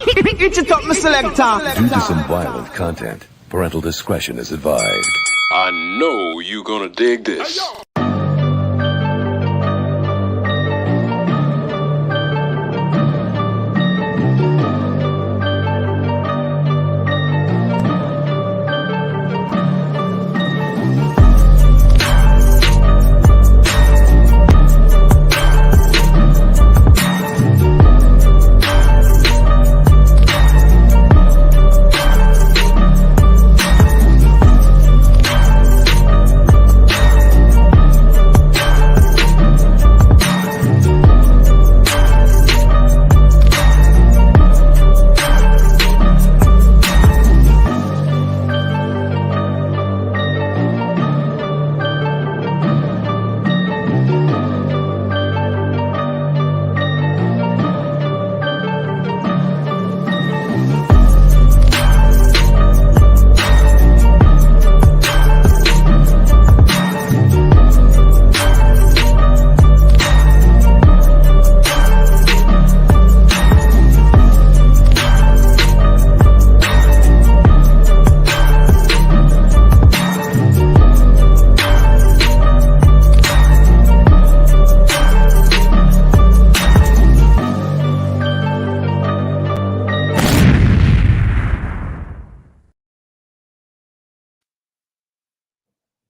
Itch it up, my selector. Due to some violent content, parental discretion is advised. I know you gonna dig this.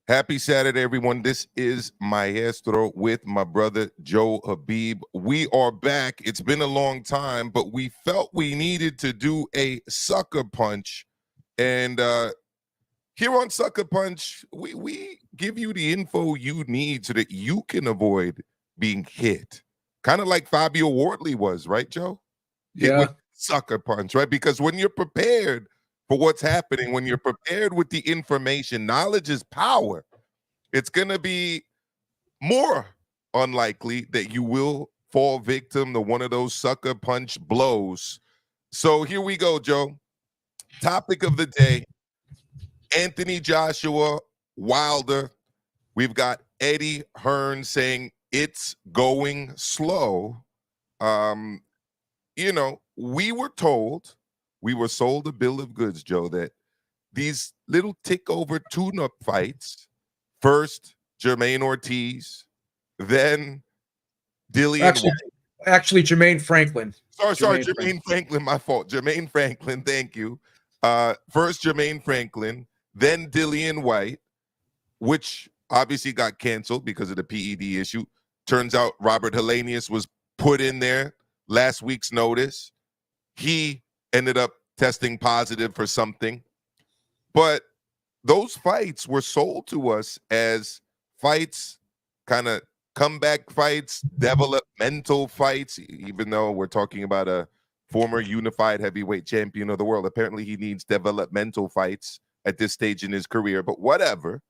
Happy Saturday, everyone. This is Maestro with my brother, Joe Habib. We are back. It's been a long time, but we felt we needed to do a sucker punch. And here on Sucker Punch, we give you the info you need so that you can avoid being hit. Kind of like Fabio Wardley was, right, Joe? Yeah. With Sucker Punch, right? Because when you're prepared for what's happening, when you're prepared with the information, knowledge is power. It's going to be more unlikely that you will fall victim to one of those sucker punch blows. So here we go, Joe. Topic of the day, Anthony Joshua Wilder. We've got Eddie Hearn saying it's going slow. You know, we were told, we were sold a bill of goods, Joe, that these little tick-over tune-up fights, first Jermaine Ortiz, then Dillian. Actually, Jermaine Franklin. Sorry, Jermaine Franklin, my fault. Jermaine Franklin, thank you. First Jermaine Franklin, then Dillian White, which obviously got canceled because of the PED issue. Turns out Robert Helenius was put in there last week's notice. He ended up testing positive for something. But those fights were sold to us as fights, kind of comeback fights, developmental fights, even though we're talking about a former unified heavyweight champion of the world. Apparently he needs developmental fights at this stage in his career, but whatever.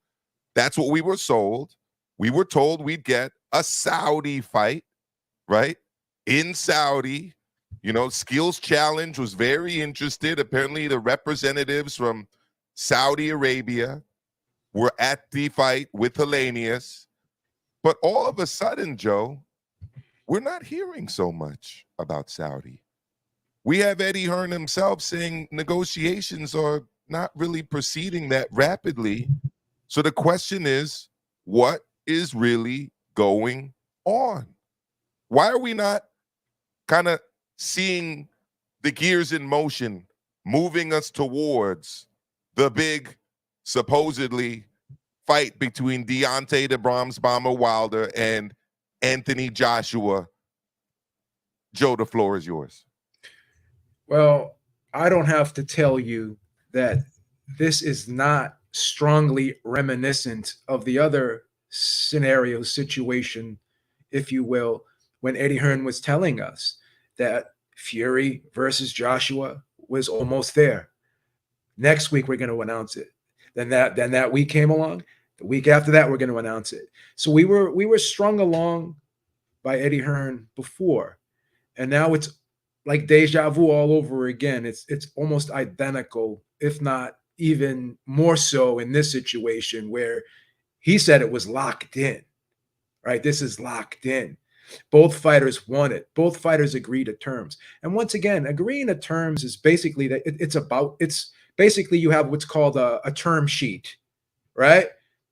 That's what we were sold. We were told we'd get a Saudi fight, right? In Saudi. You know, Skills Challenge was very interested. Apparently the representatives from Saudi Arabia were at the fight with Helenius. But all of a sudden, Joe, we're not hearing so much about Saudi. We have Eddie Hearn himself saying negotiations are not really proceeding that rapidly. So the question is, what is really going on? Why are we not kind of seeing the gears in motion, moving us towards the big, supposedly, fight between Deontay the Bronze Bomber Wilder and Anthony Joshua? Joe, the floor is yours. Well, I don't have to tell you that this is not strongly reminiscent of the other scenario situation, if you will, when Eddie Hearn was telling us that Fury versus Joshua was almost there. Next week, we're going to announce it. Then that week came along. The week after that, we're going to announce it. So we were strung along by Eddie Hearn before, and now it's like deja vu all over again. It's almost identical, if not even more so in this situation where he said it was locked in, right? This is locked in. Both fighters won it. Both fighters agreed to terms. And once again, agreeing to terms is basically that it's basically you have what's called a term sheet, right?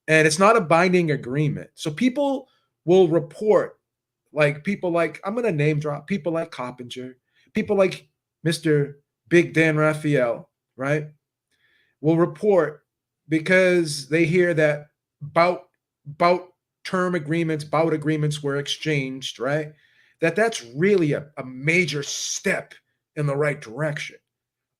And it's not a binding agreement. So people will report, like people like, I'm going to name drop people like Coppinger, people like Mr. Big Dan Raphael, right? Will report because they hear that bout bout agreements were exchanged, right? That's really a major step in the right direction.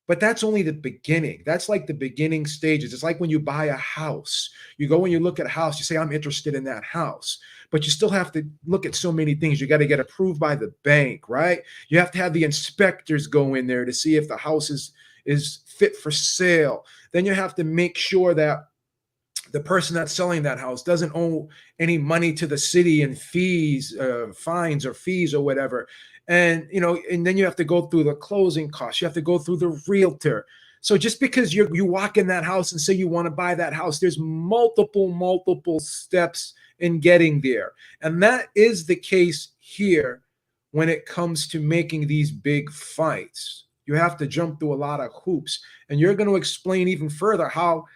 But that's only the beginning. That's like the beginning stages. It's like when you buy a house. You go and you look at a house, you say, I'm interested in that house. But you still have to look at so many things. You got to get approved by the bank, right? You have to have the inspectors go in there to see if the house is fit for sale. Then you have to make sure that the person that's selling that house doesn't owe any money to the city in fees, fines or fees or whatever. And and then you have to go through the closing costs. You have to go through the realtor. So just because you walk in that house and say you want to buy that house, there's multiple steps in getting there. And that is the case here when it comes to making these big fights. You have to jump through a lot of hoops. And you're going to explain even further how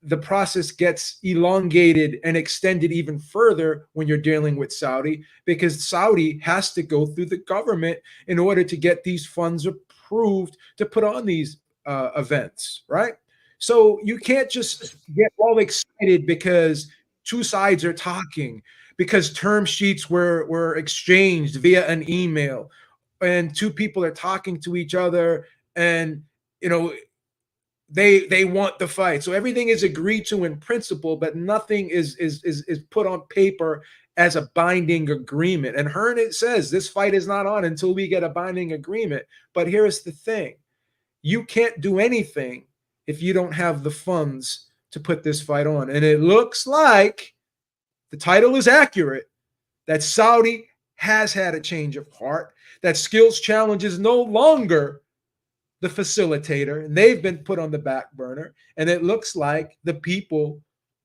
the process gets elongated and extended even further when you're dealing with Saudi, because Saudi has to go through the government in order to get these funds approved to put on these events, right? So you can't just get all excited because two sides are talking, because term sheets were exchanged via an email, and two people are talking to each other, and you know they want the fight. So everything is agreed to in principle, but nothing is put on paper as a binding agreement. And Hearn, it says this fight is not on until we get a binding agreement. But here's the thing: you can't do anything if you don't have the funds to put this fight on. And it looks like the title is accurate, that Saudi has had a change of heart, that Skills Challenge is no longer the facilitator, and they've been put on the back burner. And it looks like the people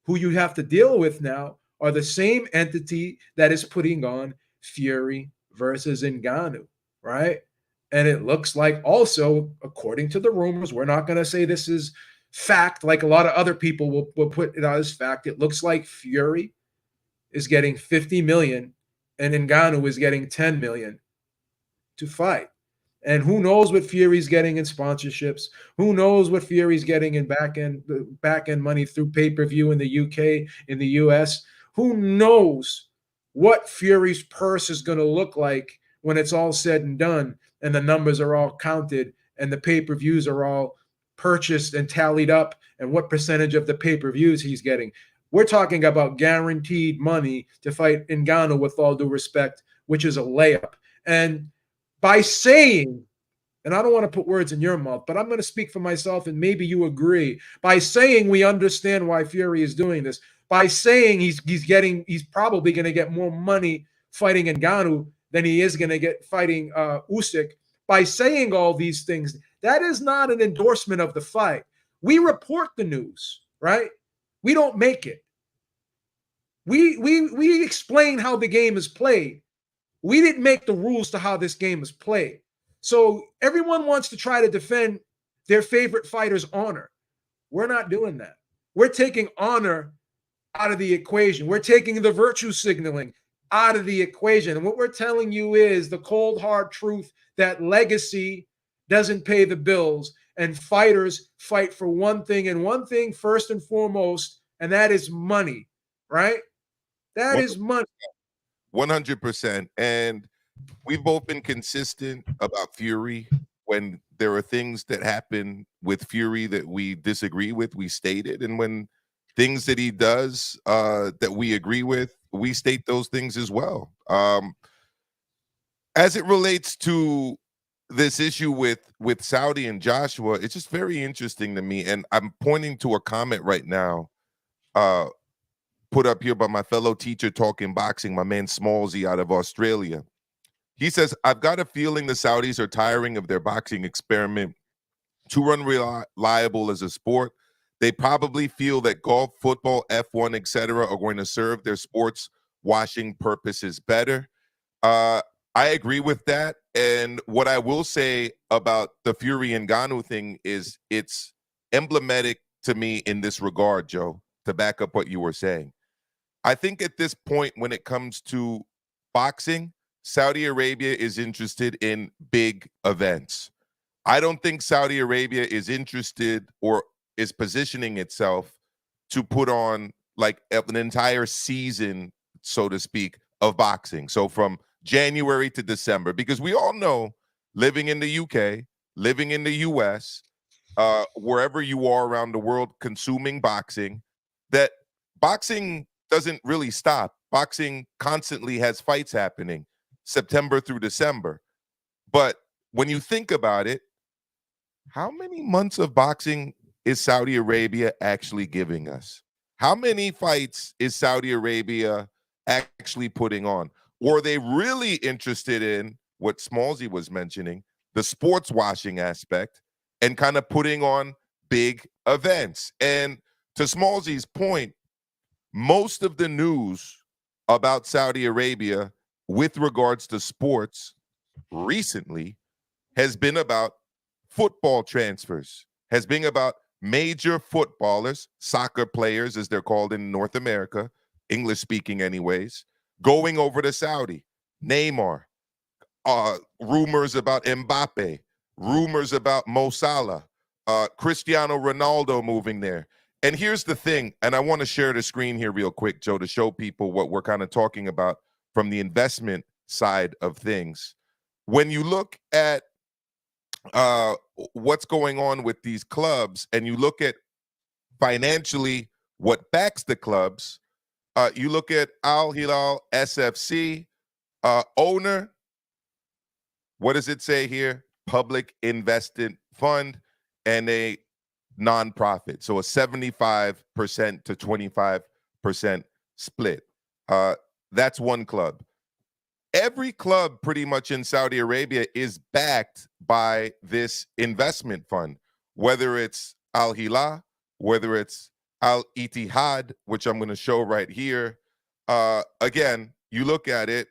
who you have to deal with now are the same entity that is putting on Fury versus Ngannou, right? And it looks like also, according to the rumors, we're not going to say this is fact like a lot of other people will put it out as fact. It looks like Fury is getting 50 million and Ngannou is getting 10 million to fight. And who knows what Fury's getting in sponsorships? Who knows what Fury's getting in back end money through pay-per-view in the UK, in the US? Who knows what Fury's purse is going to look like when it's all said and done and the numbers are all counted and the pay-per-views are all purchased and tallied up, and what percentage of the pay-per-views he's getting. We're talking about guaranteed money to fight Ngannou, with all due respect, which is a layup. And by saying, and I don't want to put words in your mouth, but I'm going to speak for myself, and maybe you agree, by saying we understand why Fury is doing this, by saying he's probably going to get more money fighting Ngannou than he is going to get fighting Usyk, by saying all these things, that is not an endorsement of the fight. We report the news, right? We don't make it. We explain how the game is played. We didn't make the rules to how this game is played. So everyone wants to try to defend their favorite fighter's honor. We're not doing that. We're taking honor out of the equation. We're taking the virtue signaling out of the equation. And what we're telling you is the cold, hard truth that legacy doesn't pay the bills, and fighters fight for one thing, and one thing first and foremost, and that is money, right? That is money. 100%. And we've both been consistent about Fury. When there are things that happen with Fury that we disagree with, we state it. And when things that he does that we agree with, we state those things as well. As it relates to this issue with Saudi and Joshua, it's just very interesting to me. And I'm pointing to a comment right now put up here by my fellow teacher talking boxing, my man Smallsy out of Australia. He says, I've got a feeling the Saudis are tiring of their boxing experiment, too unreliable as a sport. They probably feel that golf, football, F1, etc. are going to serve their sports washing purposes better. I agree with that. And what I will say about the Fury and Ngannou thing is it's emblematic to me in this regard, Joe, to back up what you were saying. I think at this point, when it comes to boxing, Saudi Arabia is interested in big events. I don't think Saudi Arabia is interested or is positioning itself to put on like an entire season, so to speak, of boxing. So from January to December, because we all know, living in the UK, living in the US, wherever you are around the world consuming boxing, that boxing doesn't really stop. Boxing constantly has fights happening September through December. But when you think about it, how many months of boxing is Saudi Arabia actually giving us? How many fights is Saudi Arabia actually putting on? Or are they really interested in what Smallsy was mentioning, the sports washing aspect, and kind of putting on big events? And to Smallsy's point, most of the news about Saudi Arabia with regards to sports recently has been about football transfers, has been about major footballers, soccer players as they're called in North America, English speaking anyways, going over to Saudi. Neymar, rumors about Mbappe, rumors about Mo Salah, Cristiano Ronaldo moving there. And here's the thing, and I want to share the screen here real quick, Joe, to show people what we're kind of talking about from the investment side of things. When you look at what's going on with these clubs and you look at financially what backs the clubs, you look at Al Hilal SFC, owner, what does it say here? Public investment fund and a nonprofit. So a 75% to 25% split. That's one club. Every club pretty much in Saudi Arabia is backed by this investment fund, whether it's Al Hilal, whether it's Al Ittihad, which I'm going to show right here. Again, you look at it,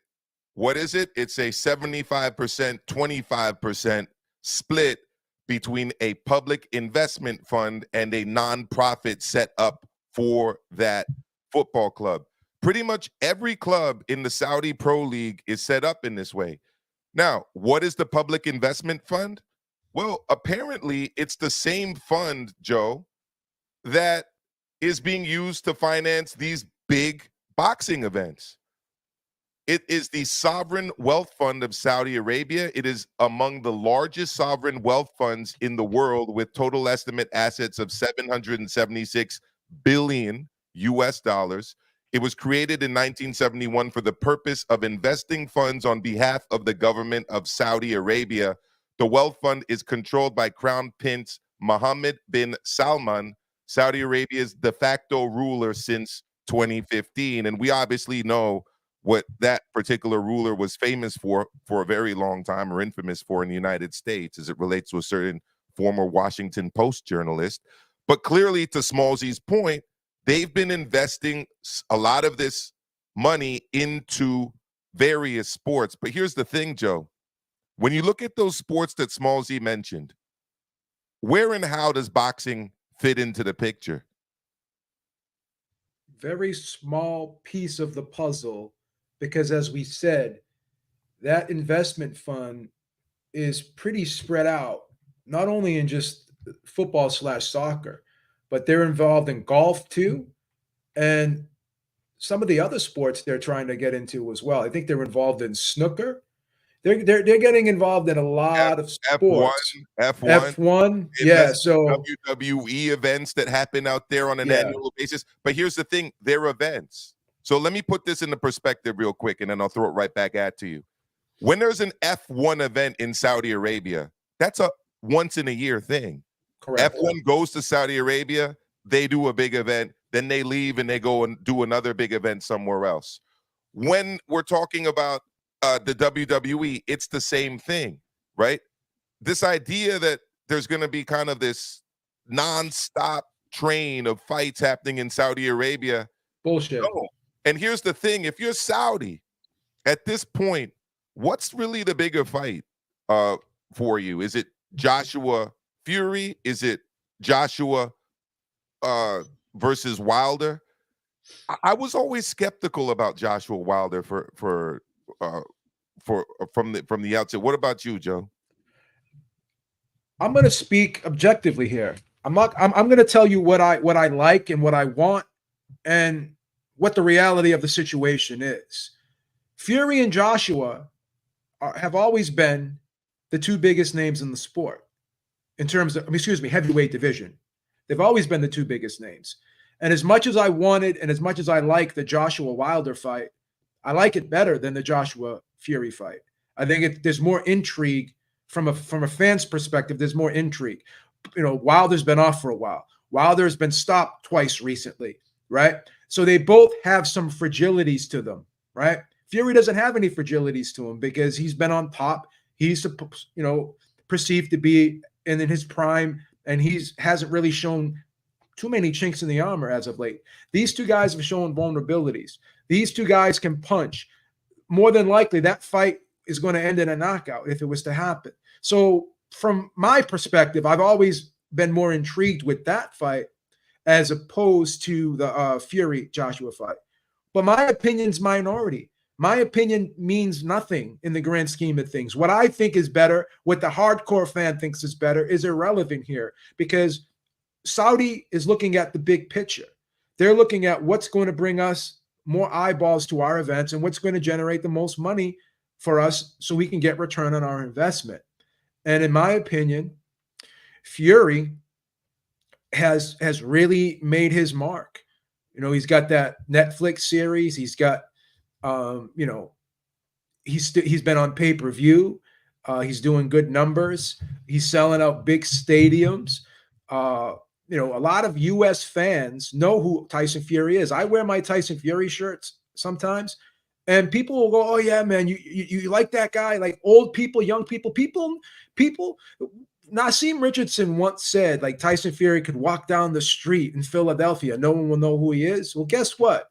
what is it? It's a 75%, 25% split between a public investment fund and a nonprofit set up for that football club. Pretty much every club in the Saudi Pro League is set up in this way. Now, what is the public investment fund? Well, apparently it's the same fund, Joe, that is being used to finance these big boxing events. It is the Sovereign Wealth Fund of Saudi Arabia. It is among the largest sovereign wealth funds in the world with total estimate assets of 776 billion US dollars. It was created in 1971 for the purpose of investing funds on behalf of the government of Saudi Arabia. The wealth fund is controlled by Crown Prince Mohammed bin Salman, Saudi Arabia's de facto ruler since 2015. And we obviously know what that particular ruler was famous for a very long time, or infamous for in the United States, as it relates to a certain former Washington Post journalist. But clearly, to Smallsy's point, they've been investing a lot of this money into various sports. But here's the thing, Joe. When you look at those sports that Smallsy mentioned, where and how does boxing fit into the picture? Very small piece of the puzzle, because as we said, that investment fund is pretty spread out, not only in just football/soccer, but they're involved in golf too, and some of the other sports they're trying to get into as well. I think they're involved in snooker. They're getting involved in a lot of F1, sports. F1, F1, yeah. invest in So WWE events that happen out there on an yeah, annual basis. But here's the thing, they're events. So let me put this into perspective real quick, and then I'll throw it right back at to you. When there's an F1 event in Saudi Arabia, that's a once in a year thing. correct. F1 goes to Saudi Arabia, they do a big event, then they leave and they go and do another big event somewhere else. When we're talking about the WWE, it's the same thing, right? This idea that there's going to be kind of this nonstop train of fights happening in Saudi Arabia. Bullshit. No. And here's the thing, if you're Saudi at this point, What's really the bigger fight for you? Is it Joshua Fury? Is it Joshua versus Wilder? I was always skeptical about Joshua Wilder uh, from the outset. What about you, Joe? I'm going to speak objectively here. I'm not. I'm going to tell you what I like and what I want, and what the reality of the situation is. Fury and Joshua have always been the two biggest names in the sport in terms of, heavyweight division. They've always been the two biggest names. And as much as I wanted and as much as I like the Joshua Wilder fight, I like it better than the Joshua Fury fight. I think there's more intrigue from a fan's perspective. There's more intrigue. Wilder's been off for a while. Wilder's been stopped twice recently, right? So they both have some fragilities to them, right? Fury doesn't have any fragilities to him because he's been on top. He's perceived to be in his prime, and hasn't really shown too many chinks in the armor as of late. These two guys have shown vulnerabilities. These two guys can punch. More than likely, that fight is going to end in a knockout if it was to happen. So from my perspective, I've always been more intrigued with that fight as opposed to the Fury Joshua fight. But my opinion's minority. My opinion means nothing in the grand scheme of things. What I think is better, what the hardcore fan thinks is better, is irrelevant here, because Saudi is looking at the big picture. They're looking at what's going to bring us more eyeballs to our events and what's going to generate the most money for us so we can get return on our investment. And in my opinion, Fury has really made his mark. He's got that Netflix series. He's got he's been on pay-per-view. He's doing good numbers. He's selling out big stadiums. A lot of U.S. fans know who Tyson Fury is. I wear my Tyson Fury shirts sometimes, and people will go, "Oh yeah, man, you like that guy?" Like old people, young people. Nassim Richardson once said, like, Tyson Fury could walk down the street in Philadelphia, no one will know who he is. Well, guess what?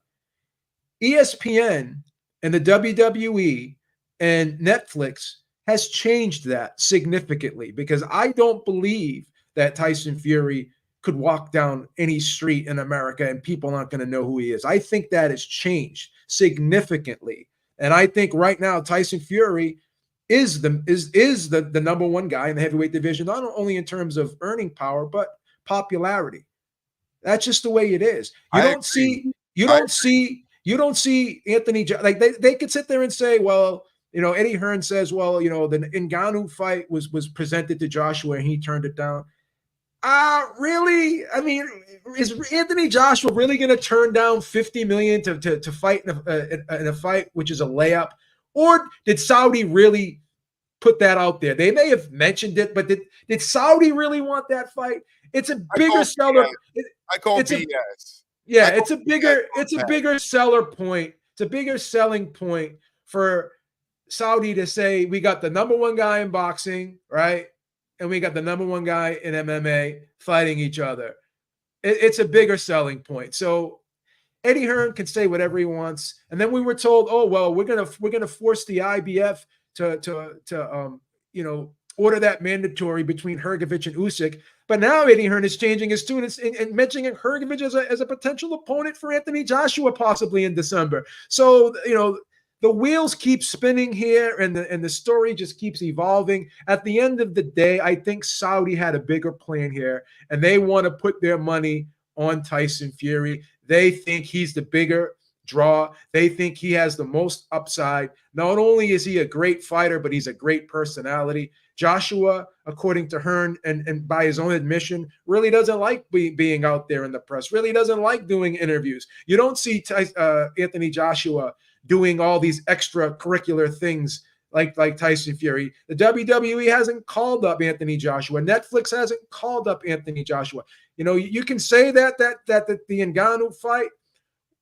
ESPN and the WWE and Netflix has changed that significantly, because I don't believe that Tyson Fury could walk down any street in America and people aren't going to know who he is. I think that has changed significantly. And I think right now Tyson Fury is the number one guy in the heavyweight division, not only in terms of earning power, but popularity. That's just the way it is. You don't see Anthony, like they could sit there and say, well, Eddie Hearn says, well, the Ngannou fight was presented to Joshua and he turned it down. Really? I mean, is Anthony Joshua really going to turn down $50 million to fight in a fight which is a layup? Or did Saudi really put that out there? They may have mentioned it, but did Saudi really want that fight? It's a bigger seller. I call BS. It's a bigger seller point. It's a bigger selling point for Saudi to say we got the number one guy in boxing, right? And we got the number one guy in MMA fighting each other. It's a bigger selling point. So Eddie Hearn can say whatever he wants. And then we were told, oh well, we're gonna force the IBF to order that mandatory between Hrgovic and Usyk. But now Eddie Hearn is changing his tune and mentioning Hrgovic as a potential opponent for Anthony Joshua possibly in December. So the wheels keep spinning here, and the story just keeps evolving. At the end of the day, I think Saudi had a bigger plan here, and they want to put their money on Tyson Fury. They think he's the bigger draw. They think he has the most upside. Not only is he a great fighter, but he's a great personality. Joshua, according to Hearn and by his own admission, really doesn't like being out there in the press, really doesn't like doing interviews. You don't see Anthony Joshua doing all these extracurricular things like Tyson Fury. The WWE hasn't called up Anthony Joshua. Netflix hasn't called up Anthony Joshua. You can say that the Ngannou fight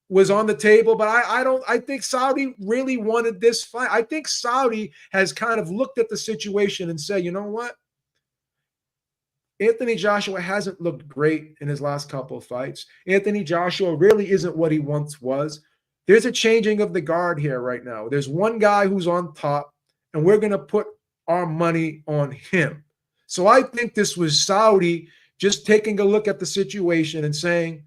was on the table, but I think Saudi really wanted this fight. I think Saudi has kind of looked at the situation and said, you know what? Anthony Joshua hasn't looked great in his last couple of fights. Anthony Joshua really isn't what he once was. There's a changing of the guard here right now. There's one guy who's on top, and we're going to put our money on him. So I think this was Saudi just taking a look at the situation and saying,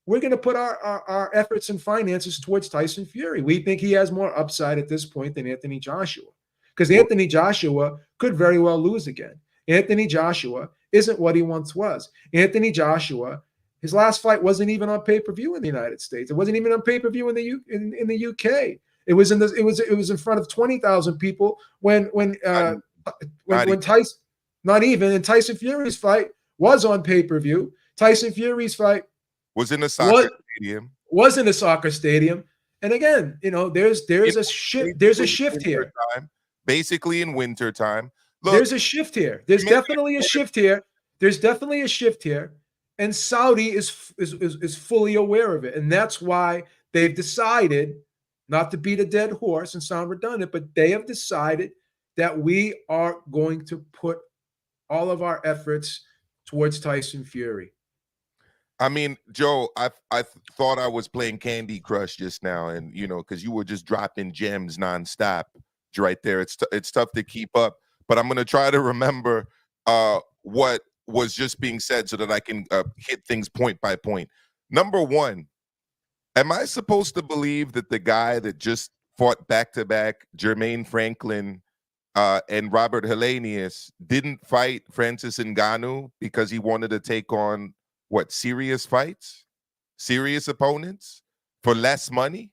we're going to put our efforts and finances towards Tyson Fury. We think he has more upside at this point than Anthony Joshua, because Anthony Joshua could very well lose again. Anthony Joshua isn't what he once was. Anthony Joshua, his last fight wasn't even on pay-per-view in the United States. It wasn't even on pay-per-view in the UK. It was in front of 20,000 people when Tyson, not even, and Tyson Fury's fight was on pay-per-view. Tyson Fury's fight was in a soccer stadium. Was in a soccer stadium. And again, there's a shift here. Basically in winter time. Look, there's a shift here. There's definitely a shift here. And Saudi is fully aware of it. And that's why they've decided, not to beat a dead horse and sound redundant, but they have decided that we are going to put all of our efforts towards Tyson Fury. I mean, Joe, I thought I was playing Candy Crush just now, and because you were just dropping gems nonstop right there. It's tough to keep up, but I'm gonna try to remember what was just being said so that I can hit things point by point. Number one, am I supposed to believe that the guy that just fought back-to-back Jermaine Franklin and Robert Helenius didn't fight Francis Ngannou because he wanted to take on serious fights, serious opponents for less money?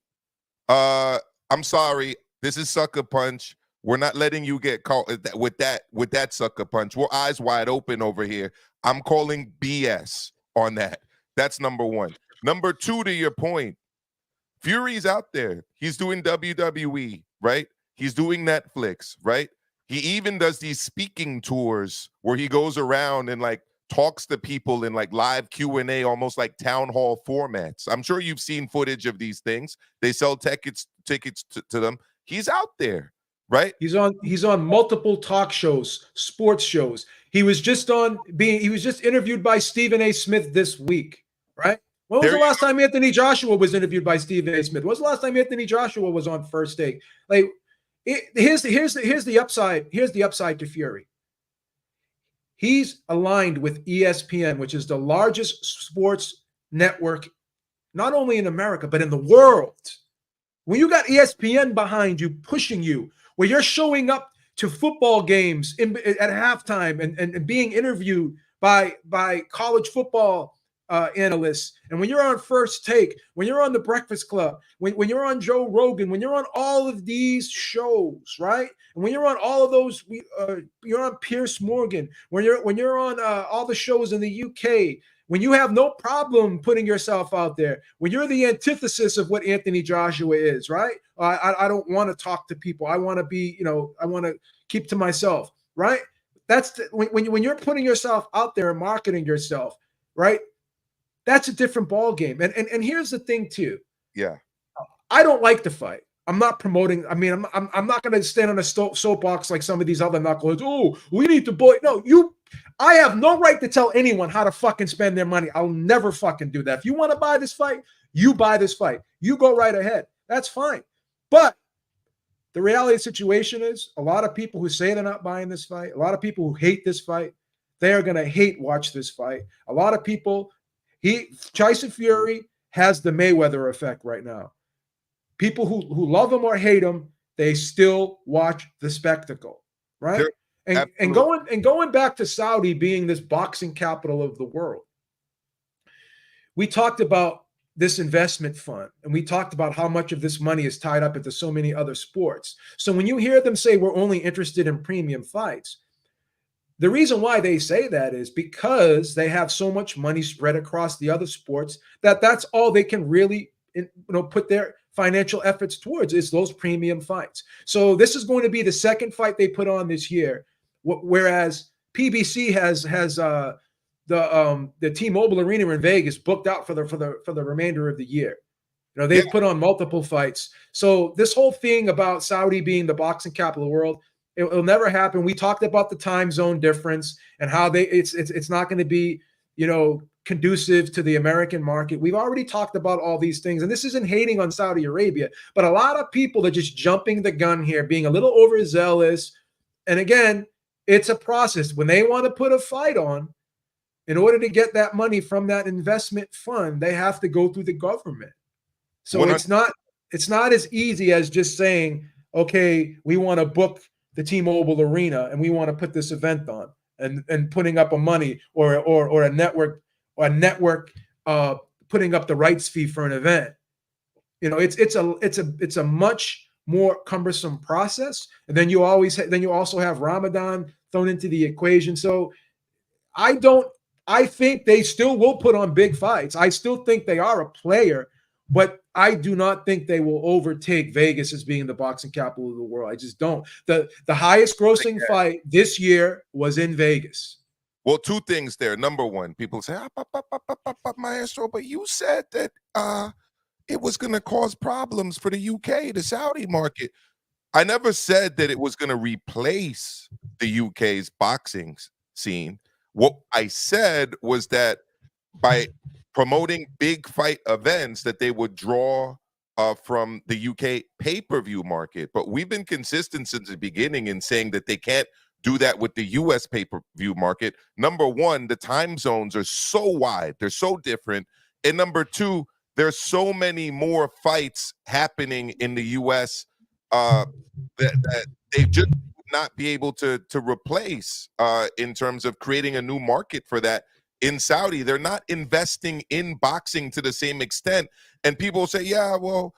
I'm sorry, this is Sucker Punch. We're not letting you get caught with that Sucker Punch. We're eyes wide open over here. I'm calling BS on that. That's number one. Number two, to your point, Fury's out there. He's doing WWE, right? He's doing Netflix, right? He even does these speaking tours where he goes around and talks to people in live Q&A, almost like town hall formats. I'm sure you've seen footage of these things. They sell tickets to them. He's out there, right? He's on multiple talk shows, sports shows. He was just interviewed by Stephen A. Smith this week, right? When was the last time Anthony Joshua was interviewed by Stephen A. Smith? When was the last time Anthony Joshua was on First Take? Here's the upside. Here's the upside to Fury. He's aligned with ESPN, which is the largest sports network, not only in America, but in the world. When you got ESPN behind you, pushing you, where you're showing up to football games at halftime and being interviewed by college football analysts, and when you're on First Take, when you're on The Breakfast Club, when you're on Joe Rogan, when you're on all of these shows, right? And when you're on all of those, you're on Piers Morgan, when you're on all the shows in the UK, when you have no problem putting yourself out there, when you're the antithesis of what Anthony Joshua is, right? I don't want to talk to people. I want to be, I want to keep to myself, right? That's when you're putting yourself out there and marketing yourself, right? That's a different ball game. And here's the thing too. Yeah. I don't like the fight. I'm not promoting. I mean, I'm not going to stand on a soapbox like some of these other knuckleheads. Oh, we need to No, I have no right to tell anyone how to fucking spend their money. I'll never fucking do that. If you want to buy this fight, you buy this fight. You go right ahead. That's fine. But the reality of the situation is a lot of people who say they're not buying this fight, a lot of people who hate this fight, they are going to watch this fight. A lot of people, Tyson Fury has the Mayweather effect right now. People who love him or hate him, they still watch the spectacle, right? And going back to Saudi being this boxing capital of the world, we talked about this investment fund, and we talked about how much of this money is tied up into so many other sports. So when you hear them say we're only interested in premium fights, the reason why they say that is because they have so much money spread across the other sports that's all they can really put their financial efforts towards is those premium fights. So this is going to be the second fight they put on this year, whereas PBC has the T-Mobile Arena in Vegas booked out for the remainder of the year. They've put on multiple fights. So this whole thing about Saudi being the boxing capital of the world, it'll never happen. We talked about the time zone difference and how it's not going to be conducive to the American market. We've already talked about all these things, and this isn't hating on Saudi Arabia, but a lot of people are just jumping the gun here, being a little overzealous. And again, it's a process. When they want to put a fight on, in order to get that money from that investment fund, they have to go through the government. So it's not as easy as just saying, okay, we want to book the T-Mobile Arena and we want to put this event on, and putting up a money or a network putting up the rights fee for an event. It's a much more cumbersome process. And then you also have Ramadan thrown into the equation. So I think they still will put on big fights. I still think they are a player, but I do not think they will overtake Vegas as being the boxing capital of the world. I just don't. The highest grossing fight this year was in Vegas. Well, two things there. Number one, people say, Maestro, but you said that it was going to cause problems for the UK, the Saudi market. I never said that it was going to replace the UK's boxing scene. What I said was that by promoting big fight events, that they would draw from the UK pay-per-view market. But we've been consistent since the beginning in saying that they can't do that with the US pay-per-view market. Number one, the time zones are so wide. They're so different. And number two, there's so many more fights happening in the US that they just not be able to replace in terms of creating a new market for that in Saudi. They're not investing in boxing to the same extent. And people say, yeah, well,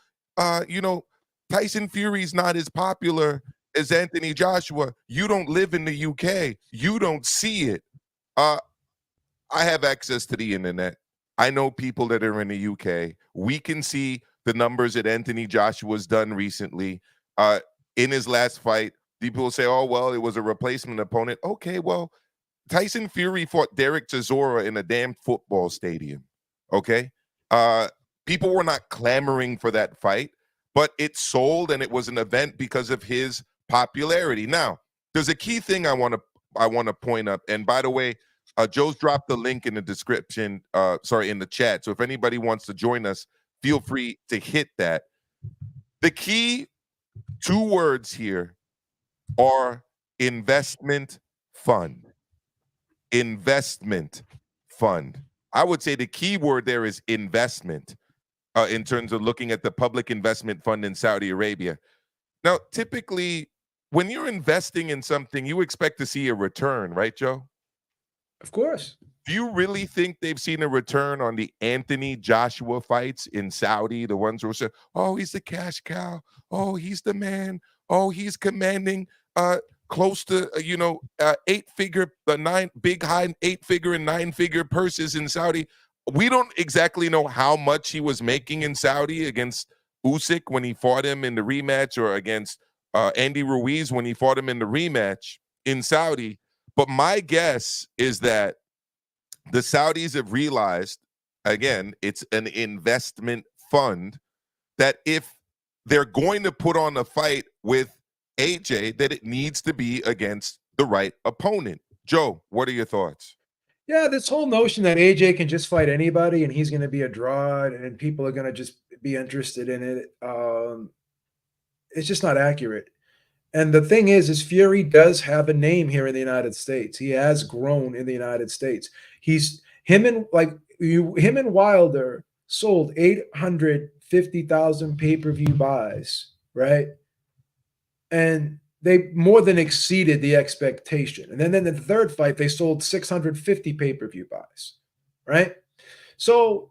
Tyson Fury's not as popular as Anthony Joshua. You don't live in the UK. You don't see it. I have access to the internet. I know people that are in the UK. We can see the numbers that Anthony Joshua's done recently. In his last fight, people say, oh, well, it was a replacement opponent. Okay, well, Tyson Fury fought Derek Chisora in a damn football stadium, okay? People were not clamoring for that fight, but it sold, and it was an event because of his popularity. Now, there's a key thing I want to point up, and by the way, Joe's dropped the link in the description, in the chat, so if anybody wants to join us, feel free to hit that. The key two words here are investment fund. Investment fund. I would say the key word there is investment in terms of looking at the public investment fund in Saudi Arabia. Now, typically, when you're investing in something, you expect to see a return, right, Joe? Of course. Do you really think they've seen a return on the Anthony Joshua fights in Saudi? The ones who say, oh, he's the cash cow. Oh, he's the man. Oh, he's commanding close to, eight-figure, high eight-figure and nine-figure purses in Saudi. We don't exactly know how much he was making in Saudi against Usyk when he fought him in the rematch, or against Andy Ruiz when he fought him in the rematch in Saudi. But my guess is that the Saudis have realized, again, it's an investment fund, that if they're going to put on a fight with AJ, that it needs to be against the right opponent. Joe, what are your thoughts? Yeah, this whole notion that AJ can just fight anybody and he's going to be a draw and people are going to just be interested in it, it's just not accurate. And the thing is Fury does have a name here in the United States. He has grown in the United States. Him and Wilder sold 850,000 pay-per-view buys, right? And they more than exceeded the expectation. And then in the third fight, they sold 650 pay-per-view buys, right? So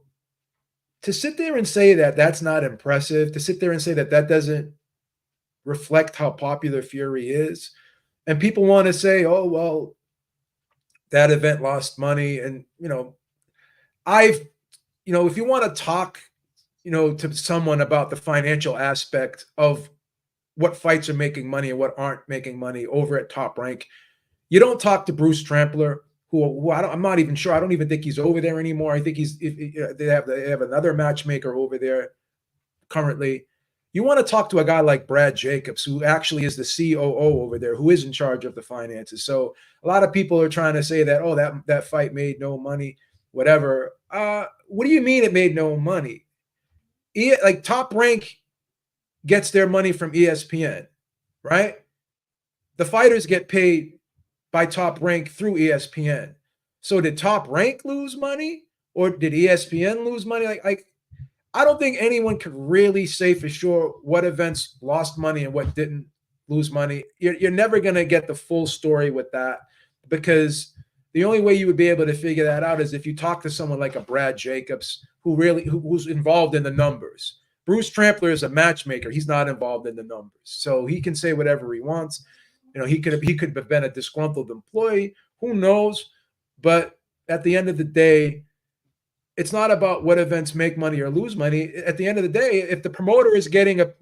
to sit there and say that that's not impressive, to sit there and say that that doesn't reflect how popular Fury is, and people want to say, oh, well, that event lost money. And, if you want to talk, to someone about the financial aspect of what fights are making money and what aren't making money over at Top Rank, you don't talk to Bruce Trampler, who I'm not even sure. I don't even think he's over there anymore. I think they have another matchmaker over there currently. You want to talk to a guy like Brad Jacobs, who actually is the COO over there, who is in charge of the finances. So a lot of people are trying to say that, oh, that fight made no money. whatever. What do you mean it made no money? Like Top Rank gets their money from ESPN, right? The fighters get paid by Top Rank through ESPN. So did Top Rank lose money, or did ESPN lose money? Like I don't think anyone could really say for sure what events lost money and what didn't lose money. You're never going to get the full story with that, because the only way you would be able to figure that out is if you talk to someone like a Brad Jacobs who's involved in the numbers. Bruce Trampler is a matchmaker. He's not involved in the numbers. So he can say whatever he wants. You know, he could have been a disgruntled employee. Who knows? But at the end of the day, it's not about what events make money or lose money. At the end of the day, if the promoter is getting a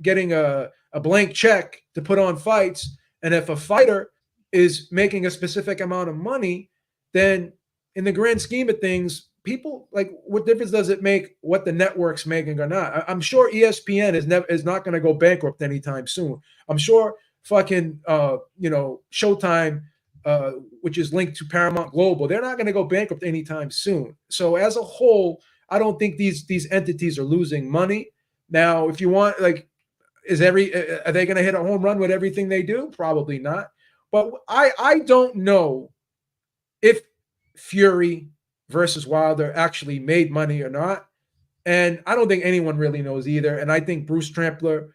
blank check to put on fights, and if a fighter is making a specific amount of money, then in the grand scheme of things, people, like, what difference does it make what the network's making or not? I'm sure ESPN is not going to go bankrupt anytime soon. I'm sure fucking Showtime, which is linked to Paramount Global, they're not going to go bankrupt anytime soon. So as a whole, I don't think these entities are losing money. Now, if you want, like, are they going to hit a home run with everything they do? Probably not. But I don't know if Fury versus Wilder actually made money or not. And I don't think anyone really knows either. And I think Bruce Trampler,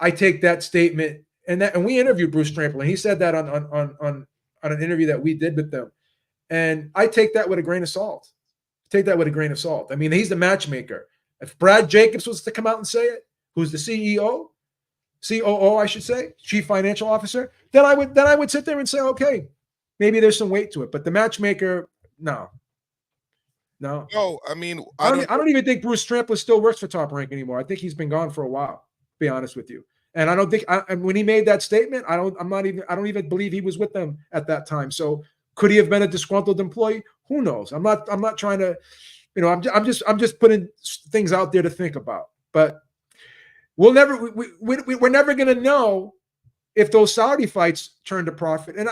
I take that statement, and we interviewed Bruce Trampler, and he said that on an interview that we did with them. And I take that with a grain of salt. I mean, he's the matchmaker. If Brad Jacobs was to come out and say it, who's the COO, I should say, Chief Financial Officer, then I would sit there and say, okay, maybe there's some weight to it. But the matchmaker, no. No, I mean, I don't even think Bruce Trampler still works for Top Rank anymore. I think he's been gone for a while, to be honest with you. And I don't think when he made that statement, I don't even believe he was with them at that time. So could he have been a disgruntled employee? Who knows? I'm not trying to, I'm just putting things out there to think about. But we're never going to know if those Saudi fights turned a profit. And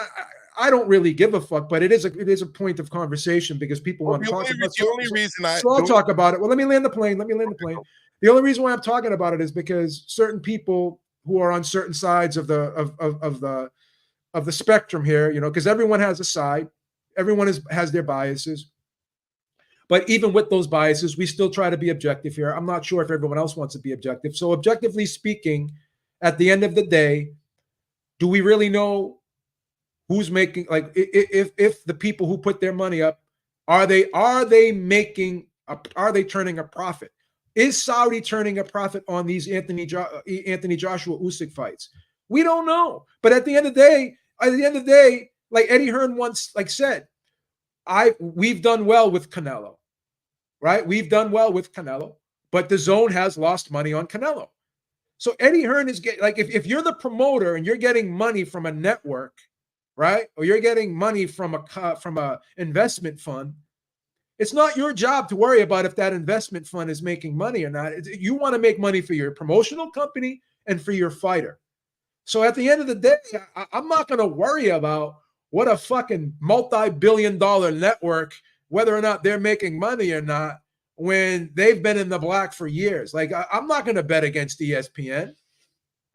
I don't really give a fuck, but it is a point of conversation because people want to talk about it. The only reason I'll talk about it. Well, let me land the plane. The only reason why I'm talking about it is because certain people who are on certain sides of the spectrum here, because everyone has a side, everyone has their biases. But even with those biases, we still try to be objective here. I'm not sure if everyone else wants to be objective. So objectively speaking, at the end of the day, do we really know who's making, like, if the people who put their money up, are they turning a profit? Is Saudi turning a profit on these Anthony Joshua Usyk fights? We don't know. But at the end of the day, like Eddie Hearn once said, we've done well with Canelo, right? We've done well with Canelo, but the zone has lost money on Canelo. So Eddie Hearn is getting, like, if you're the promoter and you're getting money from a network, right, or you're getting money from a investment fund, it's not your job to worry about if that investment fund is making money or not. You want to make money for your promotional company and for your fighter. So at the end of the day, I'm not going to worry about what a fucking multi-billion-dollar network, whether or not they're making money or not, when they've been in the black for years. Like, I'm not going to bet against ESPN.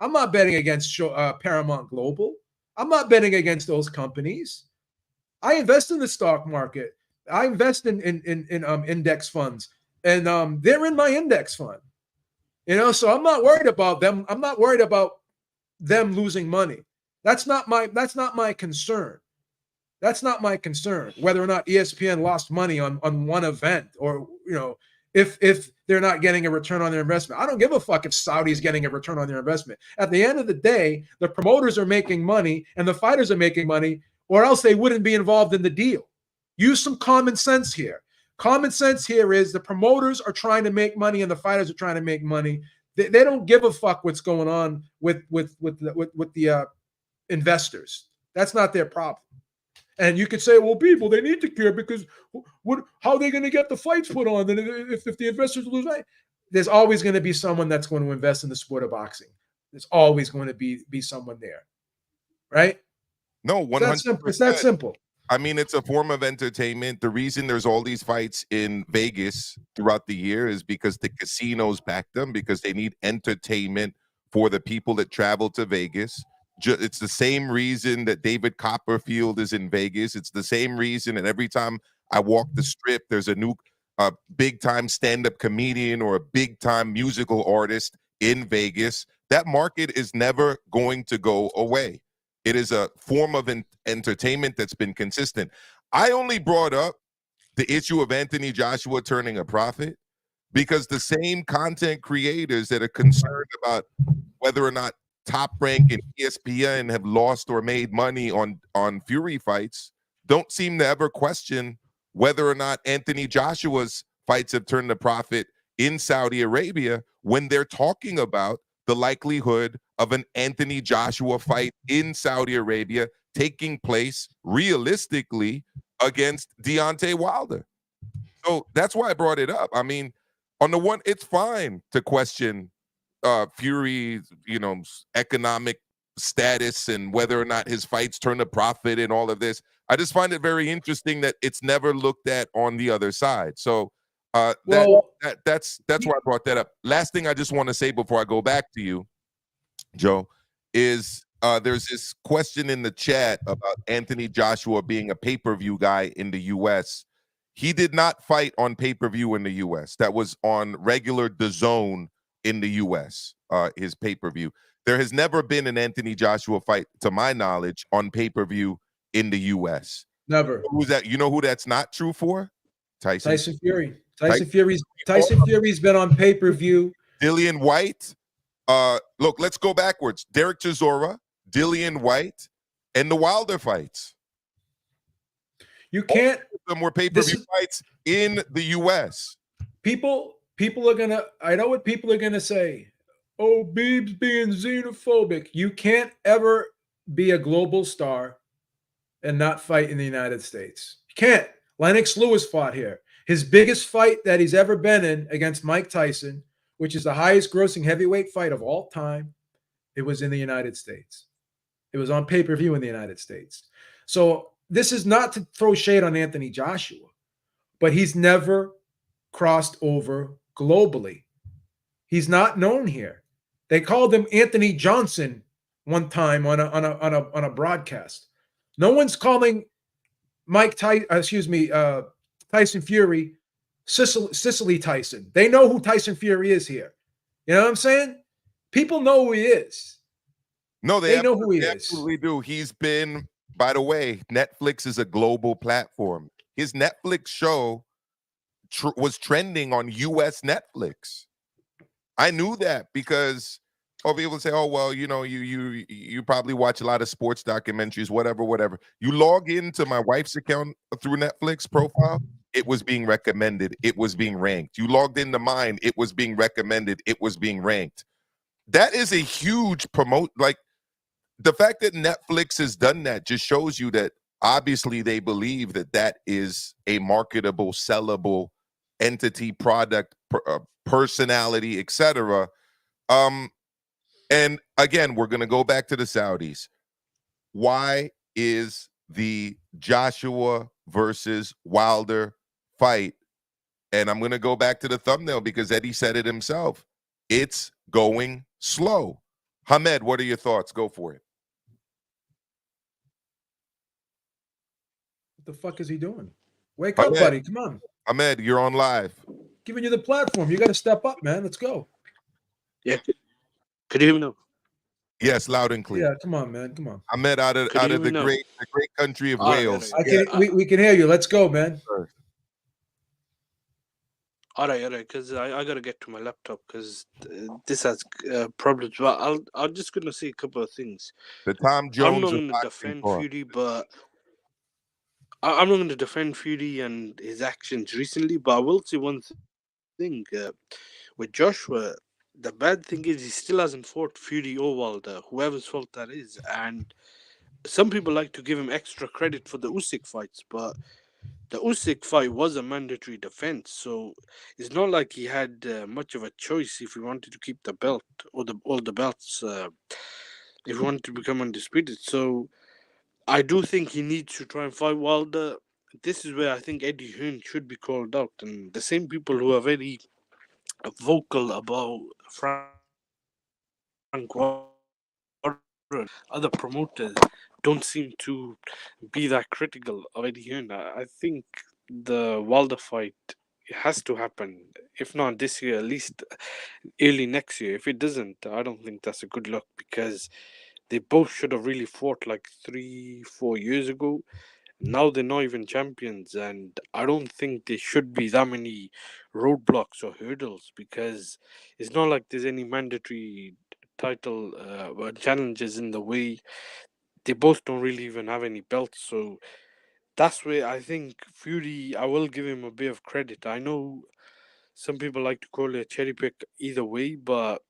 I'm not betting against Paramount Global. I'm not betting against those companies. I invest in the stock market. I invest in index funds, and they're in my index fund. So I'm not worried about them. I'm not worried about them losing money. That's not my concern. That's not my concern, whether or not ESPN lost money on one event, or if they're not getting a return on their investment. I don't give a fuck if Saudi's getting a return on their investment. At the end of the day, the promoters are making money and the fighters are making money, or else they wouldn't be involved in the deal. Use some common sense here. Common sense here is the promoters are trying to make money and the fighters are trying to make money. They don't give a fuck what's going on with the investors. That's not their problem. And you could say, well, people, they need to care because how are they going to get the fights put on? Then if the investors lose money, there's always going to be someone that's going to invest in the sport of boxing. There's always going to be someone there, right? No, 100%. It's that simple. I mean, it's a form of entertainment. The reason there's all these fights in Vegas throughout the year is because the casinos back them because they need entertainment for the people that travel to Vegas. It's the same reason that David Copperfield is in Vegas. It's the same reason, and every time I walk the strip, there's a new big time stand up comedian or a big time musical artist in Vegas. That market is never going to go away. It is a form of entertainment that's been consistent. I only brought up the issue of Anthony Joshua turning a profit because the same content creators that are concerned about whether or not Top Rank and ESPN have lost or made money on Fury fights don't seem to ever question whether or not Anthony Joshua's fights have turned a profit in Saudi Arabia when they're talking about the likelihood of an Anthony Joshua fight in Saudi Arabia taking place realistically against Deontay Wilder. So that's why I brought it up. I mean, on the one, it's fine to question Fury's, economic status and whether or not his fights turn a profit and all of this. I just find it very interesting that it's never looked at on the other side. So that's why I brought that up. Last thing I just want to say before I go back to you, Joe, is there's this question in the chat about Anthony Joshua being a pay-per-view guy in the U.S. He did not fight on pay-per-view in the U.S. That was on regular DAZN in the U.S., his pay-per-view. There has never been an Anthony Joshua fight, to my knowledge, on pay-per-view in the U.S. Never. Who's that? You know who that's not true for? Tyson Fury. Tyson Fury's been on pay-per-view. Dillian White. Look, let's go backwards. Derek Chisora, Dillian White, and the Wilder fights. You can't. All of them were pay-per-view fights in the U.S. People are gonna. I know what people are gonna say. Oh, Beeb's being xenophobic. You can't ever be a global star and not fight in the United States. You can't. Lennox Lewis fought here. His biggest fight that he's ever been in against Mike Tyson, which is the highest grossing heavyweight fight of all time, it was in the United States. It was on pay-per-view in the United States. So this is not to throw shade on Anthony Joshua, but he's never crossed over globally. He's not known here. They called him Anthony Johnson one time on a broadcast. No one's calling Tyson Fury Cicely Tyson. They know who Tyson Fury is here. You know what I'm saying? People know who he is. No, they know who he is. Absolutely do. He's been, by the way, Netflix is a global platform. His Netflix show was trending on U.S. Netflix. I knew that because people say, "Oh, well, you probably watch a lot of sports documentaries, whatever." You log into my wife's account through Netflix profile, it was being recommended, it was being ranked. You logged into mine, it was being recommended, it was being ranked. That is a huge like the fact that Netflix has done that just shows you that obviously they believe that is a marketable, sellable entity, product, personality, etc. And again, we're going to go back to the Saudis. Why is the Joshua versus Wilder fight? And I'm going to go back to the thumbnail because Eddie said it himself. It's going slow. Hamed, what are your thoughts? Go for it. What the fuck is he doing? Wake up, buddy. Come on. Hamed, you're on live. Giving you the platform. You got to step up, man. Let's go. Yeah. Could you hear me now? Yes, loud and clear. Yeah, come on, man. Come on. Hamed out of the great country of Wales. We can hear you. Let's go, man. All right, because I gotta get to my laptop because this has problems. But I'm just gonna say a couple of things. The Tom Jones. I'm not gonna defend Fury, but I'm not gonna defend Fury and his actions recently. But I will say one thing with Joshua. The bad thing is he still hasn't fought Fury or Wilder, whoever's fault that is. And some people like to give him extra credit for the Usyk fights, but the Usyk fight was a mandatory defense, so it's not like he had much of a choice if he wanted to keep the belt or all the belts if he wanted to become undisputed. So I do think he needs to try and fight Wilder. This is where I think Eddie Hearn should be called out, and the same people who are very vocal about Frank Warren, other promoters don't seem to be that critical of Eddie Hearn. I think the Wilder fight has to happen. If not this year, at least early next year. If it doesn't, I don't think that's a good look because they both should have really fought like 3, 4 years ago. Now they're not even champions, and I don't think there should be that many roadblocks or hurdles because it's not like there's any mandatory title challenges in the way. They both don't really even have any belts, so that's where I think Fury. I will give him a bit of credit. I know some people like to call it a cherry pick either way, but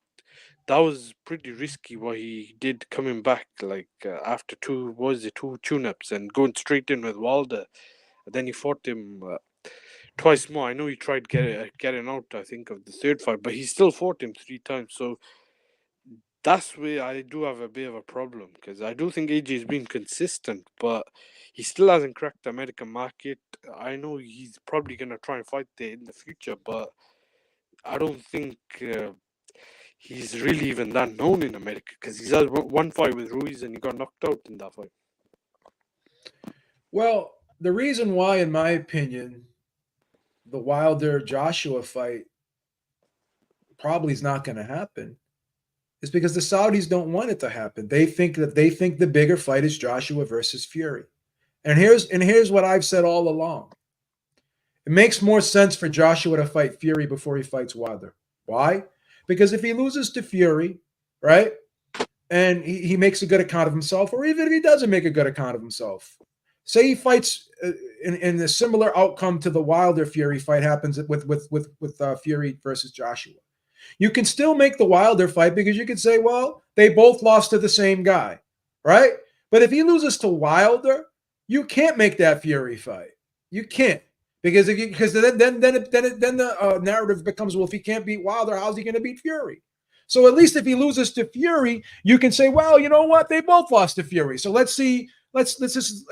that was pretty risky what he did coming back like after two tune-ups and going straight in with Wilder. And then he fought him twice more. I know he tried getting out, I think, of the third fight, but he still fought him 3 times. So that's where I do have a bit of a problem because I do think AJ has been consistent, but he still hasn't cracked the American market. I know he's probably gonna try and fight there in the future, but I don't think he's really even that known in America because he's had one fight with Ruiz and he got knocked out in that fight. Well, the reason why, in my opinion, the Wilder Joshua fight probably is not going to happen is because the Saudis don't want it to happen. They think the bigger fight is Joshua versus Fury. And here's what I've said all along. It makes more sense for Joshua to fight Fury before he fights Wilder. Why? Because if he loses to Fury, right, and he makes a good account of himself, or even if he doesn't make a good account of himself, say he fights in a similar outcome to the Wilder Fury fight happens with Fury versus Joshua. You can still make the Wilder fight because you could say, well, they both lost to the same guy, right? But if he loses to Wilder, you can't make that Fury fight. You can't because then the narrative becomes, well, if he can't beat Wilder, how's he going to beat Fury? So at least if he loses to Fury, you can say, well, you know what? They both lost to Fury. So let's see. Let's just,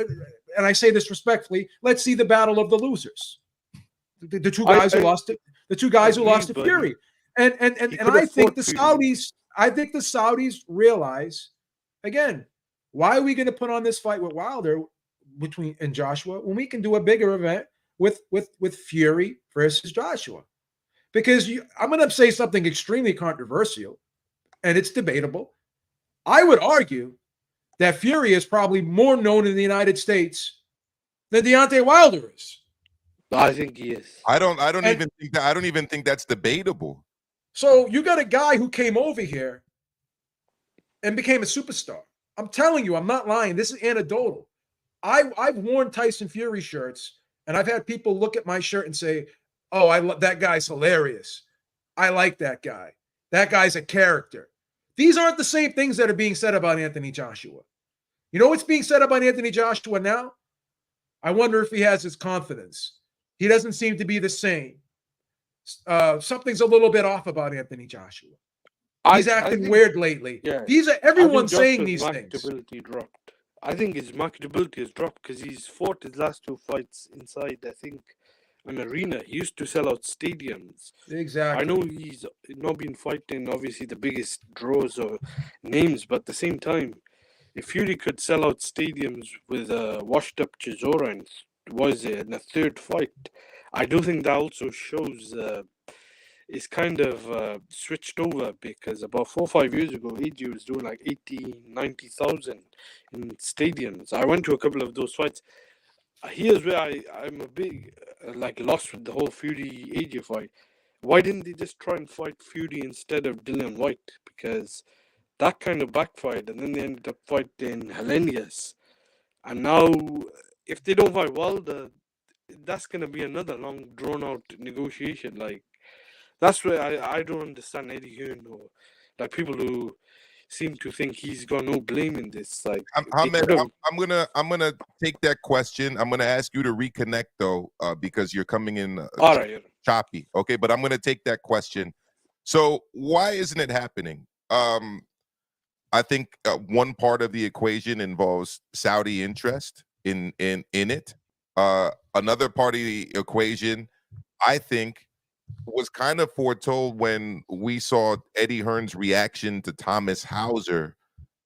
and I say this respectfully, let's see the battle of the losers. The two guys who lost it. The two guys who lost to Fury. And I think the Saudis realize, again, why are we going to put on this fight with Wilder and Joshua when we can do a bigger event with Fury versus Joshua? Because I'm going to say something extremely controversial, and it's debatable. I would argue that Fury is probably more known in the United States than Deontay Wilder is. I think he is. I don't even think that's debatable. So you got a guy who came over here and became a superstar. I'm telling you, I'm not lying. This is anecdotal. I've worn Tyson Fury shirts, and I've had people look at my shirt and say, "Oh, that guy's hilarious. I like that guy. That guy's a character." These aren't the same things that are being said about Anthony Joshua. You know what's being said about Anthony Joshua now? I wonder if he has his confidence. He doesn't seem to be the same. Something's a little bit off about Anthony Joshua. He's acting weird lately. Yeah, everyone's saying these things. Dropped. I think his marketability has dropped because he's fought his last 2 fights inside, I think, an arena. He used to sell out stadiums. Exactly. I know he's not been fighting, obviously, the biggest draws or names, but at the same time, if Fury could sell out stadiums with a washed-up Chisora and in a third fight, I do think that also shows it's kind of switched over because about 4 or 5 years ago, AJ was doing like 80, 90,000 in stadiums. I went to a couple of those fights. Here's where I'm a big lost with the whole Fury AJ fight. Why didn't they just try and fight Fury instead of Dillian White? Because that kind of backfired, and then they ended up fighting Helenius. And now, if they don't fight Wilder, that's gonna be another long, drawn-out negotiation. That's where I don't understand Eddie Hearn or people who seem to think he's got no blame in this. I'm gonna take that question. I'm gonna ask you to reconnect though, because you're coming in choppy. Okay, but I'm gonna take that question. So why isn't it happening? I think one part of the equation involves Saudi interest in it. Another part of the equation, I think, was kind of foretold when we saw Eddie Hearn's reaction to Thomas Hauser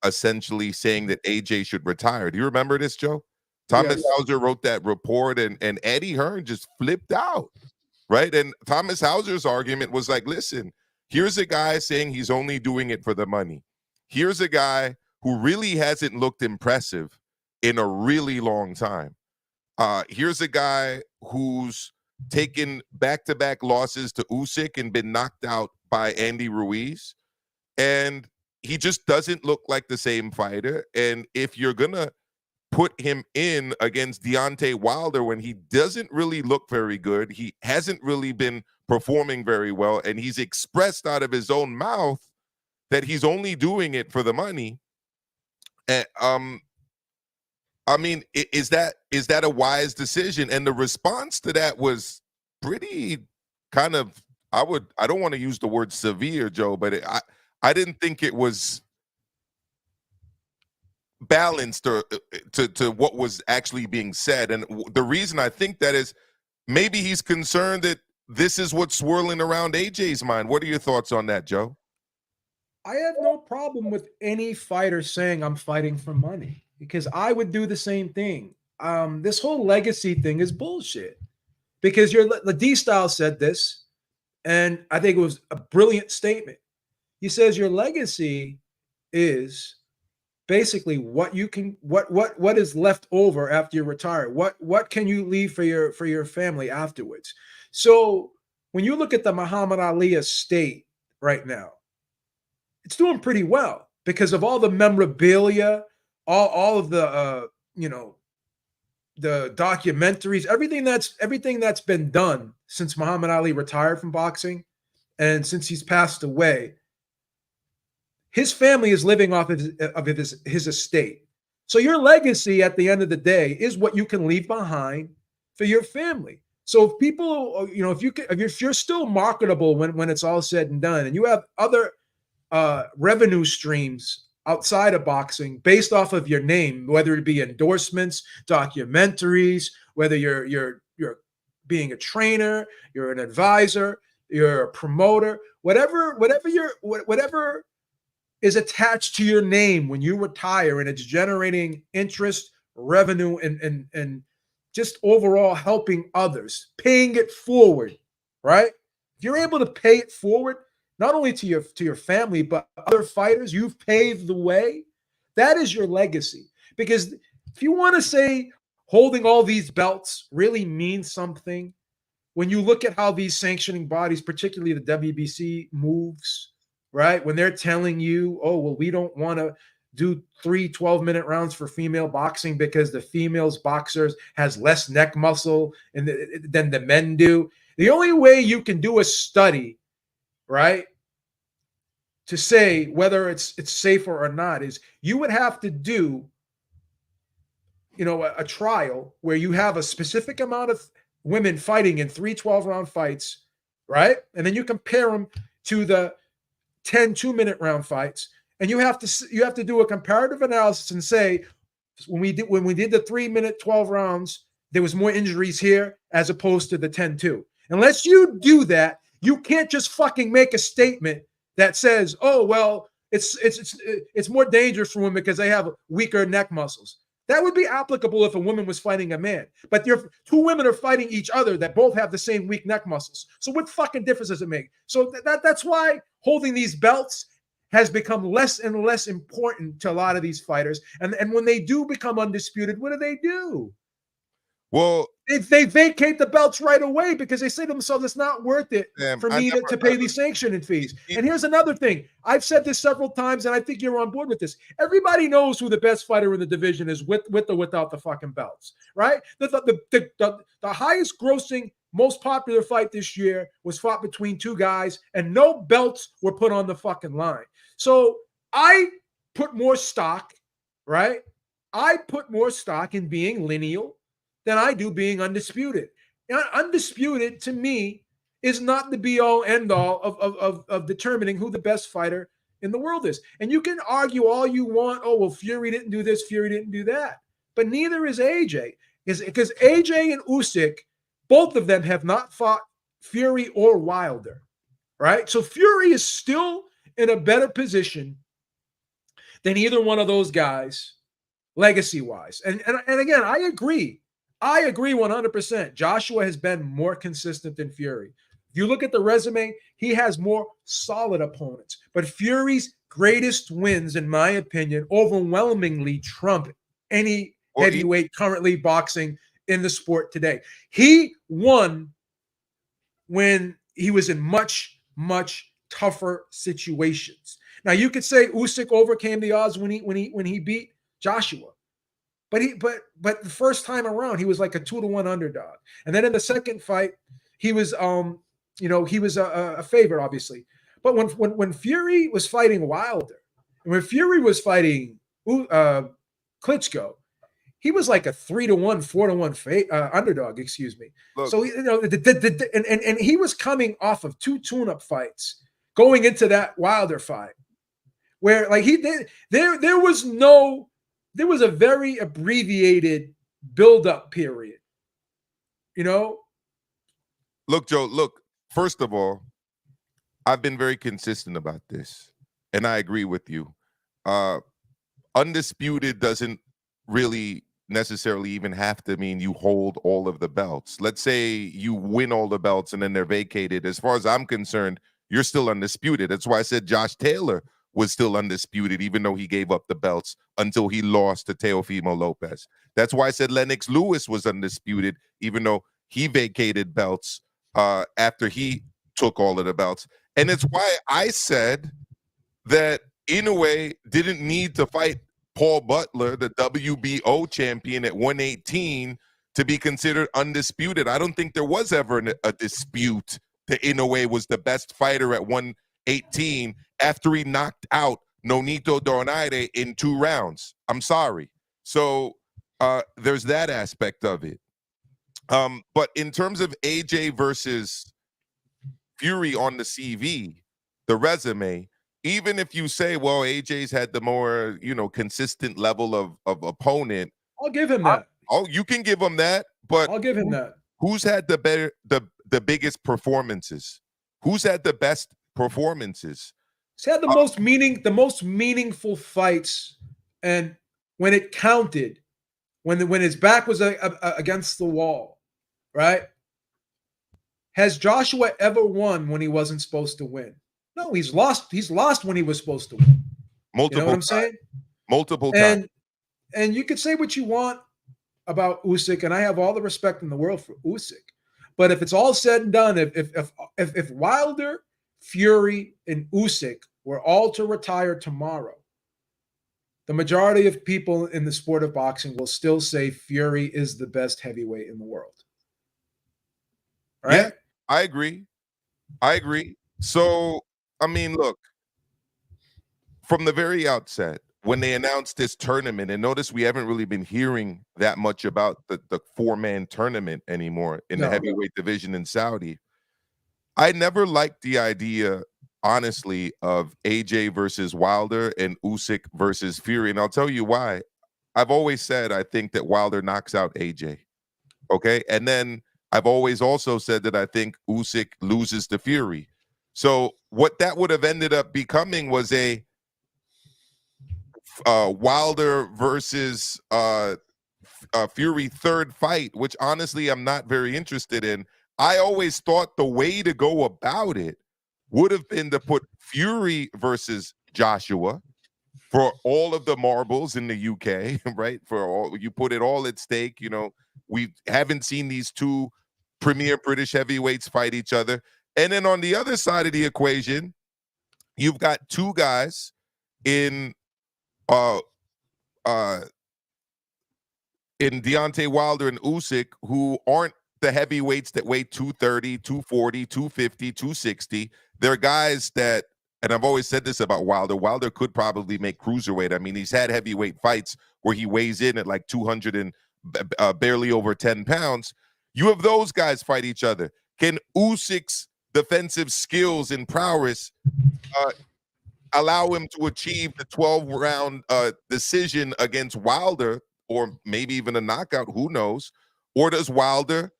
essentially saying that AJ should retire. Do you remember this, Joe? Thomas Yes. Hauser wrote that report and Eddie Hearn just flipped out, right? And Thomas Hauser's argument was like, listen, here's a guy saying he's only doing it for the money. Here's a guy who really hasn't looked impressive in a really long time. Here's a guy who's taken back-to-back losses to Usyk and been knocked out by Andy Ruiz. And he just doesn't look like the same fighter. And if you're going to put him in against Deontay Wilder when he doesn't really look very good, he hasn't really been performing very well, and he's expressed out of his own mouth that he's only doing it for the money. And, I mean, is that a wise decision? And the response to that was pretty kind of, I don't want to use the word severe, Joe, but I didn't think it was balanced or to what was actually being said. And the reason I think that is maybe he's concerned that this is what's swirling around AJ's mind. What are your thoughts on that, Joe? I have no problem with any fighter saying I'm fighting for money, because I would do the same thing. This whole legacy thing is bullshit, because the D-Style said this, and I think it was a brilliant statement. He says your legacy is basically what you can, what is left over after you retire. What can you leave for your family afterwards? So when you look at the Muhammad Ali estate right now, it's doing pretty well because of all the memorabilia, all of the the documentaries, everything that's been done since Muhammad Ali retired from boxing and since he's passed away. His family is living off of his estate. So your legacy at the end of the day is what you can leave behind for your family. So if people, if you're still marketable when it's all said and done, and you have other revenue streams outside of boxing based off of your name, whether it be endorsements, documentaries, whether you're being a trainer, you're an advisor, you're a promoter, whatever is attached to your name when you retire, and it's generating interest, revenue, and just overall helping others, paying it forward, right? If you're able to pay it forward, not only to your family, but other fighters, you've paved the way. That is your legacy. Because if you want to say holding all these belts really means something, when you look at how these sanctioning bodies, particularly the WBC, moves, right? When they're telling you, oh, well, we don't want to do 3 12-minute rounds for female boxing because the females boxers has less neck muscle than the men do. The only way you can do a study, right, to say whether it's safer or not is you would have to do, a trial where you have a specific amount of women fighting in 3 12-round fights, right? And then you compare them to the 10 2-minute round fights, and you have to do a comparative analysis and say when we did the 3-minute 12 rounds, there was more injuries here as opposed to the 10-2. Unless you do that, you can't just fucking make a statement that says, oh, well, it's more dangerous for women because they have weaker neck muscles. That would be applicable if a woman was fighting a man. But two women are fighting each other that both have the same weak neck muscles. So what fucking difference does it make? So that's why holding these belts has become less and less important to a lot of these fighters. And when they do become undisputed, what do? Well, they vacate the belts right away because they say to themselves, it's not worth it for me to pay these sanctioning fees. And here's another thing. I've said this several times, and I think you're on board with this. Everybody knows who the best fighter in the division is with or without the fucking belts, right? The highest grossing, most popular fight this year was fought between two guys, and no belts were put on the fucking line. So I put more stock, right? I put more stock in being lineal than I do being undisputed. Undisputed to me is not the be all end all of determining who the best fighter in the world is. And you can argue all you want. Oh, well, Fury didn't do this, Fury didn't do that. But neither is AJ. Because AJ and Usyk, both of them have not fought Fury or Wilder, right? So Fury is still in a better position than either one of those guys, legacy-wise. And again, I agree. I agree 100%. Joshua has been more consistent than Fury. If you look at the resume, he has more solid opponents. But Fury's greatest wins, in my opinion, overwhelmingly trump any heavyweight currently boxing in the sport today. He won when he was in much, much tougher situations. Now you could say Usyk overcame the odds when he beat Joshua. But the first time around, he was like a 2-1 underdog. And then in the second fight, he was he was a favorite, obviously. But when Fury was fighting Wilder, and when Fury was fighting Klitschko, he was like a 3-1, 4-1 underdog, excuse me. Look, so and he was coming off of 2 tune-up fights going into that Wilder fight, where like there was a very abbreviated build-up period. Look, Joe, look, first of all, I've been very consistent about this, and I agree with you. Undisputed doesn't really necessarily even have to mean you hold all of the belts. Let's say you win all the belts and then they're vacated. As far as I'm concerned, you're still undisputed. That's why I said Josh Taylor was still undisputed, even though he gave up the belts until he lost to Teofimo Lopez. That's why I said Lennox Lewis was undisputed, even though he vacated belts after he took all of the belts. And it's why I said that Inoue didn't need to fight Paul Butler, the WBO champion at 118, to be considered undisputed. I don't think there was ever a dispute that Inoue was the best fighter at 118 after he knocked out Nonito Donaire in 2 rounds. I'm sorry. So there's that aspect of it. But in terms of AJ versus Fury on the CV, the resume, even if you say, well, AJ's had the more, consistent level of opponent, I'll give him that. You can give him that, but I'll give him that. Who's had the biggest performances? Who's had the best performances? He's had the most meaningful fights, and when it counted, when his back was against the wall, right? Has Joshua ever won when he wasn't supposed to win? No, he's lost. He's lost when he was supposed to win. Multiple. You know what I'm saying? Multiple times. And you could say what you want about Usyk, and I have all the respect in the world for Usyk. But if it's all said and done, if Wilder, Fury, and Usyk were all to retire tomorrow, the majority of people in the sport of boxing will still say Fury is the best heavyweight in the world. Right? Yeah, I agree. So, I mean, look, from the very outset, when they announced this tournament, and notice we haven't really been hearing that much about the 4-man tournament anymore in the heavyweight division in Saudi. I never liked the idea, honestly, of AJ versus Wilder and Usyk versus Fury. And I'll tell you why. I've always said I think that Wilder knocks out AJ. Okay. And then I've always also said that I think Usyk loses to Fury. So what that would have ended up becoming was a Wilder versus Fury third fight, which honestly I'm not very interested in. I always thought the way to go about it would have been to put Fury versus Joshua for all of the marbles in the UK, right? For all, you put it all at stake. We haven't seen these 2 premier British heavyweights fight each other. And then on the other side of the equation, you've got 2 guys in Deontay Wilder and Usyk who aren't the heavyweights that weigh 230, 240, 250, 260. They're guys that, and I've always said this about Wilder, Wilder could probably make cruiserweight. I mean, he's had heavyweight fights where he weighs in at like 200 and barely over 10 pounds. You have those guys fight each other. Can Usyk's defensive skills and prowess allow him to achieve the 12-round decision against Wilder, or maybe even a knockout? Who knows? Or does Wilder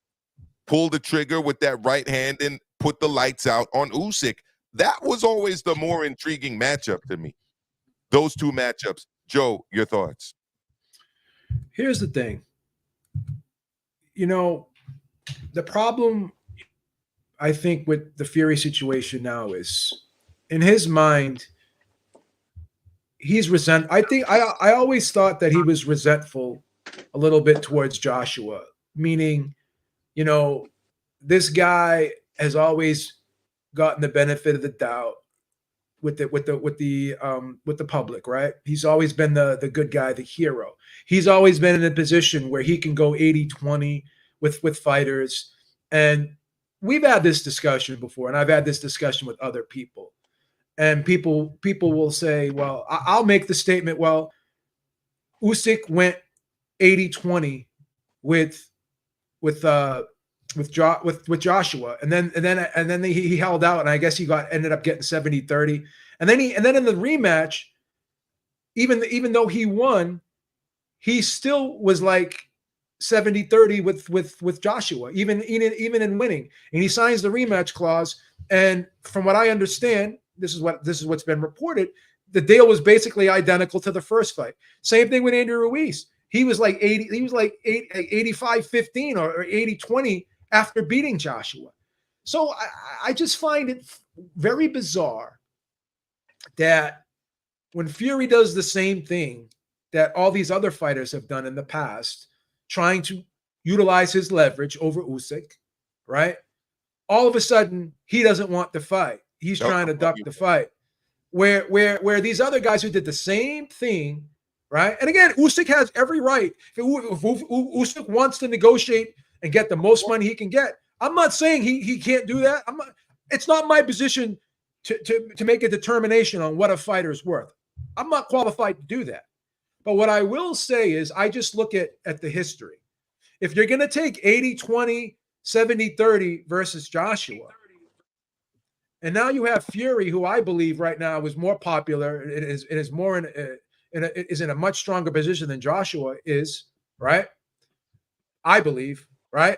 pull the trigger with that right hand and put the lights out on Usyk? That was always the more intriguing matchup to me. Those two matchups. Joe, your thoughts? Here's the thing. You know, the problem I think with the Fury situation now is, in his mind, he's I think I always thought that he was resentful a little bit towards Joshua, meaning, you know, this guy has always gotten the benefit of the doubt with the public, right? He's always been the good guy, the hero. He's always been in a position where he can go 80-20 with fighters. And we've had this discussion before, and I've had this discussion with other people. And people will say, well, I'll make the statement, well, Usyk went 80-20 with Joshua, and then he held out, and I guess he ended up getting 70-30. And then in the rematch, even though he won, he still was like 70-30 with Joshua, even in winning. And he signs the rematch clause. And from what I understand, this is what's been reported, the deal was basically identical to the first fight. Same thing with Andrew Ruiz. He was like 85-15 or 80-20 after beating Joshua. So I just find it very bizarre that when Fury does the same thing that all these other fighters have done in the past, trying to utilize his leverage over Usyk, right? All of a sudden, he doesn't want the fight. He's trying to duck the fight. Where these other guys who did the same thing, right? And again, Usyk has every right. If Usyk wants to negotiate and get the most money he can get, I'm not saying he can't do that. It's not my position to make a determination on what a fighter's worth. I'm not qualified to do that. But what I will say is I just look at the history. If you're going to take 80-20, 70-30 versus Joshua, and now you have Fury, who I believe right now is more popular, is in a much stronger position than Joshua is, right? I believe, right?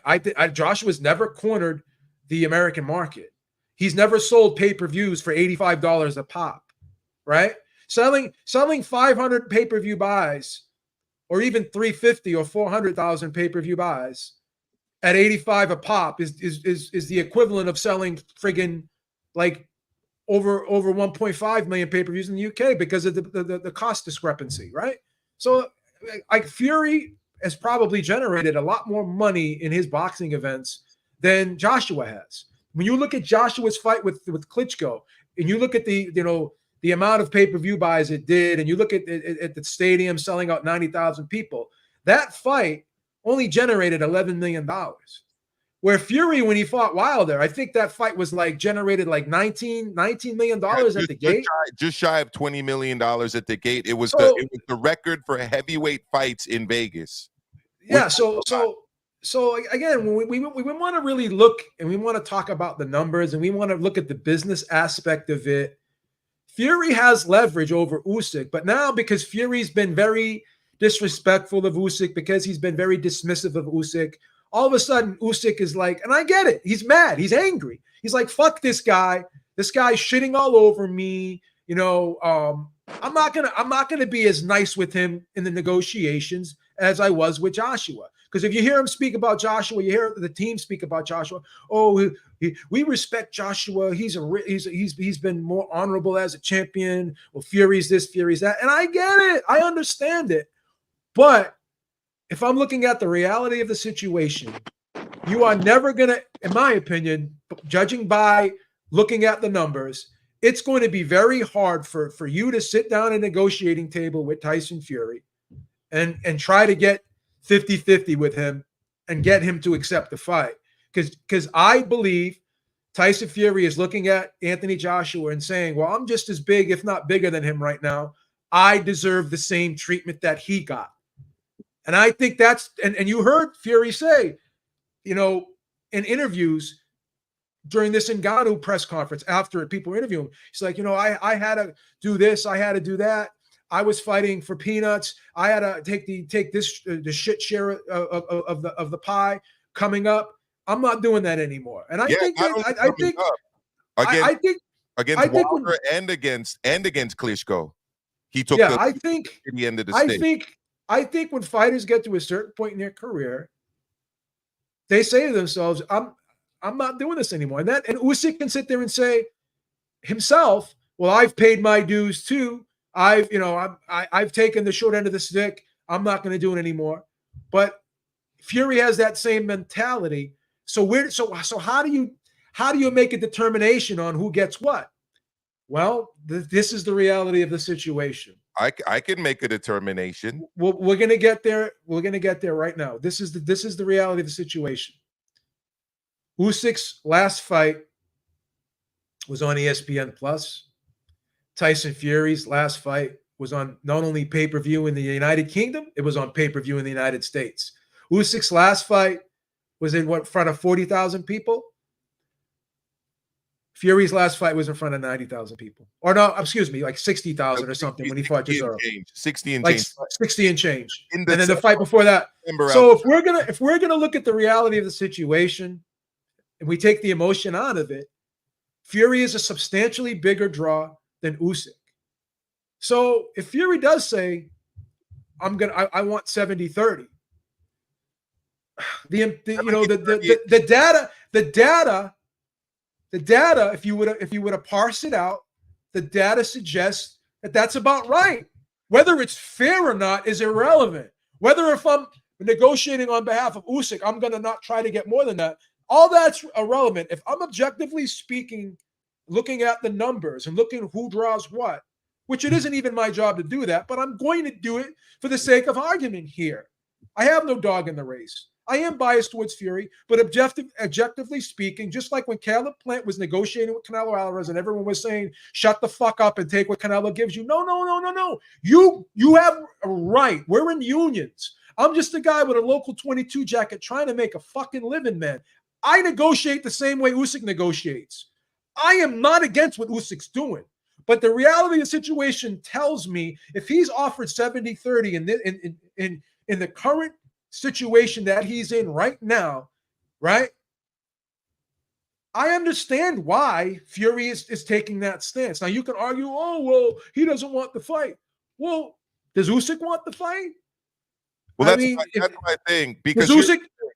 Joshua's never cornered the American market. He's never sold pay-per-views for $85 a pop, right? Selling 500 pay-per-view buys, or even 350 or 400,000 pay-per-view buys at 85 a pop is the equivalent of selling friggin' like over 1.5 million pay-per-views in the UK because of the cost discrepancy, right? So like Fury has probably generated a lot more money in his boxing events than Joshua has. When you look at Joshua's fight with Klitschko, and you look at the amount of pay-per-view buys it did, and you look at the stadium selling out 90,000 people, that fight only generated $11 million. Where Fury, when he fought Wilder, I think that fight was like generated like $19 million at the gate. Just shy of $20 million at the gate. It was the record for heavyweight fights in Vegas. Yeah. So again, when we want to really look and we want to talk about the numbers and we want to look at the business aspect of it, Fury has leverage over Usyk, but now because Fury's been very disrespectful of Usyk, because he's been very dismissive of Usyk, all of a sudden Usyk is like, and I get it, he's mad, he's angry. He's like, fuck this guy. This guy's shitting all over me. I'm not gonna be as nice with him in the negotiations as I was with Joshua. Because if you hear him speak about Joshua, you hear the team speak about Joshua. Oh, we respect Joshua. He's been more honorable as a champion. Well, Fury's this, Fury's that, and I get it. I understand it. But if I'm looking at the reality of the situation, you are never gonna, in my opinion, judging by looking at the numbers, it's going to be very hard for you to sit down at a negotiating table with Tyson Fury and try to get 50-50 with him and get him to accept the fight. Because I believe Tyson Fury is looking at Anthony Joshua and saying, well, I'm just as big, if not bigger than him right now. I deserve the same treatment that he got. And I think that's, and you heard Fury say, in interviews, during this Ngannou press conference after people were interviewing him. He's like, I had to do this, I had to do that. I was fighting for peanuts. I had to take this the shit share of the pie coming up. I'm not doing that anymore. And I think not only coming up, I think against when Wilder and against Klitschko, he took yeah, the I think the end of the stage. I think when fighters get to a certain point in their career, they say to themselves, I'm not doing this anymore. And Usyk can sit there and say himself, well, I've paid my dues too. I've taken the short end of the stick. I'm not going to do it anymore. But Fury has that same mentality. So how do you make a determination on who gets what? Well, this is the reality of the situation. I can make a determination. We're going to get there. We're going to get there right now. This is the reality of the situation. Usyk's last fight was on ESPN Plus. Tyson Fury's last fight was on not only pay-per-view in the United Kingdom, it was on pay-per-view in the United States. Usyk's last fight was in front of 40,000 people. Fury's last fight was in front of 90,000 people. Or no, excuse me, like 60,000 or something when he fought Cesaro. 60 and like change. 60 and change. And then the fight before that. So if we're gonna look at the reality of the situation and we take the emotion out of it, Fury is a substantially bigger draw than Usyk. So if Fury does say, I want 70-30, the data, if you would have parsed it out, the data suggests that that's about right. Whether it's fair or not is irrelevant. Whether if I'm negotiating on behalf of Usyk, I'm going to not try to get more than that. All that's irrelevant. If I'm objectively speaking, looking at the numbers and looking who draws what, which it isn't even my job to do that, but I'm going to do it for the sake of argument here. I have no dog in the race. I am biased towards Fury, but objectively speaking, just like when Caleb Plant was negotiating with Canelo Alvarez and everyone was saying, shut the fuck up and take what Canelo gives you. No. You have a right. We're in unions. I'm just a guy with a local 22 jacket trying to make a fucking living, man. I negotiate the same way Usyk negotiates. I am not against what Usyk's doing. But the reality of the situation tells me if he's offered 70-30 in the current situation that he's in right now, right? I understand why Fury is taking that stance. Now you can argue, oh, well, he doesn't want the fight. Well, does Usyk want the fight? Well, that's my thing. Because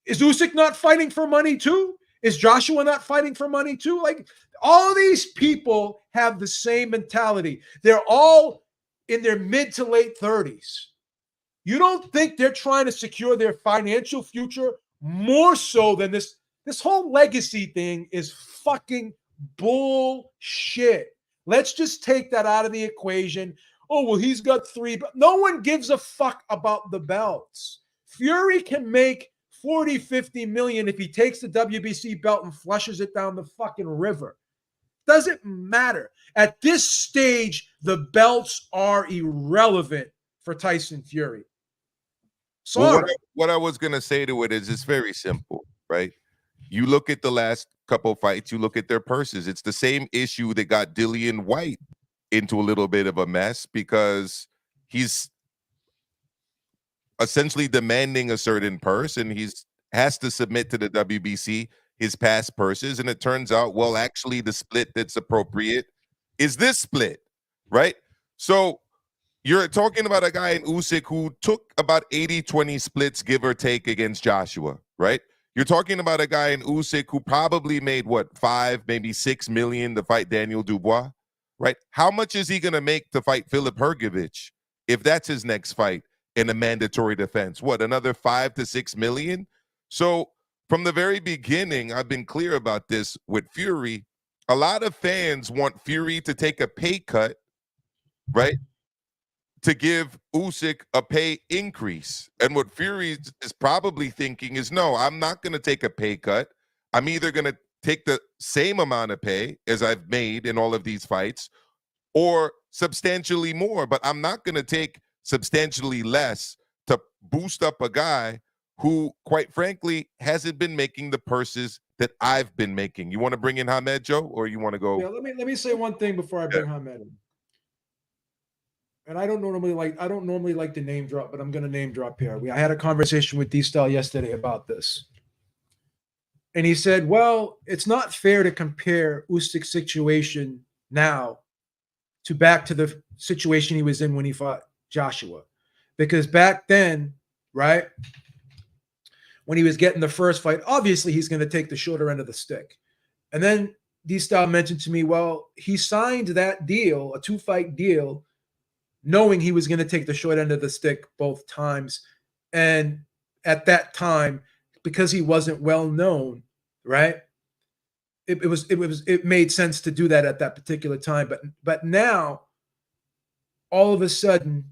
is Usyk not fighting for money too? Is Joshua not fighting for money too? Like all these people have the same mentality. They're all in their mid to late 30s. You don't think they're trying to secure their financial future more so than this? This whole legacy thing is fucking bullshit. Let's just take that out of the equation. Oh, well, he's got 3. But no one gives a fuck about the belts. Fury can make 40, 50 million if he takes the WBC belt and flushes it down the fucking river. Doesn't matter. At this stage, the belts are irrelevant for Tyson Fury. Sorry. Well, what I was going to say to it is it's very simple, right? You look at the last couple of fights, you look at their purses. It's the same issue that got Dillian White into a little bit of a mess because he's essentially demanding a certain purse and has to submit to the WBC his past purses. And it turns out, well, actually the split that's appropriate is this split, right? So you're talking about a guy in Usyk who took about 80-20 splits, give or take, against Joshua, right? You're talking about a guy in Usyk who probably made, 5, maybe 6 million to fight Daniel Dubois, right? How much is he going to make to fight Filip Hrgovic if that's his next fight in a mandatory defense? Another 5 to 6 million? So from the very beginning, I've been clear about this with Fury. A lot of fans want Fury to take a pay cut, right, to give Usyk a pay increase. And what Fury is probably thinking is, no, I'm not going to take a pay cut. I'm either going to take the same amount of pay as I've made in all of these fights or substantially more, but I'm not going to take substantially less to boost up a guy who, quite frankly, hasn't been making the purses that I've been making. You want to bring in Hamed, Joe, or you want to go? Yeah, let me say one thing before I bring Hamed in. And I don't normally like to name drop, but I'm going to name drop here. I had a conversation with D-Style yesterday about this. And he said, well, it's not fair to compare Usyk's situation now to back to the situation he was in when he fought Joshua. Because back then, right, when he was getting the first fight, obviously he's going to take the shorter end of the stick. And then D-Style mentioned to me, well, he signed that deal, a 2-fight deal, knowing he was going to take the short end of the stick both times. And at that time, because he wasn't well known, right? It made sense to do that at that particular time. But now, all of a sudden,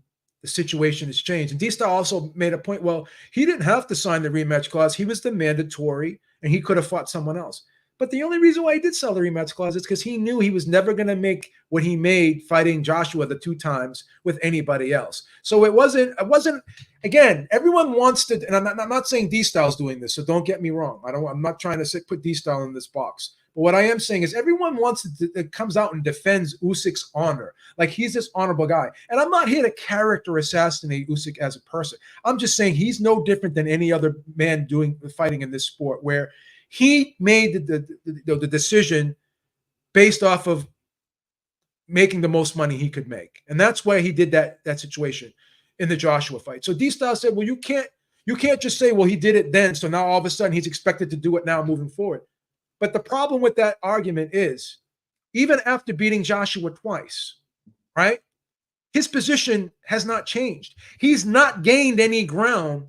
the situation has changed. And D-Star also made a point, well, he didn't have to sign the rematch clause. He was the mandatory, and he could have fought someone else. But the only reason why he did sell the rematch clause is because he knew he was never going to make what he made fighting Joshua the 2 times with anybody else. So it wasn't, again, everyone wants to, and I'm not saying D-Style's doing this, so don't get me wrong. I'm not trying to put D-Style in this box. But what I am saying is everyone comes out and defends Usyk's honor. Like he's this honorable guy. And I'm not here to character assassinate Usyk as a person. I'm just saying he's no different than any other man fighting in this sport, where he made the decision based off of making the most money he could make. And that's why he did that situation in the Joshua fight. So D-Style said, well, you can't just say, well, he did it then, so now all of a sudden he's expected to do it now moving forward. But the problem with that argument is, even after beating Joshua twice, right, his position has not changed. He's not gained any ground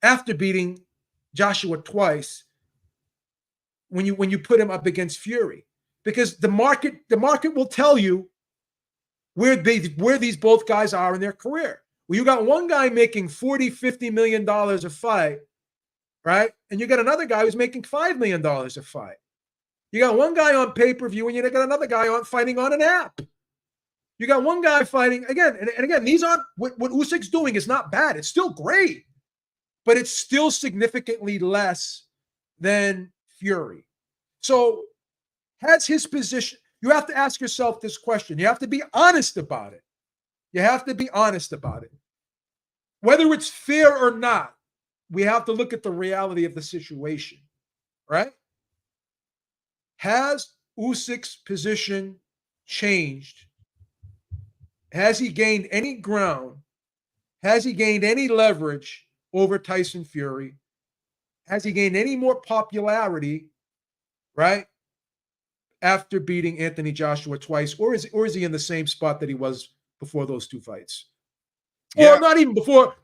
after beating Joshua twice when you put him up against Fury, because the market will tell you where these both guys are in their career. Well, you got one guy making $40-50 million a fight, right? And you got another guy who's making $5 million a fight. You got one guy on pay-per-view, and you got another guy fighting on an app. You got one guy fighting again, and again, these aren't what Usyk's doing is not bad. It's still great, but it's still significantly less than Fury. So has his position, you have to ask yourself this question. You have to be honest about it. You have to be honest about it. Whether it's fair or not, we have to look at the reality of the situation, right? Has Usyk's position changed? Has he gained any ground? Has he gained any leverage over Tyson Fury? Has he gained any more popularity, right, after beating Anthony Joshua twice? Or is he in the same spot that he was before those 2 fights? Yeah. Or not even before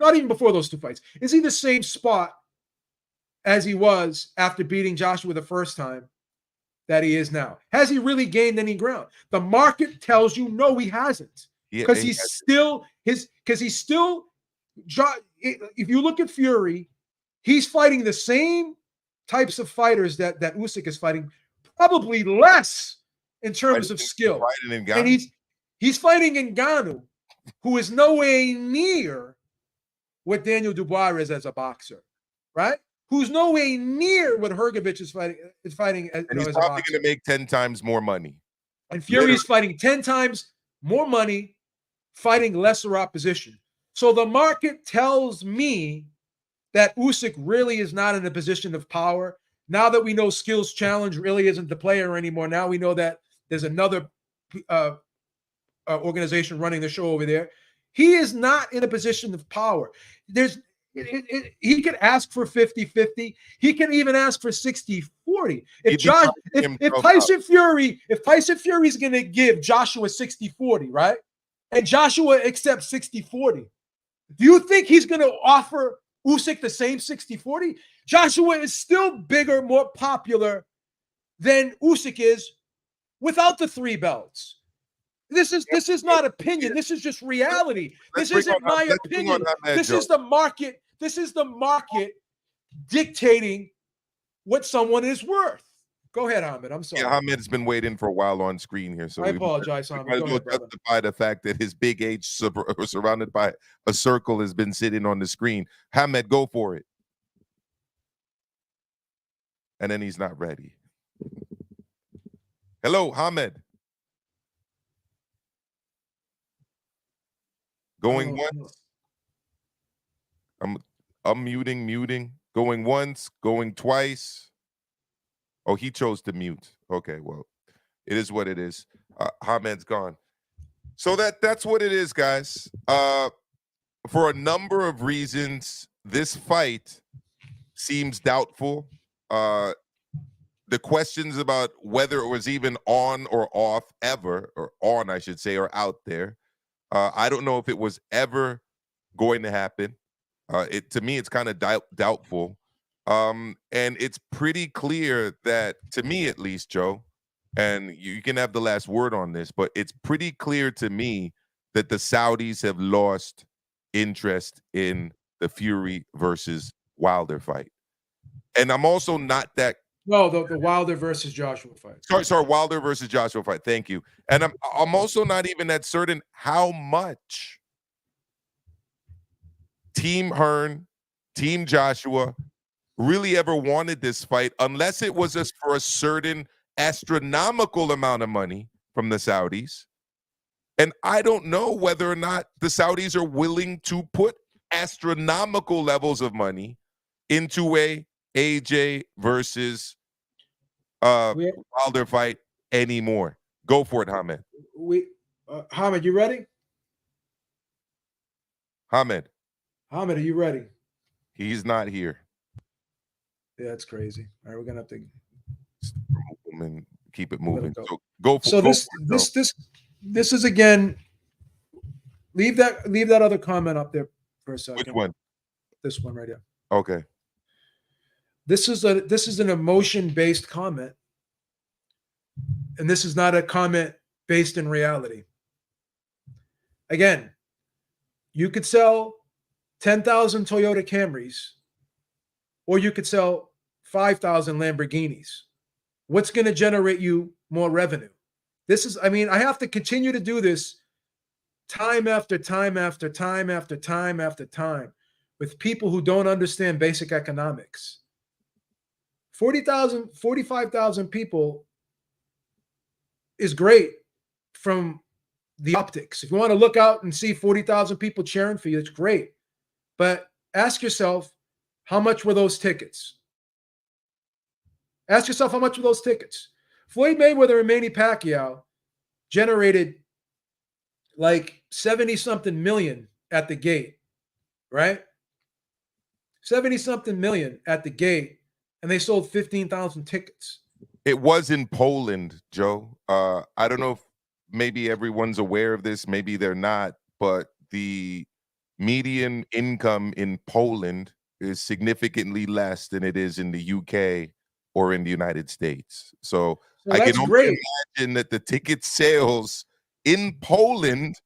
those 2 fights. Is he the same spot as he was after beating Joshua the first time that he is now? Has he really gained any ground? The market tells you no, he hasn't. Because he's still if you look at Fury, he's fighting the same types of fighters that Usyk is fighting, probably less in terms of skill. And he's fighting Ngannou, who is nowhere near what Daniel Dubois is as a boxer, right? Who's nowhere near what Hrgovic is fighting as, and he's as probably going to make 10 times more money. And Fury's fighting 10 times more money, fighting lesser opposition. So the market tells me that Usyk really is not in a position of power. Now that we know Skills Challenge really isn't the player anymore, now we know that there's another organization running the show over there. He is not in a position of power. He could ask for 50-50. He can even ask for 60-40. If Tyson Fury is going to give Joshua 60-40, right? And Joshua accepts 60-40, do you think he's going to offer Usyk the same 60-40? Joshua is still bigger, more popular than Usyk is without the 3 belts. This is not opinion. This is just reality. This isn't my opinion. This is the market. This is the market dictating what someone is worth. Go ahead, Ahmed. I'm sorry. Yeah, Ahmed's been waiting for a while on screen here. So I apologize, Ahmed. Go ahead, brother. Justify the fact that his big age surrounded by a circle has been sitting on the screen. Ahmed, go for it. and then he's not ready. Hello, Hamed. Going once. I'm unmuting, muting. Going once, going twice. Oh, he chose to mute. Okay, well, it is what it is. Hamed's gone. So that's what it is, guys. For a number of reasons, this fight seems doubtful. The questions about whether it was even on or off ever, or on, I should say, are out there. I don't know if it was ever going to happen. To me, it's kind of doubtful. And it's pretty clear that, to me at least, Joe, and you can have the last word on this, but it's pretty clear to me that the Saudis have lost interest in the Fury versus Wilder fight. And I'm also not that. No, the Wilder versus Joshua fight. Sorry, Wilder versus Joshua fight. Thank you. And I'm also not even that certain how much Team Hearn, Team Joshua really ever wanted this fight, unless it was just for a certain astronomical amount of money from the Saudis. And I don't know whether or not the Saudis are willing to put astronomical levels of money into a AJ versus Wilder fight anymore. Go for it, Hamed. Hamed, you ready? Hamed, are you ready? He's not here. Yeah, that's crazy. All right, we're gonna have to and keep it moving. Go. So go for, so go this for it, this is again. Leave that other comment up there for a second. Which one? This one right here. Okay. This is an emotion-based comment, and this is not a comment based in reality. Again, you could sell 10,000 Toyota Camrys, or you could sell 5,000 Lamborghinis. What's going to generate you more revenue? I have to continue to do this time after time after time after time after time with people who don't understand basic economics. 40,000, 45,000 people is great from the optics. If you want to look out and see 40,000 people cheering for you, it's great. But ask yourself, how much were those tickets? Ask yourself, how much were those tickets? Floyd Mayweather and Manny Pacquiao generated like 70-something million at the gate, right? 70-something million at the gate, and they sold 15,000 tickets. It was in Poland, Joe. I don't know if maybe everyone's aware of this, maybe they're not, but the median income in Poland is significantly less than it is in the UK or in the United States. So I can only imagine that the ticket sales in Poland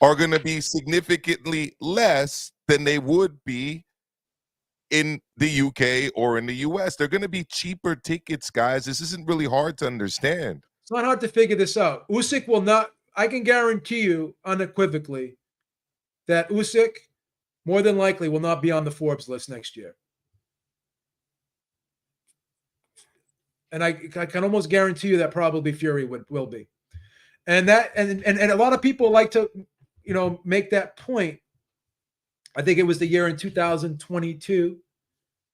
are going to be significantly less than they would be in the UK or in the US. They're going to be cheaper tickets, guys. This isn't really hard to understand. It's not hard to figure this out. Usyk will not, I can guarantee you unequivocally that Usyk more than likely will not be on the Forbes list next year. And I can almost guarantee you that probably Fury will be. And a lot of people like to, make that point. I think it was the year in 2022,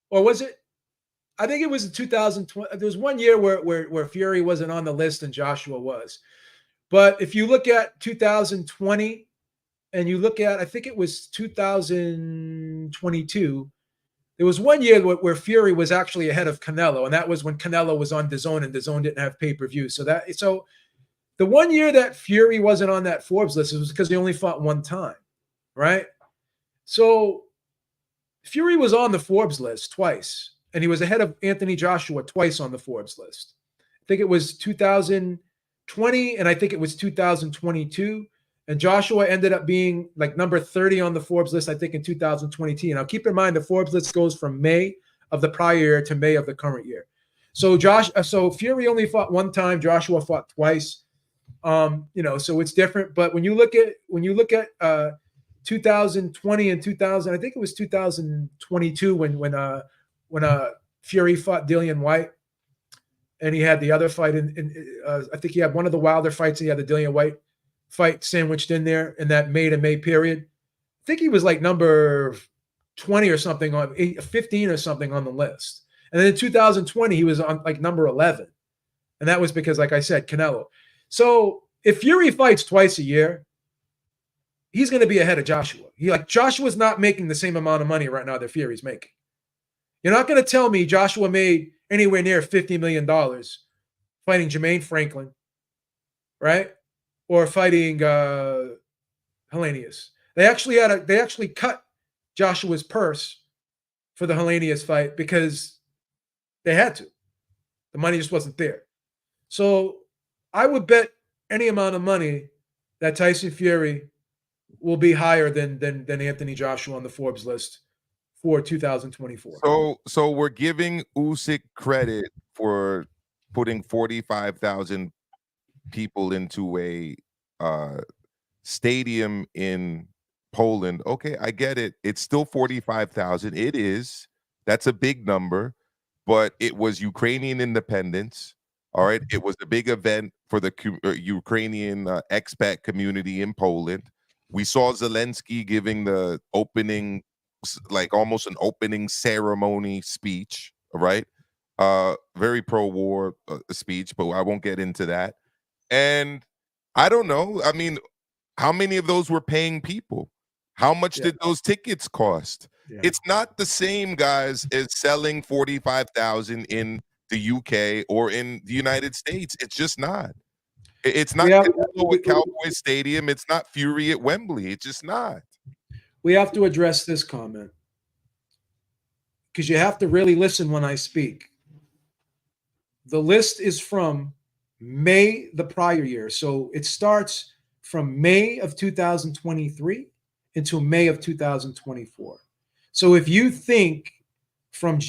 or was it? I think it was in 2020. There was one year where Fury wasn't on the list and Joshua was. But if you look at 2020 and you look at, I think it was 2022, there was one year where Fury was actually ahead of Canelo, and that was when Canelo was on DAZN and DAZN didn't have pay-per-view. So the one year that Fury wasn't on that Forbes list was because he only fought one time, right? So Fury was on the Forbes list twice, and he was ahead of Anthony Joshua twice on the Forbes list. I think it was 2020, and I think it was 2022. And Joshua ended up being like number 30 on the Forbes list, I think, in 2022. Now, keep in mind, the Forbes list goes from May of the prior year to May of the current year. So Fury only fought one time. Joshua fought twice. So it's different. But when you look at 2020 and 2000, I think it was 2022 when Fury fought Dillian White, and he had the other fight I think he had one of the Wilder fights. He had the Dillian White fight sandwiched in there in that May to May period. I think he was like number 20 or something, on 15 or something on the list. And then in 2020, he was on like number 11. And that was because, like I said, Canelo. So if Fury fights twice a year, he's going to be ahead of Joshua. Joshua's not making the same amount of money right now that Fury's making. You're not going to tell me Joshua made anywhere near $50 million fighting Jermaine Franklin, right? Or fighting Helenius. They actually cut Joshua's purse for the Helenius fight because they had to. The money just wasn't there. So I would bet any amount of money that Tyson Fury will be higher than Anthony Joshua on the Forbes list for 2024. So we're giving Usyk credit for putting 45,000 people into a stadium in Poland. Okay, I get it. It's still 45,000. It is. That's a big number, but it was Ukrainian independence. All right. It was a big event for the Ukrainian expat community in Poland. We saw Zelensky giving the opening, like almost an opening ceremony speech. Right. Very pro-war speech, but I won't get into that. And I don't know. I mean, how many of those were paying people? How much did those tickets cost? Yeah. It's not the same, guys, as selling 45,000 in the UK or in the United States. It's just not. It's not Canelo at Cowboy Stadium. It's not Fury at Wembley. It's just not. We have to address this comment because you have to really listen when I speak. The list is from May the prior year. So it starts from May of 2023 until May of 2024. So if you think from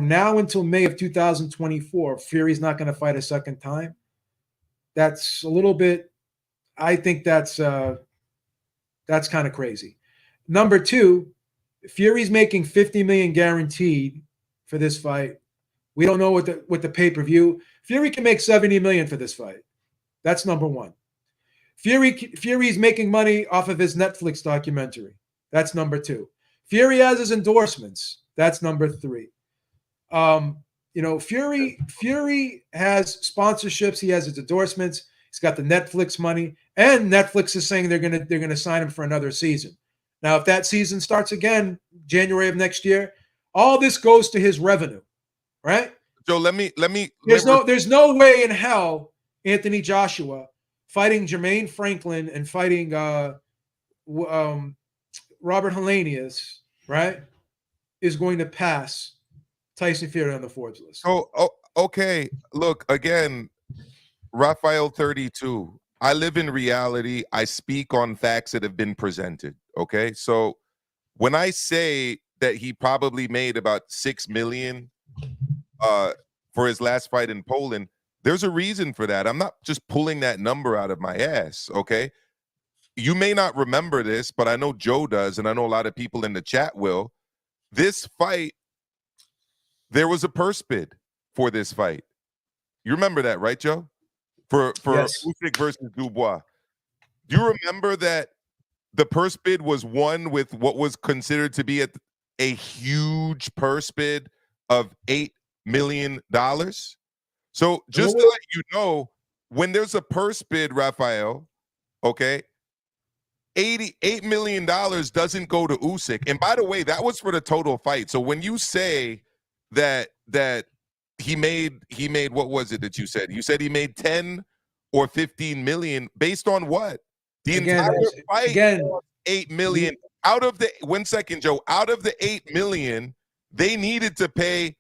now until May of 2024, Fury's not going to fight a second time, that's a little bit, I think that's kind of crazy. Number two, Fury's making $50 million guaranteed for this fight. We don't know what the pay-per-view. Fury can make $70 million for this fight. That's number one. Fury's making money off of his Netflix documentary. That's number two. Fury has his endorsements. That's number three. Fury has sponsorships. He has his endorsements. He's got the Netflix money, and Netflix is saying they're gonna sign him for another season. Now, if that season starts again January of next year, all this goes to his revenue, right? Joe, let me. There's no way in hell Anthony Joshua fighting Jermaine Franklin and fighting Robert Helenius, right, is going to pass Tyson Fury on the Forbes list. Oh, okay. Look, again, Raphael 32. I live in reality. I speak on facts that have been presented. Okay. So when I say that he probably made about $6 million for his last fight in Poland, there's a reason for that. I'm not just pulling that number out of my ass. Okay. You may not remember this, but I know Joe does, and I know a lot of people in the chat will. This fight, there was a purse bid for this fight. You remember that, right, Joe? For Yes. Usyk versus Dubois. Do you remember that the purse bid was won with what was considered to be a huge purse bid of $8 million? So just to let you know, when there's a purse bid, Raphael, okay, $88 million doesn't go to Usyk. And by the way, that was for the total fight. So when you say that he made what was it that you said? You said he made 10 or 15 million based on what? The entire fight was 8 million. Out of the 1 second, Joe, out of the 8 million, they needed to pay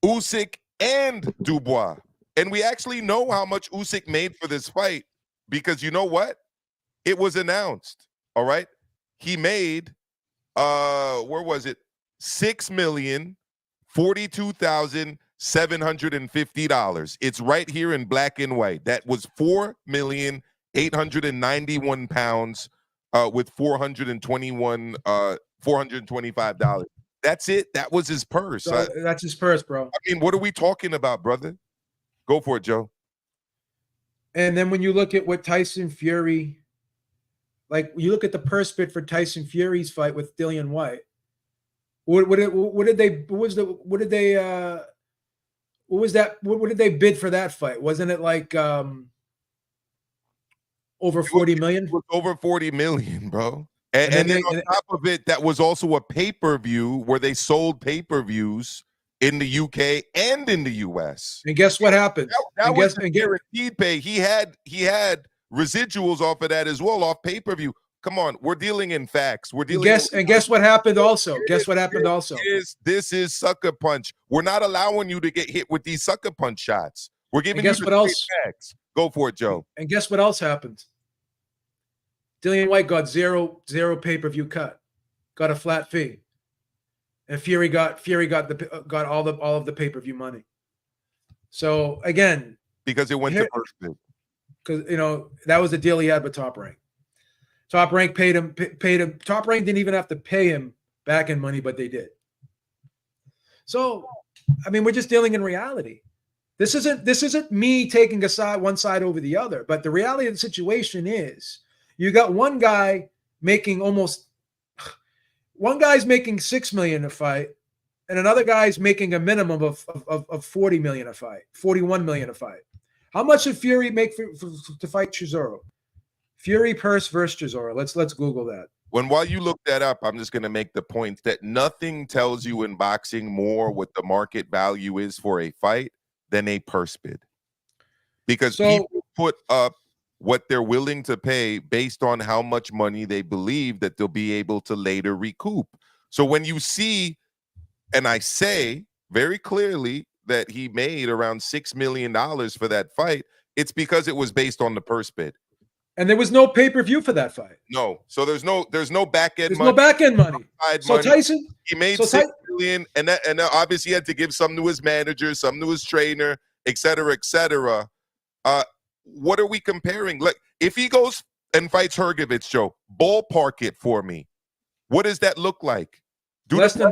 Usyk and Dubois. And we actually know how much Usyk made for this fight because you know what? It was announced. All right. He made where was it? $6,042,750. It's right here in black and white. That was 4,891 pounds with $425. That's it. That was his purse. So that's his purse, bro. I mean, what are we talking about, brother? Go for it, Joe. And then when you look at what Tyson Fury, like you look at the purse bid for Tyson Fury's fight with Dillian White. What did they bid for that fight? Wasn't it like over 40 million? It was over 40 million, bro. And then on top of it, that was also a pay-per-view where they sold pay-per-views in the UK and in the US. And guess what happened? That was guaranteed pay. He had residuals off of that as well, off pay-per-view. Come on, we're dealing in facts. We're dealing. Guess what happened also? Guess what happened also? This is sucker punch. We're not allowing you to get hit with these sucker punch shots. We're giving you what else? Facts. Go for it, Joe. And guess what else happened? Dillian White got zero pay-per-view cut, got a flat fee, and Fury got all of the pay-per-view money. So again, because it went to first bid, because that was the deal he had with Top Rank. Top Rank paid him. Top Rank didn't even have to pay him back in money, but they did. So, I mean, we're just dealing in reality. This isn't me taking one side over the other, but the reality of the situation is you got one guy's making $6 million a fight, and another guy's making a minimum of 40 million a fight, 41 million a fight. How much did Fury make to fight Chisora? Fury purse versus Chisora. Let's Google that. While you look that up, I'm just going to make the point that nothing tells you in boxing more what the market value is for a fight than a purse bid, because people put up what they're willing to pay based on how much money they believe that they'll be able to later recoup. So when you see, and I say very clearly that he made around $6 million for that fight, it's because it was based on the purse bid. And there was no pay-per-view for that fight. No. So there's no back end money. There's no back end money. So Tyson, he made $6 million, and obviously he had to give some to his manager, some to his trainer, et cetera, et cetera. What are we comparing? Like, if he goes and fights Hrgović, Joe, ballpark it for me. What does that look like? Less than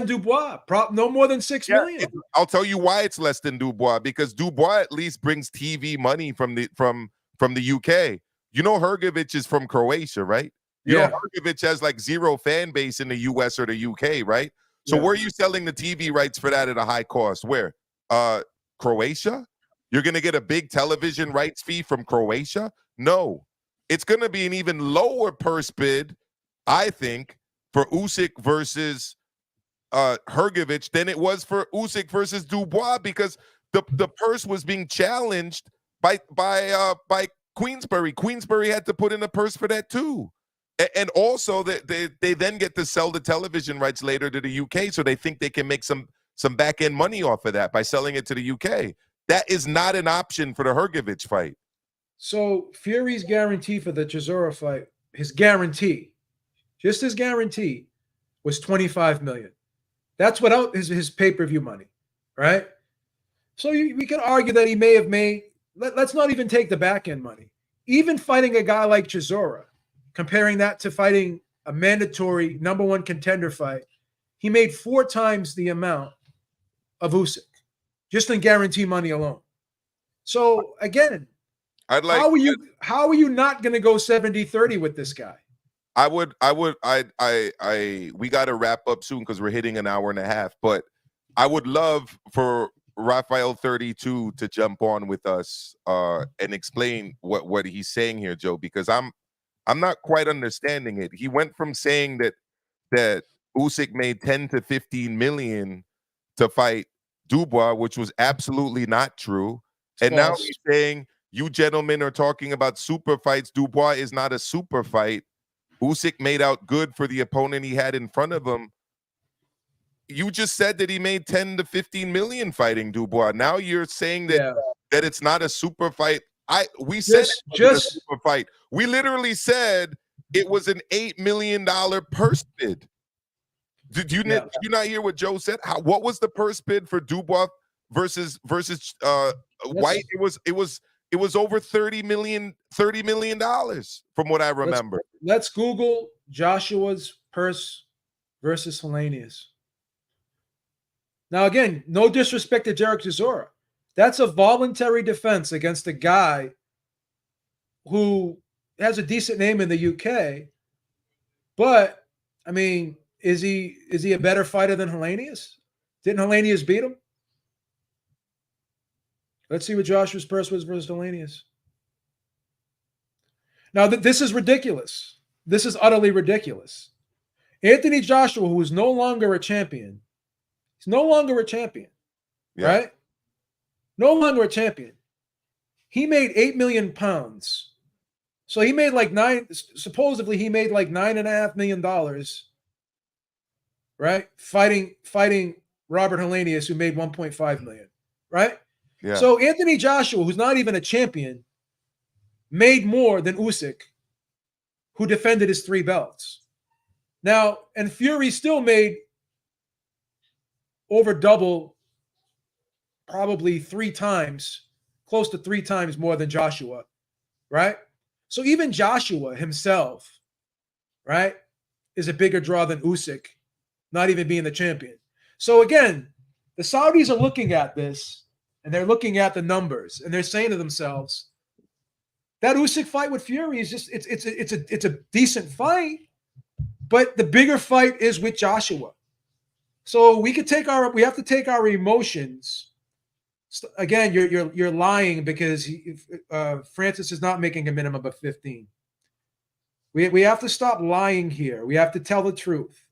Dubois. No more than 6 million. I'll tell you why it's less than Dubois, because Dubois at least brings TV money from the UK. You know, Hrgović is from Croatia, right? You know, Hrgović has like zero fan base in the US or the UK, right? So where are you selling the TV rights for that at a high cost? Where? Croatia? You're going to get a big television rights fee from Croatia? No. It's going to be an even lower purse bid, I think, for Usyk versus Hrgović than it was for Usyk versus Dubois, because the purse was being challenged by Queensberry. Queensberry had to put in a purse for that too. And also they then get to sell the television rights later to the UK, so they think they can make some back end money off of that by selling it to the UK. That is not an option for the Hrgović fight. So Fury's guarantee for the Chisora fight, his guarantee, just his guarantee, was 25 million. That's without his pay-per-view money, right? So we can argue that he may have made. Let's not even take the back end money. Even fighting a guy like Chisora, comparing that to fighting a mandatory #1 contender fight, he made 4 times the amount of Usyk, just in guarantee money alone. So again, how are you not going to go 70-30 with this guy? We got to wrap up soon because we're hitting an hour and a half, but I would love for Raphael 32 to jump on with us and explain what he's saying here, Joe, because I'm not quite understanding it. He went from saying that Usyk made 10 to 15 million to fight Dubois, which was absolutely not true. Now he's saying you gentlemen are talking about super fights. Dubois is not a super fight. Usyk made out good for the opponent he had in front of him. You just said that he made 10 to 15 million fighting Dubois. Now you're saying that it's not a super fight. We said it was a super fight. We literally said it was an $8 million purse bid. Did you not hear what Joe said? What was the purse bid for Dubois versus White? It was over $30 million from what I remember. Let's Google Joshua's purse versus Hellenius. Now, again, no disrespect to Derek Chisora. That's a voluntary defense against a guy who has a decent name in the UK. But, I mean, is he a better fighter than Hellenius? Didn't Hellenius beat him? Let's see what Joshua's purse was versus Hellenius. Now, this is ridiculous. This is utterly ridiculous. Anthony Joshua, who is no longer a champion, he's no longer a champion, right? No longer a champion. He made 8 million pounds. So he made like supposedly he made like $9.5 million, right? Fighting Robert Hellenius, who made 1.5 million, right? Yeah. So Anthony Joshua, who's not even a champion, made more than Usyk, who defended his 3 belts. Now, and Fury still made over double, probably 3 times, close to 3 times more than Joshua, right? So even Joshua himself, right, is a bigger draw than Usyk, not even being the champion. So again, the Saudis are looking at this, and they're looking at the numbers, and they're saying to themselves, that Usyk fight with Fury is just it's a decent fight, but the bigger fight is with Joshua. So we have to take our emotions. Again, you're lying because Francis is not making a minimum of 15. We have to stop lying here. We have to tell the truth.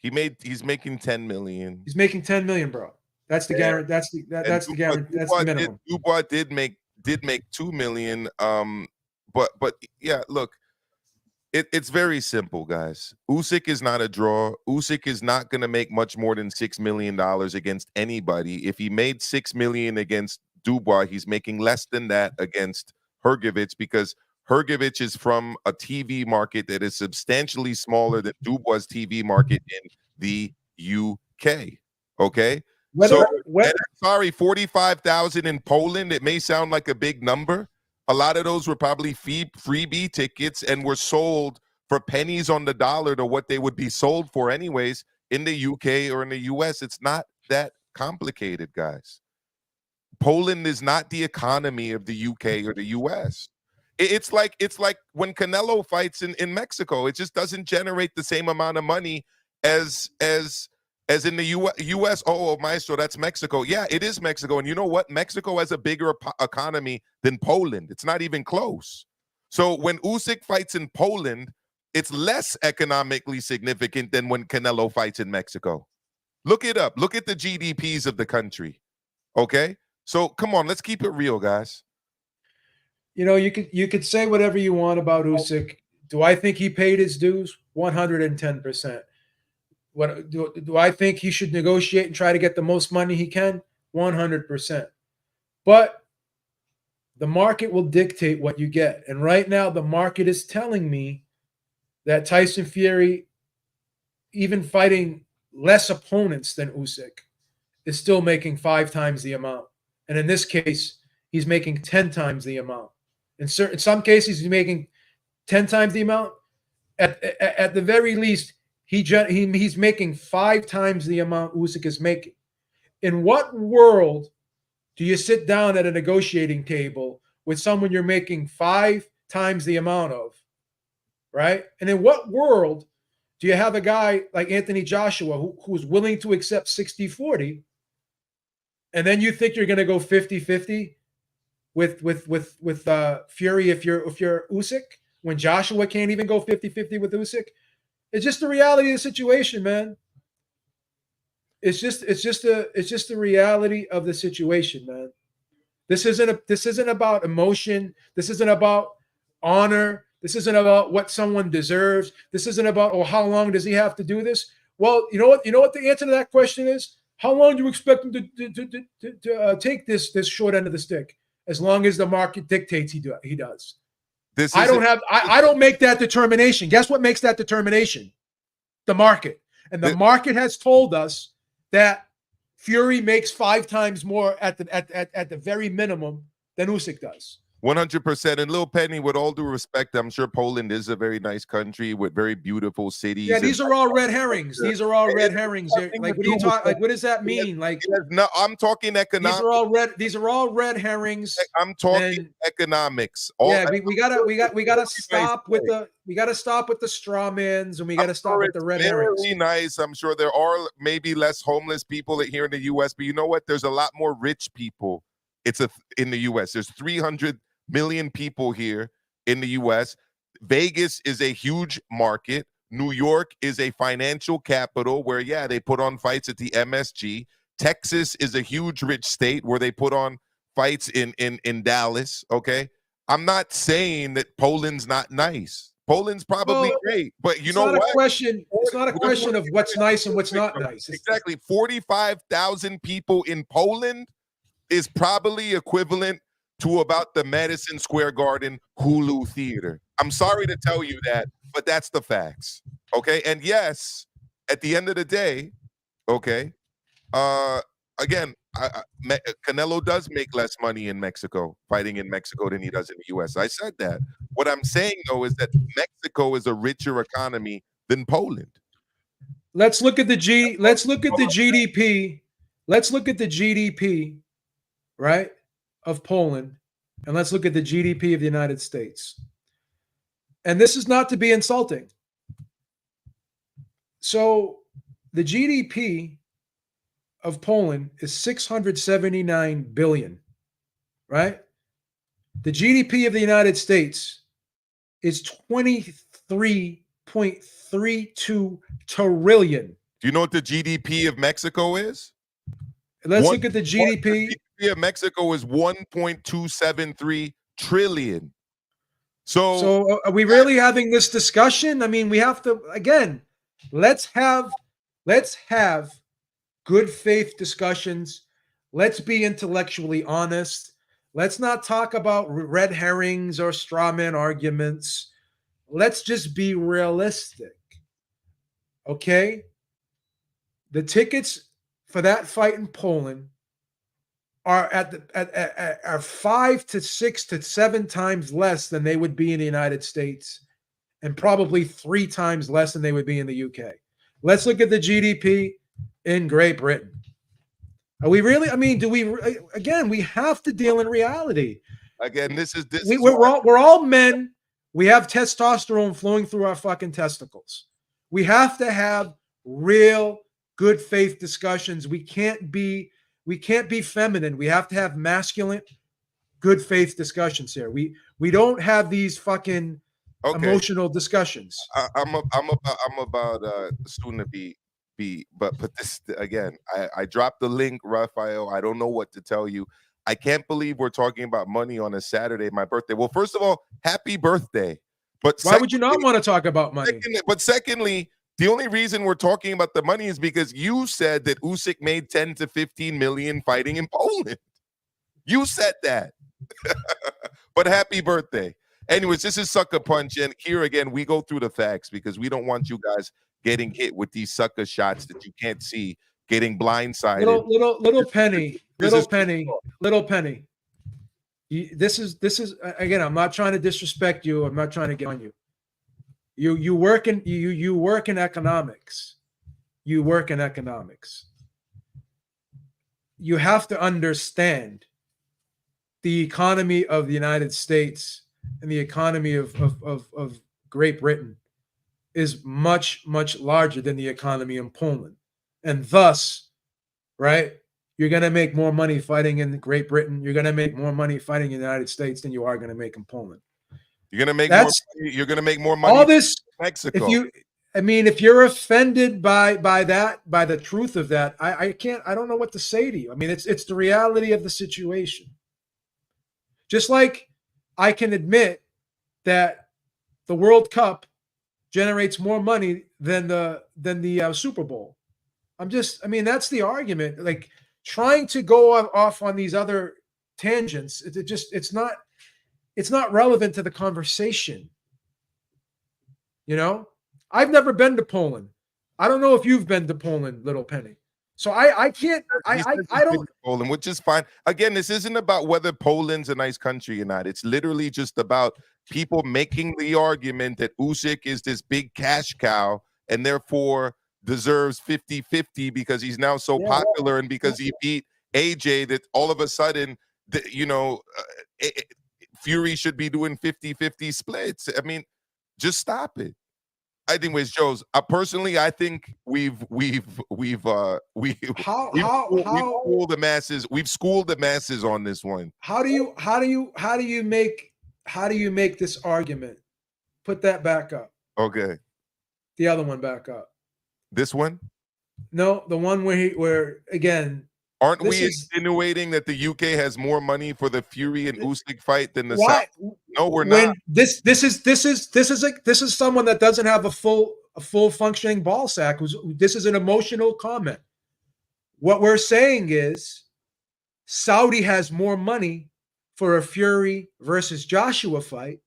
He's making 10 million. He's making 10 million, bro. That's the guarantee. That's the guarantee. That's the minimum. Dubois did make 2 million. But yeah, look, it's very simple, guys. Usyk is not a draw. Usyk is not going to make much more than $6 million against anybody. If he made $6 million against Dubois, he's making less than that against Hrgović, because Hrgović is from a TV market that is substantially smaller than Dubois' TV market in the UK. Okay. Sorry, 45,000 in Poland. It may sound like a big number. A lot of those were probably freebie tickets and were sold for pennies on the dollar to what they would be sold for anyways in the UK or in the US. It's not that complicated, guys. Poland is not the economy of the UK or the US. It's like when Canelo fights in Mexico. It just doesn't generate the same amount of money as in the U.S. Oh, Maestro, that's Mexico. Yeah, it is Mexico. And you know what? Mexico has a bigger economy than Poland. It's not even close. So when Usyk fights in Poland, it's less economically significant than when Canelo fights in Mexico. Look it up. Look at the GDPs of the country. Okay? So come on, let's keep it real, guys. You know, you could say whatever you want about Usyk. Do I think he paid his dues? 110%. What do I think he should negotiate and try to get the most money he can? 100%. But the market will dictate what you get. And right now, the market is telling me that Tyson Fury, even fighting less opponents than Usyk, is still making 5 times the amount. And in this case, he's making 10 times the amount. In some cases, he's making 10 times the amount. At the very least, he's making 5 times the amount Usyk is making. In what world do you sit down at a negotiating table with someone you're making 5 times the amount of, right? And in what world do you have a guy like Anthony Joshua who's willing to accept 60-40, and then you think you're going to go 50-50 with Fury if you're Usyk, when Joshua can't even go 50-50 with Usyk? It's just the reality of the situation, man. It's just the reality of the situation, man. This isn't about emotion. This isn't about honor. This isn't about what someone deserves. This isn't about, oh, how long does he have to do this? Well, you know what? You know what the answer to that question is? How long do you expect him to take this short end of the stick? As long as the market dictates he does. I don't make that determination. Guess what makes that determination? The market. And the market has told us that Fury makes 5 times more at the very minimum than Usyk does. 100%. And Lil Penny, with all due respect, I'm sure Poland is a very nice country with very beautiful cities. Yeah, and these are all red herrings. These are all red herrings. nothing Like, to what do are you with talking? Like, what does that mean? Like, no, I'm talking these economics. are all red. These are all red herrings. I'm talking And economics. yeah, we gotta stop with the straw mans, and we gotta stop with the red herrings. Very nice. I'm sure there are maybe less homeless people here in the U.S., but you know what? There's a lot more rich people. In the U.S. There's 300 million people here in the U.S. Vegas is a huge market. New York is a financial capital where, yeah, they put on fights at the MSG. Texas is a huge rich state where they put on fights in Dallas. Okay, I'm not saying that Poland's not nice. Poland's probably great, but you know what? It's not a question of what's nice and what's not nice. Exactly. 45,000 people in Poland is probably equivalent to about the Madison Square Garden Hulu Theater. I'm sorry to tell you that, but that's the facts. Okay. And yes, at the end of the day, okay, again, Canelo does make less money in Mexico, fighting in Mexico, than he does in the US. I said that. What I'm saying, though, is that Mexico is a richer economy than Poland. Let's look at the GDP. Let's look at the GDP, right, of Poland, and let's look at the GDP of the United States. And this is not to be insulting. So the GDP of Poland is 679 billion, right? The GDP of the United States is 23.32 trillion. Do you know what the GDP of Mexico is? Let's look at the GDP. The GDP of Mexico is 1.273 trillion. So are we really having this discussion? I mean, we have to, again, let's have good faith discussions. Let's be intellectually honest. Let's not talk about red herrings or straw man arguments. Let's just be realistic. Okay? The tickets for that fight in Poland are are 5 to 6 to 7 times less than they would be in the United States, and probably 3 times less than they would be in the UK. Let's look at the GDP in Great Britain. Are we really? I mean, do we? Again, we have to deal in reality. Again, we're all men. We have testosterone flowing through our fucking testicles. We have to have real good faith discussions. We can't be feminine. We have to have masculine, good faith discussions here. We don't have these fucking emotional discussions. I'm about soon to be. But this again, I dropped the link, Raphael. I don't know what to tell you. I can't believe we're talking about money on a Saturday, my birthday. Well, first of all, happy birthday. But why would you not want to talk about money? Secondly, the only reason we're talking about the money is because you said that Usyk made 10 to 15 million fighting in Poland. You said that. But happy birthday. Anyways, this is Sucker Punch, and here again, we go through the facts because we don't want you guys getting hit with these sucker shots that you can't see, getting blindsided. Little penny. This is again, I'm not trying to disrespect you. I'm not trying to get on you. You work in economics. You work in economics. You have to understand the economy of the United States and the economy of Great Britain is much, much larger than the economy in Poland. And thus, right, you're going to make more money fighting in Great Britain. You're going to make more money fighting in the United States than you are going to make in Poland. You're going to make more money. You're going to make more money all this, in Mexico. If you're offended by the truth of that, I don't know what to say to you. I mean, it's the reality of the situation. Just like I can admit that the World Cup generates more money than the Super Bowl. That's the argument. Like trying to go off on these other tangents, it's not relevant to the conversation. You know, I've never been to Poland. I don't know if you've been to Poland, Little Penny. So I can't. He says I he's been don't. to Poland, which is fine. Again, this isn't about whether Poland's a nice country or not. It's literally just about people making the argument that Usyk is this big cash cow and therefore deserves 50-50 because he's now so popular and because he beat AJ that all of a sudden, Fury should be doing 50-50 splits. I mean, just stop it. Anyways, Joe's. Personally, I think we've schooled the masses. We've schooled the masses on this one. How do you make this argument? Put that back up. Okay. The other one back up. This one? No, the one where again. Aren't we insinuating that the UK has more money for the Fury and Usyk fight than the South? No, we're not. This is someone that doesn't have a full functioning ball sack. This is an emotional comment. What we're saying is Saudi has more money for a Fury versus Joshua fight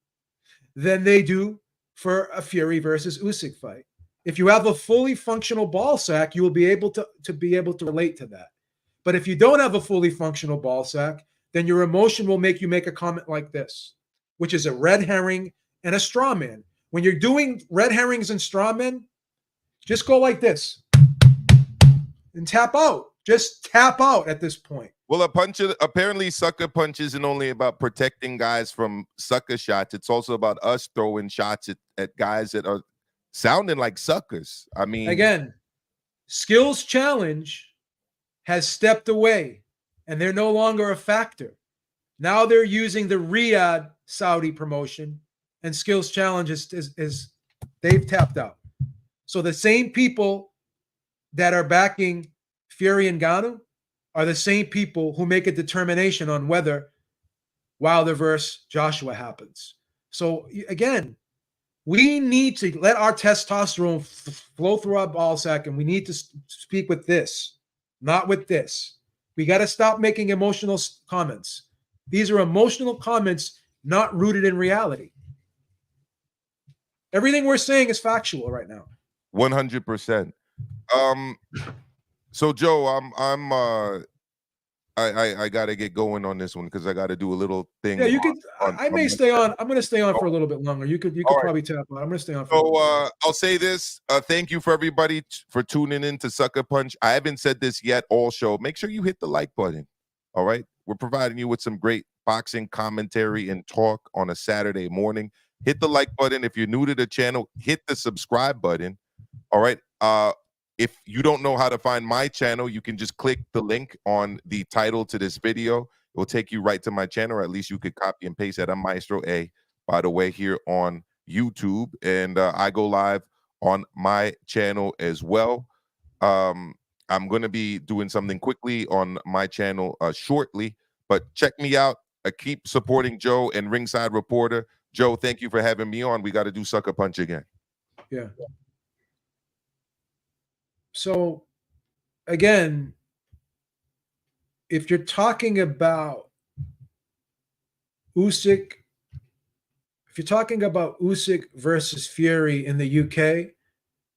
than they do for a Fury versus Usyk fight. If you have a fully functional ball sack, you will be able to relate to that. But if you don't have a fully functional ball sack, then your emotion will make you make a comment like this, which is a red herring and a straw man. When you're doing red herrings and straw men, just go like this and tap out. Just tap out at this point. Well, apparently sucker punch isn't only about protecting guys from sucker shots. It's also about us throwing shots at guys that are sounding like suckers. I mean, again, Skills Challenge has stepped away and they're no longer a factor. Now they're using the Riyadh Saudi promotion, and Skills Challenge is they've tapped out. So the same people that are backing Fury and Ngannou are the same people who make a determination on whether Wilder versus Joshua happens. So again, we need to let our testosterone flow through our ball sack, and we need to speak with this. Not with this. We got to stop making emotional comments. These are emotional comments not rooted in reality. Everything we're saying is factual right now. 100%. So Joe, I gotta get going on this one because I gotta do a little thing. Yeah, you could. I may stay on. I'm going to stay on for a little bit longer. You could probably tap on. I'm going to stay on. So I'll say this. Thank you for everybody for tuning in to Sucker Punch. I haven't said this yet all show. Make sure you hit the like button. All right, we're providing you with some great boxing commentary and talk on a Saturday morning. Hit the like button. If you're new to the channel, hit the subscribe button. All right. If you don't know how to find my channel, you can just click the link on the title to this video. It will take you right to my channel, or at least you could copy and paste that. I'm Maestro A, by the way, here on YouTube, and I go live on my channel as well. I'm going to be doing something quickly on my channel shortly, but check me out. Keep supporting Joe and Ringside Reporter. Joe, thank you for having me on. We got to do Sucker Punch again. Yeah. So, again, if you're talking about Usyk, versus Fury in the UK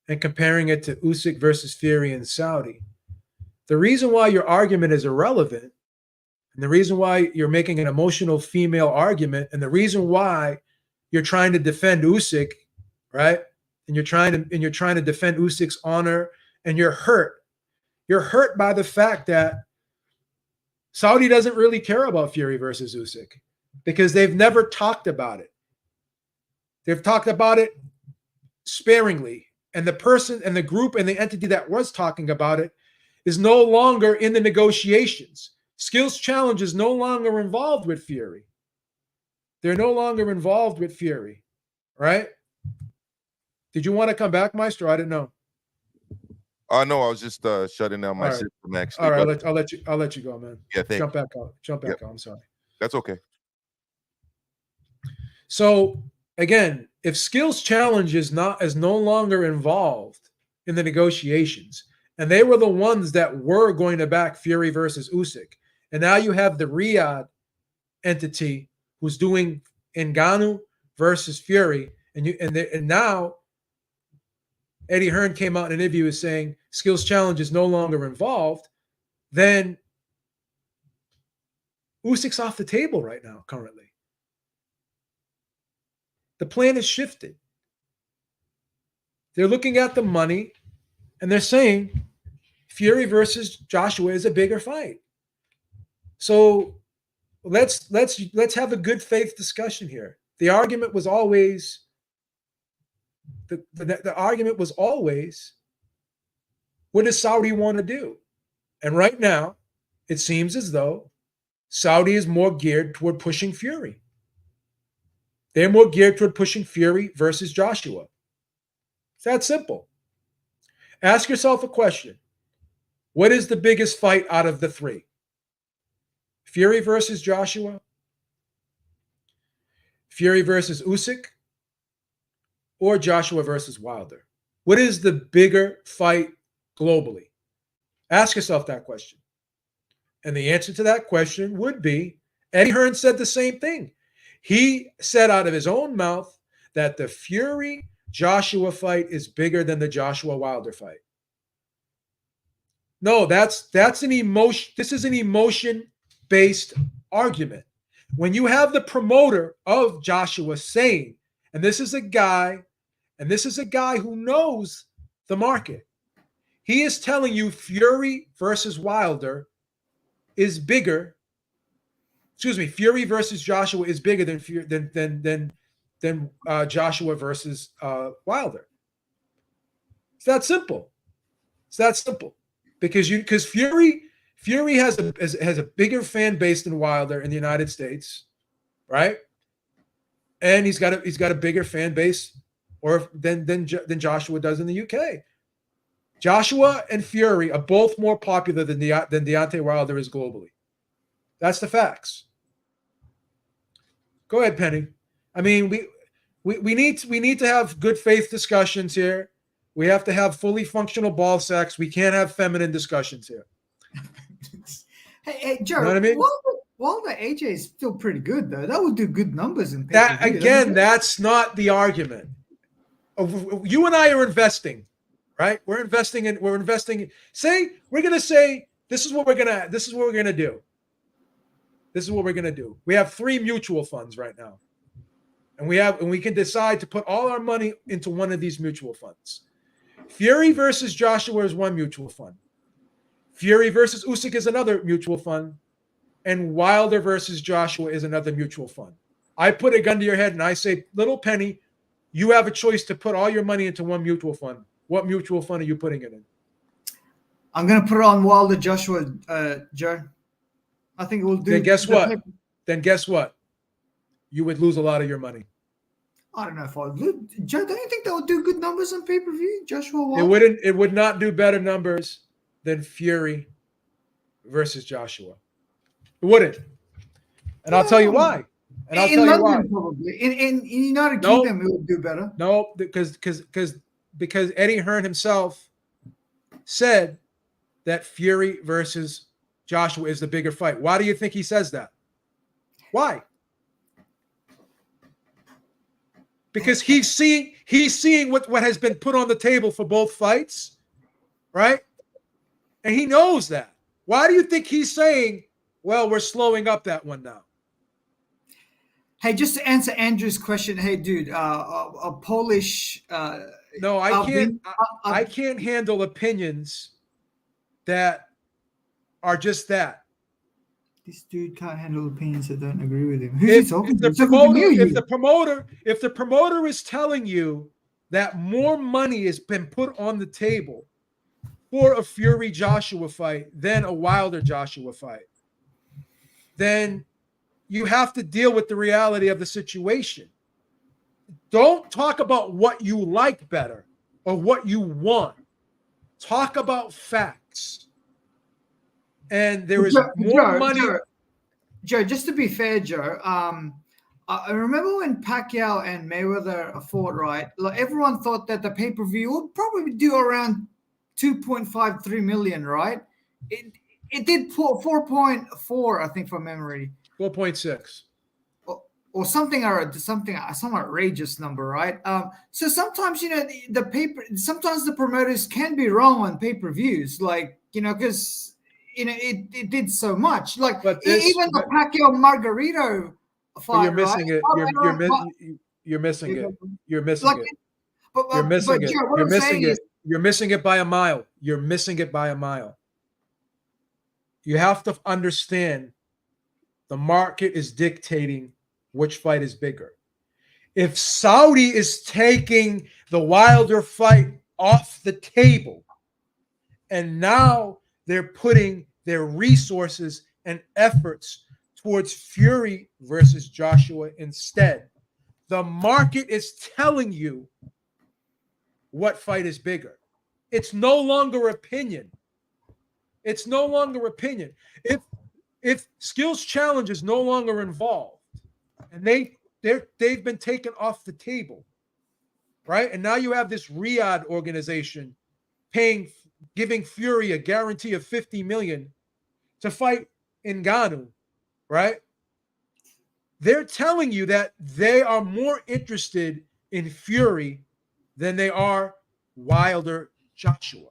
and comparing it to Usyk versus Fury in Saudi, the reason why your argument is irrelevant, and the reason why you're making an emotional female argument, and the reason why you're trying to defend Usyk, right? And you're trying to defend Usyk's honor. And you're hurt. You're hurt by the fact that Saudi doesn't really care about Fury versus Usyk because they've never talked about it. They've talked about it sparingly. And the person and the group and the entity that was talking about it is no longer in the negotiations. Skills Challenge is no longer involved with Fury. They're no longer involved with Fury, right? Did you want to come back, Maestro? I didn't know. No, I was just shutting down my system. Actually, all right. I'll let you go, man. Yeah, thank you. Jump back out. I'm sorry. That's okay. So again, if Skills Challenge is no longer involved in the negotiations, and they were the ones that were going to back Fury versus Usyk, and now you have the Riyadh entity who's doing Ngannou versus Fury, and now Eddie Hearn came out in an interview saying skills challenge is no longer involved, then Usyk's off the table right now, currently. The plan is shifted. They're looking at the money and they're saying Fury versus Joshua is a bigger fight. So let's have a good faith discussion here. The argument was always the argument was always, what does Saudi want to do? And right now, it seems as though Saudi is more geared toward pushing Fury. They're more geared toward pushing Fury versus Joshua. It's that simple. Ask yourself a question. What is the biggest fight out of the three? Fury versus Joshua? Fury versus Usyk? Or Joshua versus Wilder? What is the bigger fight globally? Ask yourself that question. And the answer to that question would be, Eddie Hearn said the same thing. He said out of his own mouth that the Fury-Joshua fight is bigger than the Joshua-Wilder fight. No, that's an emotion. This is an emotion-based argument. When you have the promoter of Joshua saying, and this is a guy who knows the market. He is telling you Fury versus Wilder is bigger. Excuse me, Fury versus Joshua is bigger than Joshua versus Wilder. It's that simple. It's that simple. Because Fury has a bigger fan base than Wilder in the United States, right? And he's got a bigger fan base than Joshua does in the UK. Joshua and Fury are both more popular than Deontay Wilder is globally. That's the facts. Go ahead, Penny. I mean, we need to have good faith discussions here. We have to have fully functional ball sacks. We can't have feminine discussions here. Hey, Joe. You know what I mean? Wilder AJ is still pretty good though. That would do good numbers in that again. That's not the argument. You and I are investing, right? We're investing. Say we're gonna say this is what we're gonna do. This is what we're gonna do. We have 3 mutual funds right now, and we can decide to put all our money into one of these mutual funds. Fury versus Joshua is one mutual fund. Fury versus Usyk is another mutual fund, and Wilder versus Joshua is another mutual fund. I put a gun to your head and I say, little Penny, you have a choice to put all your money into one mutual fund. What mutual fund are you putting it in? I'm going to put it on Wilder Joshua, Joe. I think it will do. Then guess what? You would lose a lot of your money. I don't know if I would. Joe, don't you think that would do good numbers on pay-per-view? Joshua Wilder? It would not do better numbers than Fury versus Joshua. It wouldn't. And I'll tell you why. And I'll tell you why. Probably. In United Kingdom, it would do better. No, because Eddie Hearn himself said that Fury versus Joshua is the bigger fight. Why do you think he says that? Why? Because he's seeing what has been put on the table for both fights, right? And he knows that. Why do you think he's saying, well, we're slowing up that one now? Hey, just to answer Andrew's question, hey, dude, a Polish. No, I can't. I can't handle opinions that are just that. This dude can't handle opinions that don't agree with him. If the promoter is telling you that more money has been put on the table for a Fury Joshua fight than a Wilder Joshua fight, then you have to deal with the reality of the situation. Don't talk about what you like better or what you want. Talk about facts. And there is more money. Joe, just to be fair, Joe, I remember when Pacquiao and Mayweather fought, right? Like everyone thought that the pay-per-view would probably do around 2.53 million, right? It did 4.4, I think, from memory. 4.6. or something, or something, some outrageous number, right? So sometimes, sometimes the promoters can be wrong on pay-per-views, like, because it did so much, like But even the Pacquiao Margarito fight, you're right? missing it. You're missing it. You're missing Like, it. but You're missing it. Joe, what You're I'm missing saying it. is, You're missing it by a mile. You're missing it by a mile. You have to understand the market is dictating which fight is bigger. If Saudi is taking the Wilder fight off the table, and now they're putting their resources and efforts towards Fury versus Joshua instead, the market is telling you what fight is bigger. It's no longer opinion. It's no longer opinion. If Skills Challenge is no longer involved, and they've been taken off the table, right? And now you have this Riyadh organization giving Fury a guarantee of $50 million to fight Ngannou, right? They're telling you that they are more interested in Fury than they are Wilder Joshua.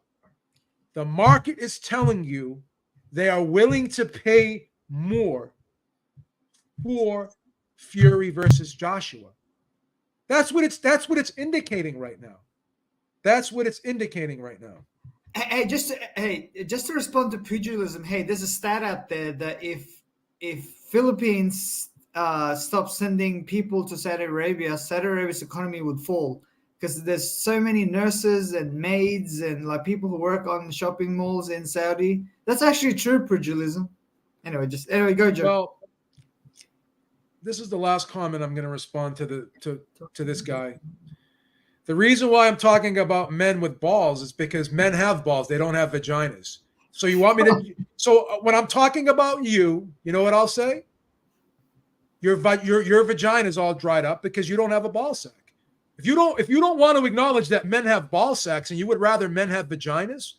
The market is telling you they are willing to pay more for Fury versus Joshua. That's what it's indicating right now. That's what it's indicating right now. Hey, just to respond to pugilism. Hey, there's a stat out there that if Philippines stop sending people to Saudi Arabia's economy would fall, because there's so many nurses and maids and like people who work on shopping malls in Saudi. That's actually true pugilism. Anyway, go, Joe. Well, this is the last comment I'm going to respond to this guy. The reason why I'm talking about men with balls is because men have balls. They don't have vaginas. So you want me to? So when I'm talking about you know what I'll say? Your vagina is all dried up because you don't have a ball sack. If you don't want to acknowledge that men have ball sacks and you would rather men have vaginas,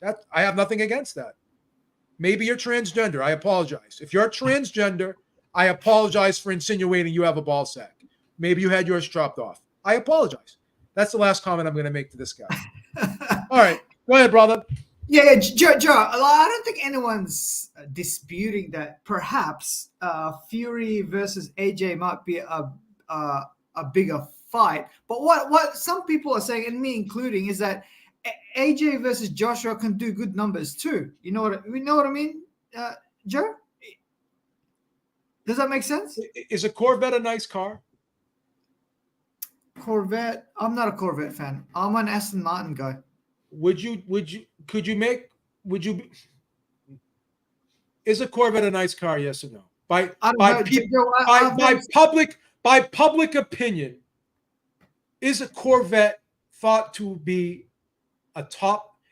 that I have nothing against that. Maybe you're transgender. I apologize. If you're transgender, I apologize for insinuating you have a ball sack. Maybe you had yours chopped off. I apologize. That's the last comment I'm going to make to this guy. All right. Go ahead, brother. Yeah, Joe. I don't think anyone's disputing that perhaps Fury versus AJ might be a bigger fight. But what some people are saying, and me including, is that AJ versus Joshua can do good numbers too. You know what I mean, Joe? Does that make sense? Is a Corvette a nice car? Corvette. I'm not a Corvette fan. I'm an Aston Martin guy. Is a Corvette a nice car? Yes or no? By public opinion, is a Corvette thought to be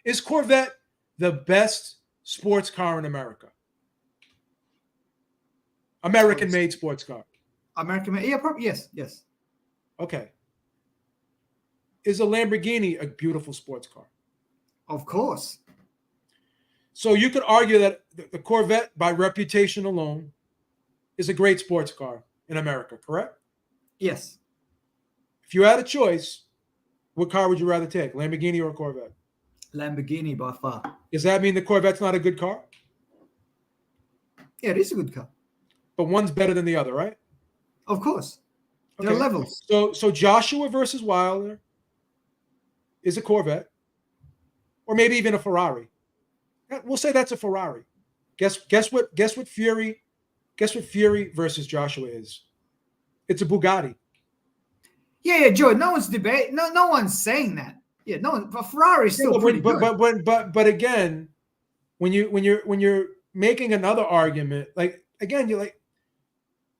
is Corvette the best sports car in America? American-made sports car. American-made, yeah, probably, yes. Okay. Is a Lamborghini a beautiful sports car? Of course. So you could argue that the Corvette, by reputation alone, is a great sports car in America, correct? Yes. If you had a choice, what car would you rather take, Lamborghini or a Corvette? Lamborghini by far. Does that mean the Corvette's not a good car? Yeah, it is a good car. But one's better than the other, right? Of course. There Okay. are levels. So Joshua versus Wilder is a Corvette, or maybe even a Ferrari. We'll say that's a Ferrari. Guess what Fury versus Joshua is? It's a Bugatti. Yeah, Joe. No one's debating. No one's saying that. Yeah, no one. But Ferrari's still pretty good. But again, when you're making another argument, like again,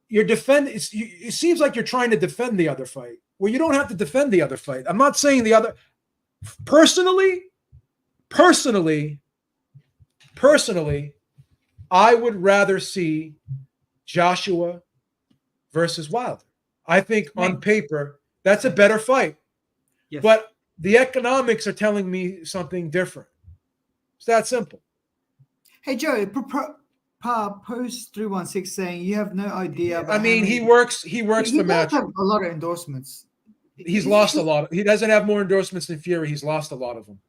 you're defending. It seems like you're trying to defend the other fight. Well, you don't have to defend the other fight. I'm not saying the other. Personally, I would rather see Joshua versus Wilder. I think on paper that's a better fight. Yes. But the economics are telling me something different. It's that simple. Hey, Joe, Post 316 saying you have no idea. I mean, he works for does Match. have a lot of endorsements. He's lost a lot. He doesn't have more endorsements than Fury. He's lost a lot of them.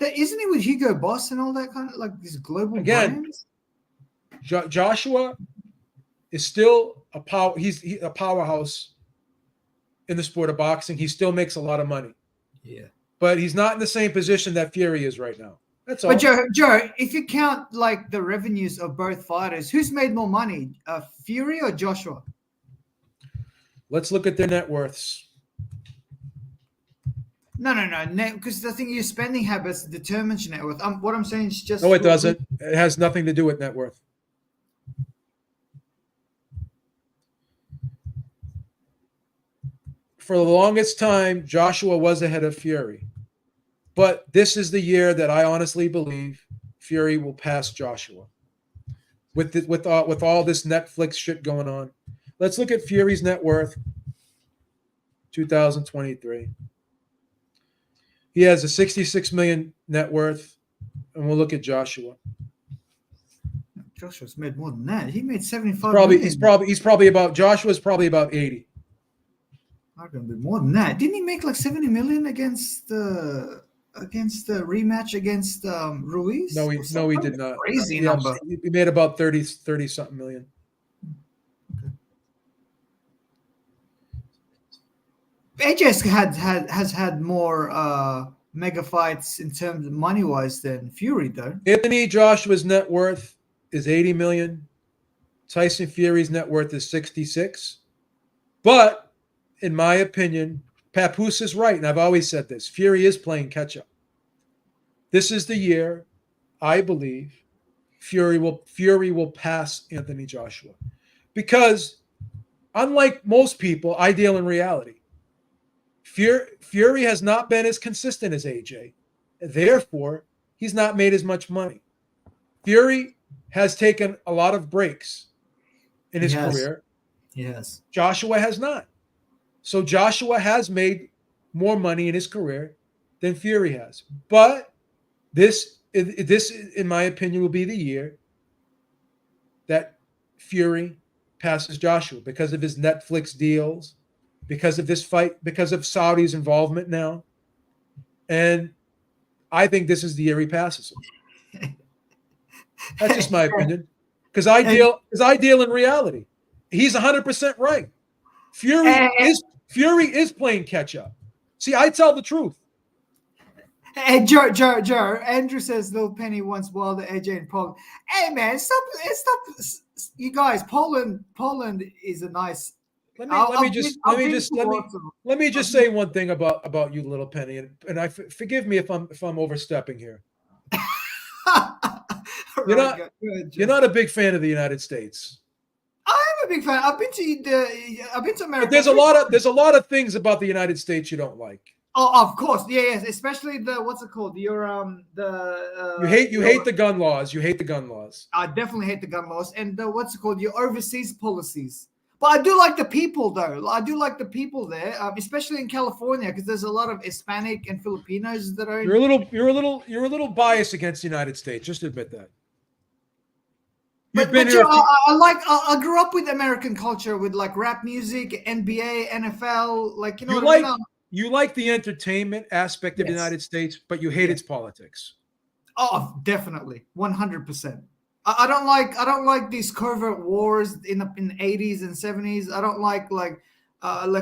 Isn't he with Hugo Boss and all that kind of like these global brands? Joshua is still a power. He's a powerhouse in the sport of boxing. He still makes a lot of money. Yeah, but he's not in the same position that Fury is right now. That's all. But Joe, if you count like the revenues of both fighters, who's made more money, Fury or Joshua? Let's look at their net worths. No, because the thing your spending habits determines your net worth. What I'm saying is just. No, it doesn't. It has nothing to do with net worth. For the longest time, Joshua was ahead of Fury. But this is the year that I honestly believe Fury will pass Joshua. With all this Netflix shit going on. Let's look at Fury's net worth, 2023. He has a 66 million net worth, and we'll look at Joshua. Joshua's made more than that. He made 75 Joshua's probably about 80. Not gonna be more than that. Didn't he make like 70 million against the rematch against Ruiz? No, he did not. Crazy number. He made about 30 something million. AJ has had more mega fights in terms of money wise than Fury though. Anthony Joshua's net worth is 80 million. Tyson Fury's net worth is 66. But in my opinion, Papoose is right, and I've always said this. Fury is playing catch up. This is the year, I believe, Fury will pass Anthony Joshua, because unlike most people, I deal in reality. Fury has not been as consistent as AJ. Therefore, he's not made as much money. Fury has taken a lot of breaks in his career. Yes. Joshua has not. So Joshua has made more money in his career than Fury has. But this, in my opinion, will be the year that Fury passes Joshua because of his Netflix deals, because of this fight, because of Saudi's involvement now. And I think this is the year he passes him. That's just my opinion. Because I deal in reality. He's 100% right. Fury is playing catch up. See, I tell the truth. Hey, Joe. Andrew says Lil Penny wants Wilder, AJ, and Poland. Hey, man, stop! You guys, Poland is a nice. Let me just say one thing about you, Little Penny, and I forgive me if I'm overstepping here. You're not a big fan of the United States. I'm a big fan. I've been to America. But there's a lot of things about the United States you don't like. Oh, of course, yes, especially what's it called? You hate the gun laws. You hate the gun laws. I definitely hate the gun laws, and what's it called? Your overseas policies. But I do like the people, though. I do like the people there, especially in California, because there's a lot of Hispanic and Filipinos that are. You're a little biased against the United States. Just admit that. But I grew up with American culture, with like rap music, NBA, NFL, like you like the entertainment aspect of the United States, but you hate its politics. Oh, definitely, 100%. I don't like these covert wars in the 80s and 70s. I don't like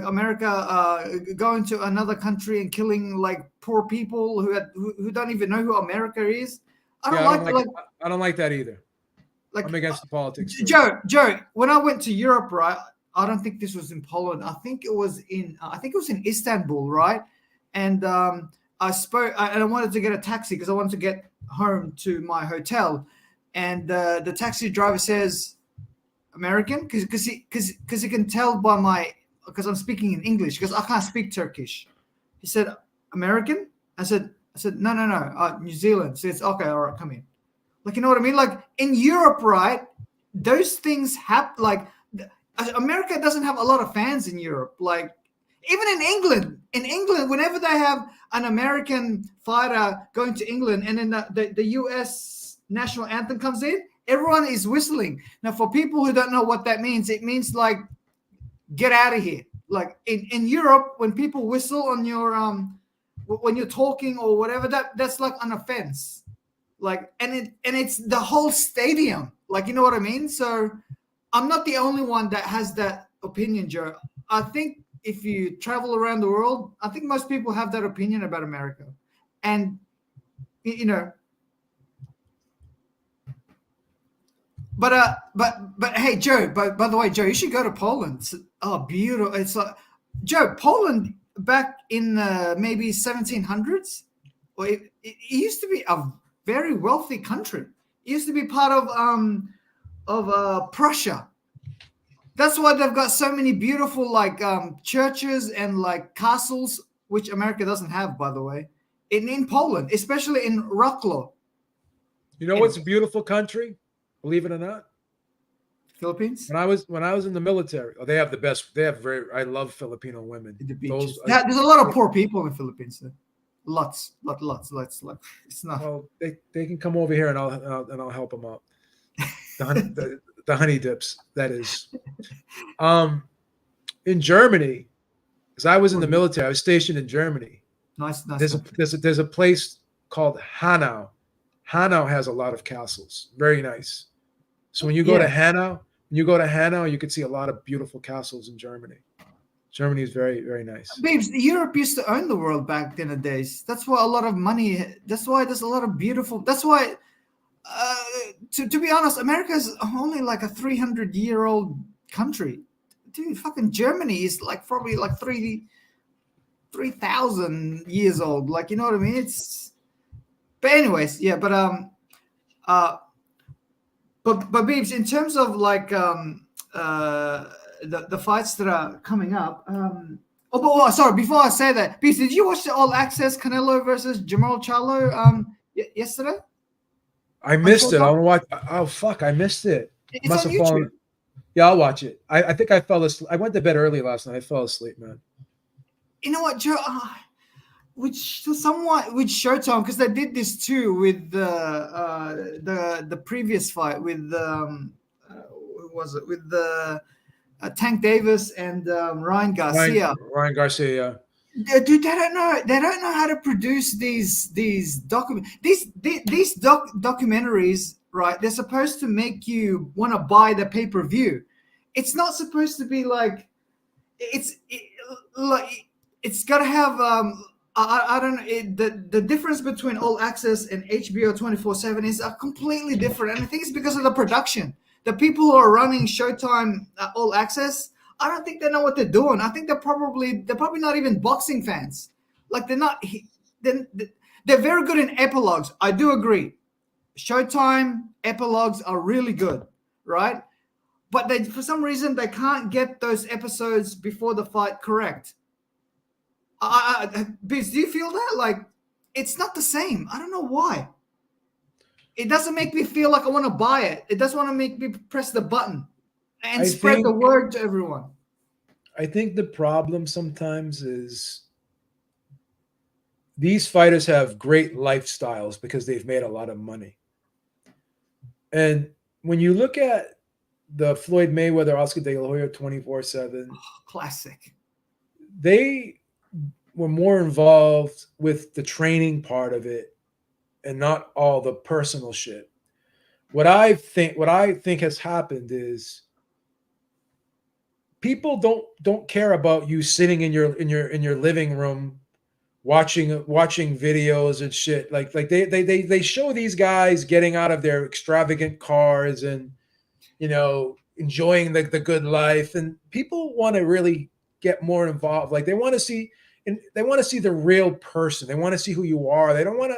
America going to another country and killing like poor people who don't even know who America is. I don't like that either. Like, I'm against the politics. Joe, when I went to Europe, right? I don't think this was in Poland. I think it was in Istanbul, right? And I wanted to get a taxi because I wanted to get home to my hotel. And the taxi driver says, American, because he can tell because I'm speaking in English, because I can't speak Turkish. He said, American? I said no, New Zealand. So it's okay, all right, come in. Like, you know what I mean? Like in Europe, right? Those things happen. Like America doesn't have a lot of fans in Europe. Like even in England, whenever they have an American fighter going to England and then the US national anthem comes in, everyone is whistling. Now, for people who don't know what that means, it means like get out of here. Like in Europe, when people whistle on your when you're talking or whatever, that's like an offense. Like and it's the whole stadium. Like, you know what I mean? So I'm not the only one that has that opinion, Joe. I think if you travel around the world, I think most people have that opinion about America. And you know, but hey, Joe, by the way, Joe, you should go to Poland. Oh, beautiful. It's like, Joe, Poland back in maybe 1700s, well, it used to be a very wealthy country. It used to be part of Prussia. That's why they've got so many beautiful like churches and like castles, which America doesn't have, by the way, in Poland, especially in Wrocław. You know what's a beautiful country? Believe it or not, Philippines. When I was in the military, they have the best. They have very. I love Filipino women. The beaches. There's a lot of poor people in the Philippines. Lots. Like it's not. Well, they can come over here and I'll help them out. The honey dips. That is. In Germany, because I was in the military, I was stationed in Germany. Nice. There's a place called Hanau. Hanau has a lot of castles. Very nice. So when you go to Hanau, you can see a lot of beautiful castles in Germany. Germany is very, very nice. Babes, Europe used to own the world back in the days. That's why a lot of money. That's why there's a lot of beautiful. That's why, to be honest, America is only like a 300-year-old country. Dude, fucking Germany is like probably like 3,000 years old. Like, you know what I mean? It's. But anyways, yeah. But Beebs, in terms of like the fights that are coming up. Sorry, before I say that, Beebs, did you watch the All Access Canelo versus Jamal Charlo yesterday? I missed it. I want to watch. Oh fuck, I missed it. It's must on have YouTube. Fallen. Yeah, I'll watch it. I think I fell asleep. I went to bed early last night. I fell asleep, man. You know what, Joe? With Showtime, because they did this too with the previous fight with who was it, with the Tank Davis and Ryan Garcia. Ryan Garcia. Dude, they don't know how to produce these documentaries, right? They're supposed to make you want to buy the pay-per-view. It's not supposed to be like it's got to have I don't know. The difference between All Access and HBO 24/7 is completely different, and I think it's because of the production. The people who are running Showtime All Access, I don't think they know what they're doing. I think they're probably not even boxing fans. Like they're very good in epilogues. I do agree. Showtime epilogues are really good, right? But for some reason they can't get those episodes before the fight correct. Biz, do you feel that? Like, it's not the same. I don't know why. It doesn't make me feel like I want to buy it. It doesn't want to make me press the button and spread the word to everyone. I think the problem sometimes is these fighters have great lifestyles because they've made a lot of money. And when you look at the Floyd Mayweather, Oscar De La Hoya 24/7, classic. They were more involved with the training part of it and not all the personal shit. What I think has happened is people don't care about you sitting in your living room watching videos and shit. Like they show these guys getting out of their extravagant cars and, you know, enjoying the good life, and people want to really get more involved. Like they want to see the real person. They want to see who you are. They don't want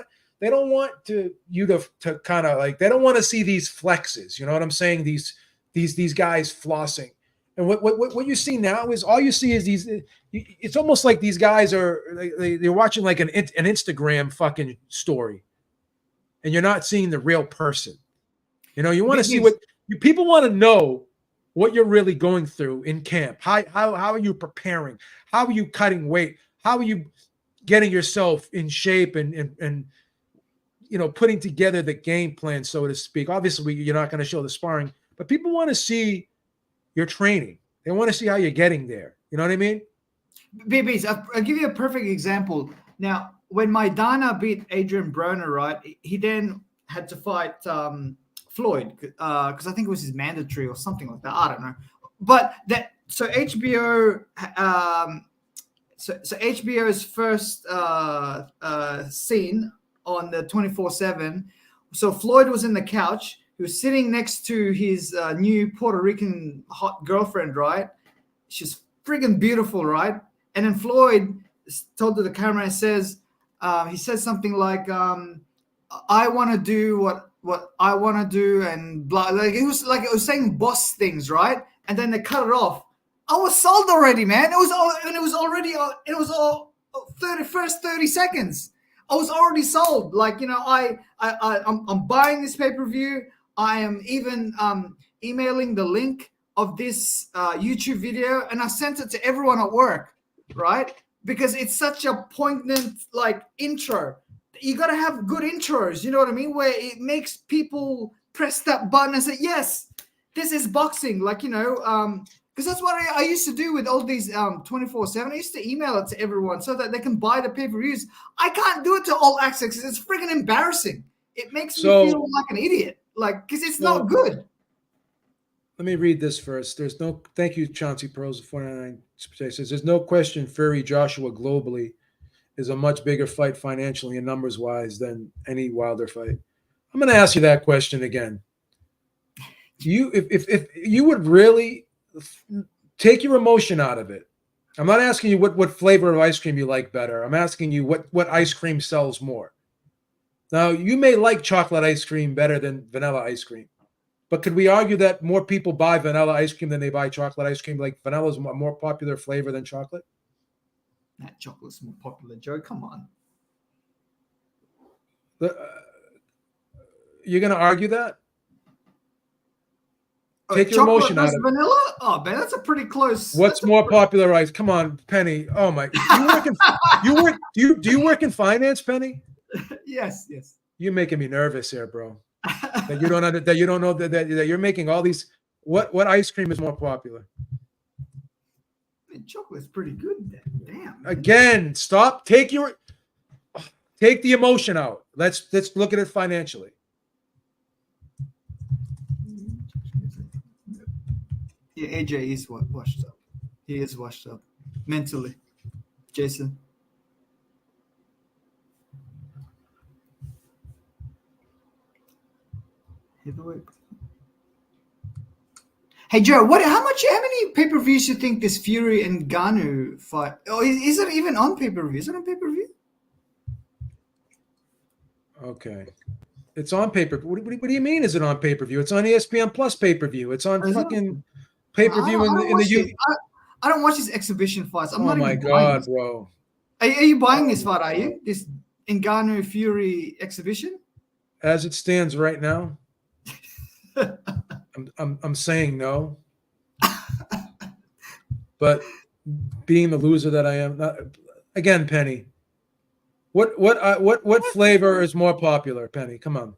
you to kind of like, they don't want to see these flexes. You know what I'm saying? These guys flossing. And what you see now is all you see is these. It's almost like these guys are they're watching like an Instagram fucking story, and you're not seeing the real person. You know, you want to see what people want to know what you're really going through in camp. How are you preparing? How are you cutting weight? How are you getting yourself in shape and putting together the game plan, so to speak. Obviously, you're not going to show the sparring, but people want to see your training. They want to see how you're getting there. You know what I mean? BBs, I'll give you a perfect example. Now, when Maidana beat Adrian Broner, right, he then had to fight Floyd because I think it was his mandatory or something like that. I don't know. But so HBO, so HBO's first scene on the 24/7. So Floyd was in the couch. He was sitting next to his new Puerto Rican hot girlfriend, right? She's friggin' beautiful, right? And then Floyd told to the camera and says, he says something like, I want to do what I want to do, and blah. Like it was saying boss things, right? And then they cut it off. I was sold already, man. It was all 30 seconds. I was already sold. Like, I'm buying this pay-per-view. I am even emailing the link of this YouTube video, and I sent it to everyone at work, right? Because it's such a poignant intro. You got to have good intros, you know what I mean? Where it makes people press that button and say, yes, this is boxing. Because that's what I used to do with all these 24/7. I used to email it to everyone so that they can buy the pay-per-views. I can't do it to all access because it's freaking embarrassing. It makes me feel like an idiot, because it's not good. Let me read this first. Thank you, Chauncey Pearls, 499 says, there's no question Fury Joshua globally is a much bigger fight financially and numbers-wise than any Wilder fight. I'm going to ask you that question again. If you would really take your emotion out of it, I'm not asking you what flavor of ice cream you like better. I'm asking you what ice cream sells more. Now, you may like chocolate ice cream better than vanilla ice cream, but could we argue that more people buy vanilla ice cream than they buy chocolate ice cream? Like vanilla is a more popular flavor than chocolate? That chocolate's more popular, Joe. Come on. You're going to argue that? Take your emotion out of it. Vanilla? Oh, man, that's a pretty close. What's more popular ice? Come on, Penny. Oh my! Do you work in finance, Penny? Yes. You're making me nervous here, bro. that you don't know that you're making all these. What ice cream is more popular? Man, chocolate's pretty good. Damn. Man. Again, stop. Take the emotion out. Let's look at it financially. Yeah, AJ is washed up. He is washed up mentally. Jason. Heavyweight. Hey Joe, how many pay-per-views you think this Fury and Ngannou fight? Oh, is it even on pay-per-view? Is it on pay-per-view? Okay. It's on pay-per-view. What do you mean is it on pay-per-view? It's on ESPN Plus pay-per-view. It's on fucking pay-per-view in the I don't watch these exhibition fights. Oh my God, bro. Are you buying this fight, are you? This Ngannou Fury exhibition? As it stands right now, I'm saying no. But being the loser that I am, again, Penny. What flavor is more popular, Penny? Come on.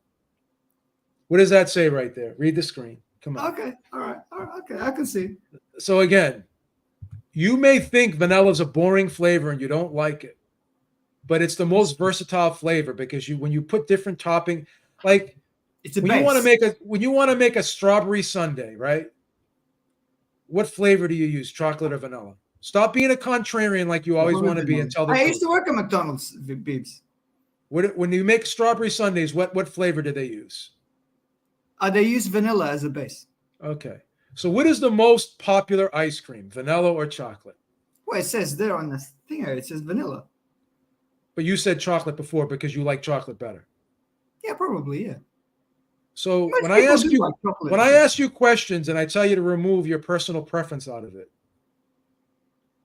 What does that say right there? Read the screen. Come on. Okay. All right. Okay. I can see. So again, you may think vanilla is a boring flavor and you don't like it, but it's the most versatile flavor because when you put different topping, like it's when you want to make a strawberry sundae, right? What flavor do you use, chocolate or vanilla? Stop being a contrarian like you always want to be and tell the truth. I used to work at McDonald's, Beebs. When you make strawberry sundaes, what flavor do they use? They use vanilla as a base. Okay. So what is the most popular ice cream, vanilla or chocolate? Well, it says there on the thing, it says vanilla. But you said chocolate before because you like chocolate better. Yeah, probably, yeah. So when I ask you questions and I tell you to remove your personal preference out of it,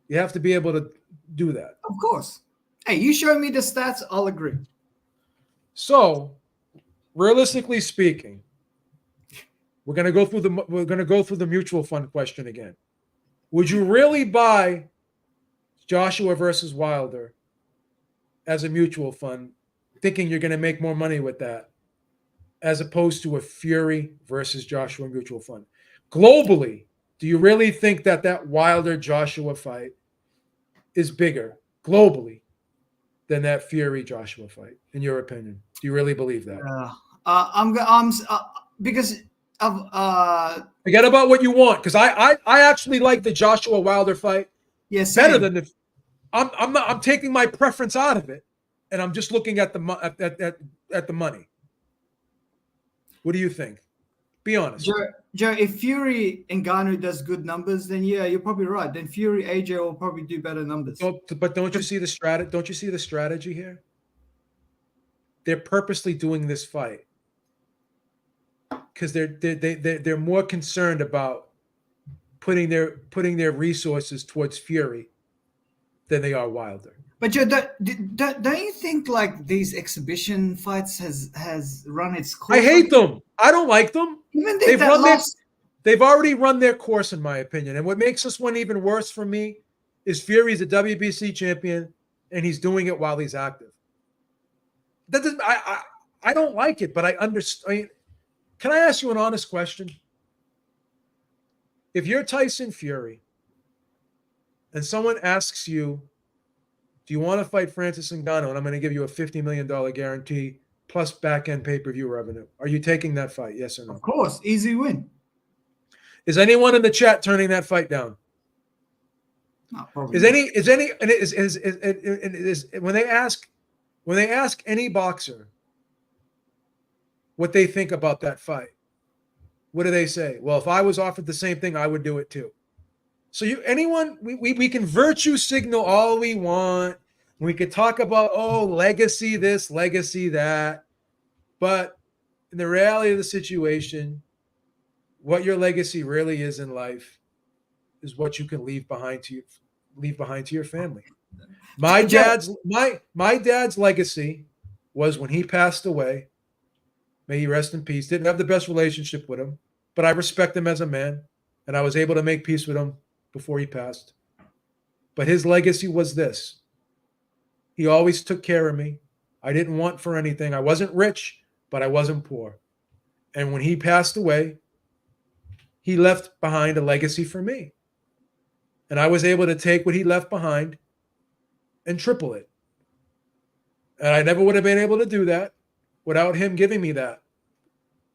you have to be able to do that. Of course. Hey, you show me the stats, I'll agree. So, realistically speaking, we're going to go through the mutual fund question again. Would you really buy Joshua versus Wilder as a mutual fund thinking you're going to make more money with that, as opposed to a Fury versus Joshua mutual fund. Globally, do you really think that Wilder Joshua fight is bigger globally than that Fury Joshua fight, in your opinion? Do you really believe that? Because of Forget about what you want, because I actually like the Joshua Wilder fight better than the. I'm taking my preference out of it, and I'm just looking at the money. What do you think? Be honest. Joe, if Fury Ngannou does good numbers, then yeah, you're probably right. Then Fury AJ will probably do better numbers. But don't you see the strategy? Don't you see the strategy here? They're purposely doing this fight because they're more concerned about putting their resources towards Fury than they are Wilder. But Joe, don't you think like these exhibition fights has run its course? I hate them. I don't like them. Even they've already run their course, in my opinion. And what makes this one even worse for me is Fury's a WBC champion, and he's doing it while he's active. That doesn't. I don't like it, but I understand. Can I ask you an honest question? If you're Tyson Fury, and someone asks you, do you want to fight Francis Ngannou? And I'm going to give you a $50 million guarantee plus back-end pay-per-view revenue. Are you taking that fight? Yes or no? Of course. Easy win. Is anyone in the chat turning that fight down? No, probably when they ask any boxer what they think about that fight, what do they say? Well, if I was offered the same thing, I would do it too. So we can virtue signal all we want. We could talk about, legacy this, legacy that. But in the reality of the situation, what your legacy really is in life is what you can leave behind to your family. My dad's legacy was when he passed away. May he rest in peace. Didn't have the best relationship with him, but I respect him as a man, and I was able to make peace with him before he passed. But his legacy was this. He always took care of me. I didn't want for anything. I wasn't rich, but I wasn't poor. And when he passed away, he left behind a legacy for me. And I was able to take what he left behind and triple it. And I never would have been able to do that without him giving me that.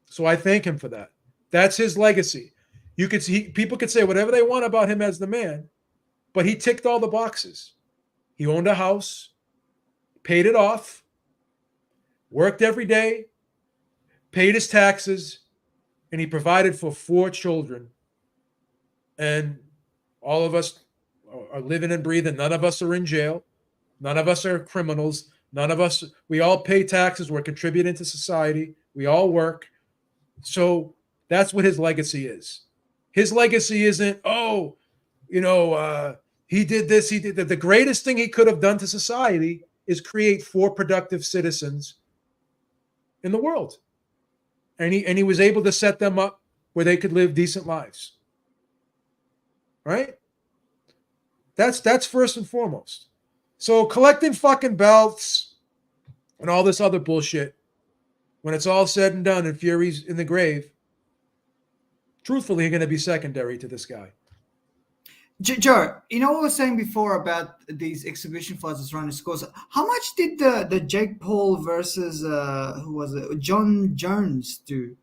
So I thank him for that. That's his legacy. People could say whatever they want about him as the man, but he ticked all the boxes. He owned a house, paid it off, worked every day, paid his taxes, and he provided for 4 children. And all of us are living and breathing. None of us are in jail. None of us are criminals. We all pay taxes. We're contributing to society. We all work. So that's what his legacy is. His legacy isn't, he did this, he did that. The greatest thing he could have done to society is create 4 productive citizens in the world. And he was able to set them up where they could live decent lives. Right? That's first and foremost. So collecting fucking belts and all this other bullshit, when it's all said and done and Fury's in the grave, truthfully, are going to be secondary to this guy. Joe, you know what I was saying before about these exhibition fights that's running scores? How much did the Jake Paul versus who was it? John Jones do?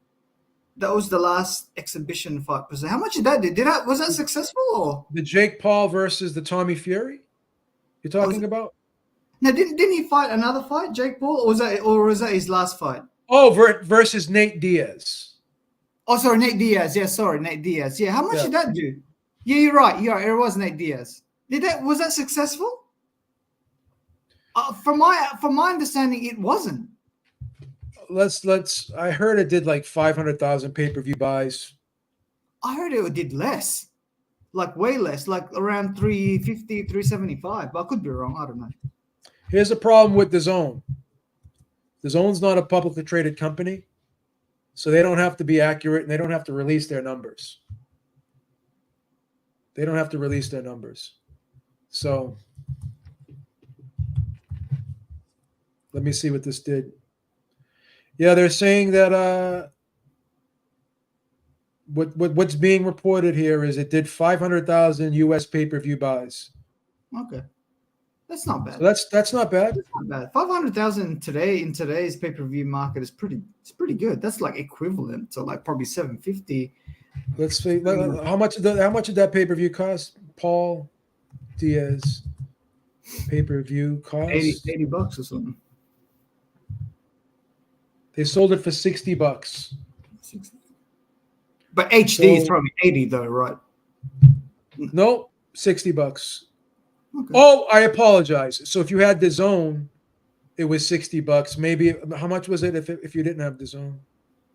That was the last exhibition fight. How much did that do? Was that successful or the Jake Paul versus the Tommy Fury? You're talking about? No, didn't he fight another fight, Jake Paul, or was that his last fight? Oh, versus Nate Diaz. Oh, sorry, Nate Diaz. Yeah, sorry, Nate Diaz. Yeah, how much did that do? Yeah, you're right. Yeah, it was Nate Diaz. Was that successful? From my understanding, it wasn't. I heard it did like 500,000 pay-per-view buys. I heard it did less, like way less, like around 350, 375. But I could be wrong. I don't know. Here's the problem with DAZN. DAZN's not a publicly traded company, so they don't have to be accurate and they don't have to release their numbers. So Let me see what this did. Yeah, they're saying that what's being reported here is it did 500,000 U.S. pay-per-view buys. Okay, that's not bad. So that's not bad. That's not bad. 500,000 today in today's pay-per-view market is pretty. It's pretty good. That's like equivalent to like probably 750. Let's see. How much did that pay-per-view cost? Paul Diaz pay-per-view cost 80 bucks or something. They sold it for $60. 60. But HD is So- probably 80 though, right? No, $60. Okay. Oh, I apologize. So if you had the zone, it was $60. Maybe how much was it if you didn't have the zone?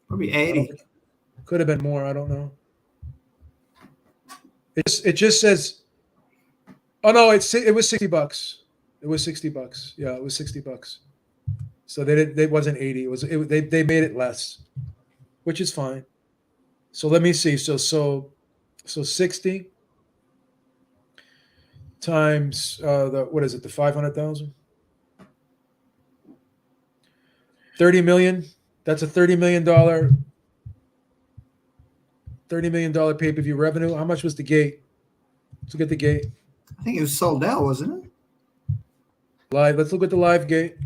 Probably 80. Could have been more. I don't know. It just says. Oh no! It was $60. It was $60. Yeah, it was $60. So they wasn't 80. They made it less, which is fine. So let me see. So 60 times what is it? The 500,000. 30 million. That's a $30 million pay-per-view revenue. How much was the gate? Let's look at the gate. I think it was sold out, wasn't it? Live. Let's look at the live gate.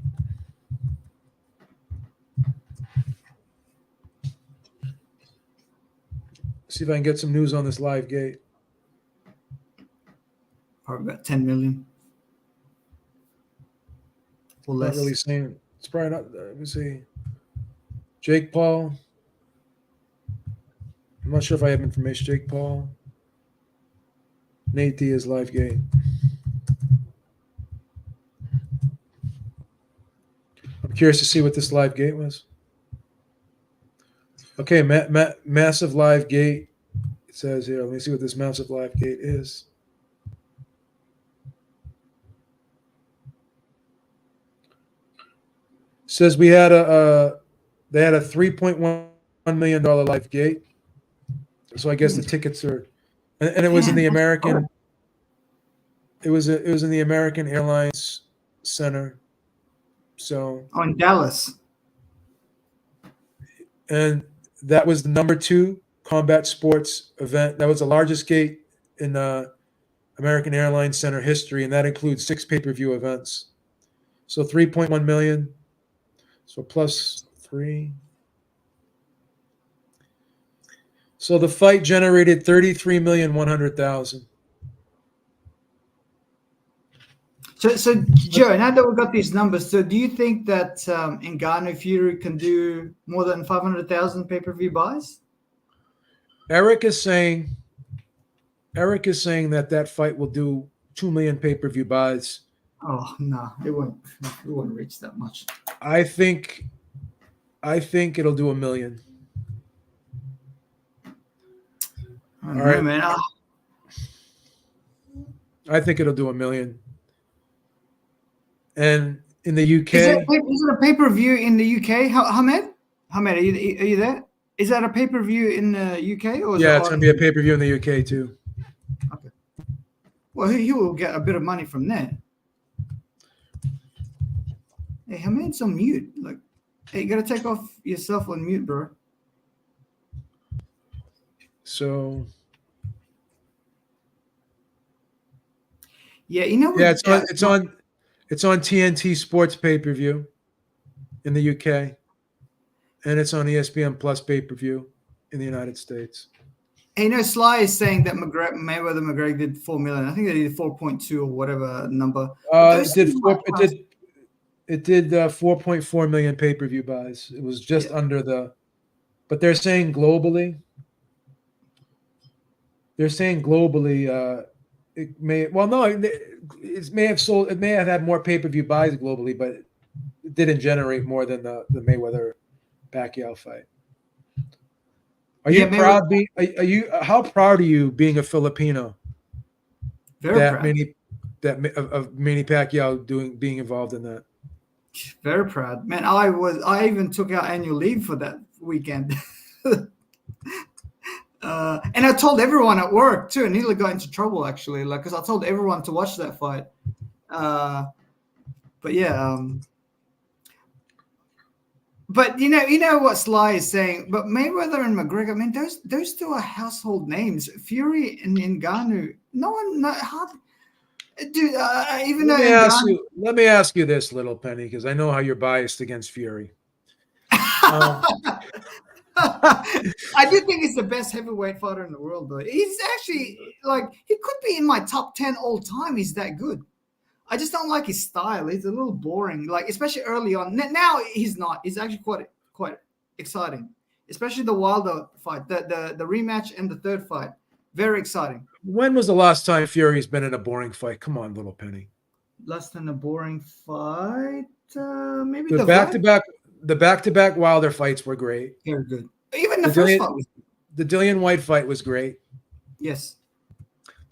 See if I can get some news on this live gate. Probably about 10 million. Or Not less. really saying. It's probably not. Let me see. Jake Paul. I'm not sure if I have information. Jake Paul. Nate Diaz live gate. I'm curious to see what this live gate was. Okay, massive live gate. It says here. Let me see what this massive live gate is. It says they had a $3.1 million live gate. So I guess the tickets are, and it was in the American. It was in the American Airlines Center. So. Oh, in Dallas. And that was the number 2 combat sports event. That was the largest gate in American Airlines Center history, and that includes 6 pay-per-view events. So 3.1 million. So plus 3. So the fight generated 33,100,000. So Joe, now that we've got these numbers, so do you think that Ngannou Fury can do more than 500,000 pay-per-view buys? Eric is saying that fight will do 2 million pay-per-view buys. Oh no, it won't reach that much. I think it'll do 1 million. All right, man. I think it'll do 1 million. And in the UK, is it a pay-per-view in the UK? Hamed, are you there? Is that a pay-per-view in the UK? Or is it's going to be a pay-per-view in the UK too. Okay. Well, he will get a bit of money from there. Hey, Hamed's on mute. Like, hey, you got to take off yourself on mute, bro. So. Yeah, you know what? Yeah, it's on TNT Sports pay-per-view in the UK, and it's on ESPN Plus pay-per-view in the United States. Hey, Sly is saying that Mayweather McGregor did 4 million. I think they did 4.2 or whatever number. It did 4.4 million pay-per-view buys. It was just under the, but they're saying globally. It may have had more pay-per-view buys globally, but it didn't generate more than the Mayweather Pacquiao fight. Are you proud? How proud are you being a Filipino? Very proud. Of Manny Pacquiao being involved in that. Very proud, man. I even took out annual leave for that weekend. And I told everyone at work too, and nearly got into trouble actually, because I told everyone to watch that fight. But yeah, But you know what Sly is saying. But Mayweather and McGregor, I mean, those two are household names. Fury and Ngannou. No one, dude. Even though Ngannou, Let me ask you this, Little Penny, because I know how you're biased against Fury. I do think he's the best heavyweight fighter in the world, though. He's actually like he could be in my top 10 all time. He's that good. I just don't like his style. He's a little boring, like especially early on. Now he's not. He's actually quite exciting, especially the Wilder fight, the rematch and the third fight. Very exciting. When was the last time Fury's been in a boring fight? Come on, Little Penny. Less than a boring fight. Maybe The back-to-back Wilder fights were great. Very good. Even the first fight was good. The Dillian White fight was great. Yes.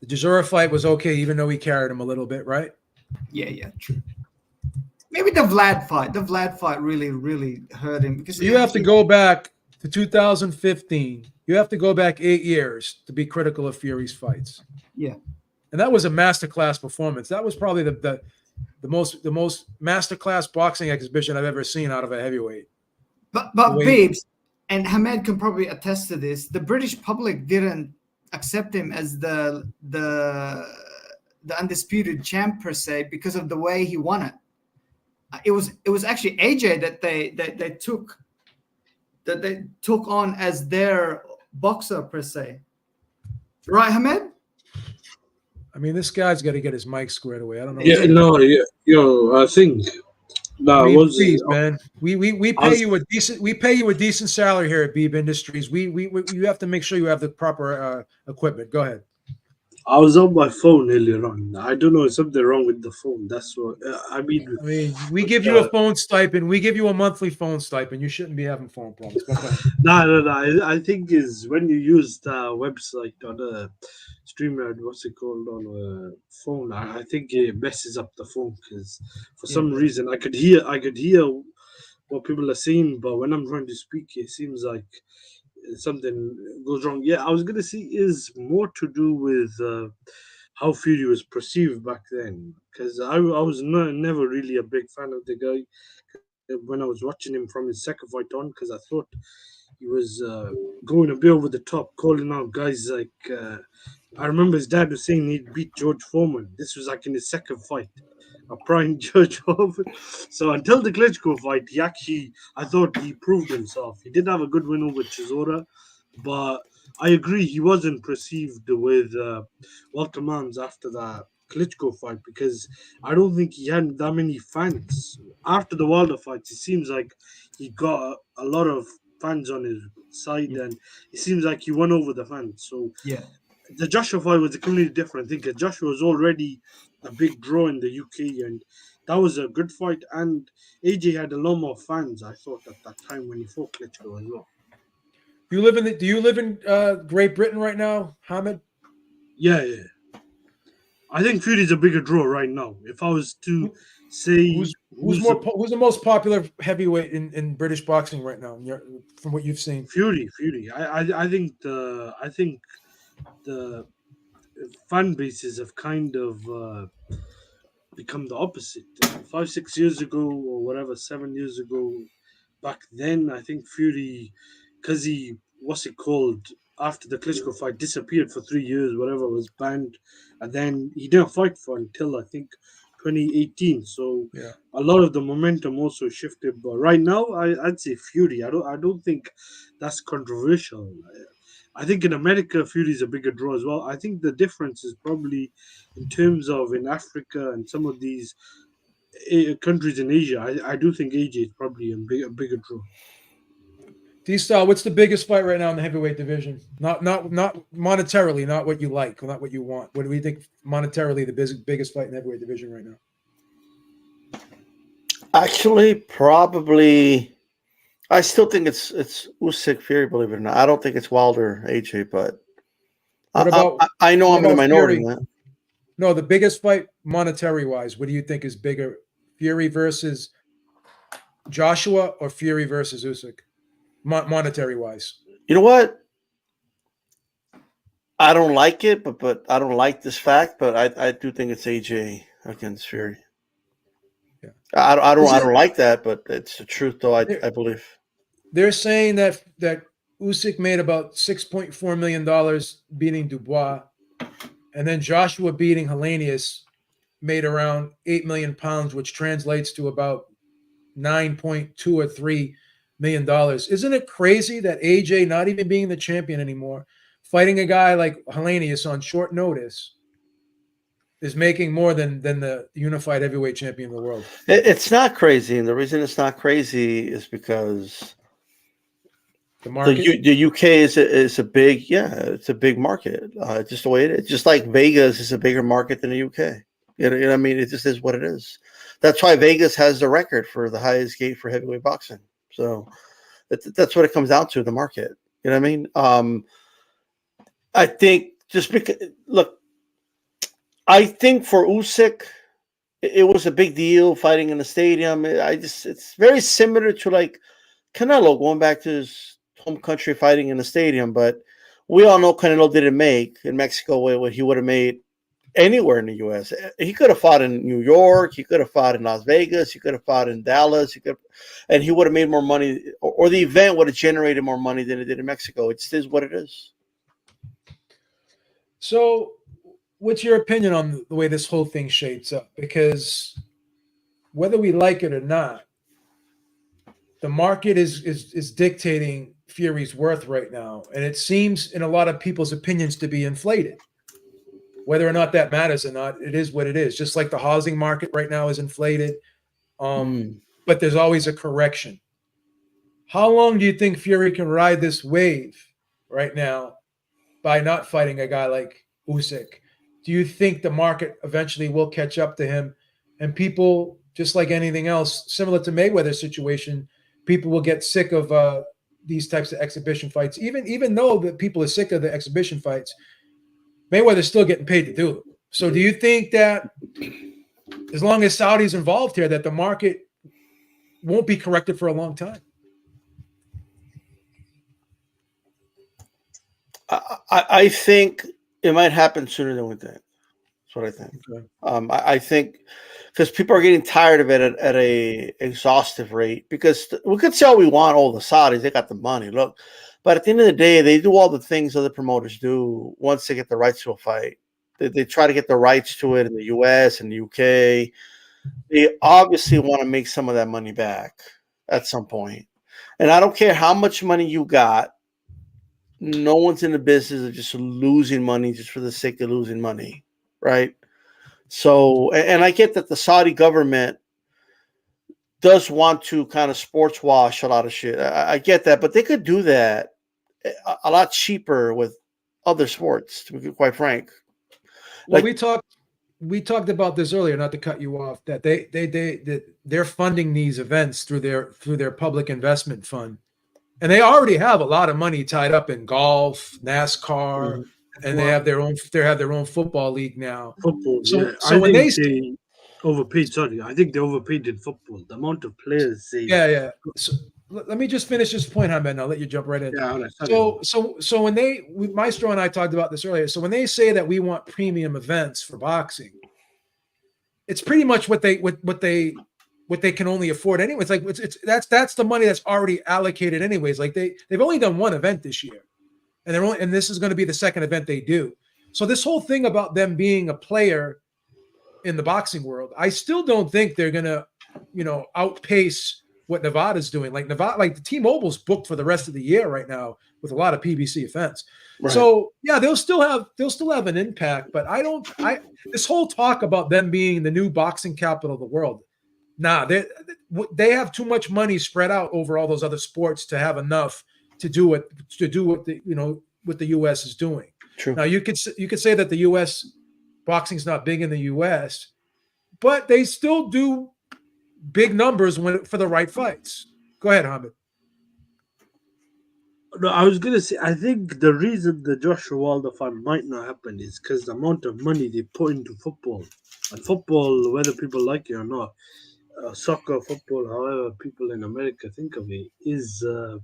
The Chisora fight was okay, even though he carried him a little bit, right? Yeah, true. Maybe the Vlad fight. The Vlad fight really hurt him because you have to go back to 2015. You have to go back 8 years to be critical of Fury's fights. Yeah. And that was a masterclass performance. That was probably the most masterclass boxing exhibition I've ever seen out of a heavyweight. But Babes, and Hamed can probably attest to this, the British public didn't accept him as the undisputed champ per se because of the way he won it. It was actually AJ that they took on as their boxer per se. Right, Hamed? I mean, this guy's got to get his mic squared away. I don't know. Yeah, I think please, man. We pay you a decent salary here at Beeb Industries. You have to make sure you have the proper equipment. Go ahead. I was on my phone earlier on. I don't know, something wrong with the phone. That's what I mean. We give you a phone stipend. We give you a monthly phone stipend. You shouldn't be having phone problems. No. I think is when you use the website on a StreamYard, what's it called, on a phone. I think it messes up the phone because for some reason I could hear what people are saying, but when I'm trying to speak, it seems like something goes wrong. Yeah, I was gonna say is more to do with how Fury was perceived back then, because I was never really a big fan of the guy when I was watching him from his second fight on, because I thought he was going a bit over the top, calling out guys like I remember his dad was saying he'd beat George Foreman. This was like in his second fight, a prime George Foreman. So until the Klitschko fight, I thought he proved himself. He did have a good win over Chisora, but I agree he wasn't perceived with Walter Mans after that Klitschko fight, because I don't think he had that many fans. After the Wilder fights, it seems like he got a lot of fans on his side, and it seems like he won over the fans. So yeah, the Joshua fight was a completely different thing. Joshua was already a big draw in the UK, and that was a good fight. And AJ had a lot more fans, I thought, at that time when he fought Klitschko as well. Do you live in Great Britain right now, Hamed? Yeah. I think Fury's a bigger draw right now. If I was to say who's the most popular heavyweight in British boxing right now, from what you've seen? Fury. I think the fan bases have kind of become the opposite. 5-6 years ago, or whatever, 7 years ago, back then, I think Fury, because he, after the Klitschko fight, disappeared for 3 years, whatever, was banned, and then he didn't fight for until I think 2018. So a lot of the momentum also shifted. But right now, I'd say Fury. I don't think that's controversial. I think in America, Fury is a bigger draw as well. I think the difference is probably in terms of in Africa and some of these countries in Asia. I do think AJ is probably a bigger draw. D-Style, what's the biggest fight right now in the heavyweight division? Not monetarily, not what you like, not what you want. What do we think monetarily the biggest fight in the heavyweight division right now? Actually, probably. I still think it's Usyk Fury, believe it or not. I don't think it's Wilder AJ, but I know I'm in the minority in that. No, the biggest fight monetary wise, what do you think is bigger? Fury versus Joshua or Fury versus Usyk? Monetary wise. You know what? I don't like it, but I don't like this fact, but I do think it's AJ against Fury. Yeah. I don't like that, but it's the truth, though. I believe. They're saying that Usyk made about $6.4 million beating Dubois, and then Joshua beating Helenius made around 8 million pounds, which translates to about 9.2 or $3 million. Isn't it crazy that AJ, not even being the champion anymore, fighting a guy like Helenius on short notice, is making more than the unified heavyweight champion of the world? It's not crazy, and the reason it's not crazy is because the market. The UK is a big, it's a big market. Just the way it is. Just like Vegas is a bigger market than the UK. You know what I mean? It just is what it is. That's why Vegas has the record for the highest gate for heavyweight boxing. So that's what it comes down to, the market. You know what I mean? I think just because, look, I think for Usyk, it was a big deal fighting in the stadium. It's very similar to like Canelo going back to his home country fighting in the stadium, but we all know Canelo didn't make in Mexico what he would have made anywhere in the U.S. He could have fought in New York, he could have fought in Las Vegas, he could have fought in Dallas, and he would have made more money, or the event would have generated more money than it did in Mexico. It is what it is. So, what's your opinion on the way this whole thing shapes up? Because whether we like it or not, the market is dictating Fury's worth right now, and it seems, in a lot of people's opinions, to be inflated. Whether or not that matters or not, it is what it is. Just like the housing market right now is inflated, but there's always a correction. How long do you think Fury can ride this wave right now by not fighting a guy like Usyk? Do you think the market eventually will catch up to him, and people, just like anything else, similar to Mayweather's situation, people will get sick of these types of exhibition fights? Even though the people are sick of the exhibition fights, Mayweather's still getting paid to do them. So do you think that as long as Saudi's involved here, that the market won't be corrected for a long time? I think it might happen sooner than we think. That's what I think. Okay. I think because people are getting tired of it at a exhaustive rate, because we could say all we want, the Saudis, they got the money. Look, but at the end of the day, they do all the things other promoters do once they get the rights to a fight. They try to get the rights to it in the US and the UK. They obviously want to make some of that money back at some point. And I don't care how much money you got. No one's in the business of just losing money just for the sake of losing money, right? So, and I get that the Saudi government does want to kind of sports wash a lot of shit. I get that, but they could do that a lot cheaper with other sports, to be quite frank. Well, we talked about this earlier, not to cut you off, that they're funding these events through their public investment fund. And they already have a lot of money tied up in golf, NASCAR, and they have their own football league now. Football, so I when think they overpaid. Sorry, I think they overpaid in football. The amount of players they So let me just finish this point, Ahmed, and I'll let you jump right in. Yeah, all right, so when Maestro and I talked about this earlier. So when they say that we want premium events for boxing, it's pretty much what they can only afford anyway. It's like that's the money that's already allocated anyways. Like they've only done one event this year, and this is going to be the second event they do. So this whole thing about them being a player in the boxing world, I still don't think they're going to, outpace what Nevada's doing. Like the T-Mobile's booked for the rest of the year right now with a lot of PBC events. Right. So yeah, they'll still have an impact, but this whole talk about them being the new boxing capital of the world. Nah, they have too much money spread out over all those other sports to have enough to do what the U.S. is doing. True. Now you could say that the U.S. boxing's not big in the U.S., but they still do big numbers for the right fights. Go ahead, Hamid. No, I was gonna say, I think the reason the Joshua Wilder fight might not happen is because the amount of money they put into football, and football, whether people like it or not, soccer, football, however people in America think of it, is a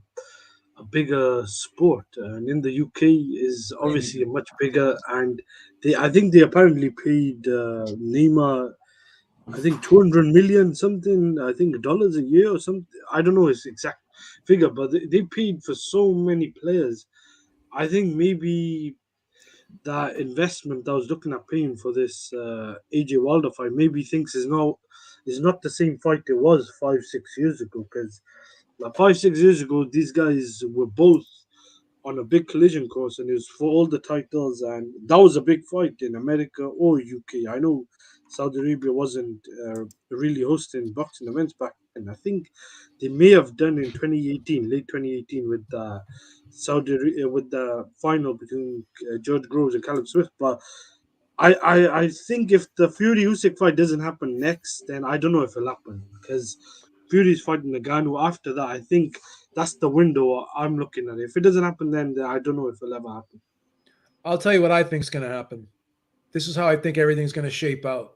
bigger sport, and in the UK is obviously much bigger. And I think they apparently paid Neymar, I think 200 million something, I think dollars a year or something. I don't know his exact figure, but they paid for so many players. I think maybe that investment that was looking at paying for this AJ Wilder fight maybe thinks is not the same fight it was 5-6 years ago, because like 5-6 years ago these guys were both on a big collision course and it was for all the titles, and that was a big fight in America or UK. I know Saudi Arabia wasn't really hosting boxing events back then. I think they may have done in 2018, late 2018, with the with the final between George Groves and Caleb Smith. But I think if the Fury Usyk fight doesn't happen next, then I don't know if it'll happen, because Fury's fighting Ngannou. After that, I think that's the window I'm looking at. If it doesn't happen, then I don't know if it'll ever happen. I'll tell you what I think is going to happen. This is how I think everything's going to shape out.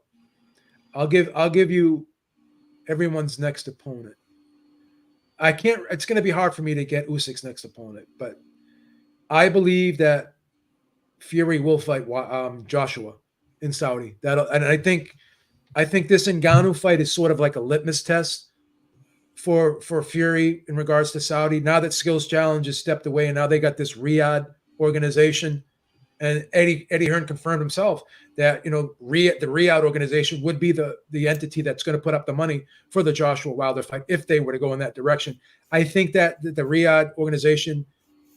I'll give you everyone's next opponent. I can't. It's going to be hard for me to get Usyk's next opponent, but I believe that Fury will fight Joshua in Saudi. And I think this Ngannou fight is sort of like a litmus test for Fury in regards to Saudi. Now that Skills Challenge has stepped away, and now they got this Riyadh organization, and Eddie Hearn confirmed himself that the Riyadh organization would be the entity that's going to put up the money for the Joshua Wilder fight if they were to go in that direction. I think that the Riyadh organization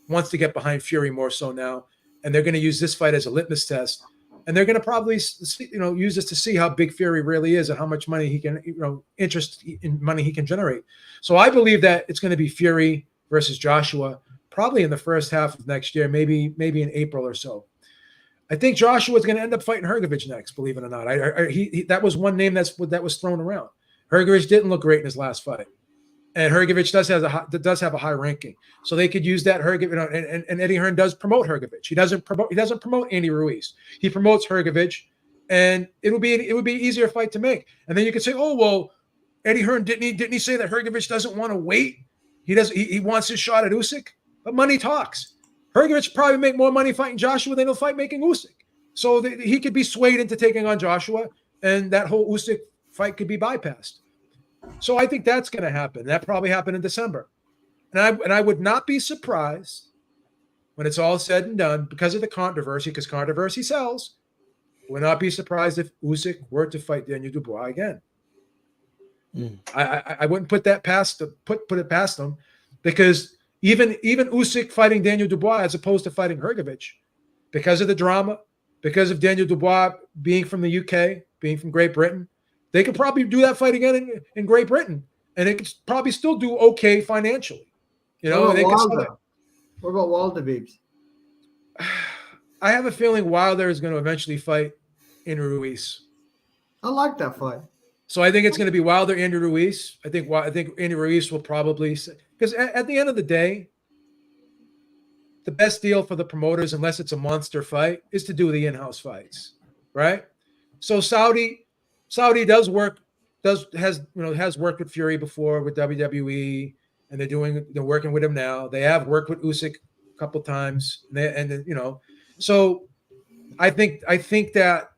wants to get behind Fury more so now, and they're going to use this fight as a litmus test, and they're going to probably use this to see how big Fury really is and how much money he can interest in money he can generate. So I believe that it's going to be Fury versus Joshua probably in the first half of next year, maybe in April or so. I think Joshua is going to end up fighting Hrgović next, believe it or not. That was one name that was thrown around. Hrgović didn't look great in his last fight, and Hrgović does have a high ranking, so they could use that Hrgović. And Eddie Hearn does promote Hrgović. He doesn't promote Andy Ruiz. He promotes Hrgović, and it would be an easier fight to make. And then you could say, oh well, Eddie Hearn didn't he say that Hrgović doesn't want to wait? He wants his shot at Usyk, but money talks. Hrgović probably make more money fighting Joshua than he'll fight making Usyk. So he could be swayed into taking on Joshua, and that whole Usyk fight could be bypassed. So I think that's going to happen. That probably happened in December. And I would not be surprised when it's all said and done, because of the controversy, because controversy sells, would not be surprised if Usyk were to fight Daniel Dubois again. I wouldn't put that past put it past them, because even Usyk fighting Daniel Dubois as opposed to fighting Hrgović, because of the drama, because of Daniel Dubois being from the UK, being from Great Britain, they could probably do that fight again in Great Britain, and it could probably still do okay financially. What about Wilder, Beebs? I have a feeling Wilder is going to eventually fight Andrew Ruiz. I like that fight. So I think it's going to be Wilder, Andrew Ruiz. I think Andrew Ruiz will probably, because at the end of the day, the best deal for the promoters, unless it's a monster fight, is to do the in-house fights, right? So Saudi has worked with Fury before with WWE, and they're working with him now. They have worked with Usyk a couple times, so I think that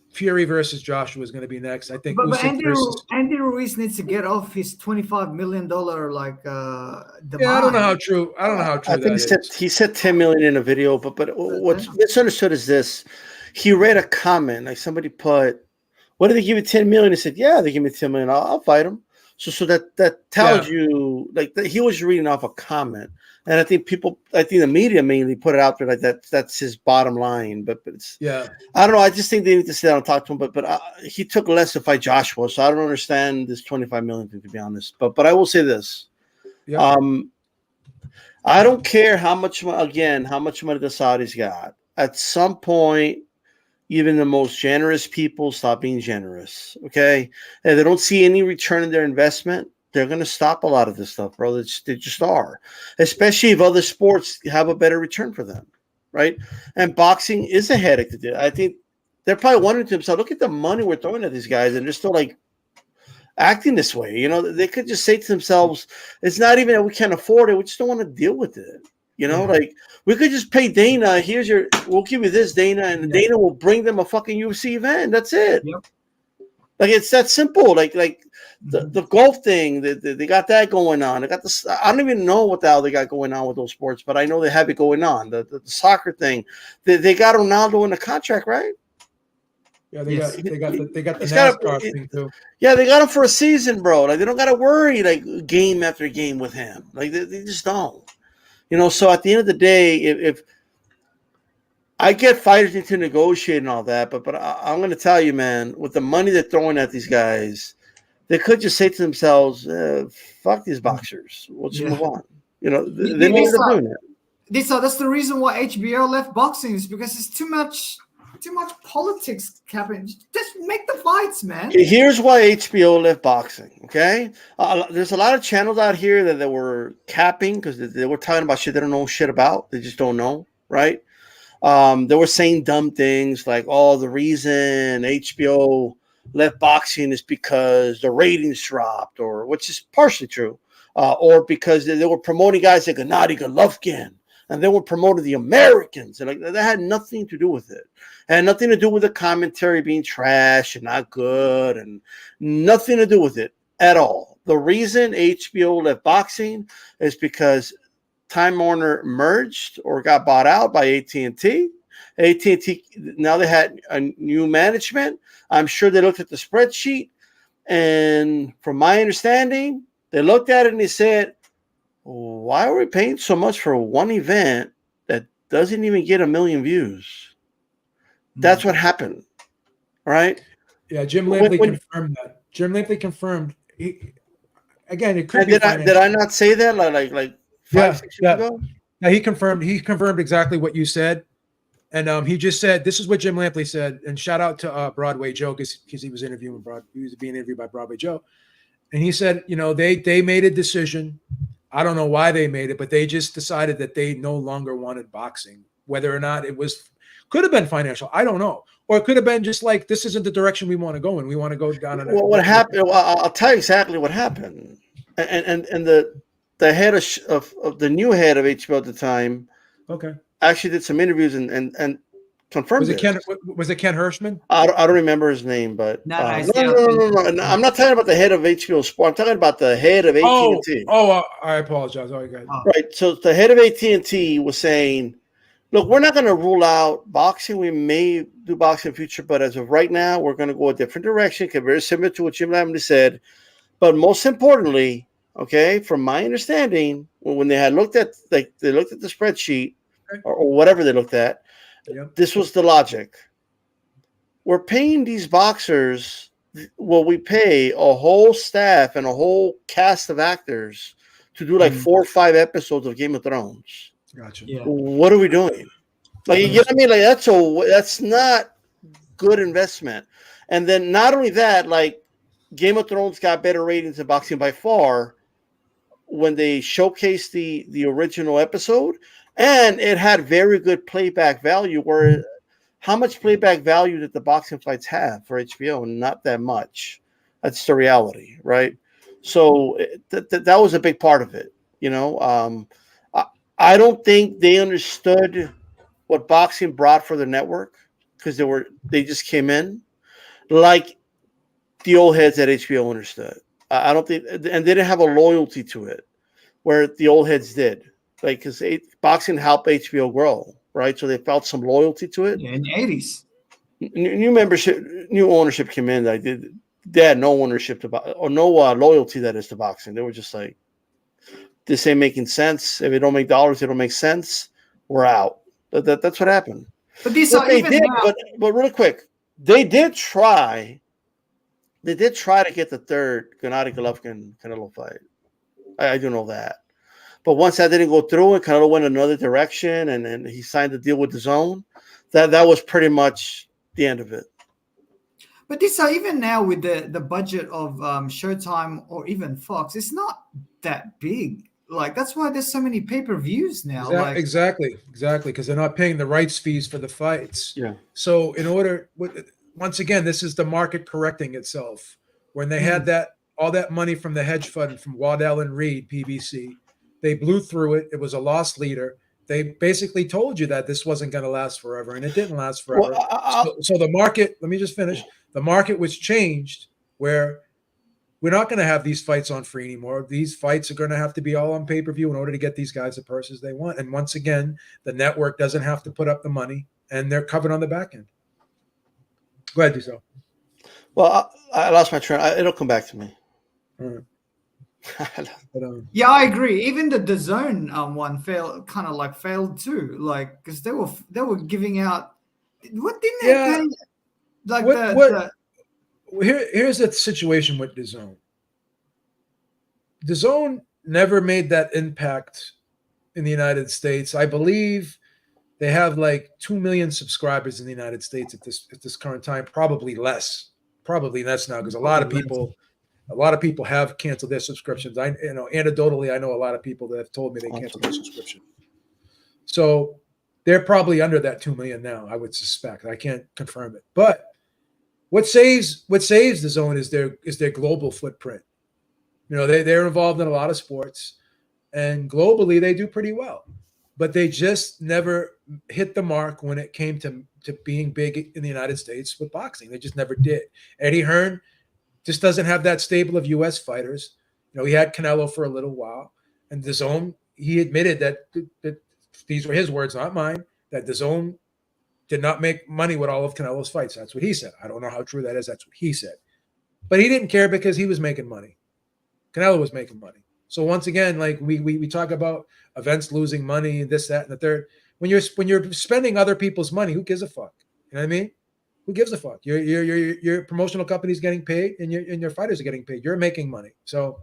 Fury versus Joshua is going to be next. I think. But Andy Ruiz needs to get off his $25 million demand. I don't know how true. I think he said 10 million in a video, but what's misunderstood is this: he read a comment, like somebody put, "What did they give you 10 million?" He said, "Yeah, they give me 10 million. I'll fight him." So that tells you, like, that he was reading off a comment. And I think the media mainly put it out there like that's his bottom line. But it's, I don't know. I just think they need to sit down and talk to him. But he took less to fight Joshua, so I don't understand this 25 million thing, to be honest. But I will say this: I don't care how much money the Saudis got. At some point, even the most generous people stop being generous. Okay, and they don't see any return in their investment. They're going to stop a lot of this stuff, bro. They just are, especially if other sports have a better return for them, right? And boxing is a headache to do. I think they're probably wondering to themselves, look at the money we're throwing at these guys, and they're still like acting this way. They could just say to themselves, it's not even that we can't afford it. We just don't want to deal with it. Like we could just pay Dana. We'll give you this, Dana, and Dana will bring them a fucking UFC event. That's it. Like it's that simple. Like the golf thing, they got that going on. They got this. I don't even know what the hell they got going on with those sports, but I know they have it going on. The soccer thing, they got Ronaldo in the contract, right? Yeah, they got the He's NASCAR thing too. Yeah, they got him for a season, bro. Like they don't got to worry like game after game with him. Like they just don't. You know, so at the end of the day, if I get fighters into negotiate and all that, but I'm going to tell you, man, with the money they're throwing at these guys, they could just say to themselves, "Fuck these boxers. We'll just move on." You know, they may end up doing it. That's the reason why HBO left boxing, is because it's too much politics happening. Just make the fights, man. Here's why HBO left boxing. Okay, there's a lot of channels out here that were capping because they were talking about shit they don't know shit about. They just don't know, right? They were saying dumb things like, "Oh, the reason HBO left boxing is because the ratings dropped," or which is partially true, or because they were promoting guys like Gennady Golovkin, and they were promoting the Americans, and like that had nothing to do with it. It had nothing to do with the commentary being trash and not good, and nothing to do with it at all. The reason HBO left boxing is because Time Warner merged or got bought out by AT&T. AT&T, now they had a new management. I'm sure they looked at the spreadsheet, and from my understanding, they looked at it and they said, "Why are we paying so much for one event that doesn't even get 1 million views?" That's what happened, right? Yeah, Jim Lampley confirmed that. Jim Lampley confirmed. Again, it could be. Did I not say that like 5-6 years ago? Yeah, he confirmed exactly what you said, and he just said this is what Jim Lampley said. And shout out to Broadway Joe because he was being interviewed by Broadway Joe, and he said, you know, they made a decision. I don't know why they made it, but they just decided that they no longer wanted boxing. Whether or not it could have been financial, I don't know, or it could have been just like this isn't the direction we want to go in. We want to go down. Well, what happened? Well, I'll tell you exactly what happened, and the head of the new head of HBO at the time, actually did some interviews and confirmed it. Was it Ken Hirschman? I don't remember his name, but no. I'm not talking about the head of HBO Sport. I'm talking about the head of AT&T. I apologize. Oh, okay. Right. So the head of AT&T was saying, "Look, we're not going to rule out boxing. We may do boxing in the future, but as of right now, we're going to go a different direction." Very similar to what Jim Lampley said, but most importantly, okay, from my understanding, when they had looked at the spreadsheet or whatever they looked at, this was the logic. We're paying these boxers what we pay a whole staff and a whole cast of actors to do like 4 or 5 episodes of Game of Thrones. Gotcha. Yeah. What are we doing? Like, you know what I mean? Like that's not good investment. And then not only that, like Game of Thrones got better ratings than boxing by far when they showcased the original episode, and it had very good playback value. Where how much playback value did the boxing fights have for HBO? Not that much. That's the reality, right? So that was a big part of it. You know, I don't think they understood what boxing brought for the network because they just came in like the old heads at HBO understood. I don't think, and they didn't have a loyalty to it where the old heads did. Like, because boxing helped HBO grow, right? So they felt some loyalty to it. Yeah, in the 80s. New membership, new ownership came in. They had no ownership or no loyalty that is to boxing. They were just like, this ain't making sense. If it don't make dollars, it don't make sense. We're out. That's what happened. But but really quick, they did try. They did try to get the third Gennady Golovkin Canelo fight. I do know that. But once that didn't go through and Canelo went another direction and he signed the deal with DAZN, that was pretty much the end of it. But this even now with the budget of Showtime or even Fox, it's not that big. Like that's why there's so many pay-per-views now. Exactly, because they're not paying the rights fees for the fights. Yeah. So once again, this is the market correcting itself. When they had all that money from the hedge fund from Waddell and Reed, PBC, they blew through it. It was a loss leader. They basically told you that this wasn't going to last forever, and it didn't last forever. So the market, let me just finish. the market was changed where we're not going to have these fights on free anymore. These fights are going to have to be all on pay-per-view in order to get these guys the purses they want. And once again, the network doesn't have to put up the money, and they're covered on the back end. Go ahead, Duso. Well, I lost my train. It'll come back to me. All right. But, yeah, I agree. Even the DAZN one failed too. Like because they were giving out. What didn't they pay? Like here's the situation with DAZN. DAZN never made that impact in the United States. I believe they have like 2 million subscribers in the United States at this current time. Probably less now because a lot of people have canceled their subscriptions. Anecdotally, I know a lot of people that have told me they canceled their subscription. So they're probably under that 2 million now. I would suspect. I can't confirm it, but what saves the zone is their global footprint. They're involved in a lot of sports, and globally they do pretty well, but they just never hit the mark when it came to being big in the United States with boxing. They just never did. Eddie Hearn just doesn't have that stable of U.S. fighters. He had Canelo for a little while, and DAZN, he admitted that these were his words, not mine, that DAZN did not make money with all of Canelo's fights. That's what he said. I don't know how true that is. That's what he said. But he didn't care because he was making money. Canelo was making money. So once again, like we talk about events losing money, this, that, and the third. When you're spending other people's money, who gives a fuck? You know what I mean? Who gives a fuck? Your promotional company's getting paid, and your fighters are getting paid. You're making money. So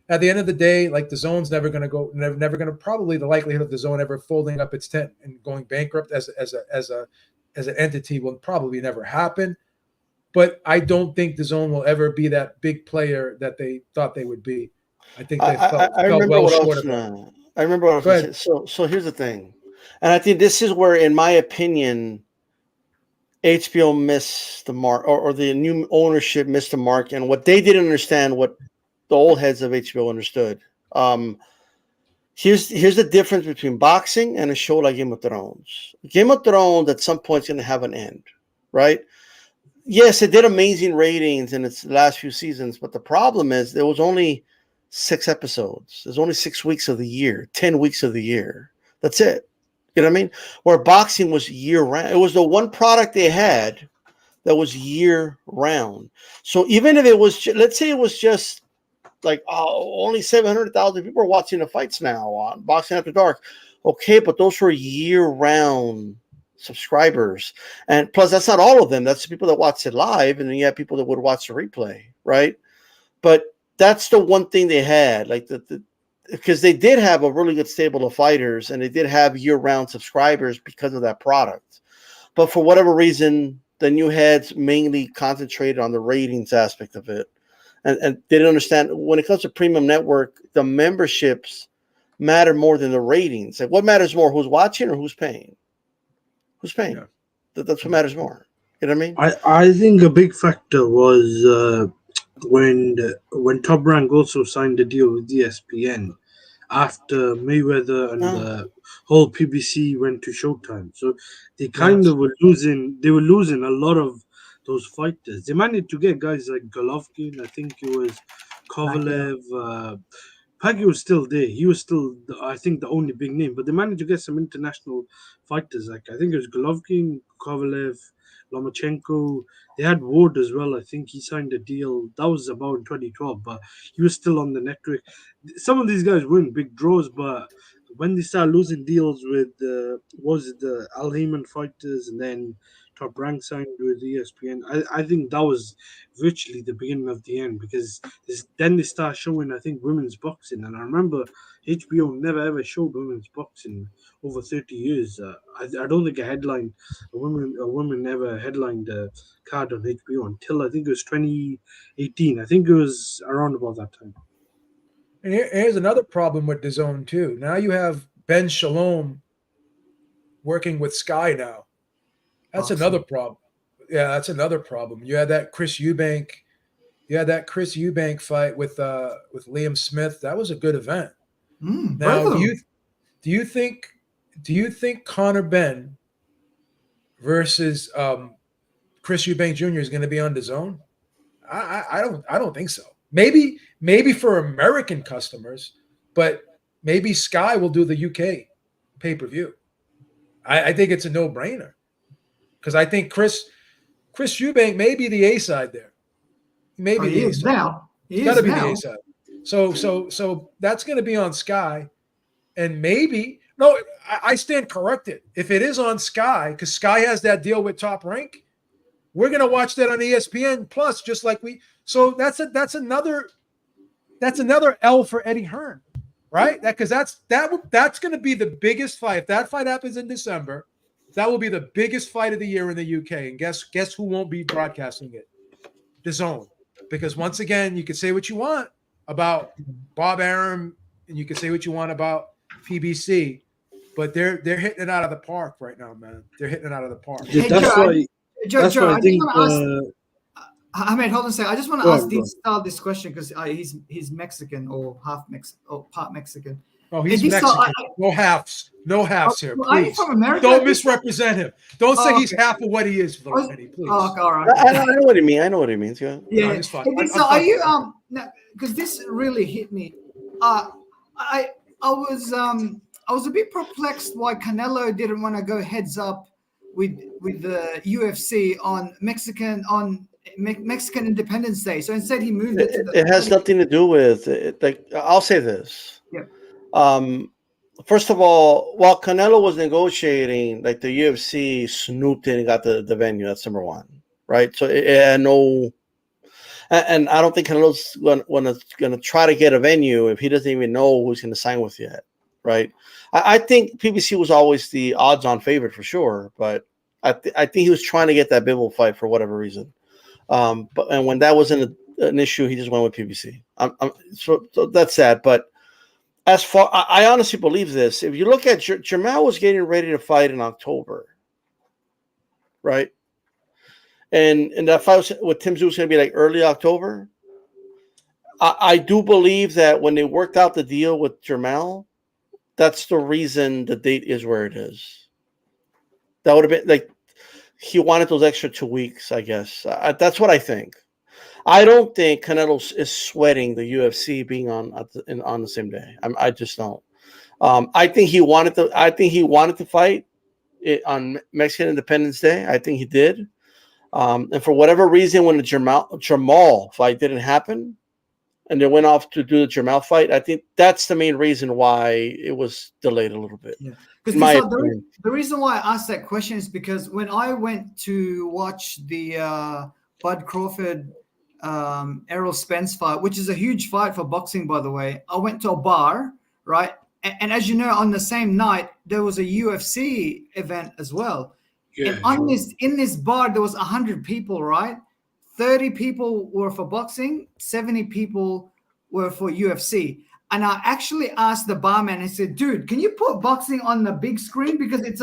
at the end of the day, like DAZN's never going to probably the likelihood of DAZN ever folding up its tent and going bankrupt as an entity will probably never happen. But I don't think DAZN will ever be that big player that they thought they would be. I think they felt well short of that. I remember what I was going to say. So here's the thing, and I think this is where, in my opinion, HBO missed the mark, or the new ownership missed the mark, and what they didn't understand, what the old heads of HBO understood. Here's the difference between boxing and a show like Game of Thrones. Game of Thrones at some point is going to have an end, right? Yes, it did amazing ratings in its last few seasons, but the problem is there was only 6 episodes. There's only 6 weeks of the year, 10 weeks of the year. That's it. You know what I mean? Where boxing was year round. It was the one product they had that was year round. So even if it was, let's say it was just like only 700,000 people are watching the fights now on Boxing After Dark. Okay, but those were year round subscribers. And plus, that's not all of them. That's the people that watch it live. And then you have people that would watch the replay, right? But that's the one thing they had, like because they did have a really good stable of fighters, and they did have year-round subscribers because of that product. But for whatever reason, the new heads mainly concentrated on the ratings aspect of it, and they didn't understand when it comes to premium network, the memberships matter more than the ratings. Like, what matters more, who's watching or who's paying? Who's paying? Yeah. That's what matters more. You know what I mean? I think a big factor was when Top Rank also signed a deal with ESPN after Mayweather and the whole PBC went to Showtime. So they kind of were losing. They were losing a lot of those fighters. They managed to get guys like Golovkin. I think it was Kovalev. Paggy was still there. He was still, I think, the only big name. But they managed to get some international fighters. Like I think it was Golovkin, Kovalev, Lomachenko. They had Ward as well. I think he signed a deal. That was about in 2012, but he was still on the network. Some of these guys weren't big draws, but when they start losing deals with the Al Heyman fighters, and then Top Rank signed with ESPN, I think that was virtually the beginning of the end, because then they start showing, I think, women's boxing. And I remember HBO never ever showed women's boxing over 30 years. I don't think a woman ever headlined a card on HBO until I think it was 2018. I think it was around about that time. And here's another problem with DAZN too. Now you have Ben Shalom working with Sky now. That's another problem. Yeah, that's another problem. You had that Chris Eubank fight with Liam Smith. That was a good event. Now, do you think Conor Benn versus Chris Eubank Jr. is going to be on the zone? I don't think so. Maybe for American customers, but maybe Sky will do the UK pay-per-view. I think it's a no-brainer because I think Chris Eubank may be the A side there. Maybe he is now. He's got to be the A side. So that's going to be on Sky, and maybe no. I stand corrected. If it is on Sky, because Sky has that deal with Top Rank, we're going to watch that on ESPN Plus, just like we. So that's another L for Eddie Hearn, right? Because that's going to be the biggest fight. If that fight happens in December, that will be the biggest fight of the year in the UK. And guess who won't be broadcasting it? The Zone. Because once again, you can say what you want about Bob Arum, and you can say what you want about PBC, but they're hitting it out of the park right now, man. They're hitting it out of the park. Yeah, that's why I think. Ahmed, hold on a second. I just want to ask this question because he's Mexican or half Mexican or part Mexican. Oh, he's Mexican. No halves here. Please. From America? Don't misrepresent him. Don't say he's half of what he is, Eddie, please. Oh, all right. I know what he means. I know what he means. Yeah. Yeah. No, fine. So are you because this really hit me. I was a bit perplexed why Canelo didn't want to go heads up with the UFC on Mexican Independence Day. So instead he moved it to the. It has nothing to do with it. Like, I'll say this. Yeah. First of all, while Canelo was negotiating, like the UFC snooped in and got the venue. That's number one, right? So it had no, and I don't think Canelo's going to try to get a venue if he doesn't even know who's going to sign with yet, right? I think PBC was always the odds-on favorite for sure, but I think he was trying to get that Bivol fight for whatever reason. But when that wasn't an issue, he just went with PBC. So that's sad, but. As far, I honestly believe this. If you look at Jamal was getting ready to fight in October, right? And that fight with Tim Tszyu was going to be like early October. I do believe that when they worked out the deal with Jamal, that's the reason the date is where it is. That would have been like he wanted those extra 2 weeks, I guess. That's what I think. I don't think Canelo is sweating the UFC being on the same day. I just don't. I think he wanted to fight it on Mexican Independence Day. I think he did. And for whatever reason, when the Jamal fight didn't happen, and they went off to do the Jamal fight, I think that's the main reason why it was delayed a little bit. Yeah. Because the reason why I asked that question is because when I went to watch the Bud Crawford Errol Spence fight, which is a huge fight for boxing, by the way, I went to a bar, right? And as you know, on the same night, there was a UFC event as well. Yeah. And in this bar, there was 100 people, right? 30 people were for boxing, 70 people were for UFC. And I actually asked the barman, I said, dude, can you put boxing on the big screen? Because it's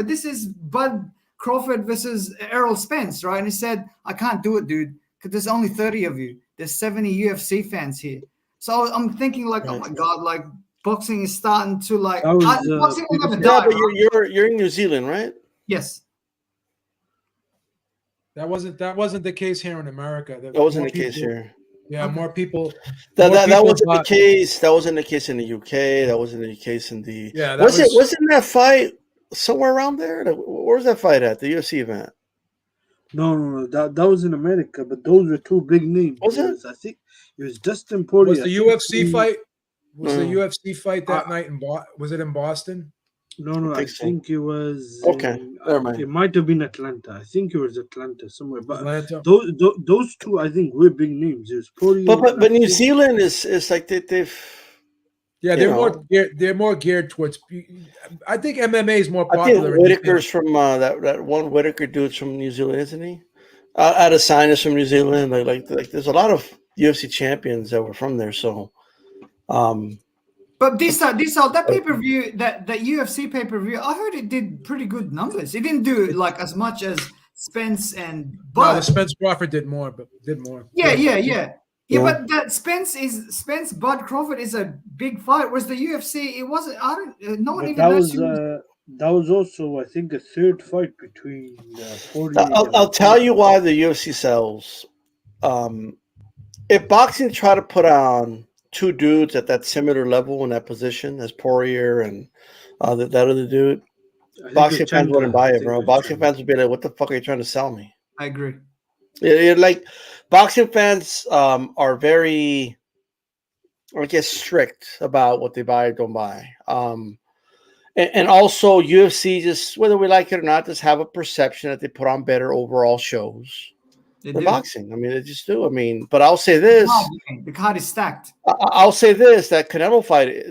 this is Bud Crawford versus Errol Spence, right? And he said, I can't do it, dude. Because there's only 30 of you. There's 70 UFC fans here. So I'm thinking oh my God, like boxing is starting to like. Boxing will never die, but you're in New Zealand, right? Yes. That wasn't the case here in America. That wasn't the case here. Yeah, more people. That wasn't the case. That wasn't the case in the UK. That wasn't the case in the. Yeah, wasn't that fight somewhere around there? Where's that fight at? The UFC event. No, that was in America, but those were two big names. Was it? I think it was Dustin Poirier. Was the UFC fight? Was the UFC fight that night was it in Boston? No, I think it was. Okay, never mind. It might have been Atlanta. I think it was Atlanta somewhere. But Atlanta. Those two, I think, were big names. It was Poirier. But New Zealand is like they've. Yeah, they're more geared towards. I think MMA is more popular. I think Whitaker's from that one Whitaker dude's from New Zealand, isn't he? Adesanya's from New Zealand. Like there's a lot of UFC champions that were from there. So, but that pay-per-view, that UFC pay-per-view, I heard it did pretty good numbers. It didn't do like as much as Spence and Bud. No, the Spence Crawford did more. Yeah, but that Spence Bud Crawford is a big fight. Whereas the UFC, it wasn't. No one even knows. That was also, I think, a third fight between Poirier I'll and tell you why the UFC sells. If boxing tried to put on two dudes at that similar level in that position as Poirier and that other dude, I think boxing it's fans wouldn't Chandler. buy I it, think bro. it's Boxing Chandler. fans would be like, "What the fuck are you trying to sell me?" I agree. Like boxing fans are very, I guess, strict about what they buy or don't buy. And also UFC, just whether we like it or not, just have a perception that they put on better overall shows They than do. boxing. I mean, they just do. I mean, but I'll say The this. card, the card is stacked. I'll say this: that Canelo fight,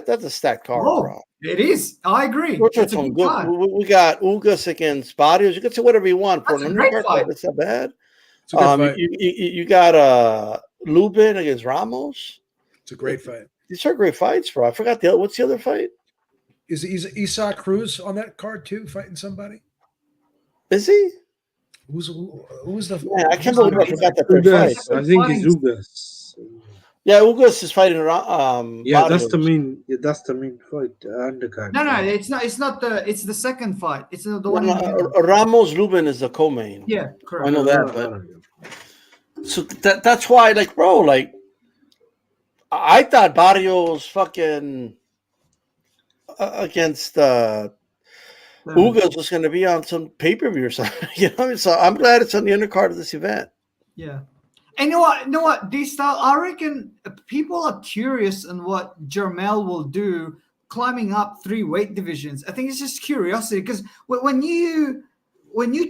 that's a stacked card, Oh, bro. it is. I agree. Which are It's a some good good. card. We got Ugas against Barrios. You can say whatever you want for That's an a great undercard fight. fight. That's not bad. It's a good fight. You got Lubin against Ramos. It's a great fight. These are great fights, bro. I forgot what's the other fight? Is Isak Cruz on that card too, fighting somebody? Is he? Who's the? Man, I can't believe I forgot that third fight. Ugas. I think it's Ugas. Yeah, Ugas is fighting Yeah, that's Barrios. the main. Yeah, that's the main fight. Undercard. No, it's not. It's not the. It's the second fight. It's the one. Ramos Lubin is the co-main. Yeah, correct. I know that, but so that's why, like, bro, like, I thought Barrios fucking against Ugas was going to be on some pay-per-view or something. You know, so I'm glad it's on the undercard of this event. Yeah. And you know what? D-Style, I reckon people are curious on what Jermel will do climbing up 3 weight divisions. I think it's just curiosity because when you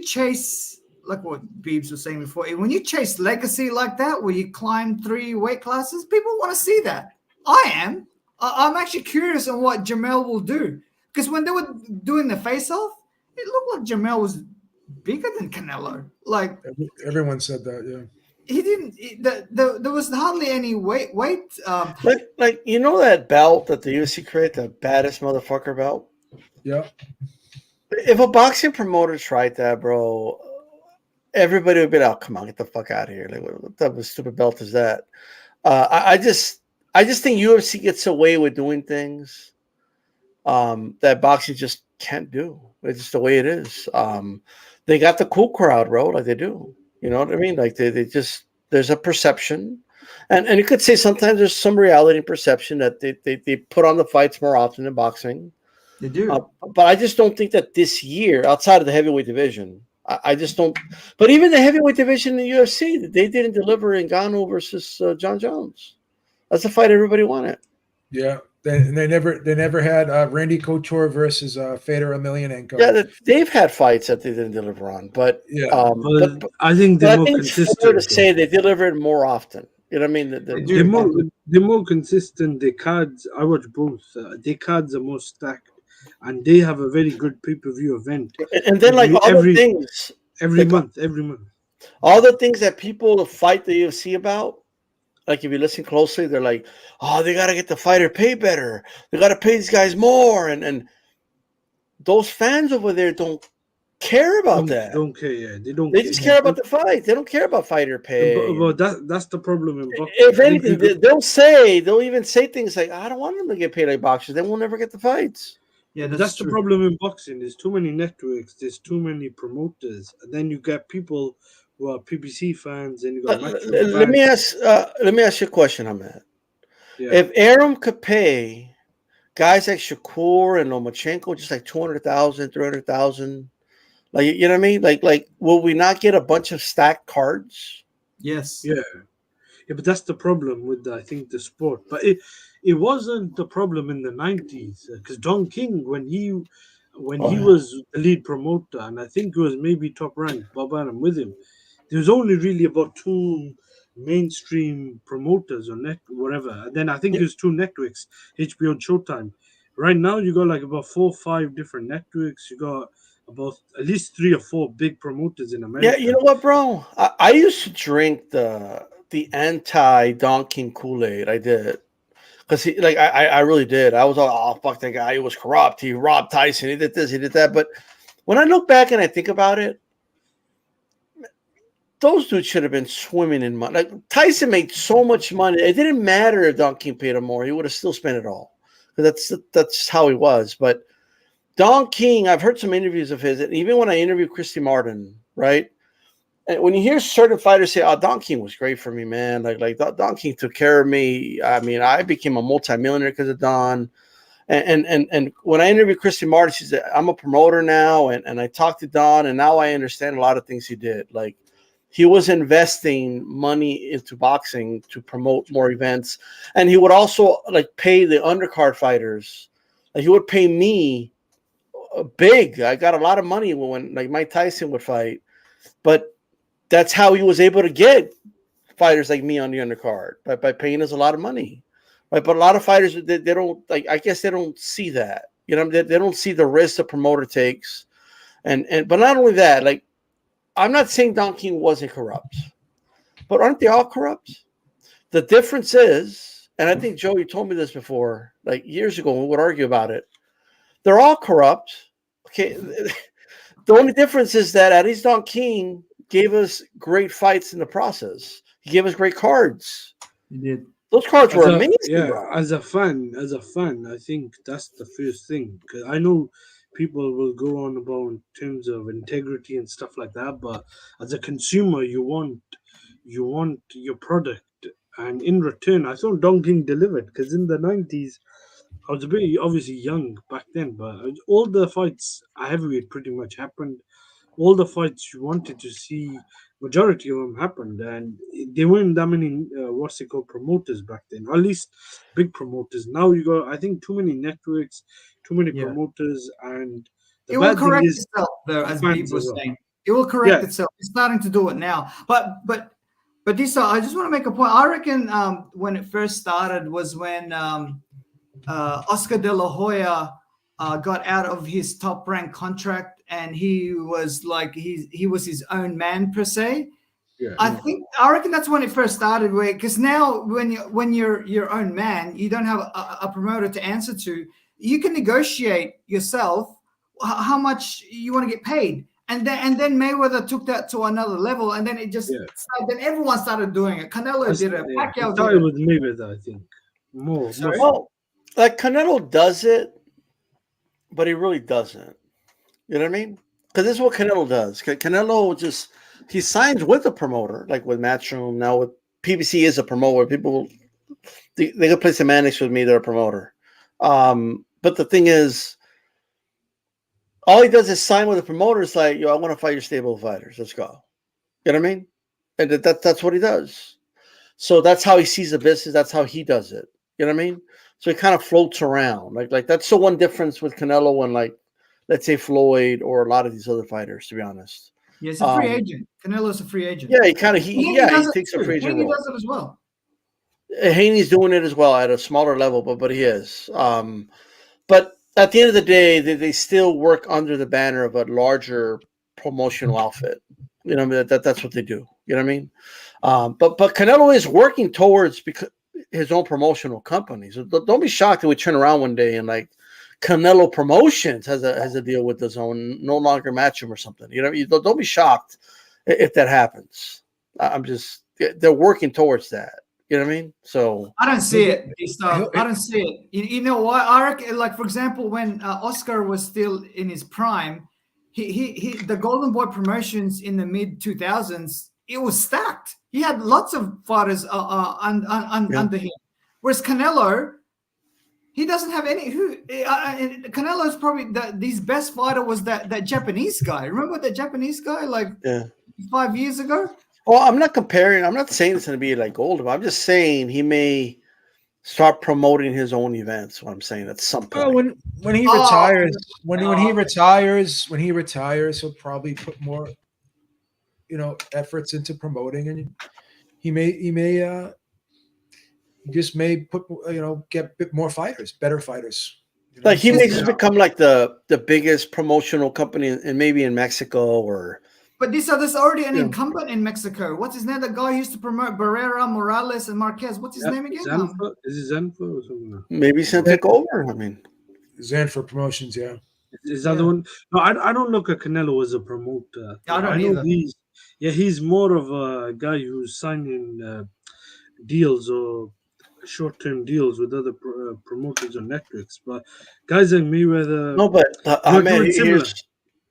chase, like what Beebs was saying before, when you chase legacy like that, where you climb 3 weight classes, people want to see that. I am. I'm actually curious on what Jermel will do because when they were doing the face-off, it looked like Jermel was bigger than Canelo. Like everyone said that, yeah. He didn't. There was hardly any weight. Like you know that belt that the UFC created, the baddest motherfucker belt. Yeah. If a boxing promoter tried that, bro, everybody would be like, "Oh, come on, get the fuck out of here! Like, what type of stupid belt is that?" I just think UFC gets away with doing things that boxing just can't do. It's just the way it is. They got the cool crowd, bro, like they do. You know what I mean? Like they just there's a perception, and you could say sometimes there's some reality and perception that they put on the fights more often than boxing. They do, but I just don't think that this year, outside of the heavyweight division, I just don't. But even the heavyweight division in the UFC, they didn't deliver Ngannou versus John Jones. That's the fight everybody wanted. Yeah, they never had Randy Couture versus Fedor Emelianenko. Yeah, they've had fights that they didn't deliver on, but yeah, but I think they're more consistent. It's fair to say they delivered more often. You know what I mean? They're more consistent. The cards, I watch both. The cards are more stacked, and they have a very good pay-per-view event. And then, like every things, every month, all the things that people fight the UFC about. Like if you listen closely, they're like, "Oh, they got to get the fighter paid better. They got to pay these guys more." And those fans over there don't care about that. Don't care. Yeah, they don't. They just care about the fight. They don't care about fighter pay. But that's the problem in boxing. If anything, they'll even say things like, "I don't want them to get paid like boxers. They will never get the fights." Yeah, that's the problem in boxing. There's too many networks. There's too many promoters, and then you get people who are PBC fans, and you got let me ask you a question on that. Yeah. If Arum could pay guys like Shakur and Lomachenko just like 200,000, 300,000, like you know what I mean? Like will we not get a bunch of stacked cards? Yes. Yeah, but that's the problem with I think the sport. But it wasn't the problem in the 90s because Don King when he was the lead promoter, and I think he was maybe top ranked, Bob Arum with him. There was only really about 2 mainstream promoters or whatever. And then I think there's 2 networks, HBO and Showtime. Right now, you got like about 4 or 5 different networks. You got about at least 3 or 4 big promoters in America. Yeah, you know what, bro? I used to drink the anti-Don King Kool-Aid. I did. Because I really did. I was all, oh, fuck that guy. He was corrupt. He robbed Tyson. He did this, he did that. But when I look back and I think about it, those dudes should have been swimming in money. Like Tyson made so much money. It didn't matter if Don King paid him more. He would have still spent it all. That's how he was. But Don King, I've heard some interviews of his, and even when I interviewed Christy Martin, right? And when you hear certain fighters say, "Oh, Don King was great for me, man," like Don King took care of me. I mean, I became a multimillionaire because of Don. And when I interviewed Christy Martin, she said, "I'm a promoter now, and I talked to Don, and now I understand a lot of things he did. Like, he was investing money into boxing to promote more events, and he would also like pay the undercard fighters. Like, he would pay me big. I got a lot of money when like Mike Tyson would fight, but that's how he was able to get fighters like me on the undercard by paying us a lot of money, right? But a lot of fighters they don't like. I guess they don't see that. You know, they don't see the risk the promoter takes, and but not only that. Like, I'm not saying Don King wasn't corrupt, but aren't they all corrupt? The difference is, and I think Joe, you told me this before, like years ago, we would argue about it. They're all corrupt. Okay, the only difference is that at least Don King gave us great fights in the process. He gave us great cards. He did. Those cards were amazing, yeah, bro. as a fan, I think that's the first thing. 'Cause I know people will go on about in terms of integrity and stuff like that, but as a consumer, you want your product, and in return, I thought Don King delivered because in the 90s, I was a bit obviously young back then, but all the fights heavyweight pretty much happened. All the fights you wanted to see, majority of them happened, and there weren't that many what's it called promoters back then, or at least big promoters. Now you got, I think, too many networks, too many Yeah. promoters, and the It will bad thing correct is itself, though, as fans Beeb was as well. saying. It will correct Yeah. itself. It's starting to do it now. But Disa, I just want to make a point. I reckon when it first started was when Oscar De La Hoya got out of his top rank contract, and he was like he was his own man per se. Yeah. I reckon that's when it first started. Because now when you're your own man, you don't have a promoter to answer to. You can negotiate yourself how much you want to get paid, and then Mayweather took that to another level, and then it just started, then everyone started doing it. Canelo did it. Yeah. Pacquiao It started did it. with Mayweather, I think. More. Well, like Canelo does it, but he really doesn't. You know what I mean? Because this is what Canelo does. Canelo just he signs with a promoter, like with Matchroom. Now with PBC is a promoter. People they can play semantics with me. They're a promoter. But the thing is, all he does is sign with a promoter. It's like, yo, I want to fight your stable of fighters. Let's go. You know what I mean? And that's what he does. So that's how he sees the business. That's how he does it. You know what I mean? So he kind of floats around. Like that's the one difference with Canelo and like, let's say Floyd or a lot of these other fighters, to be honest. Yeah, he's a free agent. Canelo's a free agent. Yeah, he kind of he takes a free agent Haney role. does it as well. Haney's doing it as well at a smaller level, but he is. But at the end of the day, they still work under the banner of a larger promotional outfit. You know, that's what they do. You know what I mean? But Canelo is working towards his own promotional company. So don't be shocked if we turn around one day and like Canelo Promotions has a deal with the zone, no longer match him or something. You know, don't be shocked if that happens. They're working towards that. You know what I mean? So I don't see it. I don't see it. You know why? I reckon, like, for example, when Oscar was still in his prime, he the Golden Boy Promotions in the mid 2000s, it was stacked. He had lots of fighters under him. Whereas Canelo, he doesn't have any. Canelo's probably his best fighter was that Japanese guy. Remember that Japanese guy, like 5 years ago? Well, I'm not comparing. I'm not saying it's going to be like Golden. I'm just saying he may start promoting his own events. What I'm saying at some point. Well, when he retires, when he retires, he'll probably put more, efforts into promoting, and he just may put, get a bit more fighters, better fighters. Like he may just become like the biggest promotional company, and maybe in Mexico or. But there's already an incumbent in Mexico. What's his name? The guy who used to promote Barrera, Morales, and Marquez. What's his name again? Zanfa? Is it Zanfa or something? Maybe he's going to take over. I mean, Zanfa Promotions, yeah. Is that the one? No, I don't look at Canelo as a promoter. I don't either. He's more of a guy who's signing deals or short-term deals with other promoters or networks. But guys like Mayweather, No, but they're man, doing similar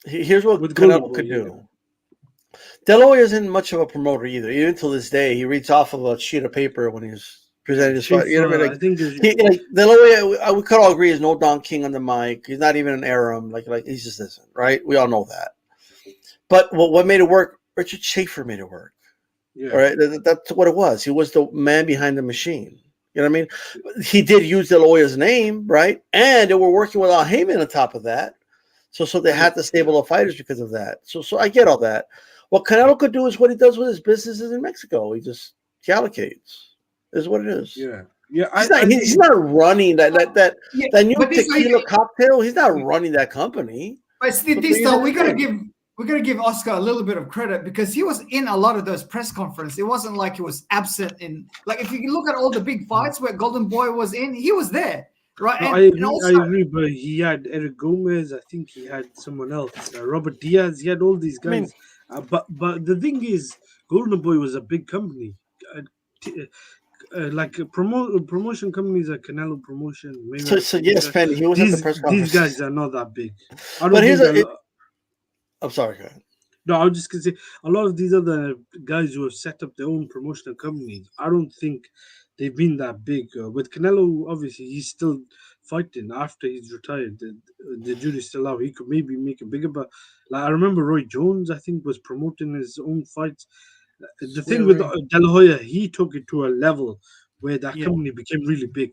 here's what with Golden Canelo Boy. could Yeah. do. De La Hoya isn't much of a promoter either. Even till this day, he reads off of a sheet of paper when he's presenting his fight. You know what I mean? I think Like De La Hoya, we could all agree, is no Don King on the mic. He's not even an Aram. Like he just isn't, right? We all know that. But what made it work? Richard Schaefer made it work. yeah. All right, that's what it was. He was the man behind the machine. You know what I mean? He did use De La Hoya's name, right? And they were working with Al Heyman on top of that. So they had to stable the fighters because of that. So I get all that. What Canelo could do is what he does with his businesses in Mexico. He just allocates. Is what it is. Yeah. Yeah, He's not running that new but this tequila cocktail. He's not running that company. But we gotta give Oscar a little bit of credit because he was in a lot of those press conferences. It wasn't like he was absent in. Like if you look at all the big fights where Golden Boy was in, he was there, right? No, And I agree, but he had Eric Gomez. I think he had someone else, Robert Diaz. He had all these guys. But the thing is, Golden Boy was a big company. Like promotion companies like Canelo Promotion. Mayweather, So yes, Penny, he was at the press conference. These guys are not that big. I'm sorry, go ahead. No, I was just gonna say a lot of these other guys who have set up their own promotional companies. I don't think they've been that big. With Canelo, obviously, he's still fighting after he's retired. The jury's still out. He could maybe make it bigger, but like I remember Roy Jones, I think, was promoting his own fights. The thing with De La Hoya, he took it to a level where that company became really big.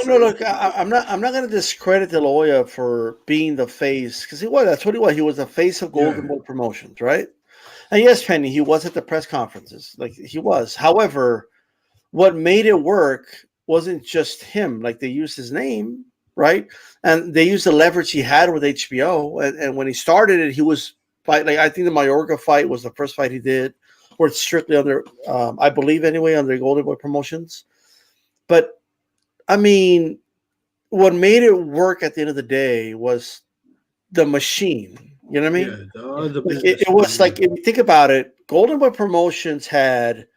Look, I'm not going to discredit De La Hoya for being the face because he was. That's what he was. He was the face of Golden Boy Promotions, right? And yes, Penny, he was at the press conferences, like he was. However, what made it work wasn't just him. Like they used his name, right? And they used the leverage he had with HBO. And when he started it, he was fight. Like I think the Mayorga fight was the first fight he did, where it's strictly under, I believe anyway, under Golden Boy Promotions. But I mean, what made it work at the end of the day was the machine. You know what I mean? Yeah, it was like, if you think about it, Golden Boy Promotions had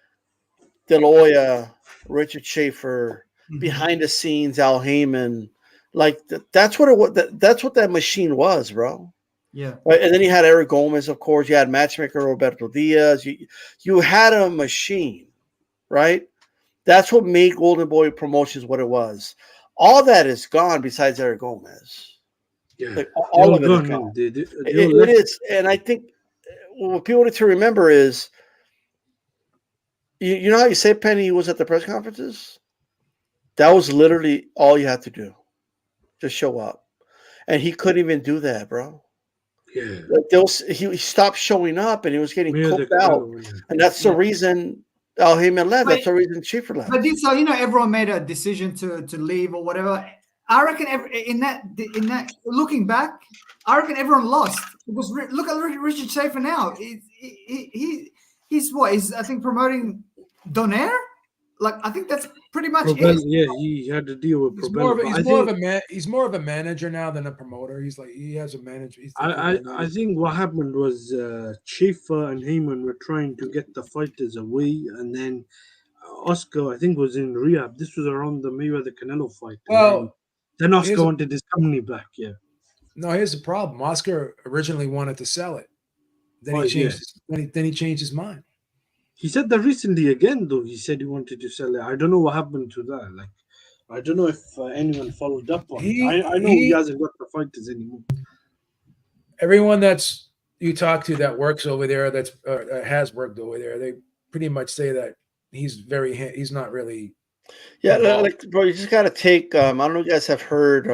De La Hoya, Richard Schaefer, behind the scenes, Al Heyman. Like that's what it was. That's what that machine was, bro. Yeah. Right? And then you had Eric Gomez, of course. You had matchmaker Roberto Diaz. You had a machine, right? That's what made Golden Boy Promotions what it was. All that is gone besides Eric Gomez. Yeah. Like, all of it is gone. It is. And I think what people need to remember is, you know how you say Penny was at the press conferences? That was literally all you had to do. Just show up. And he couldn't even do that, bro. Yeah. Like he stopped showing up and he was getting cooked out. And that's the reason Al Heyman left. That's the reason Schaefer left. But so everyone made a decision to leave or whatever. I reckon in that looking back, I reckon everyone lost because look at Richard Schaefer now. He's what? He's I think promoting Donaire. Like I think that's pretty much it. Yeah, he had to deal with He's more of a manager now than a promoter. He has a manager. I think what happened was Schaefer and Heyman were trying to get the fighters away, and then Oscar I think was in rehab. This was around the Mayweather Canelo fight. Well, then Oscar wanted his company back. Yeah. No, here's the problem. Oscar originally wanted to sell it. Then he changed his mind. He said that recently again, though. He said he wanted to sell it. I don't know what happened to that. Like, I don't know if anyone followed up on it. I know he hasn't got the fighters anymore. Everyone that's you talk to that works over there, that's has worked over there, they pretty much say that he's not really. Yeah, like bro, you just got to take. I don't know if you guys have heard.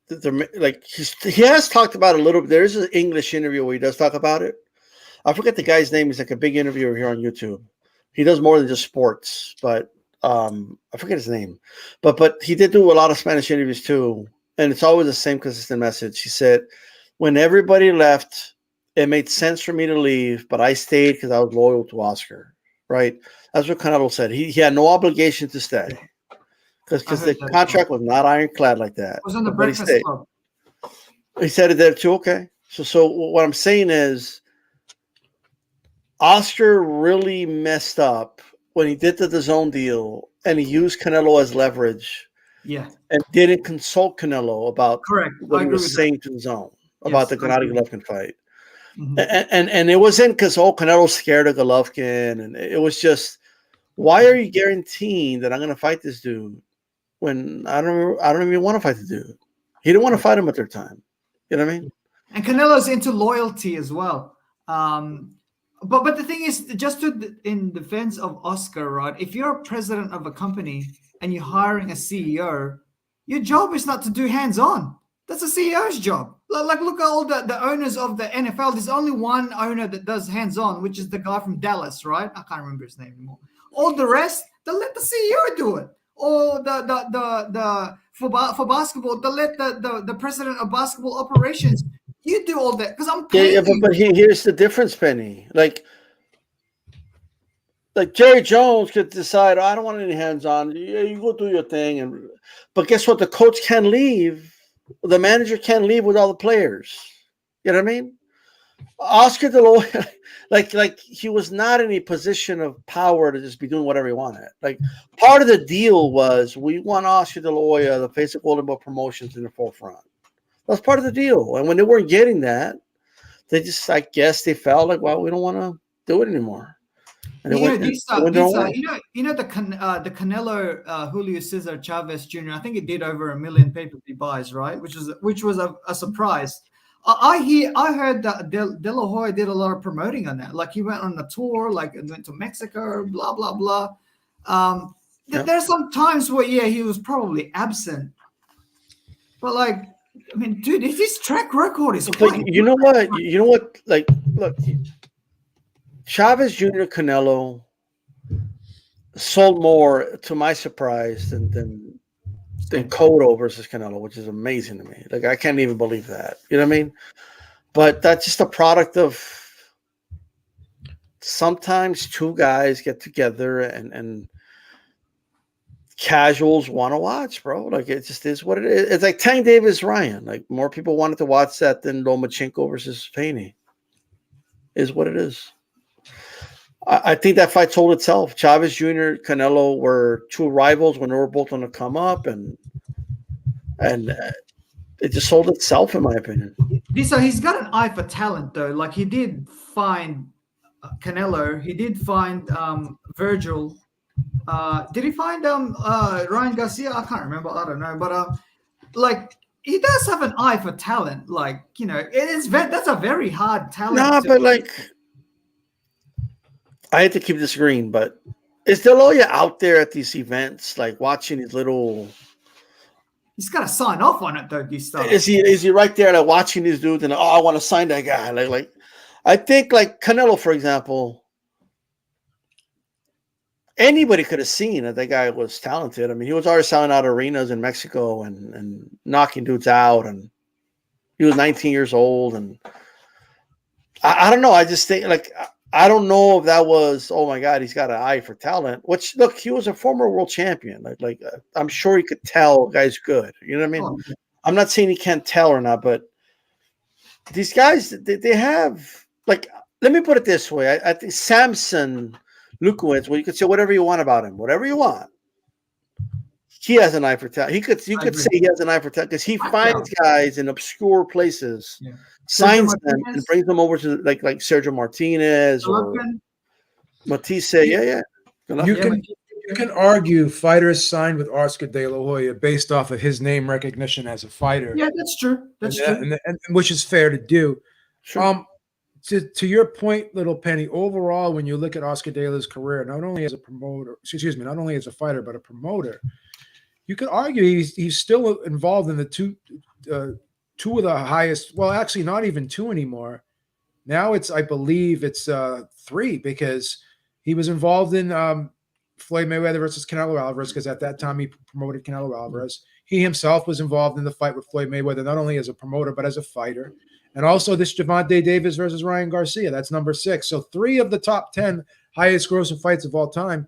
He has talked about it a little bit. There is an English interview where he does talk about it. I forget the guy's name. He's like a big interviewer here on YouTube. He does more than just sports, but I forget his name. But he did do a lot of Spanish interviews too, and it's always the same consistent message. He said, when everybody left, it made sense for me to leave, but I stayed because I was loyal to Oscar. Right? That's what Canelo said. He had no obligation to stay because the contract was not ironclad like that. It was on the Breakfast Club. He said it there too. Okay, so what I'm saying is, Oscar really messed up when he did the DAZN deal and he used Canelo as leverage Yeah, and didn't consult Canelo about correct. what I he agree was with that. saying to his own about the Yes, I Gennady agree. Golovkin fight. Mhm. And it wasn't because Canelo's scared of Golovkin, and it was just, why are you guaranteeing that I'm going to fight this dude when I don't even want to fight the dude? He didn't want to fight him at their time. You know what I mean? And Canelo's into loyalty as well. But the thing is, just in defense of Oscar, right? If you're a president of a company and you're hiring a CEO, your job is not to do hands-on. That's a CEO's job. Like look at all the owners of the NFL. There's only one owner that does hands-on, which is the guy from Dallas, right? I can't remember his name anymore. All the rest, they'll let the CEO do it. Or for basketball, they'll let the president of basketball operations. You do all that because I'm paying Yeah, you. but here's the difference, Penny. Like Jerry Jones could decide, I don't want any hands on. You go do your thing, but guess what? The coach can leave. The manager can't leave with all the players. You know what I mean? Oscar De La Hoya, like he was not in a position of power to just be doing whatever he wanted. Like part of the deal was we want Oscar De La Hoya, the face of Golden Boy Promotions, in the forefront. That's part of the deal. And when they weren't getting that, they just, I guess, they felt like, well, we don't want to do it anymore. And You know, the Canelo Julio Cesar Chavez Jr. I think it did over 1 million pay-per-view buys, right? Which was a surprise. I heard that De La Hoya did a lot of promoting on that. Like he went on a tour, like went to Mexico, blah blah blah. There's some times where he was probably absent, but like, I mean, dude, if his track record is quite, you know what? Like, look, Chavez Jr. Canelo sold more, to my surprise, than Cotto versus Canelo, which is amazing to me. Like, I can't even believe that. You know what I mean? But that's just a product of sometimes two guys get together and casuals want to watch, bro. Like, it just is what it is. It's like Tank Davis Ryan. Like, more people wanted to watch that than Lomachenko versus Haney. Is what it is. I think that fight sold itself. Chavez Jr., Canelo were two rivals when they were both on the come up, and it just sold itself, in my opinion. So he's got an eye for talent, though. Like he did find Canelo. He did find Virgil. Did he find Ryan Garcia? I can't remember. I don't know. But like he does have an eye for talent. Like, you know, that's a very hard talent. Nah, but like, I hate to keep disagreeing, but is De La Hoya out there at these events, like watching these little? He's got to sign off on it, though. These stuff. Is he right there, like watching these dudes, and I want to sign that guy? Like, I think like Canelo, for example, anybody could have seen that guy was talented. I mean, he was already selling out arenas in Mexico and knocking dudes out, and he was 19 years old, and I don't know. I just think like. I don't know if that was, oh my God, he's got an eye for talent. Which, look, he was a former world champion. Like I'm sure he could tell a guy's good. You know what I mean? Oh, I'm not saying he can't tell or not, but these guys, they have, like, let me put it this way. I think Samson Lukowicz, well, you could say whatever you want about him, whatever you want. He has an eye for talent. You could say he has an eye for talent because he finds guys in obscure places. Yeah. Signs them and brings them over to like Sergio Martinez or Matisse. Yeah. You can argue fighters signed with Oscar De La Hoya based off of his name recognition as a fighter. Yeah, that's true. That's true. And which is fair to do. Sure. To your point, Little Penny, overall, when you look at Oscar De La's career, not only as a fighter, but a promoter, you could argue he's still involved in the two of the highest, well, actually not even two anymore. Now I believe it's 3, because he was involved in Floyd Mayweather versus Canelo Alvarez, because at that time he promoted Canelo Alvarez. He himself was involved in the fight with Floyd Mayweather, not only as a promoter, but as a fighter. And also this Gervonta Davis versus Ryan Garcia, that's number 6. So 3 of the top 10 highest grossing fights of all time,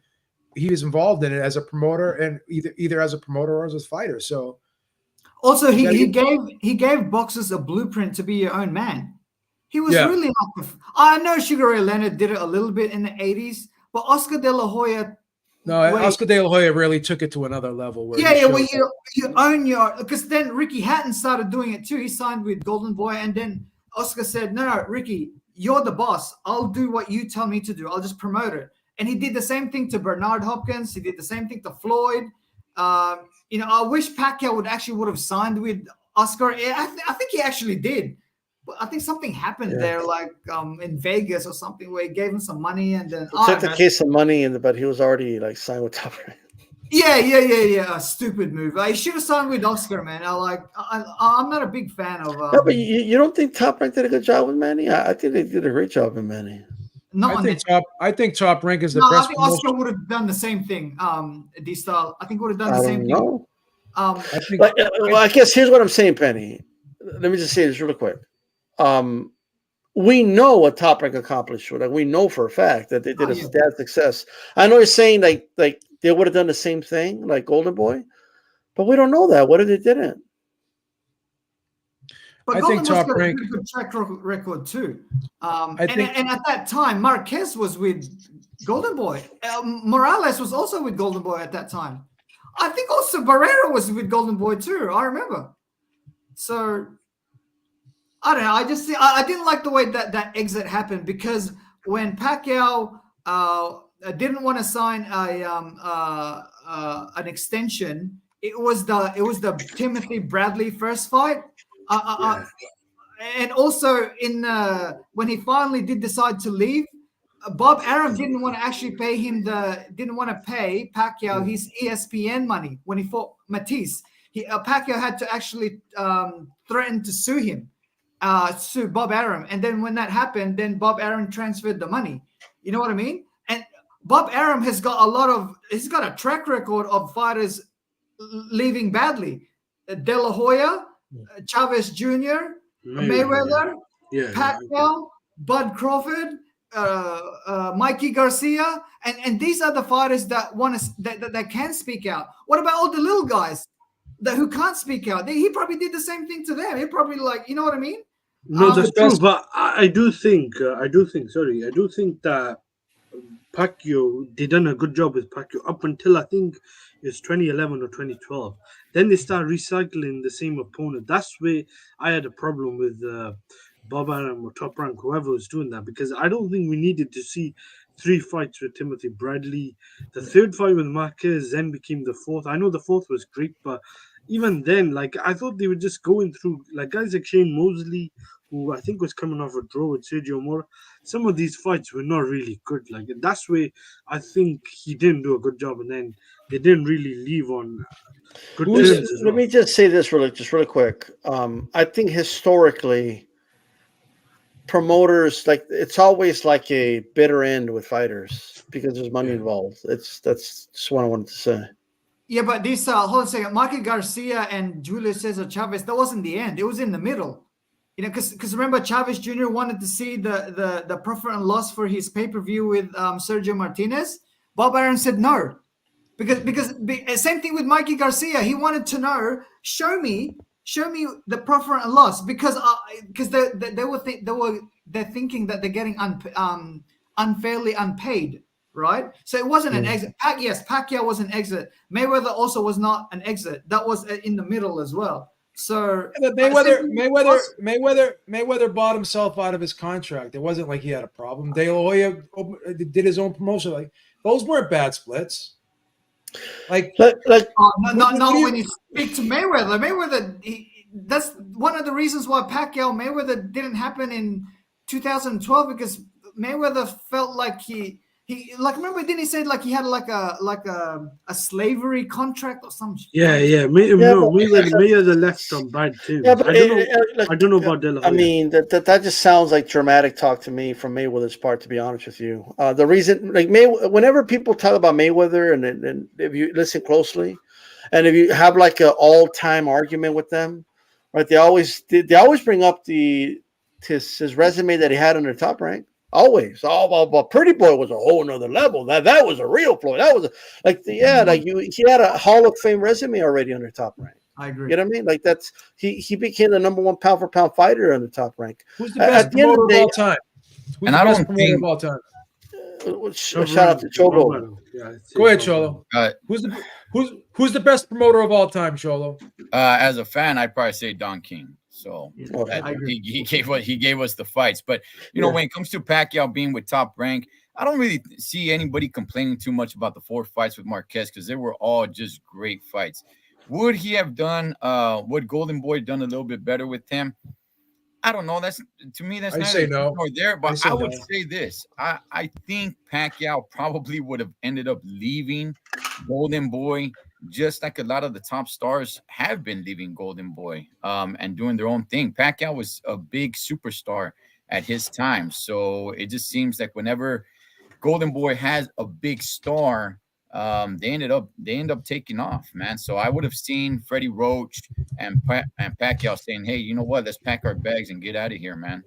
he was involved in it as a promoter, and either as a promoter or as a fighter. So also he gave boxers a blueprint to be your own man. He was really like I know Sugar Ray Leonard did it a little bit in the 80s, but Oscar De La Hoya No, Oscar De La Hoya really took it to another level. Where well, you own your, because then Ricky Hatton started doing it too. He signed with Golden Boy, and then Oscar said, "No, Ricky, you're the boss. I'll do what you tell me to do. I'll just promote it." And he did the same thing to Bernard Hopkins. He did the same thing to Floyd. I wish Pacquiao would have signed with Oscar. I think he actually did. But I think something happened there, like in Vegas or something, where he gave him some money, and then took the case of money, but he was already like signed with Top Rank. Yeah. A stupid move. He should have signed with Oscar, man. I'm not a big fan of. No, but you don't think Top Rank did a good job with Manny? I think they did a great job with Manny. I think Top Rank is the best. I think Oscar would have done the same thing. D-Style, I think would have done the same thing. I guess here's what I'm saying, Penny. Let me just say this really quick. We know what Top Rank accomplished. Like, we know for a fact that they did a stat success. I know you're saying like they would have done the same thing like Golden Boy, but we don't know that. What if they didn't? But Golden Boy's got a good track record too. And at that time, Marquez was with Golden Boy. Morales was also with Golden Boy at that time. I think also Barrera was with Golden Boy too. I remember. So I don't know. I didn't like the way that exit happened, because when Pacquiao didn't want to sign an extension, it was the Timothy Bradley first fight. And also when he finally did decide to leave, Bob Arum didn't want to actually pay Pacquiao his ESPN money when he fought Matisse. Pacquiao had to actually threaten to sue him. Sue Bob Arum, and then when that happened, then Bob Arum transferred the money. You know what I mean? And Bob Arum he's got a track record of fighters leaving badly. De La Hoya, Chavez Jr., Mayweather, Pacquiao, Bud Crawford, Mikey Garcia, and these are the fighters that that can speak out. What about all the little guys who can't speak out? He probably did the same thing to them. He probably you know what I mean? No, that's true. But I do think that Pacquiao, they done a good job with Pacquiao up until I think it's 2011 or 2012. Then they start recycling the same opponent. That's where I had a problem with Bob Arum or Top Rank, whoever was doing that, because I don't think we needed to see 3 fights with Timothy Bradley. The 3rd fight with Marquez then became the 4th. I know the 4th was great, but even then, I thought they were just going through, guys like Shane Mosley, who I think was coming off a draw with Sergio Mora. Some of these fights were not really good. That's where I think he didn't do a good job, and then they didn't really leave on good terms. Let me just say this really quick. I think historically, promoters, it's always like a bitter end with fighters because there's money involved. That's just what I wanted to say. Yeah, but this hold on a second. Mikey Garcia and Julio Cesar Chavez, that wasn't the end. It was in the middle. Because remember, Chavez Jr. wanted to see the profit and loss for his pay-per-view with Sergio Martinez. Bob Arum said no, because same thing with Mikey Garcia. He wanted to know, show me the profit and loss, because they're thinking that they're getting unfairly unpaid. Right, so it wasn't an exit. Pacquiao was an exit. Mayweather also was not an exit. That was in the middle as well. So Mayweather bought himself out of his contract. It wasn't like he had a problem. De La Hoya did his own promotion. Those weren't bad splits. Not when you speak to Mayweather. Mayweather, that's one of the reasons why Mayweather didn't happen in 2012, because Mayweather felt like he remember, didn't he say he had a slavery contract or something? Mayweather left on bad too. I don't know about De La Hoya. I mean, that just sounds like dramatic talk to me from Mayweather's part, to be honest with you. The reason, whenever people talk about Mayweather, and if you listen closely, and if you have an all-time argument with them, right? They always bring up his resume that he had under Top Rank. Always. But Pretty Boy was a whole nother level. That was a real Floyd. That was he had a Hall of Fame resume already under Top Rank. I agree. You know what I mean? He became the #1 pound for pound fighter under Top Rank. Who's the best promoter of all time? And I don't think Shout out to Cholo. Yeah, Go ahead, Cholo. Who's the best promoter of all time, Cholo? As a fan, I'd probably say Don King. So Okay. he gave us the fights. But you know, when it comes to Pacquiao being with Top Rank, I don't really see anybody complaining too much about the 4 fights with Marquez because they were all just great fights. Would he have done would Golden Boy done a little bit better with him? I don't know. That's to me, that's I not say no. nor there. But I would no. say this. I think Pacquiao probably would have ended up leaving Golden Boy, just like a lot of the top stars have been leaving Golden Boy and doing their own thing. Pacquiao was a big superstar at his time. So it just seems like whenever Golden Boy has a big star, they end up taking off, man. So I would have seen Freddie Roach and Pacquiao saying, "Hey, you know what? Let's pack our bags and get out of here, man."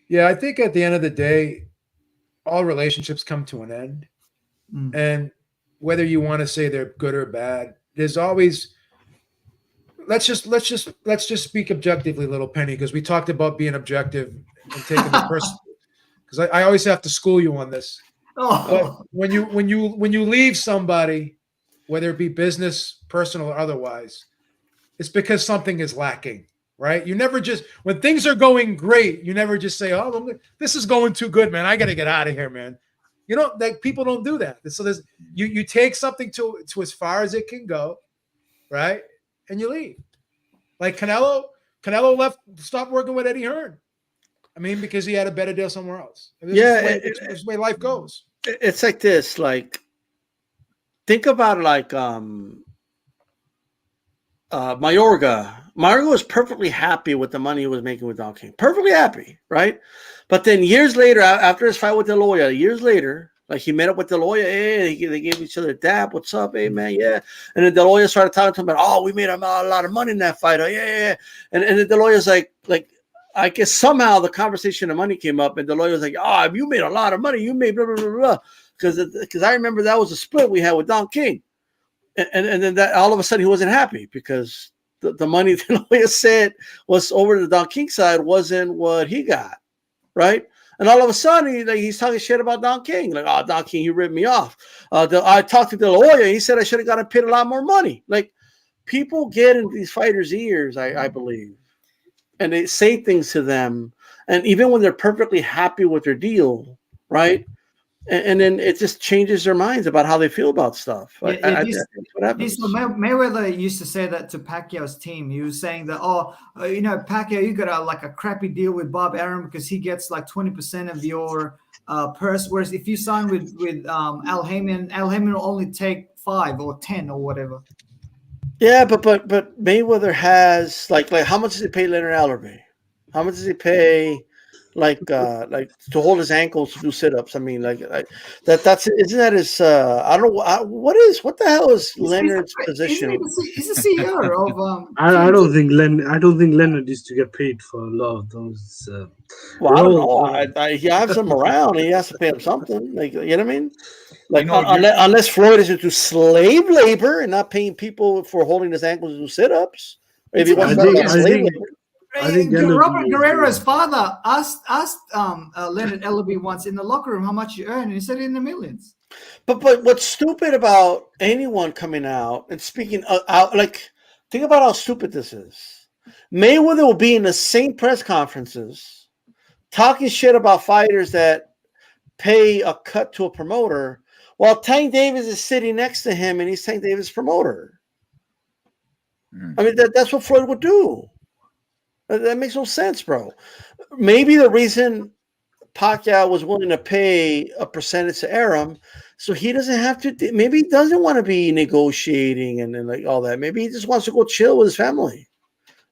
Yeah, I think at the end of the day, all relationships come to an end, and whether you want to say they're good or bad, there's always. Let's just speak objectively, Little Penny, because we talked about being objective and taking the person. Because I always have to school you on this. But when you leave somebody, whether it be business, personal, or otherwise, it's because something is lacking, right? You never just when things are going great, you never just say, "Oh, this is going too good, man. I got to get out of here, man." You know, like people don't do that. So there's you take something to as far as it can go, right? And you leave. Like Canelo stopped working with Eddie Hearn. I mean, because he had a better deal somewhere else. It's the way life goes. It's like this. Like, think about it like Mayorga. Mayorga was perfectly happy with the money he was making with Don King. Perfectly happy, right? But then years later, after his fight with De Loya, years later, like he met up with De Loya, hey, they gave each other a dap. What's up, hey man, yeah. And then De Loya started talking to him about, oh, we made a lot of money in that fight. Oh, yeah. And then De Loya's like. I guess somehow the conversation of money came up, and the lawyer was like, "Oh, you made a lot of money. You made blah blah blah blah." Because I remember that was a split we had with Don King, and then that all of a sudden he wasn't happy because the money the lawyer said was over the Don King side wasn't what he got, right? And all of a sudden he's talking shit about Don King, like, "Oh, Don King, he ripped me off." I talked to the lawyer. He said I should have gotten paid a lot more money. Like people get in these fighters' ears, I believe. And they say things to them, and even when they're perfectly happy with their deal, right? And then it just changes their minds about how they feel about stuff. That's what happens. Mayweather used to say that to Pacquiao's team. He was saying that, Pacquiao, you got a crappy deal with Bob Arum because he gets like 20% of your purse, whereas if you sign with Al Heyman will only take 5 or 10 or whatever. Yeah, but Mayweather has like how much does he pay Leonard Allerby? How much does he pay like to hold his ankles to do sit-ups? I mean, that's isn't that his I don't know what the hell is Leonard's position? He's the CEO of I don't think Leonard used to get paid for a lot of those. Well, I don't know. He has him around. And he has to pay him something. Like you know what I mean? Like unless Floyd is into slave labor and not paying people for holding his ankles to do sit-ups. If he wants to slave labor. Robert Guerrero's father asked Leonard Ellerby once in the locker room how much you earn, and he said in the millions. But what's stupid about anyone coming out and speaking out, like, think about how stupid this is. Mayweather will be in the same press conferences talking shit about fighters that pay a cut to a promoter, while Tank Davis is sitting next to him and he's Tank Davis' promoter. I mean, that's what Floyd would do. That makes no sense, bro. Maybe the reason Pacquiao was willing to pay a percentage to Arum, so he doesn't have to. Maybe he doesn't want to be negotiating and like all that. Maybe he just wants to go chill with his family.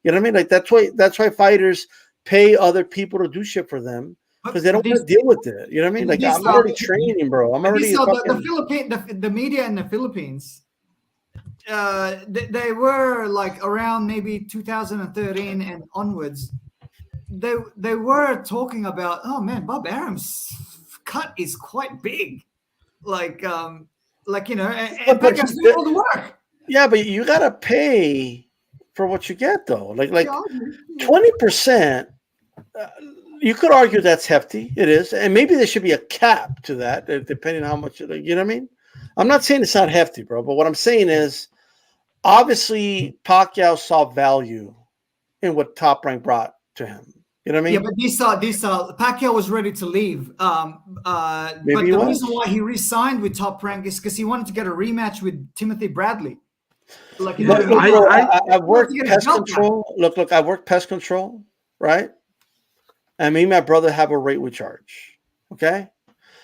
You know what I mean? Like that's why fighters pay other people to do shit for them because they don't want to deal with it. You know what I mean? Like I'm already training, bro. I'm already. The media in the Philippines. They were like around maybe 2013 and onwards. They were talking about, oh man, Bob Arum's cut is quite big, and Pacquiao's doing all the work. Yeah, but you gotta pay for what you get though. Like 20%. You could argue that's hefty. It is, and maybe there should be a cap to that, depending on how much. You know what I mean? I'm not saying it's not hefty, bro. But what I'm saying is, obviously, Pacquiao saw value in what Top Rank brought to him. You know what I mean? Yeah, but these Pacquiao was ready to leave. But the reason why he re-signed with Top Rank is because he wanted to get a rematch with Timothy Bradley. Like, Look, I worked pest control. Look, I worked pest control, right? And me and my brother have a rate we charge. Okay.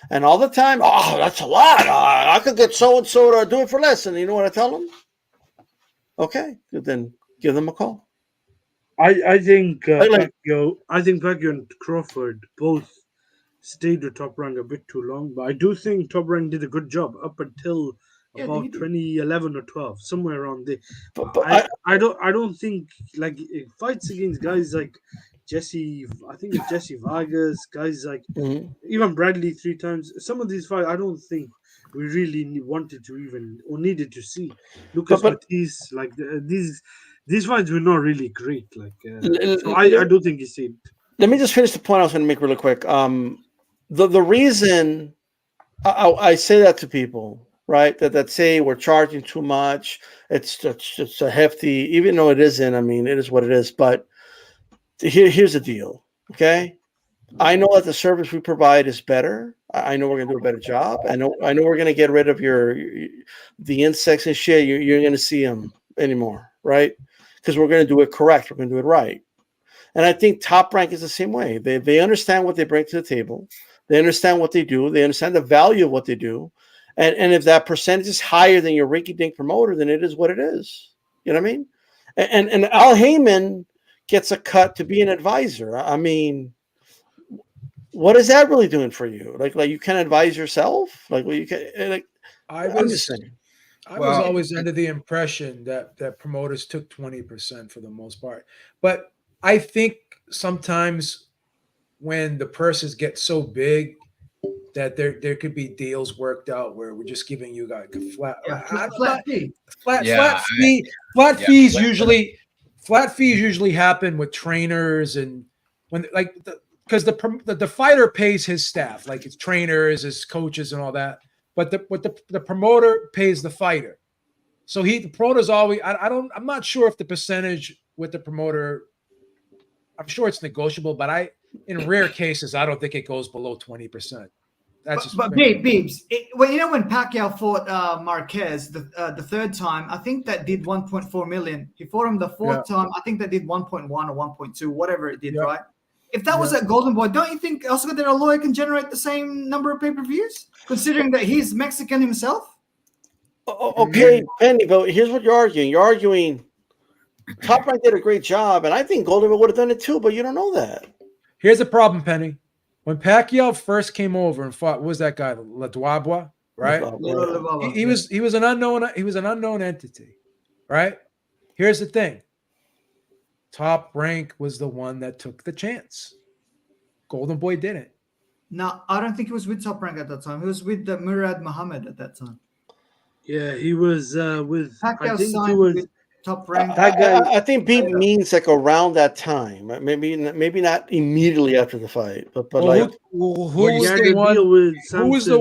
And all the time, oh, that's a lot. I could get so and so to do it for less. And you know what I tell them? Okay, then give them a call. I think Pacquiao and Crawford both stayed with Top Rank a bit too long, but I do think Top Rank did a good job up until about 2011 or 12, somewhere around there. But I don't think like fights against guys like Jesse Vargas, guys like even Bradley 3 times. Some of these fights I don't think we really wanted to even or needed to see. Lucas Matisse, like these fights were not really great. Like so I do think he stayed. Let me just finish the point I was going to make really quick. The reason I say that to people, right, that say we're charging too much, it's a hefty, even though it isn't. I mean, it is what it is. But here's the deal, okay? I know that the service we provide is better. I know we're going to do a better job. I know we're going to get rid of the insects and shit. You're going to see them anymore, right? Because we're going to do it correct. We're going to do it right. And I think Top Rank is the same way. They understand what they bring to the table. They understand what they do. They understand the value of what they do. And if that percentage is higher than your rinky-dink promoter, then it is what it is. You know what I mean? And Al Heyman gets a cut to be an advisor. I mean, what is that really doing for you? Like you can advise yourself? Like, well, you can. Like, I'm just saying. I was always under the impression that promoters took 20% for the most part. But I think sometimes when the purses get so big that there could be deals worked out where we're just giving you like a flat fee. Flat fees usually happen with trainers and when because the fighter pays his staff, like his trainers, his coaches, and all that. But the promoter pays the fighter. So the promoter's always I'm not sure if the percentage with the promoter, I'm sure it's negotiable, but in rare cases I don't think it goes below 20%. That's just Beebs. When Pacquiao fought Marquez the third time, I think that did 1.4 million. He fought him the fourth time. I think that did 1.1 or 1.2, whatever it did, right? If that was at Golden Boy, don't you think Oscar De La Hoya can generate the same number of pay-per-views, considering that he's Mexican himself? Okay, Penny, but here's what you're arguing. You're arguing Top Rank did a great job, and I think Golden Boy would have done it too, but you don't know that. Here's the problem, Penny. When Pacquiao first came over and fought, what was that guy, Laduabua, right? He was an unknown entity, right? Here's the thing. Top Rank was the one that took the chance. Golden Boy didn't. No, I don't think he was with Top Rank at that time. He was with Murad Muhammad at that time. Yeah, he was with Pacquiao signed with Top Rank. I think Beep means like around that time. Maybe not immediately after the fight, but like who was the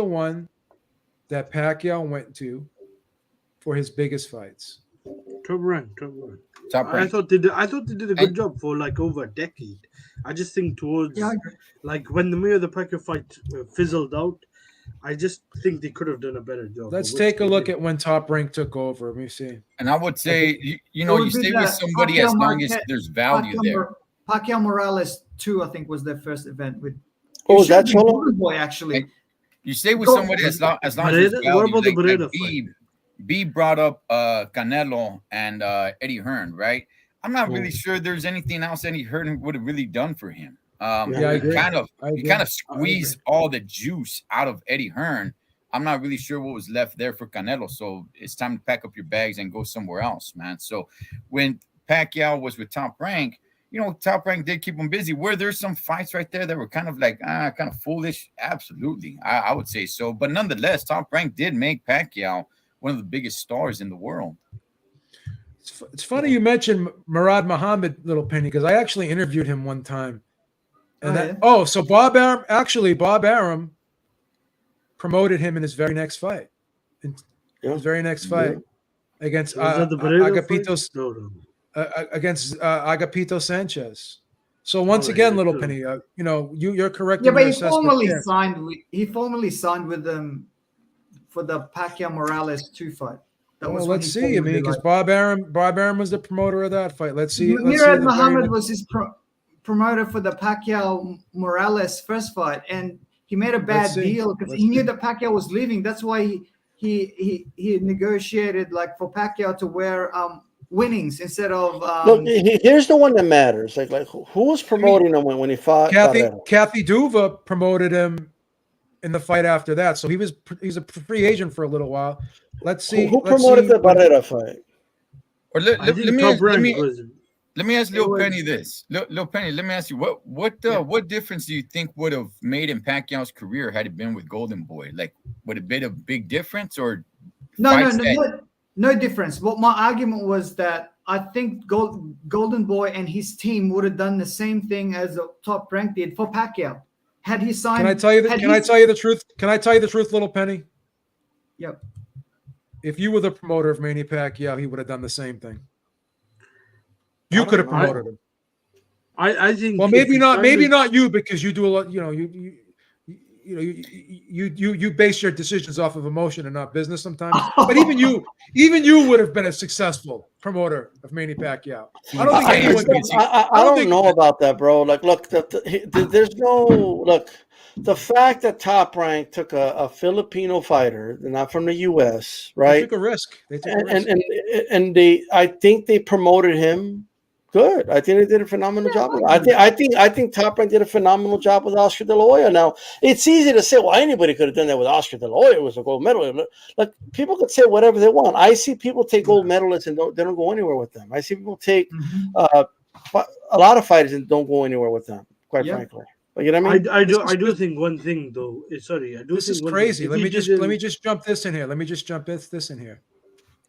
one that Pacquiao went to for his biggest fights? Top Rank. I thought they did a good job for like over a decade. I just think towards like when the Mayweather Pacquiao fight fizzled out, I just think they could have done a better job. Let's take a look at when Top Rank took over. Let me see. And I would say, you stay with somebody as long as there's value there. Pacquiao Morales 2, I think, was their first event with. Was that Golden Boy actually? And you stay with somebody as long as there's value. What about the Barrera fight? B brought up Canelo and Eddie Hearn, right? I'm not really sure there's anything else Eddie Hearn would have really done for him. He kind of squeezed all the juice out of Eddie Hearn. I'm not really sure what was left there for Canelo. So it's time to pack up your bags and go somewhere else, man. So when Pacquiao was with Top Rank, Top Rank did keep him busy. Were there some fights right there that were kind of like kind of foolish? Absolutely, I would say so. But nonetheless, Top Rank did make Pacquiao one of the biggest stars in the world. It's funny you mentioned Murad Muhammad, Little Penny, because I actually interviewed him one time. And so Bob Arum promoted him in his very next fight. Against against Agapito Sanchez. So once again, Little Penny, you're correct. Yeah, but he formally signed with them for the Pacquiao Morales 2 fight. Let's see. I mean, because Bob Arum was the promoter of that fight. Let's see. Murad Muhammad was his promoter for the Pacquiao Morales first fight, and he made a bad deal because he knew that Pacquiao was leaving. That's why he negotiated like for Pacquiao to wear winnings instead of. Look, here's the one that matters. Like who was promoting him when he fought? Kathy Duva promoted him in the fight after that, so he's a free agent for a little while. Let's see. Who promoted the Barrera fight? Or let me ask Lil Penny this. Lil Penny, let me ask you what difference do you think would have made in Pacquiao's career had it been with Golden Boy? Like, would it have been a big difference or no difference? Well, my argument was that I think Golden Boy and his team would have done the same thing as Top Rank did for Pacquiao. Had he signed? Can I tell you the truth? Can I tell you the truth, Little Penny? Yep. If you were the promoter of Manny Pacquiao, he would have done the same thing. You could have promoted him. I think. Well, maybe not you, because you do a lot. You base your decisions off of emotion and not business sometimes. But even you would have been a successful promoter of Manny Pacquiao. I don't know about that, bro. Like, look, there's no look. The fact that Top Rank took a Filipino fighter, not from the U.S., right? They took a risk. And I think they promoted him good. I think they did a phenomenal job. I think Top Rank did a phenomenal job with Oscar De La Hoya. Now, it's easy to say, well, anybody could have done that with Oscar De La Hoya. It was a gold medalist. Like, people could say whatever they want. I see people take gold medalists and they don't go anywhere with them. I see people take a lot of fighters and don't go anywhere with them, quite frankly. You know what I mean? I do think one thing though. Sorry, I do. This is crazy. Let me just jump this in here.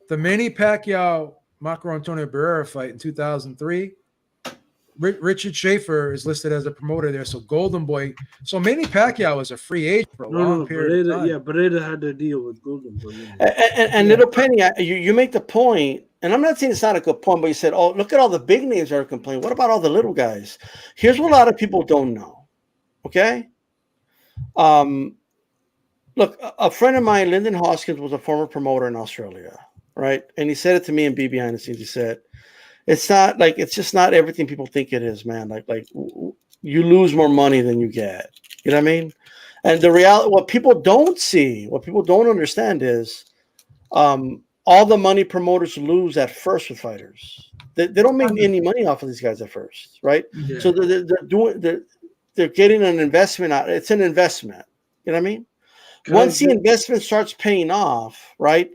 The Manny Pacquiao Marco Antonio Barrera fight in 2003. Richard Schaefer is listed as a promoter there. So Golden Boy. So Manny Pacquiao was a free agent for a long period of time. Yeah, Barrera had a deal with Golden Boy. And Little Penny, you make the point, and I'm not saying it's not a good point, but you said, oh, look at all the big names that are complaining. What about all the little guys? Here's what a lot of people don't know. Okay. Look, a friend of mine, Lyndon Hoskins, was a former promoter in Australia, right? And he said it to me and B behind the scenes. He said, it's just not everything people think it is, man. Like you lose more money than you get. You know what I mean? And the reality, what people don't see, what people don't understand is all the money promoters lose at first with fighters. They don't make any money off of these guys at first, right? Yeah. So they're getting an investment out. It's an investment. You know what I mean? Once the investment starts paying off, right,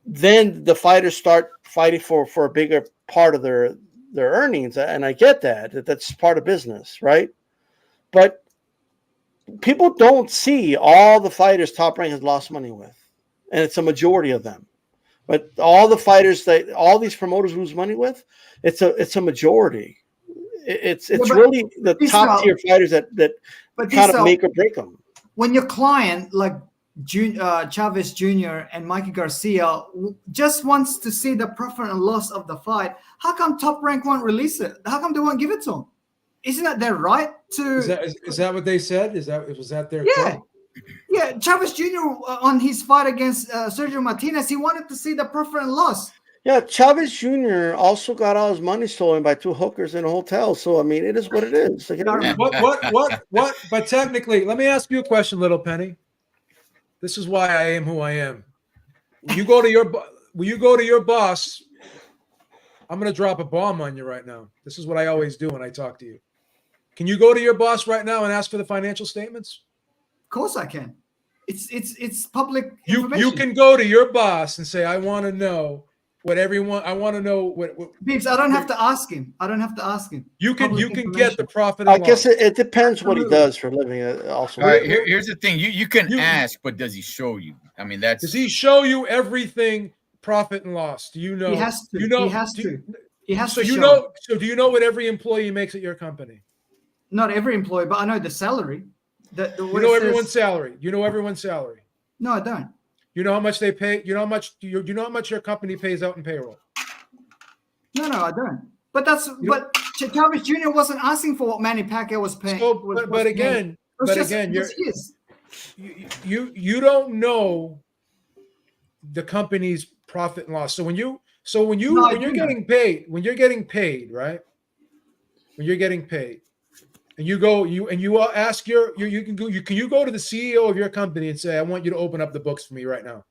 then the fighters start fighting for a bigger part of their earnings. And I get that's part of business, right? But people don't see all the fighters Top Rank has lost money with. And it's a majority of them. But all the fighters that all these promoters lose money with, it's a majority. It's really the top tier fighters that kind of make or break them. When your client like Chavez Jr. and Mikey Garcia just wants to see the profit and loss of the fight, how come Top Rank won't release it? How come they won't give it to them? Isn't that their right to? Is that what they said? Was that their quote? Yeah, Chavez Jr. On his fight against Sergio Martinez, he wanted to see the profit and loss. Yeah, Chavez Jr. also got all his money stolen by two hookers in a hotel. So I mean, it is what it is. Like, what? But technically, let me ask you a question, Little Penny. This is why I am who I am. Will you go to your boss? I'm going to drop a bomb on you right now. This is what I always do when I talk to you. Can you go to your boss right now and ask for the financial statements? Of course I can. It's public information. You can go to your boss and say, I want to know what everyone. I want to know what. Beeps, I don't have to ask him. You can get the profit. I guess it depends what he does for a living. Also, all right, here's the thing: you can ask, but does he show you? I mean, does he show you everything profit and loss? Do you know? He has to. You know, he has to. He has so to you show. know. So do you know what every employee makes at your company? Not every employee, but I know the salary. The You know everyone's salary. You know everyone's salary. No, I don't. You know how much they pay. You know how much. You know how much your company pays out in payroll. No, I don't. But Chavez Jr. wasn't asking for what Manny Pacquiao was paying. So, but again, you don't know the company's profit and loss. So when you're getting paid, right? When you're getting paid, and you go to the CEO of your company and say, I want you to open up the books for me right now.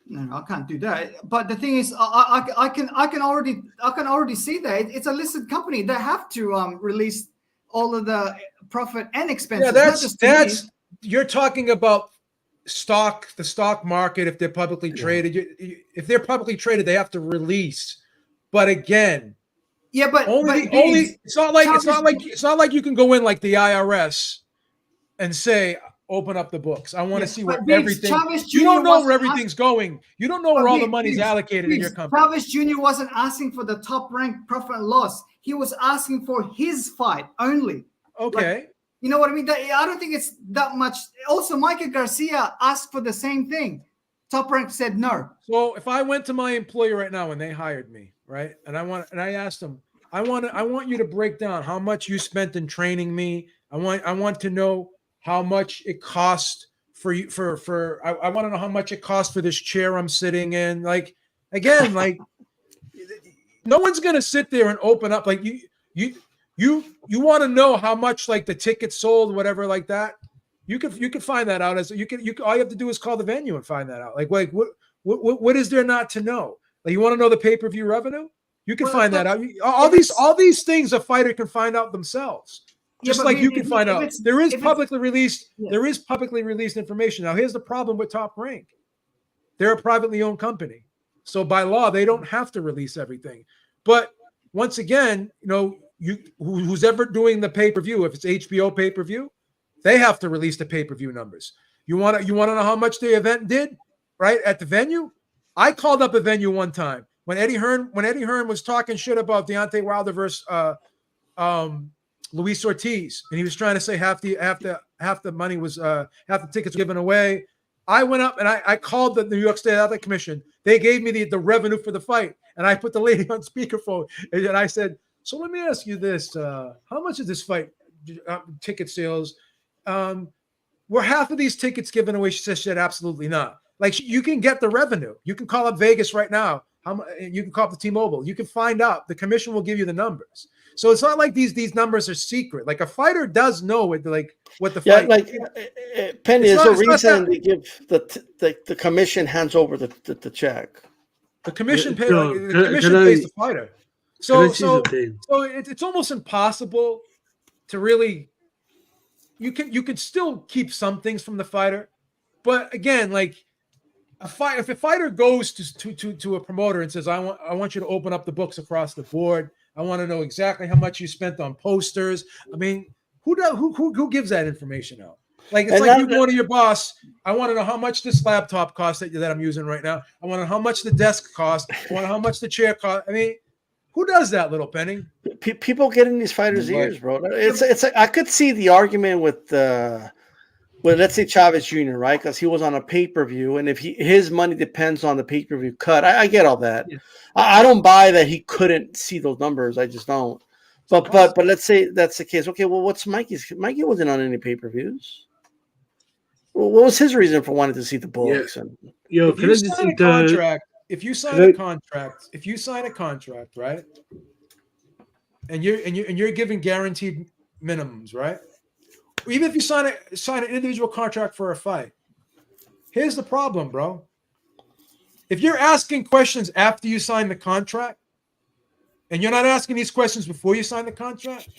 No, I can't do that. But the thing is, I can already see that it's a listed company. They have to release all of the profit and expenses. Yeah, that's you're talking about the stock market. If they're publicly traded, they have to release. But again, it's not like you can go in like the IRS and say, open up the books. I want to see where everything. You don't know where everything's going. You don't know where all the money's allocated in your company. Chavez Jr. wasn't asking for the top rank profit and loss. He was asking for his fight only. Okay. You know what I mean? I don't think it's that much. Also, Michael Garcia asked for the same thing. Top Rank said no. So if I went to my employer right now and they hired me, right, and I asked them, I want you to break down how much you spent in training me. I want to know how much it cost for you I want to know how much it costs for this chair I'm sitting in. Like, again, like no one's gonna sit there and open up like you want to know how much like the ticket sold, whatever, like that. You could find that out all you have to do is call the venue and find that out. Like what is there not to know? Like, you want to know the pay-per-view revenue? You can find that out. All these things a fighter can find out themselves. Just like you can find out. There is publicly released information. Now, here's the problem with Top Rank. They're a privately owned company. So by law, they don't have to release everything. But once again, who's ever doing the pay-per-view, if it's HBO pay-per-view, they have to release the pay-per-view numbers. You want to know how much the event did, right, at the venue? I called up a venue one time when Eddie Hearn was talking shit about Deontay Wilder versus Luis Ortiz, and he was trying to say half the money was half the tickets given away. I went up and I called the New York State Athletic Commission. They gave me the revenue for the fight, and I put the lady on speakerphone and I said, "So let me ask you this: how much of this fight ticket sales? Were half of these tickets given away?" She said, "Absolutely not." Like, you can get the revenue. You can call up Vegas right now. You can call up the T-Mobile. You can find out. The commission will give you the numbers. So it's not like these numbers are secret. Like, a fighter does know what the fight. Yeah, like Penny, there's a reason they give the commission hands over the check. The commission pays the fighter. So it's almost impossible to really. You can still keep some things from the fighter, but again, like if a fighter goes to a promoter and says, I want you to open up the books across the board. I want to know exactly how much you spent on posters. I mean, who gives that information out? Like, it's like you going to your boss. I want to know how much this laptop costs that I'm using right now. I want to know how much the desk costs. I want to know how much the chair costs. I mean, who does that, little Penny? People get in these fighters' ears, bro. It's I could see the argument with let's say Chavez Jr., right? Because he was on a pay-per-view, and if his money depends on the pay-per-view cut, I get all that. Yeah. I don't buy that he couldn't see those numbers. I just don't. But let's say that's the case. Okay, well, what's Mikey's? Mikey wasn't on any pay-per-views. Well, what was his reason for wanting to see the books? Yeah. If you sign a contract, right? And you're giving guaranteed minimums, right? Even if you sign an individual contract for a fight, here's the problem, bro. If you're asking questions after you sign the contract, and you're not asking these questions before you sign the contract,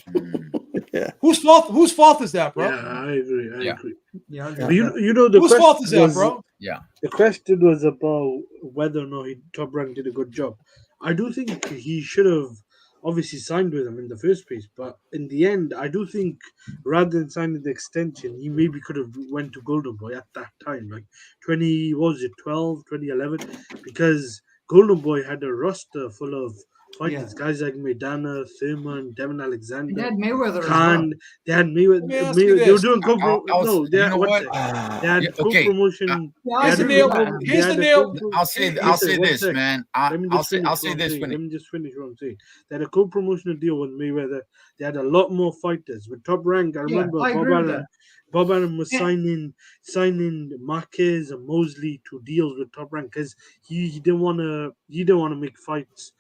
whose fault is that, bro? Yeah, I agree. I agree. Yeah, whose fault is that, bro? Yeah. The question was about whether or not Top Rank did a good job. I do think he should have obviously signed with him in the first place. But in the end, I do think rather than signing the extension, he maybe could have went to Golden Boy at that time, like 2011, because Golden Boy had a roster full of fighters, guys like Maidana, Thurman, Devin And Alexander, they had Mayweather Khan. as They had Let me ask you Mayweather. They were this. doing no. They you had know one what? sec. They had Yeah, okay. co-promotion. well. They Here's had the a deal. co- they Here's had the a deal. co- I'll say Listen, one this, sec. man. Let me just finish I'll what say I'm this saying. for Let me just finish what I'm saying. They had a co-promotional deal with Mayweather. They had a lot more fighters. With Top Rank, I remember I agree with that. Bob Arum was And- signing Marquez and Mosley to deals with Top Rank because he didn't want to make fights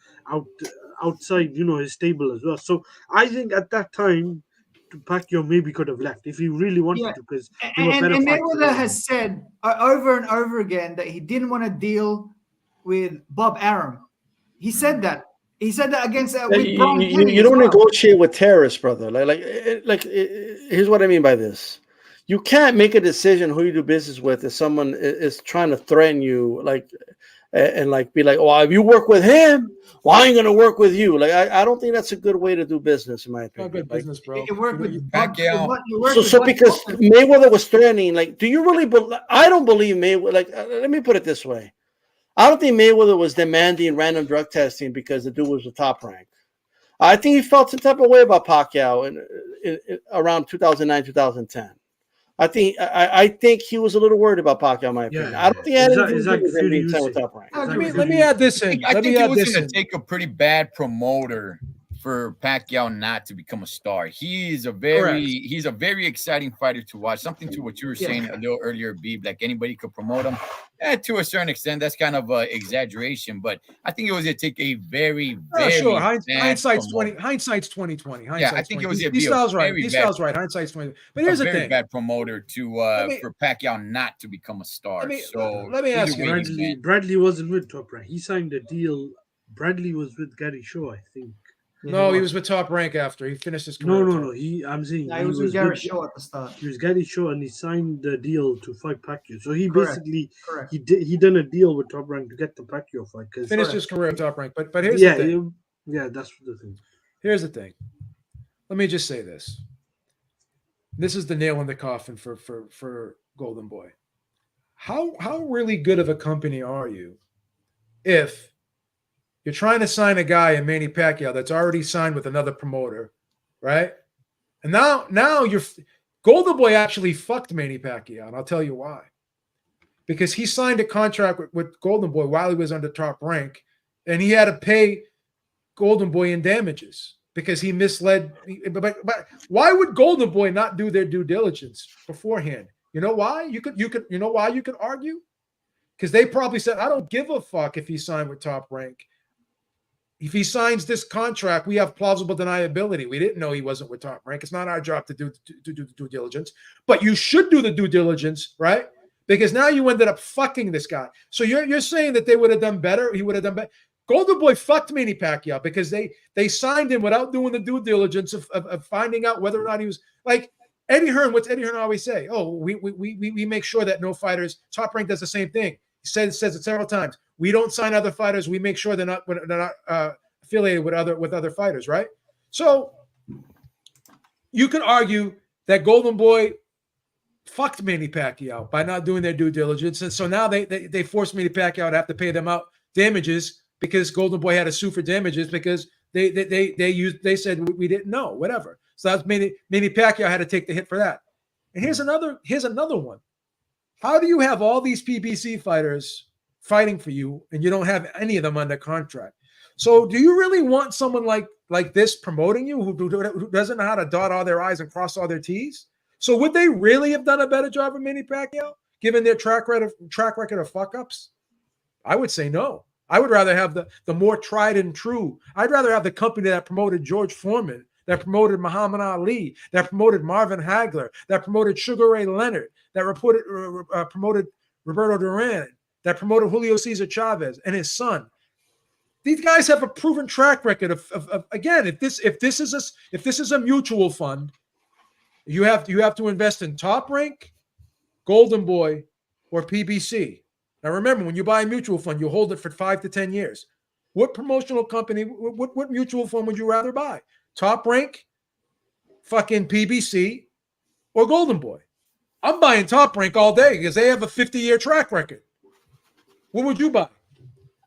outside his stable as well. So I think at that time, Pacquiao maybe could have left if he really wanted Yeah, to because they were better and fighters. Mayweather has said over and over again that he didn't want to deal with Bob Arum. He said that. He said that against with Brian Kenny. You as don't well. negotiate with terrorists, brother. Here's what I mean by this. You can't make a decision who you do business with if someone is trying to threaten you, and be like, "Oh, if you work with him, well, I ain't gonna work with you." Like, I don't think that's a good way to do business, in my Not opinion. good business, bro. It worked with Pacquiao. So because Mayweather was threatening, do you really believe? I don't believe Mayweather. Let me put it this way: I don't think Mayweather was demanding random drug testing because the dude was the Top Rank. I think he felt some type of way about Pacquiao in around 2009, 2010. I think he was a little worried about Pacquiao, in my opinion. I don't think he had anything to do with him being signed with Top Rank. Let me add this in. I Let think me it add was this going in. to take a pretty bad promoter for Pacquiao not to become a star. He's a very exciting fighter to watch. Something to what you were saying a little earlier, Beeb, like anybody could promote him. To a certain extent, that's kind of exaggeration, but I think it was going to take a very Sure. bad Hindsight's promoter. 2020. Yeah, I think it was He style's right. He style's right. Hindsight's 20. But here's the very thing. bad promoter for Pacquiao not to become a star. Let me ask you. Bradley wasn't with Top Rank. He signed a deal. Bradley was with Gary Shaw, I think. No, he was with Top Rank after he finished his career. No. I'm saying he was with Gary Shaw at the start. He was Gary Shaw, and he signed the deal to fight Pacquiao. So he Correct. basically Correct. he done a deal with Top Rank to get the Pacquiao fight. Finished his career at Top Rank. But here's the thing. Yeah, that's the thing. Here's the thing. Let me just say this. This is the nail in the coffin for Golden Boy. How really good of a company are you if you're trying to sign a guy in Manny Pacquiao that's already signed with another promoter, right? And now you're Golden Boy actually fucked Manny Pacquiao, and I'll tell you why. Because he signed a contract with Golden Boy while he was under Top Rank, and he had to pay Golden Boy in damages because he misled. But why would Golden Boy not do their due diligence beforehand? You know why? You know why you could argue? Because they probably said, I don't give a fuck if he signed with Top Rank. If he signs this contract, we have plausible deniability. We didn't know he wasn't with Top Rank. It's not our job to do the due diligence, but you should do the due diligence, right? Because now you ended up fucking this guy. So you're saying that they would have done better? He would have done better. Golden Boy fucked Manny Pacquiao because they signed him without doing the due diligence of finding out whether or not he was like Eddie Hearn. What's Eddie Hearn always say? Oh, we make sure that no fighters. Top Rank does the same thing. He says it several times. We don't sign other fighters. We make sure they're not affiliated with other fighters, right? So you could argue that Golden Boy fucked Manny Pacquiao by not doing their due diligence, and so now they forced Manny Pacquiao to have to pay them out damages because Golden Boy had to sue for damages because they said we didn't know, whatever. So that's Manny Pacquiao had to take the hit for that. And here's another one. How do you have all these PBC fighters fighting for you and you don't have any of them under contract? So do you really want someone like this promoting you who doesn't know how to dot all their I's and cross all their T's? So would they really have done a better job of Manny Pacquiao given their track record of fuck-ups? I would say no. I would rather have the more tried and true. I'd rather have the company that promoted George Foreman, that promoted Muhammad Ali, that promoted Marvin Hagler, that promoted Sugar Ray Leonard, that promoted Roberto Duran, that promoted Julio Cesar Chavez and his son. These guys have a proven track record of again, if this is a mutual fund, you have to invest in Top Rank, Golden Boy, or PBC. Now remember, when you buy a mutual fund, you hold it for 5 to 10 years. What promotional company, what mutual fund would you rather buy? Top Rank, fucking PBC, or Golden Boy? I'm buying Top Rank all day because they have a 50-year track record. What would you buy?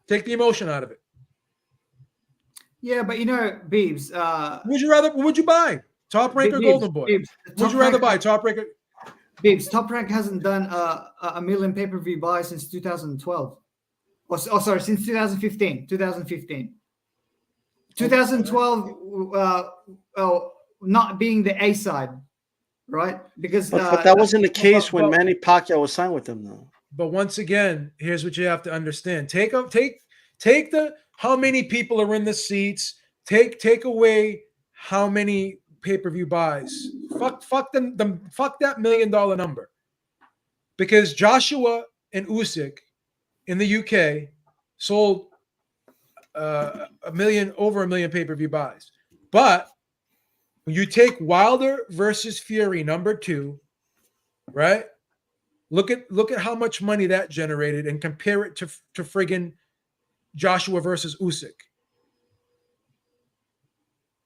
Take the emotion out of it. Yeah, but Beebs. What would you buy? Top Rank or Golden Boy? Beebs, Would you rather buy Top Rank? Beebs, Top Rank hasn't done a million pay-per-view buys since 2012. Sorry, since 2015. 2012, not being the A side, right? Because but that wasn't the case when Manny Pacquiao was signed with them, though. But once again, here's what you have to understand: take the how many people are in the seats. Take away how many pay-per-view buys. Fuck that $1 million number, because Joshua and Usyk in the UK sold over a million pay-per-view buys. But when you take Wilder versus Fury #2, right? Look at how much money that generated and compare it to friggin' Joshua versus Usyk.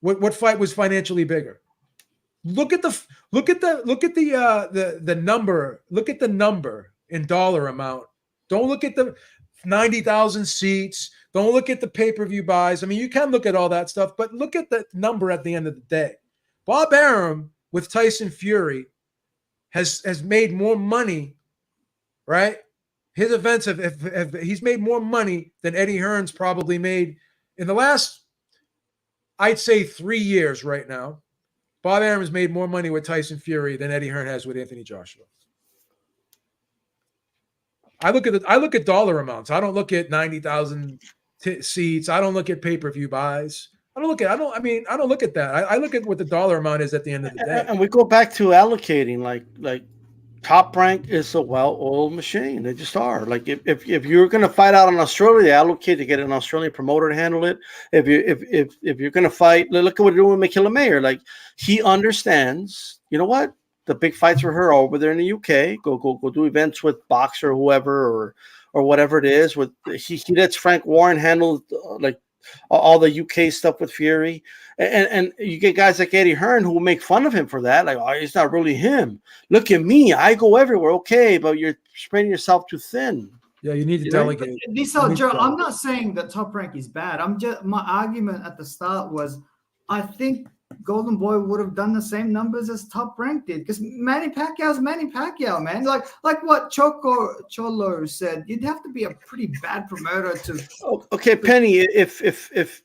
What fight was financially bigger? Look at the number. Look at the number in dollar amount. Don't look at the 90,000 seats. Don't look at the pay-per-view buys. I mean, you can look at all that stuff, but look at the number at the end of the day. Bob Arum with Tyson Fury has made more money, right? His events he's made more money than Eddie Hearn's probably made in the last, I'd say, 3 years right now. Bob Arum has made more money with Tyson Fury than Eddie Hearn has with Anthony Joshua. I look at dollar amounts. I don't look at 90,000 seats. I don't look at pay-per-view buys. I don't look at that. I look at what the dollar amount is at the end of the day. And we go back to allocating, like Top Rank is a well-oiled machine. They just are. Like if you're going to fight out in Australia, they allocate to get an Australian promoter to handle it. If you're going to fight, look at what they're doing with Michaela Mayer. Like, he understands. You know what? The big fights for her are over there in the UK. Go do events with Boxer or whoever or whatever it is. With he lets Frank Warren handle like all the UK stuff with Fury, and you get guys like Eddie Hearn who will make fun of him for that. Like, oh, it's not really him. Look at me, I go everywhere. Okay, but you're spreading yourself too thin. Yeah, you need to delegate. Joe, I'm not saying that Top Rank is bad. My argument at the start was, I think Golden Boy would have done the same numbers as Top Rank did, because Manny Pacquiao's Manny Pacquiao, man. Like what Cholo said, you'd have to be a pretty bad promoter to. Okay, Penny, if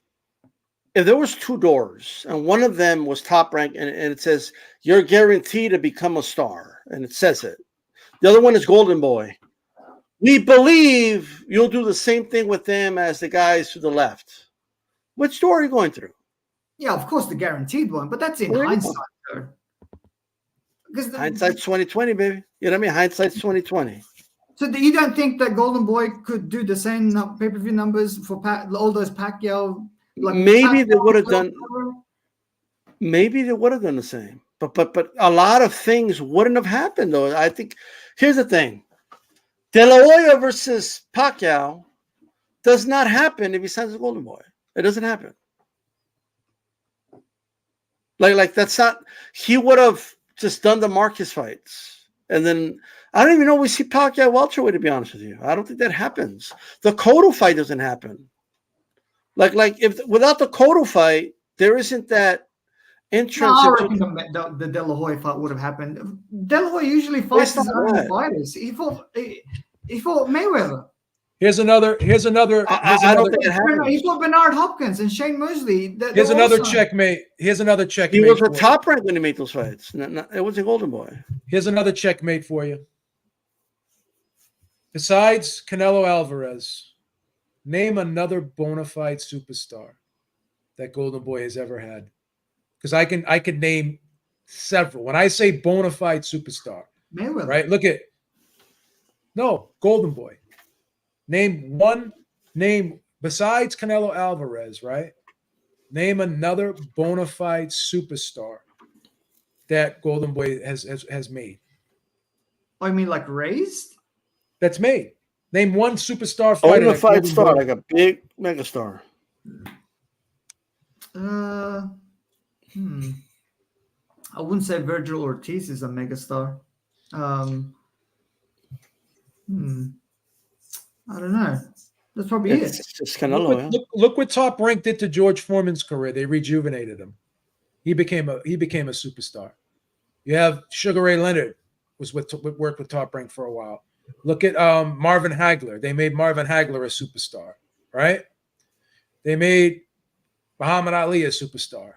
there was 2 doors and one of them was Top Rank and it says you're guaranteed to become a star, and it says it. The other one is Golden Boy. We believe you'll do the same thing with them as the guys to the left. Which door are you going through? Yeah, of course, the guaranteed one, but that's in hindsight, though. Because hindsight's 2020, baby. You know what I mean? Hindsight's 2020. So you don't think that Golden Boy could do the same pay-per-view numbers for all those Pacquiao? Like maybe they would have done. Maybe they would have done the same, but a lot of things wouldn't have happened, though. I think here's the thing: De La Hoya versus Pacquiao does not happen if he signs a Golden Boy. It doesn't happen. Like that's not. He would have just done the Marcus fights, and then I don't even know we see Pacquiao welterweight. To be honest with you, I don't think that happens. The Cotto fight doesn't happen. Like if without the Cotto fight, there isn't that entrance. No, I reckon the De La Hoya fight would have happened. De La Hoya usually fights his own fighters. He fought Mayweather. Here's another. I don't think it happened. He fought Bernard Hopkins and Shane Mosley. Here's another checkmate. Here's another checkmate. He was a Top Rank when he made those fights. It was a Golden Boy. Here's another checkmate for you. Besides Canelo Alvarez, name another bona fide superstar that Golden Boy has ever had. Because I can name several. When I say bona fide superstar, Mayweather. Right? Look at Golden Boy. Name one name besides Canelo Alvarez, right? Name another bona fide superstar that Golden Boy has made. Oh, you mean like raised? That's made. Name one superstar fighter. Bona that fide Golden star, Boy- like a big megastar. I wouldn't say Virgil Ortiz is a megastar. I don't know. That's probably it. It's just Canelo. Yeah. Look what Top Rank did to George Foreman's career. They rejuvenated him. He became a superstar. You have Sugar Ray Leonard worked with Top Rank for a while. Look at Marvin Hagler. They made Marvin Hagler a superstar, right? They made Muhammad Ali a superstar,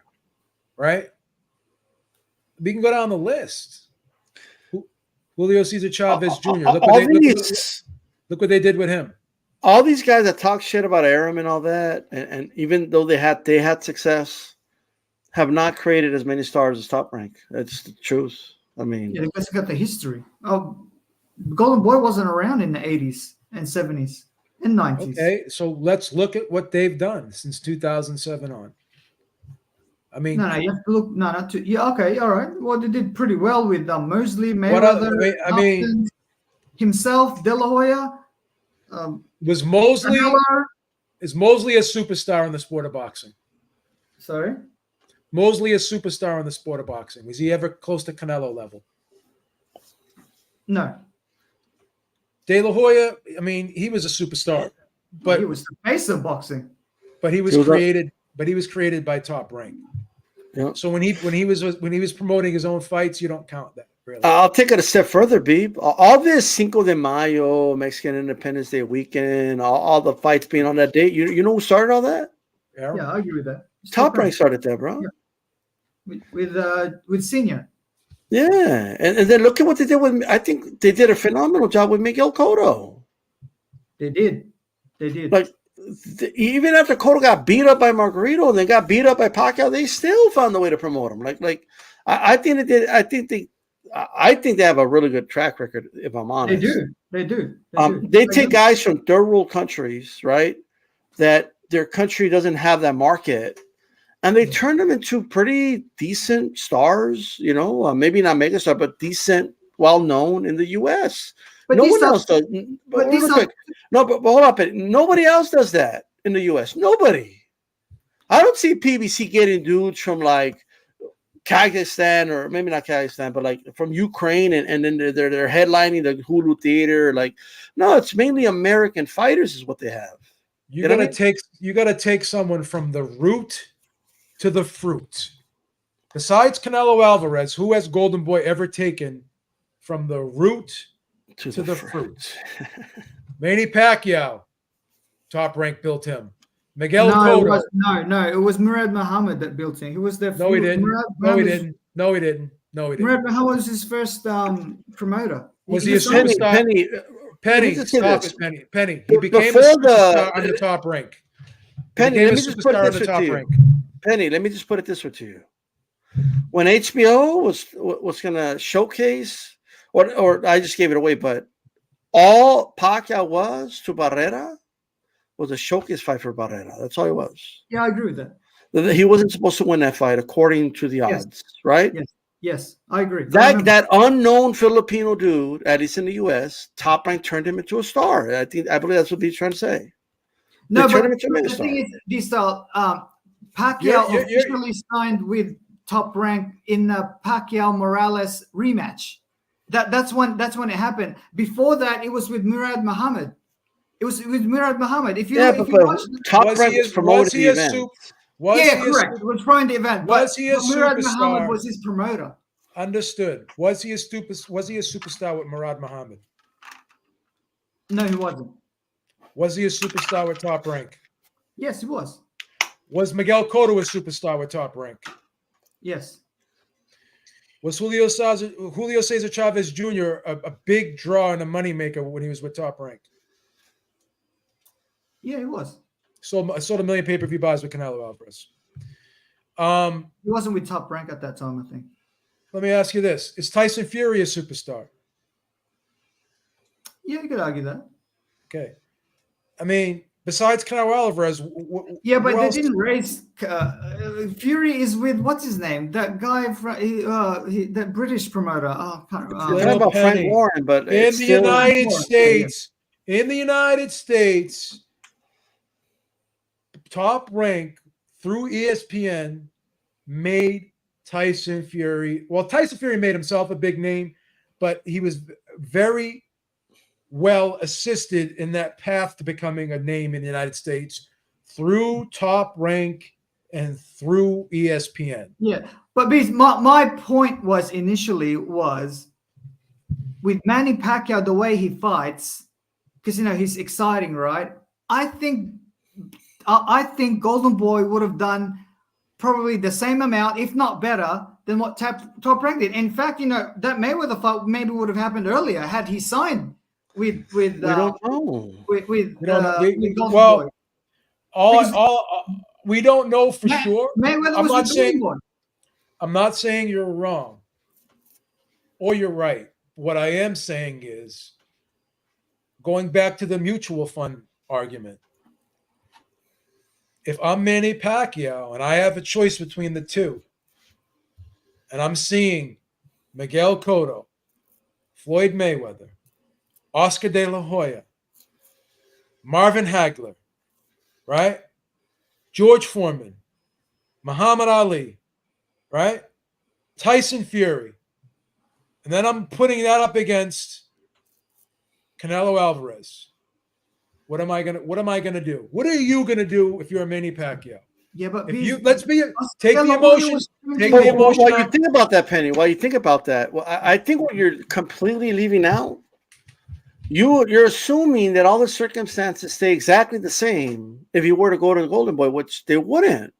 right? We can go down the list. Julio Cesar Chavez Jr. Look what they did with him. All these guys that talk shit about Arum and all that, and even though they had success, have not created as many stars as Top Rank. That's the truth. I mean, yeah, because got the history. Oh, Golden Boy wasn't around in the 80s and 70s and 90s. Okay, so let's look at what they've done since 2007 on. I mean, no, you have to look. No, not too. Yeah, okay, all right. Well, they did pretty well with Mosley, Mayweather, Upton, himself, De La Hoya. Is Mosley a superstar in the sport of boxing? Sorry? Mosley a superstar in the sport of boxing? Was he ever close to Canelo level? No. De La Hoya, I mean, he was a superstar, but he was the face of boxing. But he was created by Top Rank. Yeah. So when he was promoting his own fights, you don't count that. Really. I'll take it a step further, Beeb. All this Cinco de Mayo, Mexican Independence Day weekend, all the fights being on that date. You know who started all that? Yeah, I agree with that. Top Rank started that, bro. Yeah. With Senior. Yeah, and then look at what they did with. I think they did a phenomenal job with Miguel Cotto. They did. Like even after Cotto got beat up by Margarito and then got beat up by Pacquiao, they still found a way to promote him. I think they did. I think they have a really good track record. If I'm honest, They do. They take guys from third world countries, right? That their country doesn't have that market. And they turn them into pretty decent stars, maybe not megastar, but decent, well-known in the U.S. But no one else does. But hold up. Nobody else does that in the U.S. Nobody. I don't see PBC getting dudes from like Kazakhstan, or maybe not Kazakhstan, but like from Ukraine, and then they're headlining the Hulu Theater. Like, no, it's mainly American fighters is what they have. You gotta take someone from the root to the fruit. Besides Canelo Alvarez, who has Golden Boy ever taken from the root to the fruit? Manny Pacquiao, Top Rank built him. Miguel Cotto. It was Murad Muhammad that built him. He was there. No, he didn't. No, he didn't. Murad Muhammad was his first promoter. Was he a superstar? Penny, stop it, Penny. He became a superstar on the Top Rank. Penny, let me just put it this way to you. Penny, let me just put it this way to you. When HBO was going to showcase, or I just gave it away, but all Pacquiao was to Barrera was a showcase fight for Barrera. That's all it was. Yeah, I agree with that. He wasn't supposed to win that fight according to the odds, right? Yes, I agree. That unknown Filipino dude, at least in the U.S., Top Rank turned him into a star. I believe that's what he's trying to say. No, but the thing is, Pacquiao officially signed with Top Rank in the Pacquiao Morales rematch. That's when it happened. Before that, it was with Murad Muhammad. It was with Murad Muhammad. If you watch Top Rank was promoted the event. Correct. It was promoting the event. Was he a Murad superstar? Muhammad was his promoter. Understood. Was he a superstar with Murad Muhammad? No, he wasn't. Was he a superstar with Top Rank? Yes, he was. Was Miguel Cotto a superstar with Top Rank? Yes. Was Julio Cesar Chavez Jr. a big draw and a moneymaker when he was with Top Rank? Yeah, he was. Sold a million pay-per-view buys with Canelo Alvarez. He wasn't with Top Rank at that time, I think. Let me ask you this. Is Tyson Fury a superstar? Yeah, you could argue that. Okay. I mean, besides Canelo Alvarez, but they didn't raise. Fury is with what's his name? That guy from that British promoter. Oh, I can't remember. You're talking about Frank Warren, but in the United States, in the United States, Top Rank through ESPN made Tyson Fury. Well, Tyson Fury made himself a big name, but he was very well assisted in that path to becoming a name in the United States through Top Rank and through ESPN. Yeah, but my point was initially was with Manny Pacquiao, the way he fights, because he's exciting, right? I think Golden Boy would have done probably the same amount, if not better, than what Top Rank did. In fact, that Mayweather fight maybe would have happened earlier had he signed with We don't know. with Golden well, Boy. we don't know for sure. Mayweather was with Golden Boy. I'm not saying you're wrong or you're right. What I am saying is, going back to the mutual fund argument, if I'm Manny Pacquiao and I have a choice between the two, and I'm seeing Miguel Cotto, Floyd Mayweather, Oscar De La Hoya, Marvin Hagler, right? George Foreman, Muhammad Ali, right? Tyson Fury. And then I'm putting that up against Canelo Alvarez. What am I gonna do? What are you gonna do if you're a Manny Pacquiao? Yeah, but take the emotions. Take the emotions. While you think about that, Penny, well, I think what you're completely leaving out, you're assuming that all the circumstances stay exactly the same if you were to go to the Golden Boy, which they wouldn't.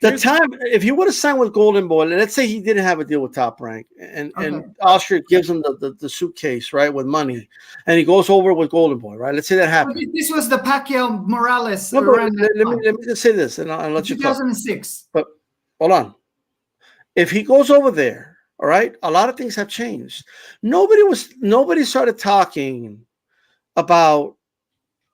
If you would have signed with Golden Boy, let's say he didn't have a deal with Top Rank, and Austria gives him the suitcase, right, with money, and he goes over with Golden Boy, right? Let's say that happened. This was the Pacquiao Morales. No, let me just say this, and I'll let you talk. 2006. But hold on. If he goes over there, all right, a lot of things have changed. Nobody started talking about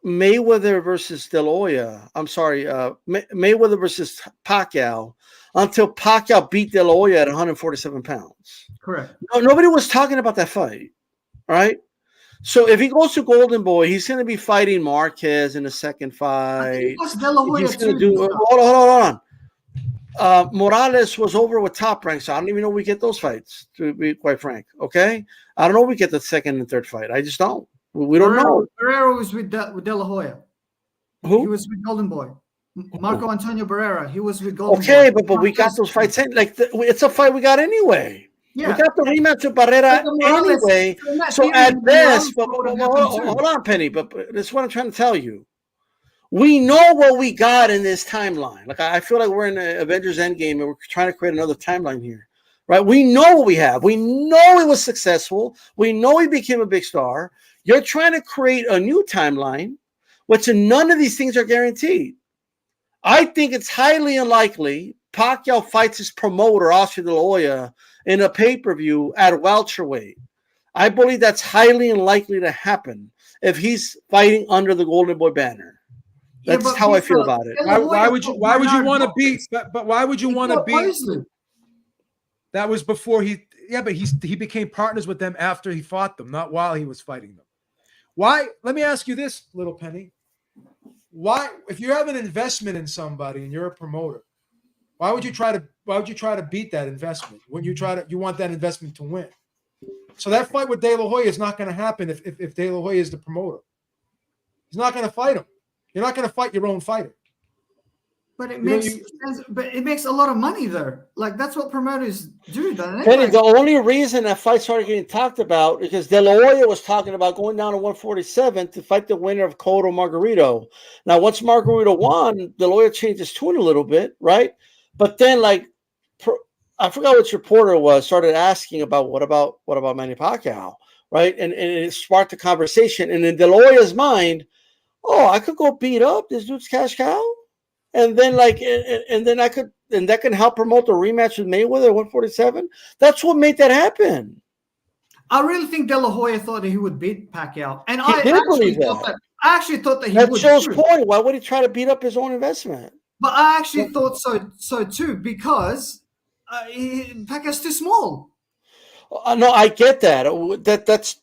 Mayweather versus De La Hoya. I'm sorry, Mayweather versus Pacquiao until Pacquiao beat De La Hoya at 147 pounds. Correct. Nobody was talking about that fight, right? So if he goes to Golden Boy, he's going to be fighting Marquez in the second fight. He's going to do. Hold on. Morales was over with Top Rank, so I don't even know if we get those fights, to be quite frank. Okay, I don't know if we get the second and third fight. I just don't. We don't know. Barrera was with De La Hoya. Who? He was with Golden Boy. Marco Antonio Barrera. He was with Golden Boy. Okay, but we got those fights in. It's a fight we got anyway. Yeah. We got the rematch with Barrera anyway. So at best, hold on, Penny. But that's what I'm trying to tell you. We know what we got in this timeline. Like I feel like we're in the Avengers Endgame and we're trying to create another timeline here, right? We know what we have. We know it was successful. We know he became a big star. You're trying to create a new timeline, which none of these things are guaranteed. I think it's highly unlikely Pacquiao fights his promoter, Oscar De La Hoya, in a pay-per-view at welterweight. I believe that's highly unlikely to happen if he's fighting under the Golden Boy banner. That's how I feel about it. Why would you want to beat? But why would you want to beat? That was before he. Yeah, but he became partners with them after he fought them, not while he was fighting them. Why? Let me ask you this, little Penny. Why, if you have an investment in somebody and you're a promoter, why would you try to beat that investment when you want that investment to win? So that fight with De La Hoya is not going to happen if De La Hoya is the promoter. He's not going to fight him. You're not going to fight your own fighter. But it makes a lot of money there. Like that's what promoters do, doesn't it? Penny, the only reason that fight started getting talked about is because De La Hoya was talking about going down to 147 to fight the winner of Cotto Margarito. Now, once Margarito won, De La Hoya changed his tune a little bit, right? But then, I forgot which reporter was started asking about what about Manny Pacquiao, right? And it sparked the conversation. And in De La Hoya's mind, oh, I could go beat up this dude's cash cow. And then that can help promote the rematch with Mayweather at 147. That's what made that happen. I really think De La Hoya thought that he would beat Pacquiao, and I actually thought that he would. That shows point. Why would he try to beat up his own investment? But I actually thought so too because Pacquiao's too small. No, I get that.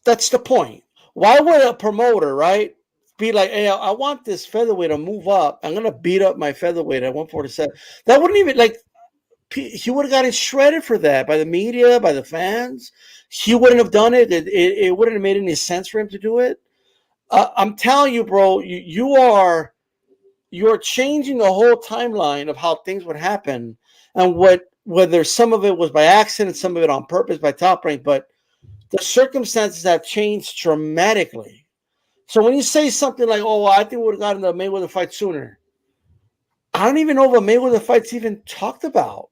That's the point. Why would a promoter, right, be like, hey, I want this featherweight to move up. I'm gonna beat up my featherweight at 147. That wouldn't even like. He would have gotten shredded for that by the media, by the fans. He wouldn't have done it. It wouldn't have made any sense for him to do it. I'm telling you, bro, you're changing the whole timeline of how things would happen, and whether some of it was by accident, some of it on purpose by Top Rank, but the circumstances have changed dramatically. So when you say something like, "Oh, well, I think we would have gotten the Mayweather fight sooner," I don't even know if a Mayweather fight's even talked about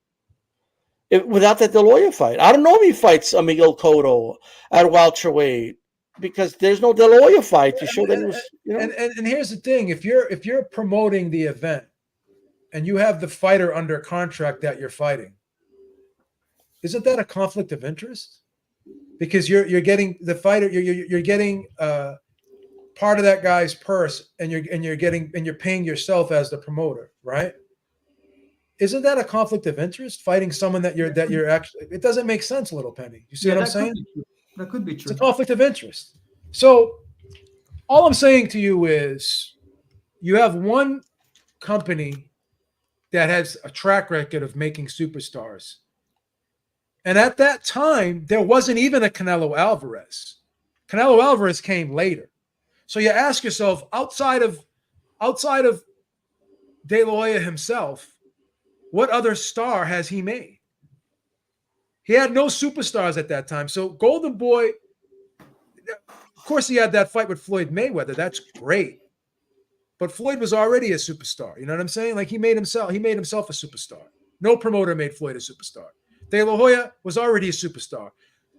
without that De La Hoya fight. I don't know if he fights a Miguel Cotto at welterweight because there's no De La Hoya fight to show that he was. And here's the thing: if you're promoting the event and you have the fighter under contract that you're fighting, isn't that a conflict of interest? Because you're getting the fighter, you're getting part of that guy's purse, and you're paying yourself as the promoter, right? Isn't that a conflict of interest? Fighting someone that you're actually, it doesn't make sense, Little Penny. You see what I'm saying? That could be true. It's a conflict of interest. So all I'm saying to you is you have one company that has a track record of making superstars. And at that time, there wasn't even a Canelo Alvarez. Canelo Alvarez came later. So you ask yourself, outside of De La Hoya himself, what other star has he made? He had no superstars at that time. So Golden Boy, of course, he had that fight with Floyd Mayweather. That's great. But Floyd was already a superstar. You know what I'm saying? Like he made himself a superstar. No promoter made Floyd a superstar. De La Hoya was already a superstar.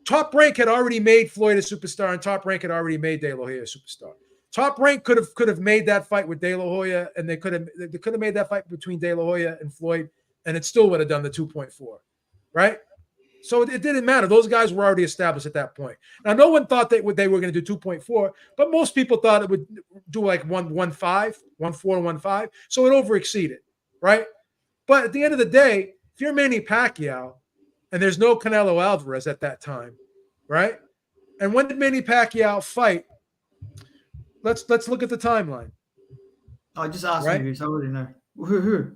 Top Rank had already made Floyd a superstar, and Top Rank had already made De La Hoya a superstar. Top Rank could have made that fight with De La Hoya, and they could have made that fight between De La Hoya and Floyd, and it still would have done the 2.4, right? So it didn't matter. Those guys were already established at that point. Now, no one thought they were going to do 2.4, but most people thought it would do like 1.15, 1.4, 1.5. So it overexceeded, right? But at the end of the day, if you're Manny Pacquiao, and there's no Canelo Alvarez at that time, right? And when did Manny Pacquiao fight? Let's look at the timeline. I just asked you because I already know. Who?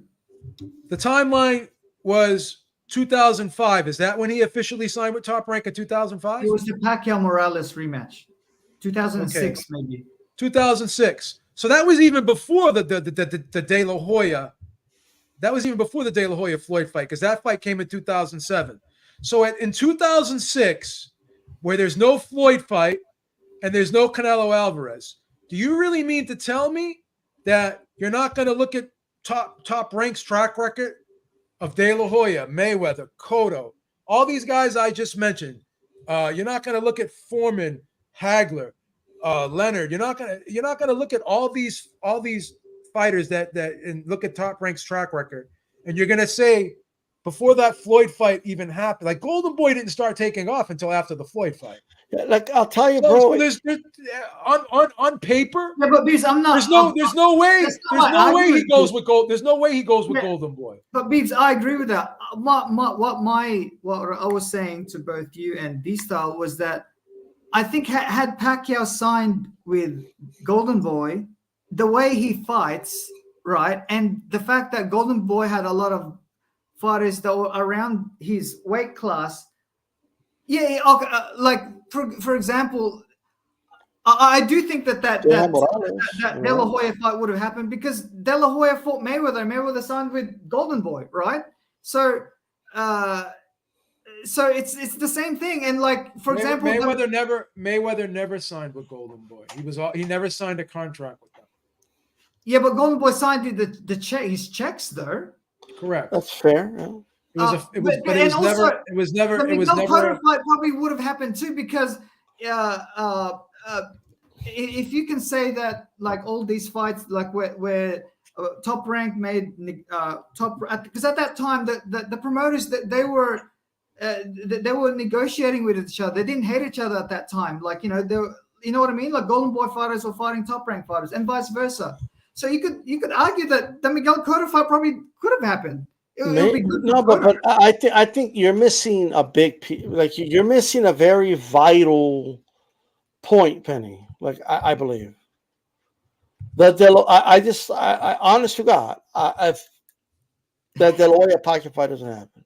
The timeline was 2005. Is that when he officially signed with Top Rank in 2005? It was the Pacquiao Morales rematch. 2006, okay. Maybe. 2006. So that was even before the De La Hoya. That was even before the De La Hoya Floyd fight, because that fight came in 2007. So in 2006, where there's no Floyd fight and there's no Canelo Alvarez, do you really mean to tell me that you're not going to look at Top Rank's track record of De La Hoya, Mayweather, Cotto, all these guys I just mentioned? You're not going to look at Foreman, Hagler, Leonard. You're not going to look at all these fighters that and look at Top Rank's track record, and you're going to say before that Floyd fight even happened, like Golden Boy didn't start taking off until after the Floyd fight. Yeah, like I'll tell you, bro. So there's on paper. Yeah, but Beebs, I'm not. There's no way he goes with Gold. There's no way he goes with Golden Boy. But Beebs, I agree with that. What I was saying to both you and D-Style was that I think had Pacquiao signed with Golden Boy, the way he fights, right, and the fact that Golden Boy had a lot of fighters that were around his weight class, like for example, I do think that De La Hoya fight would have happened because De La Hoya fought Mayweather. Mayweather signed with Golden Boy, right? So it's the same thing. And like for example, Mayweather never signed with Golden Boy. He never signed a contract with them. Yeah, but Golden Boy signed his checks though. Correct. That's fair. Yeah. It was never. The Miguel Cotto fight probably would have happened too because if you can say that like all these fights like where Top Rank made because at that time the promoters they were negotiating with each other. They didn't hate each other at that time. Like you know what I mean? Like Golden Boy fighters were fighting Top Rank fighters and vice versa. So you could argue that the Miguel Cotto fight probably could have happened. But I think you're missing a big piece. Like you're missing a very vital point, Penny. Like I believe that I honest to God, if that De La Hoya Pacquiao fight doesn't happen,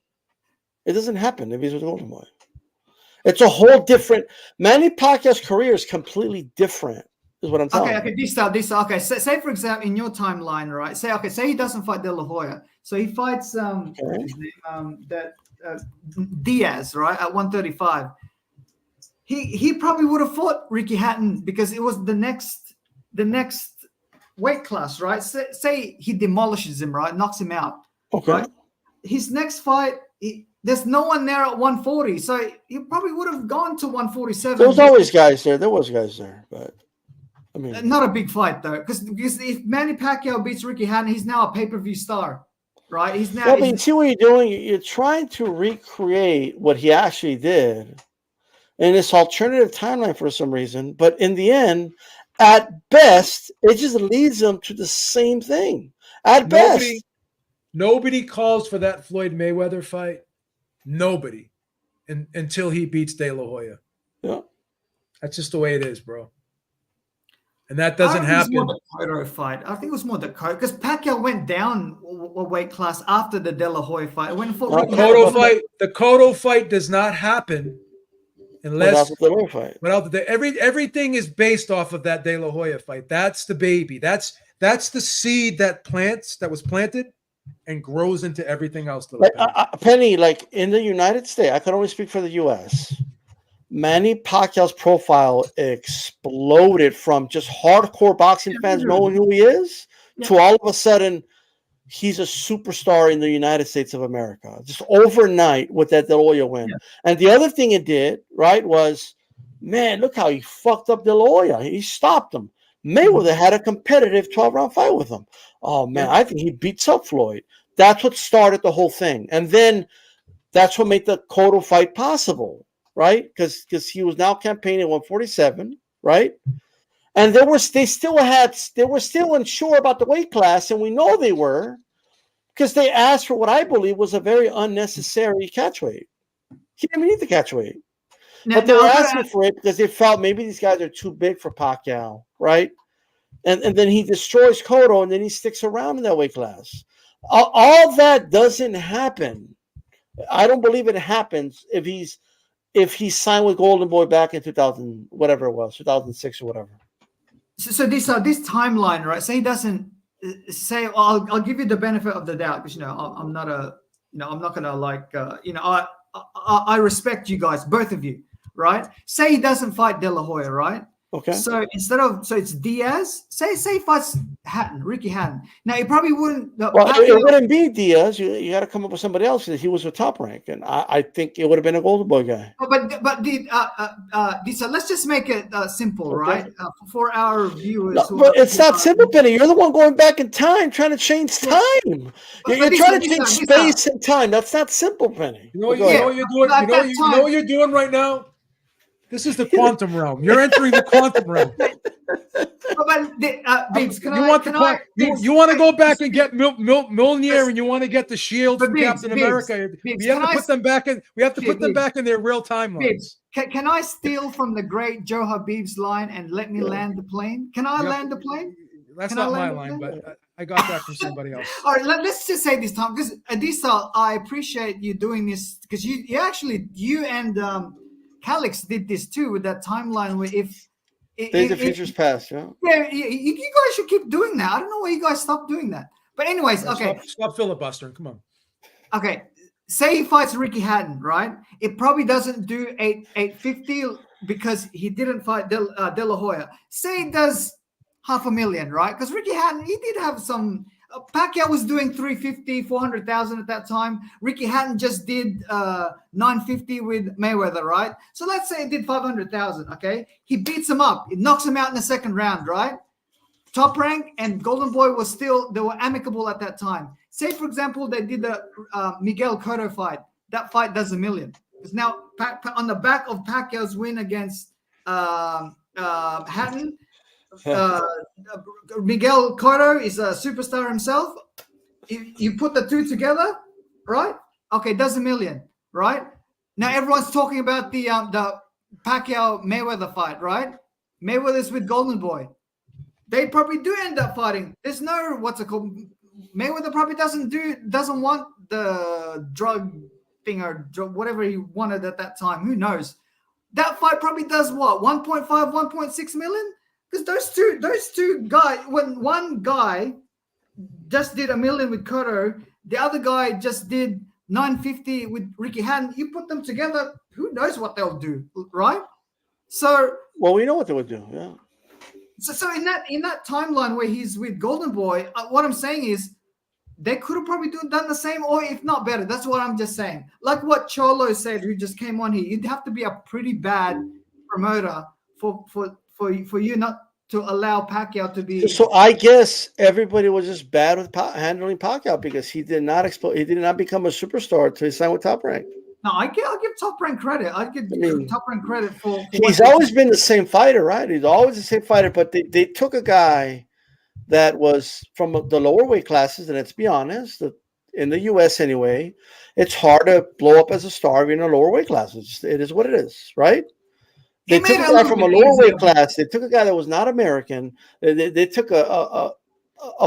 it doesn't happen if he's with Golden Boy. It's a whole different. Manny Pacquiao's career is completely different. Is what I'm telling you. Okay, this. Okay, say for example, in your timeline, right? Say he doesn't fight De La Hoya, so he fights what's his name, Diaz, right, at 135. He probably would have fought Ricky Hatton because it was the next weight class, right? Say he demolishes him, right, knocks him out. Okay. Right? His next fight, there's no one there at 140, so he probably would have gone to 147. There was always guys there. There was guys there, but I mean, not a big fight though, because if Manny Pacquiao beats Ricky Hatton, he's now a pay-per-view star, right? He's now. Well, but you see what you're doing. You're trying to recreate what he actually did in this alternative timeline for some reason, but in the end, at best, it just leads them to the same thing. At best, nobody calls for that Floyd Mayweather fight. Nobody, until he beats De La Hoya. Yeah, that's just the way it is, bro. And that doesn't happen. It was more the Cotto fight. I think it was more the Cotto because Pacquiao went down a weight class after the De La Hoya fight. The Cotto fight does not happen unless everything is based off of that De La Hoya fight. That's the baby. That's the seed that was planted and grows into everything else. Penny, like in the United States, I can only speak for the U.S. Manny Pacquiao's profile exploded from just hardcore boxing fans knowing who he is to all of a sudden he's a superstar in the United States of America. Just overnight with that De La Hoya win. Yeah. And the other thing it did, right, was, man, look how he fucked up De La Hoya. He stopped him. Mayweather had a competitive 12-round fight with him. Oh, man, I think he beats up Floyd. That's what started the whole thing. And then that's what made the Cotto fight possible. Right, because he was now campaigning at 147, right? And they were still unsure about the weight class, and we know they were because they asked for what I believe was a very unnecessary catch weight. He didn't need the catch weight, but they were asking for it because they felt maybe these guys are too big for Pacquiao, right? And then he destroys Cotto, and then he sticks around in that weight class. All that doesn't happen. I don't believe it happens if he signed with Golden Boy back in 2000, whatever it was, 2006 or whatever. So this timeline, right? Say he doesn't say, I'll give you the benefit of the doubt because I'm not gonna I respect you guys, both of you, right? Say he doesn't fight De La Hoya, right? Okay. So it's Diaz. Say he fights Ricky Hatton. Now he probably wouldn't. It wouldn't be Diaz. You got to come up with somebody else. He was a top rank, and I think it would have been a Golden Boy guy. But let's just make it simple, okay. Right? For our viewers. No, but it's not simple, Penny. You're the one going back in time, trying to change time. You're trying to change space and time. That's not simple, Penny. You know what you're doing right now? This is the quantum realm. You're entering the quantum realm. You want to go back and get Mjolnir, and you want to get the shield from Captain America. We have to put them back in. We have to put them back in their real timelines. Can I steal from the great Joe Habib's line and let me land the plane? Can I land the plane? That's not my line, but I got that from somebody else. All right, let's just say this time because Adisa, I appreciate you doing this because you and Calix did this too with that timeline where Days of Futures Past, yeah, you guys should keep doing that. I don't know why you guys stopped doing that. But anyways, okay, stop filibustering. Come on. Okay, say he fights Ricky Hatton, right? It probably doesn't do 850 because he didn't fight De La Hoya. Say he does 500,000, right? Because Ricky Hatton, he did have some. Pacquiao was doing 350, 400,000 at that time. Ricky Hatton just did 950 with Mayweather, right? So let's say he did 500,000, okay? He beats him up. He knocks him out in the second round, right? Top rank and Golden Boy they were amicable at that time. Say, for example, they did the Miguel Cotto fight. That fight does $1 million. Because now on the back of Pacquiao's win against Hatton, Miguel Cotto is a superstar himself. You put the two together, right? Okay, does $1 million, right? Now everyone's talking about the Pacquiao Mayweather fight, right? Mayweather's with Golden Boy. They probably do end up fighting. There's no what's it called. Mayweather probably doesn't want the drug thing or whatever he wanted at that time. Who knows? That fight probably does what 1.5, 1.6 million. Because those two guys, when one guy just did $1 million with Cotto, the other guy just did 950 with Ricky Hatton. You put them together, who knows what they'll do, right? So, well, we know what they would do. Yeah. So in that timeline where he's with Golden Boy, what I'm saying is they could have probably done the same, or if not better. That's what I'm just saying. Like what Cholo said, who just came on here, you'd have to be a pretty bad promoter for you not to allow Pacquiao to be. So I guess everybody was just bad with handling Pacquiao because he did not He did not become a superstar until he signed with Top Rank. No, I'll give Top Rank credit. I'd give Top Rank credit for he's always been the same fighter, right? He's always the same fighter, but they took a guy that was from the lower weight classes, and let's be honest, in the U.S. anyway, it's hard to blow up as a star in a lower weight classes. It is what it is, right? They took a guy from a lower weight class. They took a guy that was not American. They took a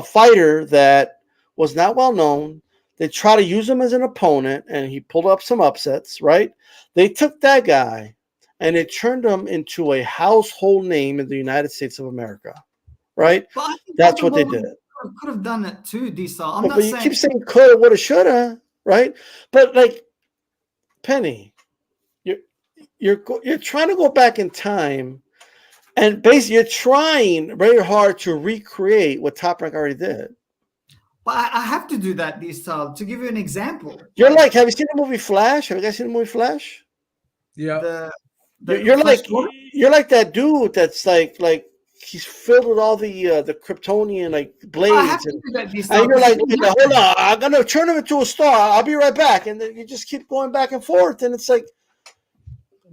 fighter that was not well known. They try to use him as an opponent, and he pulled up some upsets, right? They took that guy, and it turned him into a household name in the United States of America, right? That's what they did. Could have done it too, D-Star. But you keep saying coulda, woulda, shoulda, right? But like, Penny, you're trying to go back in time, and basically you're trying very hard to recreate what Top Rank already did. But I have to do that this time to give you an example. You're like, have you seen the movie Flash? Have you guys seen the movie Flash? Yeah. You're like that dude that's like he's filled with all the Kryptonian like blades. I have to do that this time. And you're like, hold on, I'm gonna turn him into a star. I'll be right back. And then you just keep going back and forth, and it's like.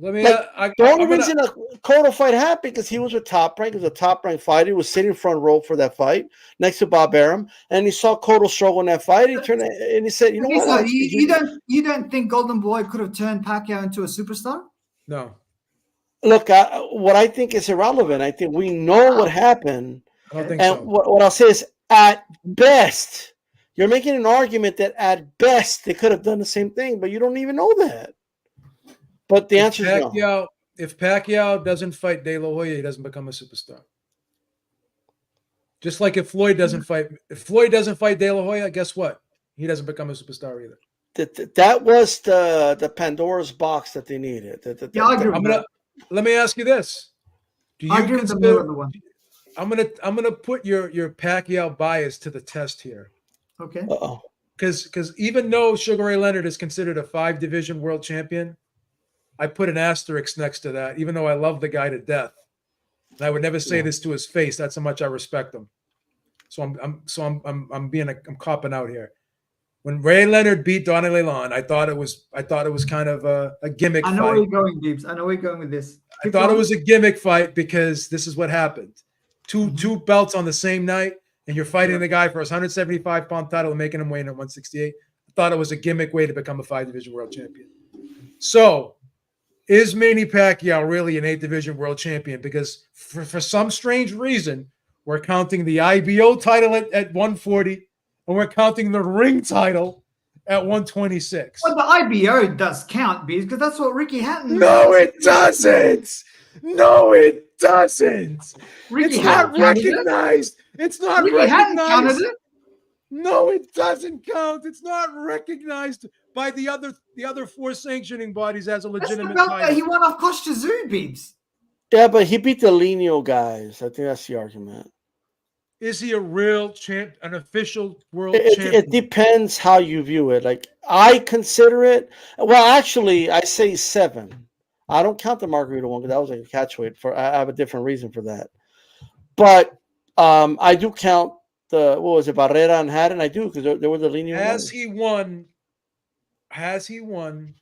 The only reason Cotto fight happened because he was with Top Rank. He was a Top Rank fighter. He was sitting front row for that fight next to Bob Arum, and he saw Cotto struggle in that fight. He turned and he said, "You know what? You don't think Golden Boy could have turned Pacquiao into a superstar?" No. Look, what I think is irrelevant. I think we know what happened. I don't think and so. What I'll say is, at best, you're making an argument that at best they could have done the same thing, but you don't even know that. But the answer is no. If Pacquiao doesn't fight De La Hoya, he doesn't become a superstar. Just like if Floyd doesn't fight De La Hoya, guess what? He doesn't become a superstar either. That was the Pandora's box that they needed. Let me ask you this: Do you consider? I'm gonna put your Pacquiao bias to the test here. Okay. Because even though Sugar Ray Leonard is considered a 5-division world champion, I put an asterisk next to that, even though I love the guy to death. And I would never say this to his face. That's how much I respect him. So I'm copping out here. When Ray Leonard beat Donnie Leilon, I thought it was kind of a gimmick fight. I know where you're going, Gibbs. I know where you're going with this. I thought it was a gimmick fight because this is what happened. Two belts on the same night, and you're fighting the guy for his 175-pound title and making him weigh in at 168. I thought it was a gimmick way to become a 5-division world champion. So is Manny Pacquiao really an 8-division world champion? Because for some strange reason, we're counting the IBO title at 140, and we're counting the ring title at 126. Well, the IBO does count, Bees, because that's what Ricky Hatton. No, it doesn't. No, it doesn't. Ricky it's not recognized. It's not Ricky recognized. Hatton counted it. No, it doesn't count. It's not recognized by the other 4 sanctioning bodies as a legitimate title. He won off Kostya Beebs. Yeah, but he beat the Lenio guys. I think that's the argument. Is he a real champ, an official world champion? It depends how you view it. Like, I consider it. Well, actually, I say 7. I don't count the Margarita one because that was like a catchweight. I have a different reason for that. But I do count Barrera and Hatton? I do because they were the Lenio. Has he won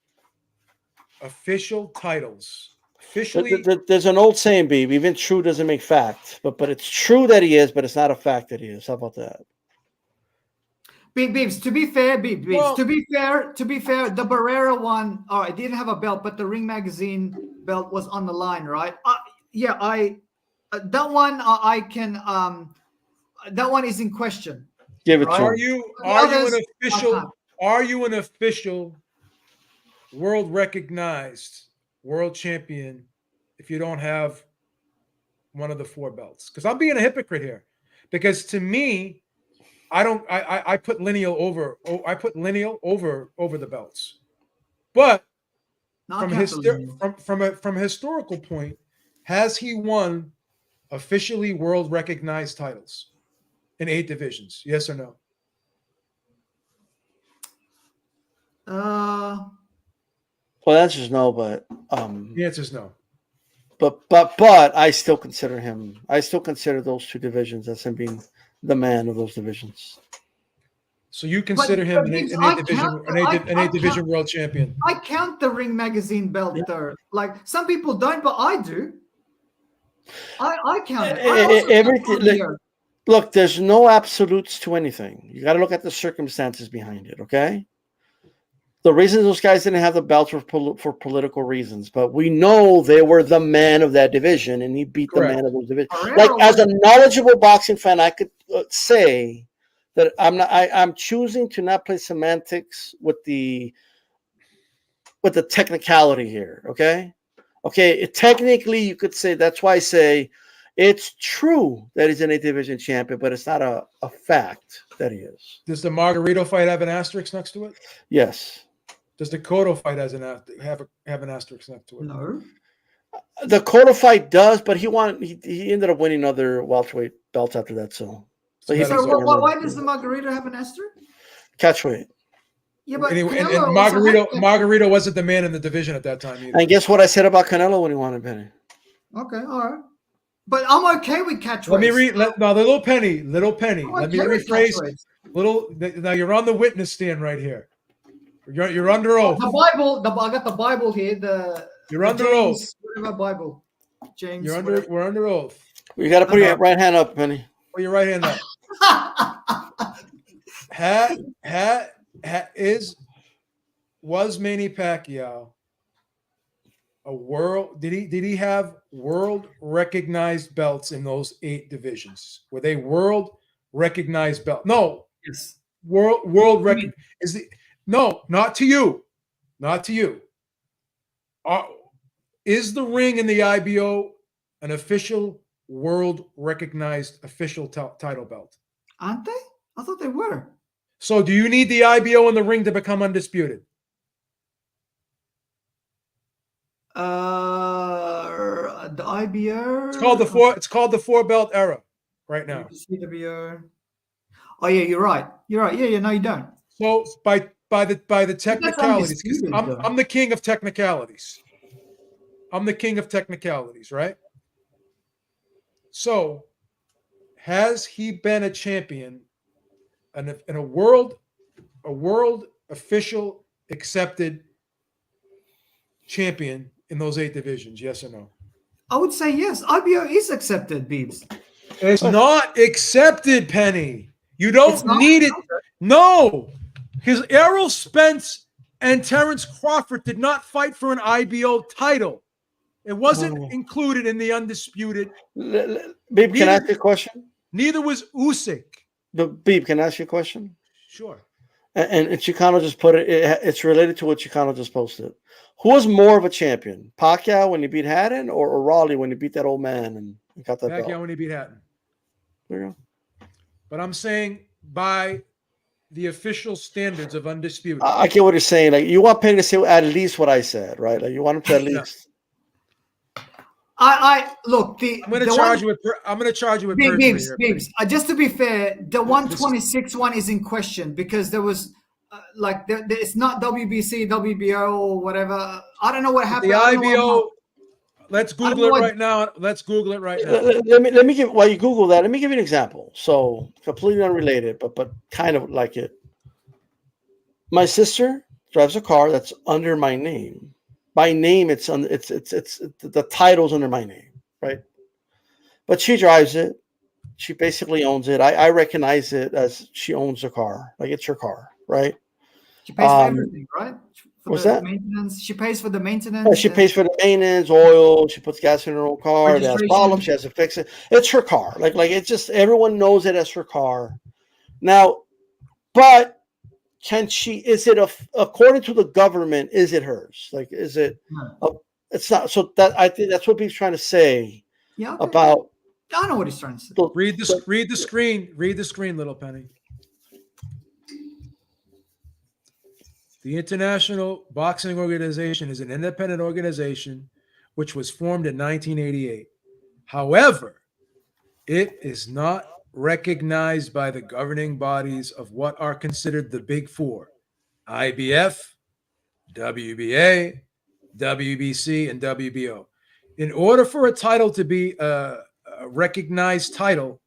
official titles? Officially, there's an old saying, Beeb, even true doesn't make fact. But it's true that he is, but it's not a fact that he is. How about that? Beebs, to be fair, to be fair, the Barrera one, it didn't have a belt, but the Ring Magazine belt was on the line, right? I That one I can. That one is in question. Give it Right? to Are him. you The others, an I official? can't. Are you an official, world recognized world champion if you don't have one of the 4 belts? Because I'm being a hypocrite here. Because to me, I don't. I put lineal over. I put lineal over the belts. But No, I from can't believe you. from a historical point, has he won officially world recognized titles in 8 divisions? Yes or no? Uh, Well, the answer is no, but The answer is no. but I still consider him. I still consider those 2 divisions as him being the man of those divisions. So you consider him an Gibbs, 8 division an 8 division world champion? I count the Ring Magazine belt though. Like some people don't, but I do. I count it. I also count Everything. Look, there's no absolutes to anything. You got to look at the circumstances behind it. Okay. The reason those guys didn't have the belts were for political reasons, but we know they were the man of that division, and he beat the man of those divisions. Like as a knowledgeable boxing fan, I could say that I'm choosing to not play semantics with the technicality here. Okay. Technically, you could say that's why I say it's true that he's an 8 division champion, but it's not a fact that he is. Does the Margarito fight have an asterisk next to it? Yes. Does the Cotto fight have an asterisk next to it? No. The Cotto fight does, but he ended up winning other welterweight belts after that. So why does the Margarito have an asterisk? Catchweight. Yeah, but anyway, and Margarito wasn't the man in the division at that time either. And guess what I said about Canelo when he won it, Penny? Okay, all right. But I'm okay with catchweights. Let me read. No, little penny. Let me rephrase. Now you're on the witness stand right here. You're under oath. The Bible. I got the Bible here. You're under oath. Whatever Bible. James. We're under oath. You got to put your right hand up, Penny. Put your right hand up. Was Manny Pacquiao a world? Did he have world recognized belts in those 8 divisions? Were they world recognized belts? No. Yes. World record is the no, not to you. Not to you. Is the ring and the IBO an official world recognized official title belt? Aren't they? I thought they were. So do you need the IBO and the ring to become undisputed? The IBO. It's called the 4 belt era right now. CWO. Oh yeah, you're right. Yeah. No, you don't. So by the technicalities, because I'm the king of technicalities. I'm the king of technicalities, right? So has he been a champion and a world official accepted champion in those 8 divisions? Yes or no? I would say yes. IBO is accepted, Beebs. It's not accepted, Penny. You don't need it. No, because Errol Spence and Terrence Crawford did not fight for an IBO title. It wasn't included in the undisputed. Beeb, can I ask you a question? Neither was Usyk. Beeb, can I ask you a question? Sure. And Chicano just put it. It's related to what Chicano just posted. Who was more of a champion, Pacquiao when he beat Haddon, or Raleigh when he beat that old man and got that Pacquiao belt? when he beat Hatton. There you go. But I'm saying by the official standards of undisputed. I get what you're saying. Like you want Penny to say at least what I said, right? Like you want him to at least. I look. I'm going to charge you with. I'm going to charge you with perjury here. Beebs. Just to be fair, the 126 one is in question because there was it's not WBC, WBO, or whatever. I don't know what happened. The IBO. Let's Google it right now. Let's Google it right now. Let me give while you Google that. Let me give you an example. So completely unrelated, but kind of like it. My sister drives a car that's under my name. By name, it's the title's under my name, right? But she drives it. She basically owns it. I recognize it as she owns the car, like it's her car, right? She pays for everything, right? For What's the that? maintenance. She pays for the Yeah, maintenance. she and pays for the maintenance, oil. She puts gas in her own car. It has problems. registration. She has to fix it. It's her car. Like it's just everyone knows it as her car. Now, but can she? Is it according to the government? Is it hers? Like, is it? It's not. So that I think that's what he's trying to say Yeah, okay. about. I know what he's trying to say. Read the screen. Read the screen, little Penny. The International Boxing Organization is an independent organization which was formed in 1988. However, it is not recognized by the governing bodies of what are considered the Big Four: IBF, WBA, WBC, and WBO. In order for a title to be a recognized title,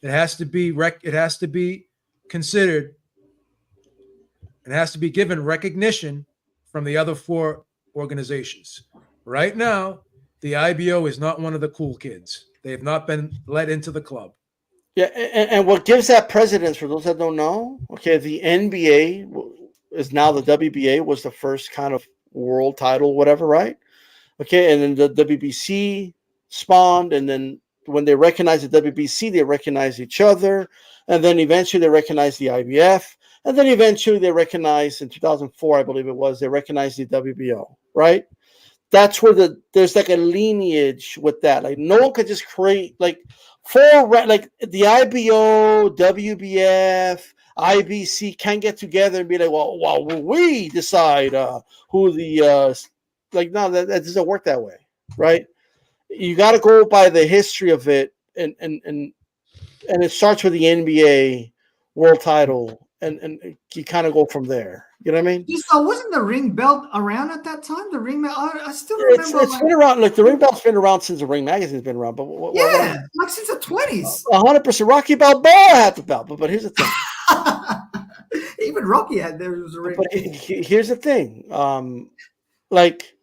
it has to be considered. It has to be given recognition from the other four organizations. Right now, the IBO is not one of the cool kids. They have not been let into the club. Yeah, and what gives that precedence for those that don't know? Okay, the NBA is now the WBA was the first kind of world title, whatever, right? Okay, and then the WBC spawned, and then when they recognized the WBC, they recognized each other, and then eventually they recognized the IBF, and then eventually they recognized in 2004, I believe it was, they recognized the WBO, right? That's where there's like a lineage with that. Like no one could just create like like the IBO, WBF, IBC can't get together and be like, well, we decide who the like no, that doesn't work that way, right? You got to go by the history of it, and it starts with the NBA world title, and you kind of go from there. You know what I mean? So wasn't the ring belt around at that time? The ring belt, I still remember. It's been around. Like the ring belt's been around since the Ring magazine's been around. But like since the 20s. 100%. Rocky Balboa had the belt. But here's the thing. Even Rocky had there was a ring. But here's the thing. Like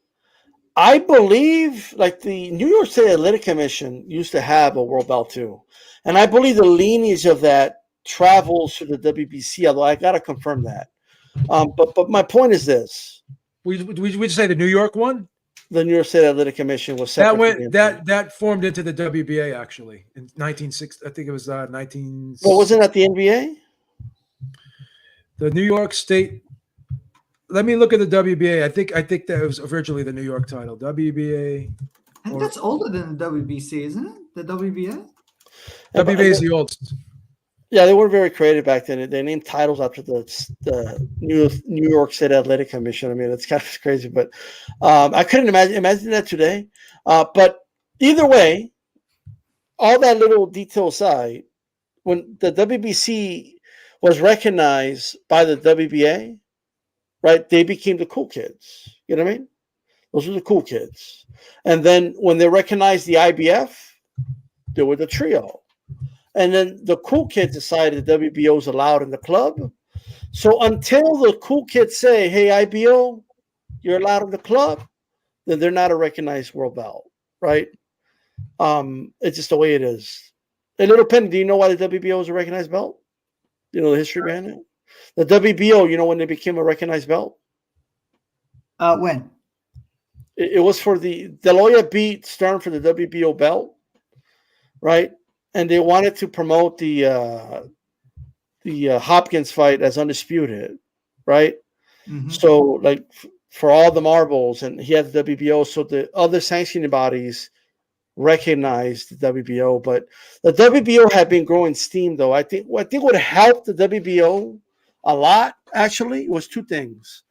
I believe, like the New York State Athletic Commission used to have a world belt too, and I believe the lineage of that travels to the WBC. Although I got to confirm that. But my point is this: we say the New York one. The New York State Athletic Commission was separate. That formed into the WBA actually in 1960. I think it was 19. Well, wasn't that the NBA? The New York State. Let me look at the WBA. I think that was originally the New York title. WBA. I think that's older than the WBC, isn't it? The WBA. WBA is the oldest. Yeah, they weren't very creative back then. They named titles after the New York State Athletic Commission. I mean, it's kind of crazy, but I couldn't imagine that today. But either way, all that little detail aside, when the WBC was recognized by the WBA, right, they became the cool kids. You know what I mean? Those were the cool kids. And then when they recognized the IBF, they were the trio. And then the cool kids decided the WBO is allowed in the club. So until the cool kids say, hey, IBO, you're allowed in the club, then they're not a recognized world belt, right? It's just the way it is. Hey, Little Penny, do you know why the WBO is a recognized belt? You know the history behind it? The WBO, you know when they became a recognized belt? When? It was for De La Hoya beat Stern for the WBO belt, right? And they wanted to promote the Hopkins fight as undisputed, right? Mm-hmm. So, like for all the marbles, and he had the WBO, so the other sanctioning bodies recognized the WBO. But the WBO had been growing steam, though. I think what helped the WBO a lot actually was two things.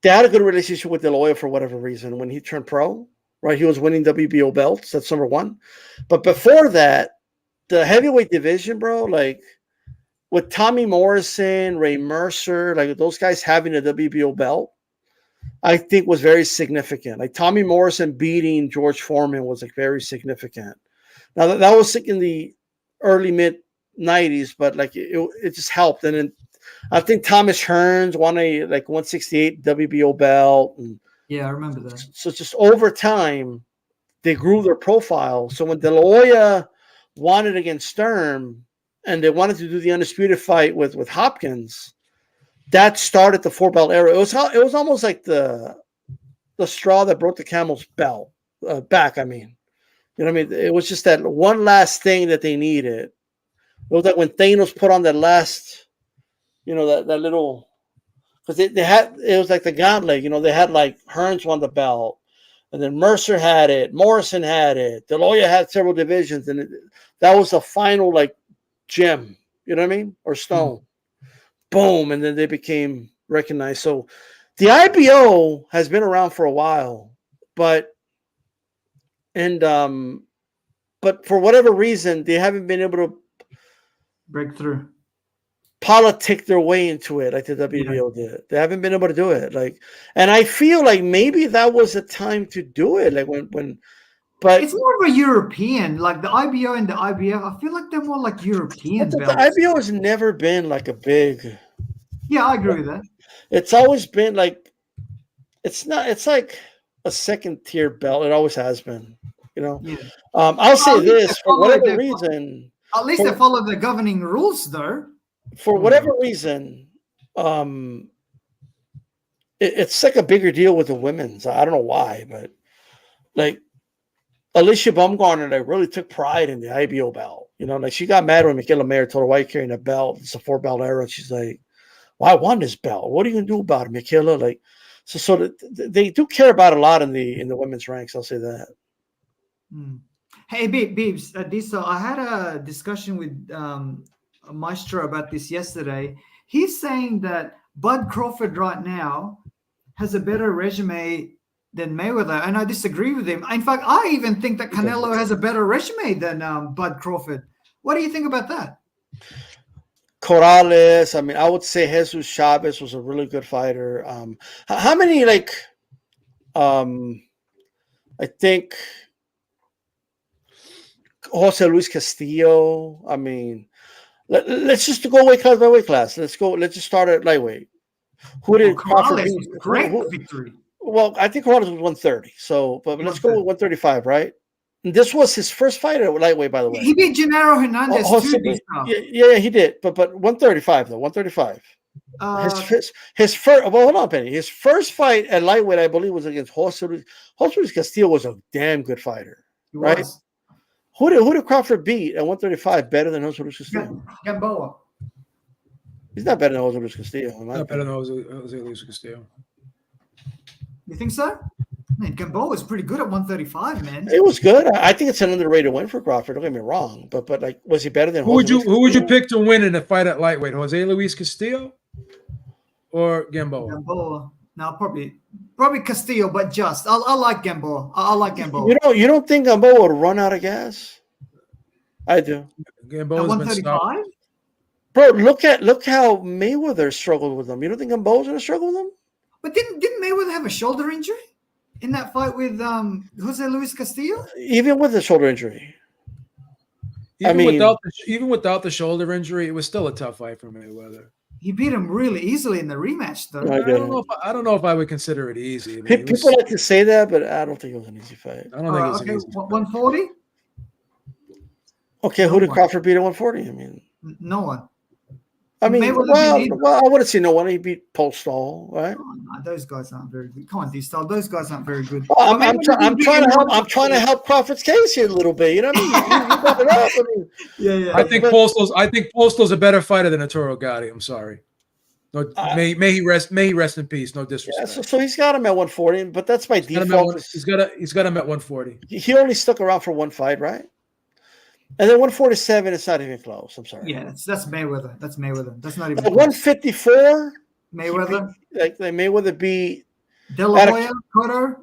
They had a good relationship with De La Hoya for whatever reason when he turned pro. Right, he was winning WBO belts. That's number one. But before that, the heavyweight division, bro, like with Tommy Morrison, Ray Mercer, like those guys having a WBO belt, I think was very significant. Like Tommy Morrison beating George Foreman was like very significant. Now that was in the early mid 90s, but like it just helped. And then I think Thomas Hearns won a like 168 WBO belt. And yeah, I remember that. So just over time, they grew their profile. So when De La Hoya wanted against Stern, and they wanted to do the undisputed fight with Hopkins, that started the 4-belt era. It was almost like the straw that broke the camel's back. I mean, you know what I mean? It was just that one last thing that they needed. It was like when Thanos put on that last, that little, because they had, it was like the gauntlet. They had like Hearns won the belt, and then Mercer had it, Morrison had it, DeLoya had several divisions, and that was the final like gem. You know what I mean? Or stone. Boom, and then they became recognized. So the IBO has been around for a while, but for whatever reason, they haven't been able to break through, politic their way into it like the WBO did. They haven't been able to do it. And I feel like maybe that was a time to do it. Like but it's more of a European, like the IBO and the IBF. I feel like they're more like European belts. The IBO has never been like a big. Yeah, I agree with that. It's always been like, it's like a second tier belt. It always has been, Yeah. I'll say this for whatever reason. At least they follow the governing rules, though. For whatever reason, it's like a bigger deal with the women's. I don't know why, but like Alicia Baumgartner really took pride in the IBO belt. Like she got mad when Michaela Mayer told her, "Why are you carrying a belt? It's a 4-belt era." And she's like, "Well, I won this belt. What are you gonna do about it, Michaela?" Like, so they do care about a lot in the women's ranks. I'll say that. Hey, Beebs, Diesel, I had a discussion with Maestro about this yesterday. He's saying that Bud Crawford right now has a better resume than Mayweather, and I disagree with him. In fact, I even think that Canelo has a better resume than Bud Crawford. What do you think about that? Corrales, I mean, I would say Jesus Chavez was a really good fighter. How many, I think Jose Luis Castillo. I mean, let's just go weight class by weight class. Let's just start at lightweight. Who did Crawford beat? Great victory. Well, I think Corrales was 130. So, but let's go with 135, right? And this was his first fight at lightweight, by the way. He beat Gennaro Hernandez too. Yeah, he did. But 135 though, 135. His first. Well, hold on, Penny. His first fight at lightweight, I believe, was against Jose Luis Castillo. Was a damn good fighter, right? Who did Crawford beat at 135 better than Jose Luis Castillo? Gamboa. He's not better than Jose Luis Castillo. Not better than Jose Luis Castillo. You think so? Man, Gamboa was pretty good at 135, man. It was good. I think it's an underrated win for Crawford. Don't get me wrong, but like, was he better than? Who would you pick to win in a fight at lightweight? Jose Luis Castillo or Gamboa? Gamboa. No, probably Castillo, but just I like Gamboa. I like Gamboa. You don't think Gamboa would run out of gas? I do. Gamboa's 135. Bro, look how Mayweather struggled with him. You don't think Gamboa's gonna struggle with him? But didn't Mayweather have a shoulder injury in that fight with Jose Luis Castillo? Even with the shoulder injury. Even without the shoulder injury, it was still a tough fight for Mayweather. He beat him really easily in the rematch, though. I don't know if I would consider it easy. I mean, people like to say that, but I don't think it was an easy fight. I don't think it was an easy fight. 140? Okay, who did Crawford beat at 140? I mean, no one. I mean, I wouldn't say no one. He beat Postall, right? Oh, no, those guys aren't very good. Come on, D-Style. Those guys aren't very good. Well, I'm trying to help Crawford's case here a little bit. You know what I mean? You brought it up. I mean, yeah. I think Postall's a better fighter than Arturo Gatti. I'm sorry. No, may he rest in peace. No disrespect. Yeah, so he's got him at 140, but that's by default. He's got him at 140. He only stuck around for one fight, right? And then 147, it's not even close. I'm sorry. Yeah, that's Mayweather. That's Mayweather. That's not even. 154, Mayweather. Mayweather beat De La Hoya, Cotto.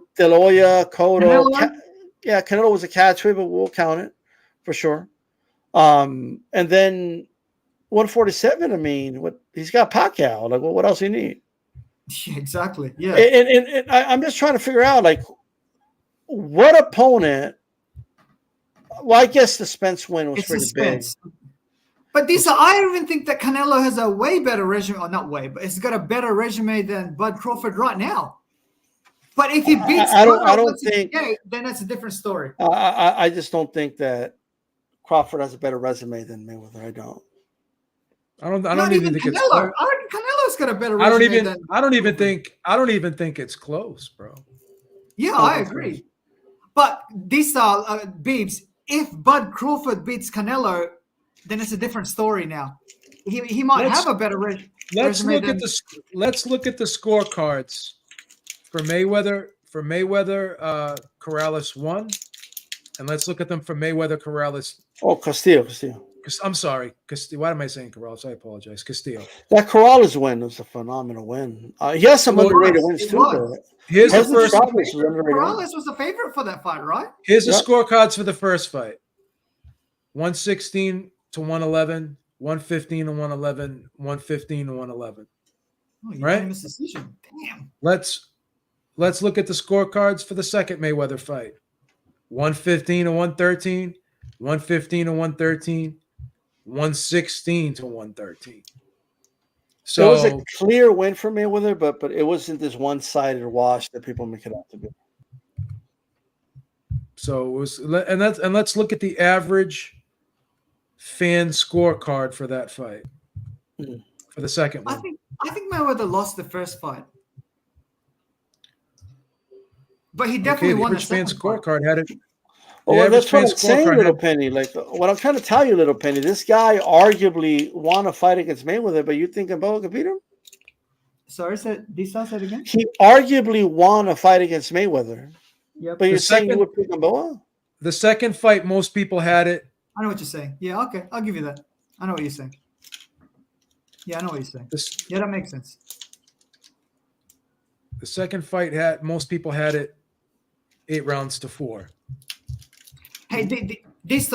Canelo was a catch, but we'll count it for sure. And then 147. I mean, he's got Pacquiao. Like, what else do you need? Yeah, exactly. Yeah. And I'm just trying to figure out, like, what opponent. Well, I guess the Spence win was pretty big. But I even think that Canelo has a way better resume, or not way, but it's got a better resume than Bud Crawford right now. But if he beats then that's a different story. I just don't think that Crawford has a better resume than Mayweather. I don't even think Canelo. Canelo Canelo's got a better resume than. I don't even think it's close, bro. Yeah, I agree. But these are Beebs. If Bud Crawford beats Canelo, then it's a different story now. He might have a better resume. Let's look at the scorecards for Mayweather. Corrales 1, and let's look at them for Mayweather Corrales. Oh, Castillo. I'm sorry, Castillo. Why am I saying Corrales? I apologize, Castillo. That Corrales win was a phenomenal win. He has some underrated wins too. Here's the first. Corrales was the favorite for that fight, right? Here's the scorecards for the first fight: 116 to 111, 115 to 111, 115 to 111. Oh, right? Decision. Damn. Let's look at the scorecards for the second Mayweather fight: 115 to 113, 115 to 113, 116 to 113. So it was a clear win for Mayweather, but it wasn't this one-sided wash that people make it out to be. So it was, and let's look at the average fan scorecard for that fight. For the second one. I think Mayweather lost the first fight. But he definitely won the second scorecard had it. Well, that's what I'm saying, Little Penny. Like what I'm trying to tell you, Little Penny, this guy arguably won a fight against Mayweather, but you think Gamboa could beat him? Sorry, said it again? He arguably won a fight against Mayweather. Yep. But you're saying you would pick Gamboa? The second fight, most people had it. I know what you're saying. Yeah, okay. I'll give you that. I know what you're saying. Yeah, I know what you're saying. Yeah, that makes sense. The second fight most people had it 8 rounds to 4. Hey, this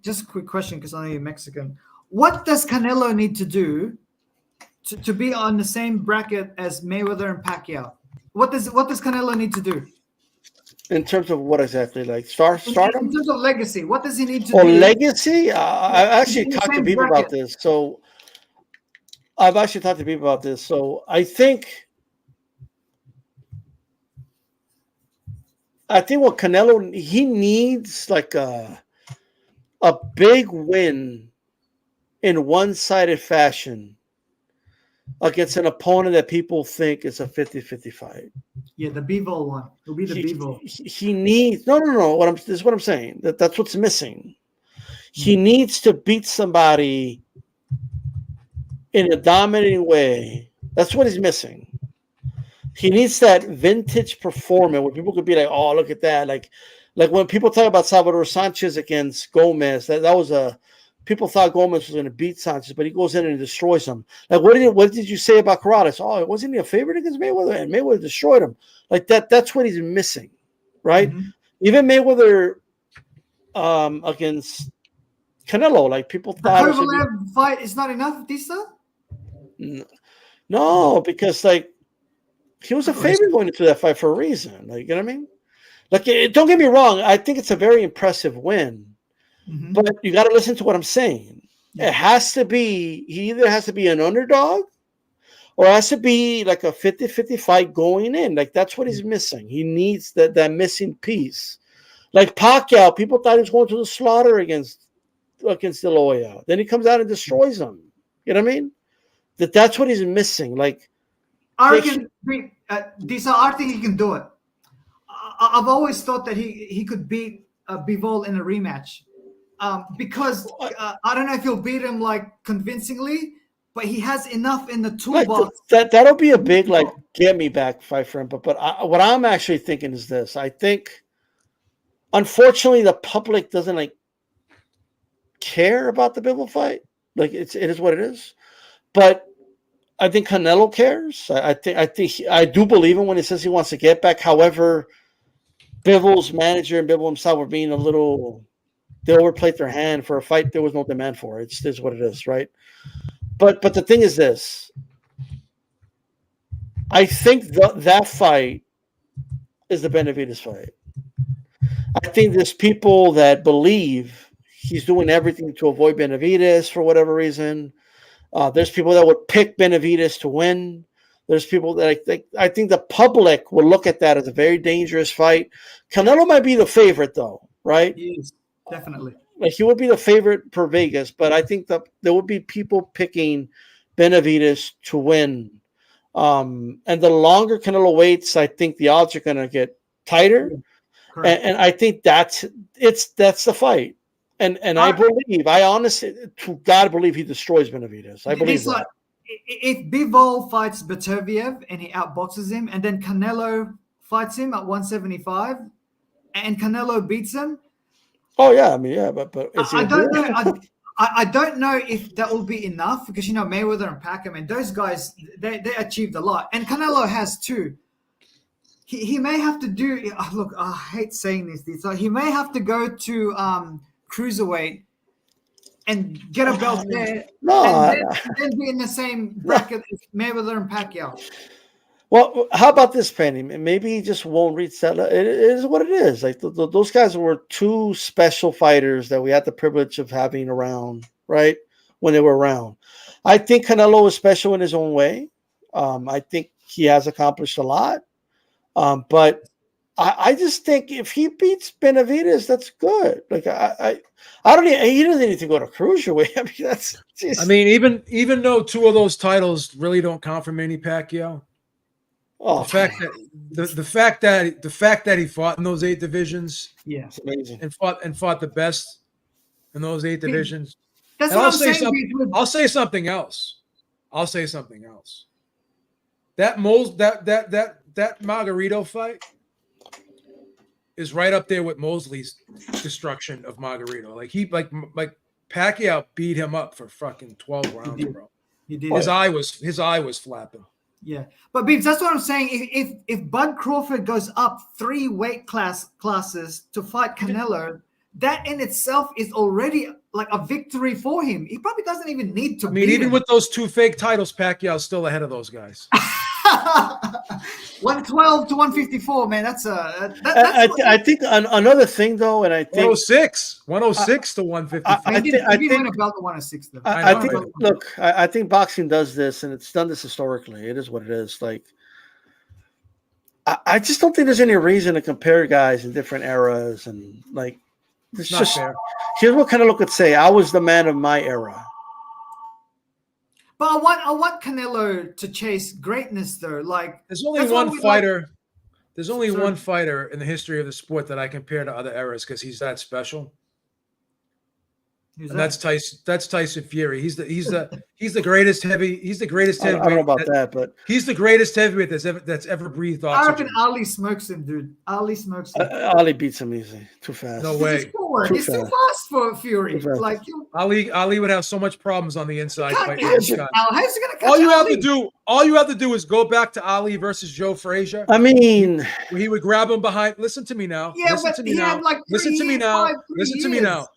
just a quick question because I know you're Mexican. What does Canelo need to do to be on the same bracket as Mayweather and Pacquiao? What does Canelo need to do? In terms of what exactly? Like stardom? In terms of legacy, what does he need to do? Legacy? I actually talked to people about this. So I think what Canelo, he needs like a big win in one-sided fashion against an opponent that people think is a 50-50 fight. Yeah, the Bivol one. It'll be the Bivol. He needs no. This is what I'm saying. That's what's missing. He needs to beat somebody in a dominating way. That's what he's missing. He needs that vintage performance where people could be like, "Oh, look at that!" Like when people talk about Salvador Sanchez against Gomez, that was people thought Gomez was going to beat Sanchez, but he goes in and destroys him. Like what did you say about Corrales? Oh, wasn't he a favorite against Mayweather? And Mayweather destroyed him. Like that's what he's missing, right? Mm-hmm. Even Mayweather against Canelo, like people thought the Kovalev fight is not enough, Disa? No, because like he was a favorite going into that fight for a reason. Like, you know what I mean? Like, don't get me wrong. I think it's a very impressive win, but you got to listen to what I'm saying. It has to be, he either has to be an underdog or it has to be like a 50-50 fight going in. Like, that's what he's missing. He needs that missing piece. Like Pacquiao, people thought he was going to the slaughter against De La Hoya. Then he comes out and destroys him. You know what I mean? That's what he's missing. Like, I think he can do it. I've always thought that he could beat Bivol in a rematch because I don't know if he'll beat him like convincingly, but he has enough in the toolbox. Like that'll be a big like get me back fight for him. But what I'm actually thinking is this: I think, unfortunately, the public doesn't like care about the Bivol fight. Like it is what it is, but I think Canelo cares. I do believe him when he says he wants to get back. However, Bivol's manager and Bivol himself were being they overplayed their hand for a fight there was no demand for. It is what it is, right? But the thing is this. I think that fight is the Benavidez fight. I think there's people that believe he's doing everything to avoid Benavidez for whatever reason. There's people that would pick Benavidez to win. There's people that I think the public will look at that as a very dangerous fight. Canelo might be the favorite, though, right? He is, definitely. Like he would be the favorite per Vegas, but I think that there would be people picking Benavidez to win. And the longer Canelo waits, I think the odds are going to get tighter. And I think that's the fight. And I honestly, to God, believe he destroys Benavidez. I believe that. If Bivol fights Beterbiev and he outboxes him, and then Canelo fights him at 175, and Canelo beats him. Oh yeah, I mean but I don't know. I don't know if that will be enough because Mayweather and Pacquiao, and those guys they achieved a lot, and Canelo has too. He may have to do. Look, I hate saying this. So he may have to go to cruiserweight and get a belt there, and then be in the same bracket as Mayweather and Pacquiao. Well, how about this, Penny? Maybe he just won't reach that. It is what it is. Like those guys were two special fighters that we had the privilege of having around, right? When they were around. I think Canelo is special in his own way. I think he has accomplished a lot. But I just think if he beats Benavidez, that's good. Like I don't need. He doesn't need to go to cruiserweight. I mean, that's. Just... I mean, even though two of those titles really don't count for Manny Pacquiao. Oh, the fact that he fought in those 8 divisions, it's amazing, and fought the best in those 8 divisions. That's what I'm saying. I'll say something else. That Margarito fight is right up there with Mosley's destruction of Margarito. Like Pacquiao beat him up for fucking 12 rounds, bro. He did. His eye was flapping. Yeah, but Beebs, that's what I'm saying. If Bud Crawford goes up 3 weight classes to fight Canelo, that in itself is already like a victory for him. He probably doesn't even need to. I mean, even with those 2 fake titles, Pacquiao's still ahead of those guys. 112 to 154, man. That's I think another thing though, and I think 106 to 154. I think went about the 106 though. I think boxing does this, and it's done this historically. It is what it is. Like I just don't think there's any reason to compare guys in different eras, and like it's not just fair. Here's what Canelo could say: I was the man of my era. But I want Canelo to chase greatness, though. Like there's only one fighter. There's only one fighter in the history of the sport that I compare to other eras because he's that special. That's Tyson Fury. He's the greatest heavy. He's the greatest heavyweight. I don't know about that, but he's the greatest heavyweight that's ever breathed oxygen. I reckon Ali smokes him, dude. Ali smokes him. Ali beats him easy. Too fast. No way. He's too fast for Fury. Like Ali would have so much problems on the inside. How's he gonna catch all you have to do is go back to Ali versus Joe Frazier. I mean, where he would grab him behind. Listen to me now. Yeah, listen but to me he now. had like Listen to me now. Listen to me now.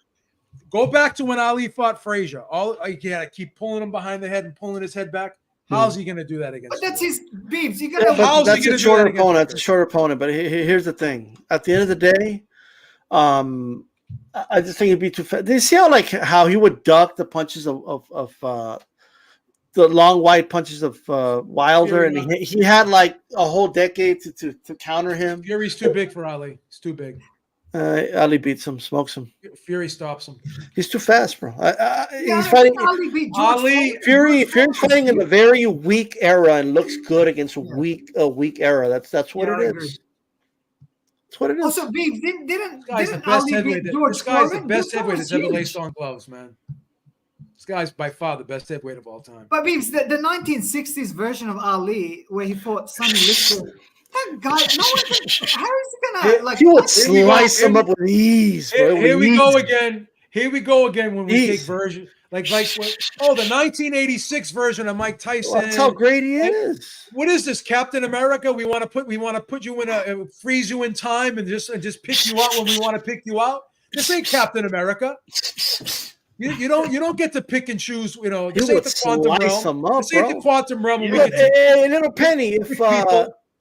Go back to when Ali fought Frazier. You gotta keep pulling him behind the head and pulling his head back. How's he gonna do that against? But that's his beefs. That's a shorter opponent. That's a shorter opponent. But here's the thing: at the end of the day, I just think it'd be too fast. Do you see how he would duck the punches of the long wide punches of Wilder, and he had like a whole decade to counter him. Fury's too big for Ali. It's too big. Ali beats him, smokes him. Fury stops him. He's too fast, bro. He's fighting. Fury's fighting in a very weak era and looks good against a weak era. That's what it is. That's what it is. Also, Beef didn't this guy's the best heavyweight that's ever laced on gloves, man. This guy's by far the best heavyweight of all time. But Beef, the 1960s version of Ali, where he fought Sonny Liston. That guy, how is he gonna like? He would slice him up with ease, bro. Here we go again. Here we go again when we take version the 1986 version of Mike Tyson. Well, that's how great he is. What is this, Captain America? We want to put you in freeze you in time and just pick you out when we want to pick you out. This ain't Captain America. You don't get to pick and choose. This ain't the quantum realm. This ain't the quantum realm. Hey, little Penny,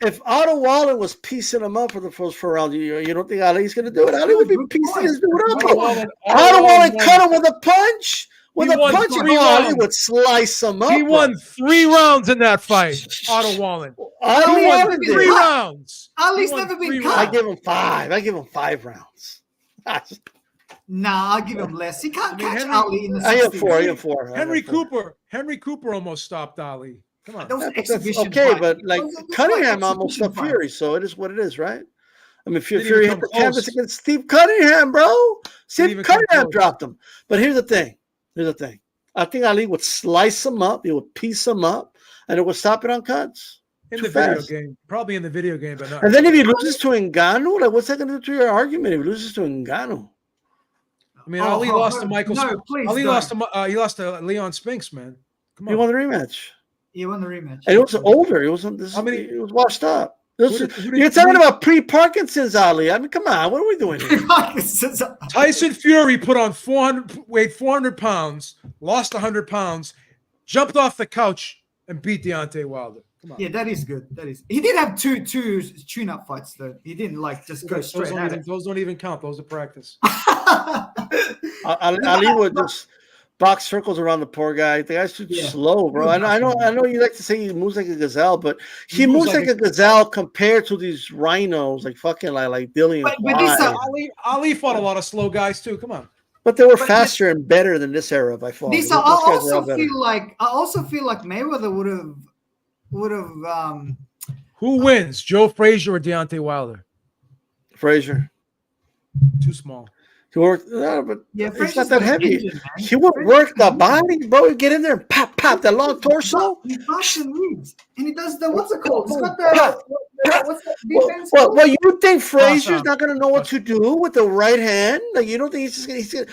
if Otto Wallen was piecing him up for the first 4 rounds, you don't think Ali's going to do it? Ali would be piecing his dude up. Otto Wallen cut him with a punch. Ali would slice him up. He won 3 rounds in that fight, Otto Wallen. Ali won 3 rounds. Ali's never been cut. I give him 5. I give him 5 rounds. Nah, I'll give him less. He can't I mean, catch Henry- Ali in the I have 60s. four. I have four. Henry Cooper almost stopped Ali. Come on. Those Yeah, but that's exhibition okay, fights. but like Those are Cunningham almost exhibition stopped Fury, so it is what it is, right? I mean, Didn't Fury even hit the come canvas close. against Steve Cunningham, bro. Didn't Steve even come Cunningham close. dropped him. But here's the thing. I think Ali would slice him up. He would piece him up, and it would stop it on cuts. In Too the video fast. game. Probably in the video game, but not. And then if he loses to Ngannou, like what's that going to do to your argument? If he loses to Ngannou, I mean, Ali lost to Michael. No, please Ali don't. lost to Leon Spinks, man. Come he on. won the rematch. He won the rematch. And it was older. It wasn't. How many- It was washed up. Who did- You're talking about pre-Parkinson's, Ali. I mean, come on. What are we doing here? Tyson Fury put on 400 pounds, lost 100 pounds, jumped off the couch, and beat Deontay Wilder. Come on. Yeah, that is good. That is. He did have two tune-up fights though. He didn't like just go straight at it. Those don't even count. Those are practice. Ali would just box circles around the poor guy. The guy's too slow, bro. I know you like to say he moves like a gazelle, but he moves like a gazelle compared to these rhinos, like fucking like Dillian. But Ali fought a lot of slow guys too. Come on. But they were faster and better than this era by far. Lisa, I also feel like Mayweather would have. Who wins, Joe Frazier or Deontay Wilder? Frazier. Too small. He worked, but it's not that heavy. Engine, he would work the body, bro. He'd get in there and pop that long torso. He busts and leads, and he does the what's it called? He's got the what's the defense? Well, you think Frazier's not going to know what to do with the right hand? Like you don't think he's just going to?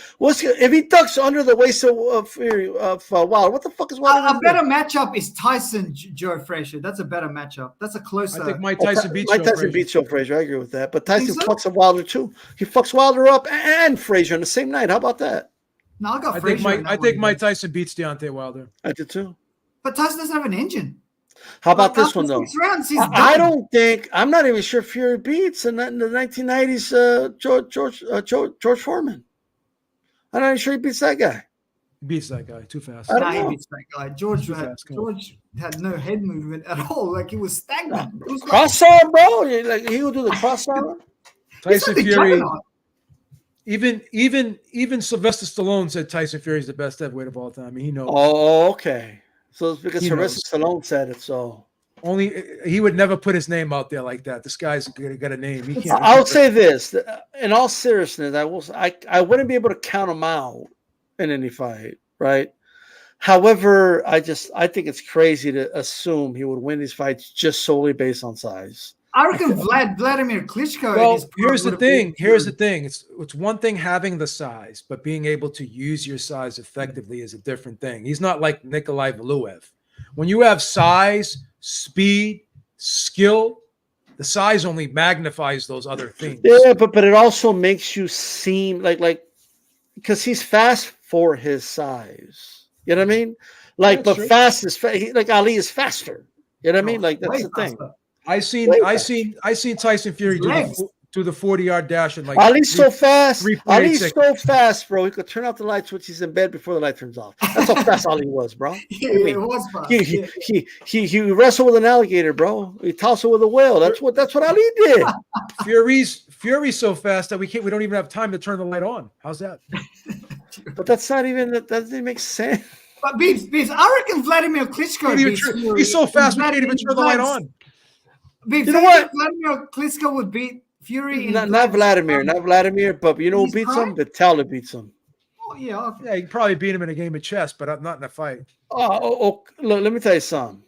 If he ducks under the waist of Wilder, what the fuck is Wilder? A better matchup is Tyson Joe Frazier. That's a better matchup. That's a closer. I think Mike Tyson beats Joe Frazier. I agree with that. But Tyson fucks up Wilder too. He fucks Wilder up and Frazier on the same night. How about that? No, I think Mike Tyson beats Deontay Wilder. I did too. But Tyson doesn't have an engine. How about this one though? Rounds, I don't think I'm not even sure Fury beats in the 1990s George Foreman. I'm not even sure he beats that guy. He beats that guy too fast. Nah, he beats that guy. George had no head movement at all. Like he was stagnant. Cross arm, bro. Like he would do the cross arm. Tyson Fury. Even Sylvester Stallone said Tyson Fury is the best heavyweight of all time. I mean, he knows. Oh, okay. So it's because Sylvester Stallone said it. So he would never put his name out there like that. This guy's got a name. He can't. I would say this in all seriousness. I wouldn't be able to count him out in any fight, right? However, I think it's crazy to assume he would win these fights just solely based on size. I reckon Vladimir Klitschko. Well, here's the thing. It's one thing having the size, but being able to use your size effectively is a different thing. He's not like Nikolai Valuev. When you have size, speed, skill, the size only magnifies those other things. Yeah, but it also makes you seem like because he's fast for his size. You know what I mean? Like, but true. Fast is like Ali is faster. You know what I mean? Like that's the thing. I seen Tyson Fury do the 40-yard dash and like Ali's so fast. Ali's so fast, bro. He could turn off the lights when he's in bed before the light turns off. That's how fast Ali was, bro. Yeah, it was fast. He wrestled with an alligator, bro. He tossed it with a whale. That's what Ali did. Fury's so fast that we don't even have time to turn the light on. How's that? But that's not even that doesn't make sense. But Beebs, I reckon Vladimir Klitschko he's so fast we can't even turn the light on. Beebs, you know what? Vladimir Klitschko would beat Fury. Not Vladimir, but you know who beats him? Vitaly beats him. Oh yeah, yeah, he probably beat him in a game of chess, but not in a fight. Look, let me tell you something.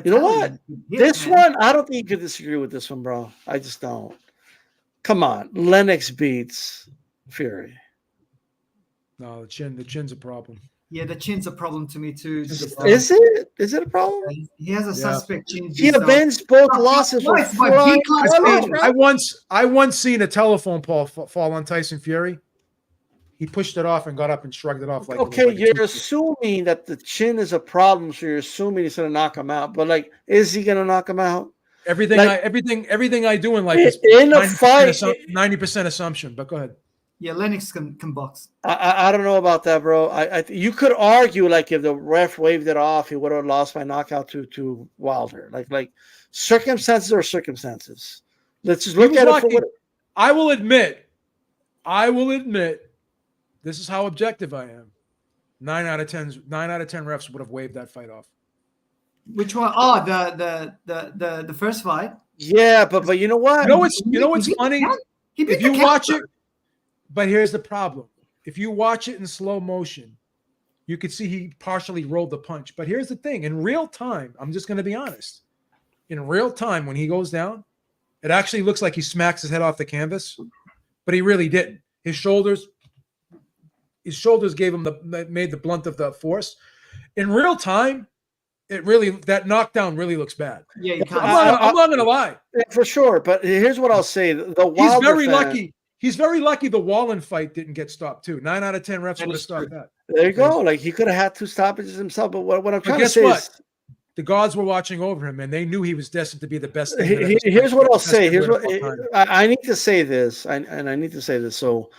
You know what? This one, I don't think you could disagree with this one, bro. I just don't. Come on, Lennox beats Fury. No, the chin's a problem. Yeah, the chin's a problem to me too. Is it? Is it a problem? He has a suspect chin. He avenged both losses. I once seen a telephone fall on Tyson Fury. He pushed it off and got up and shrugged it off. Like okay, you're assuming that the chin is a problem, so you're assuming he's gonna knock him out. But like, is he gonna knock him out? Everything I do in life is in a fight 90% assumption. But go ahead. Yeah, Lennox can box. I don't know about that, bro. You could argue like if the ref waved it off, he would have lost by knockout to Wilder. Like circumstances are circumstances. Let's just look at it for what. I will admit, This is how objective I am. 9 out of 10 refs would have waved that fight off. Which one? Oh, the first fight. Yeah, but you know what? You know what's funny? If you watch it, but here's the problem. If you watch it in slow motion, you could see he partially rolled the punch. But here's the thing. In real time, I'm just going to be honest. In real time, when he goes down, it actually looks like he smacks his head off the canvas, but he really didn't. His shoulders gave him made the blunt of the force. In real time, that knockdown really looks bad. Yeah, you can't. I'm not gonna lie. For sure. But here's what I'll say: He's very lucky. He's very lucky the Wallen fight didn't get stopped too. 9 out of 10 refs would have stopped that. There you go. Like he could have had 2 stoppages himself. But what I'm trying to guess say what? is, the gods were watching over him, and they knew he was destined to be the best. Here's what I'll say. Here's what I need to say this, and I need to say this. So,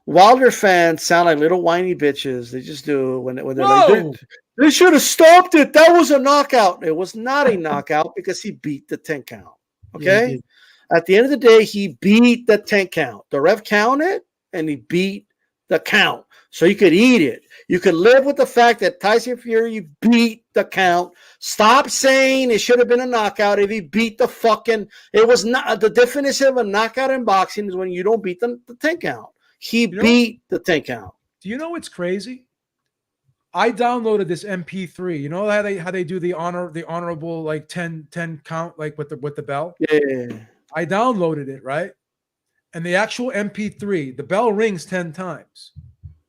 Wilder fans sound like little whiny bitches. They just do when they're like, they should have stopped it. That was a knockout. It was not a knockout because he beat the 10 count. Okay. Yeah, at the end of the day, he beat the 10 count. The ref counted, and he beat the count. So you could eat it. You could live with the fact that Tyson Fury beat the count. Stop saying it should have been a knockout if he beat the fucking. It was not the definition of a knockout in boxing is when you don't beat the 10 count. He beat the 10 count. Do you know what's crazy? I downloaded this MP3. You know how they do the honorable like 10 count like with the bell? Yeah. I downloaded it, right? And the actual MP3, the bell rings 10 times.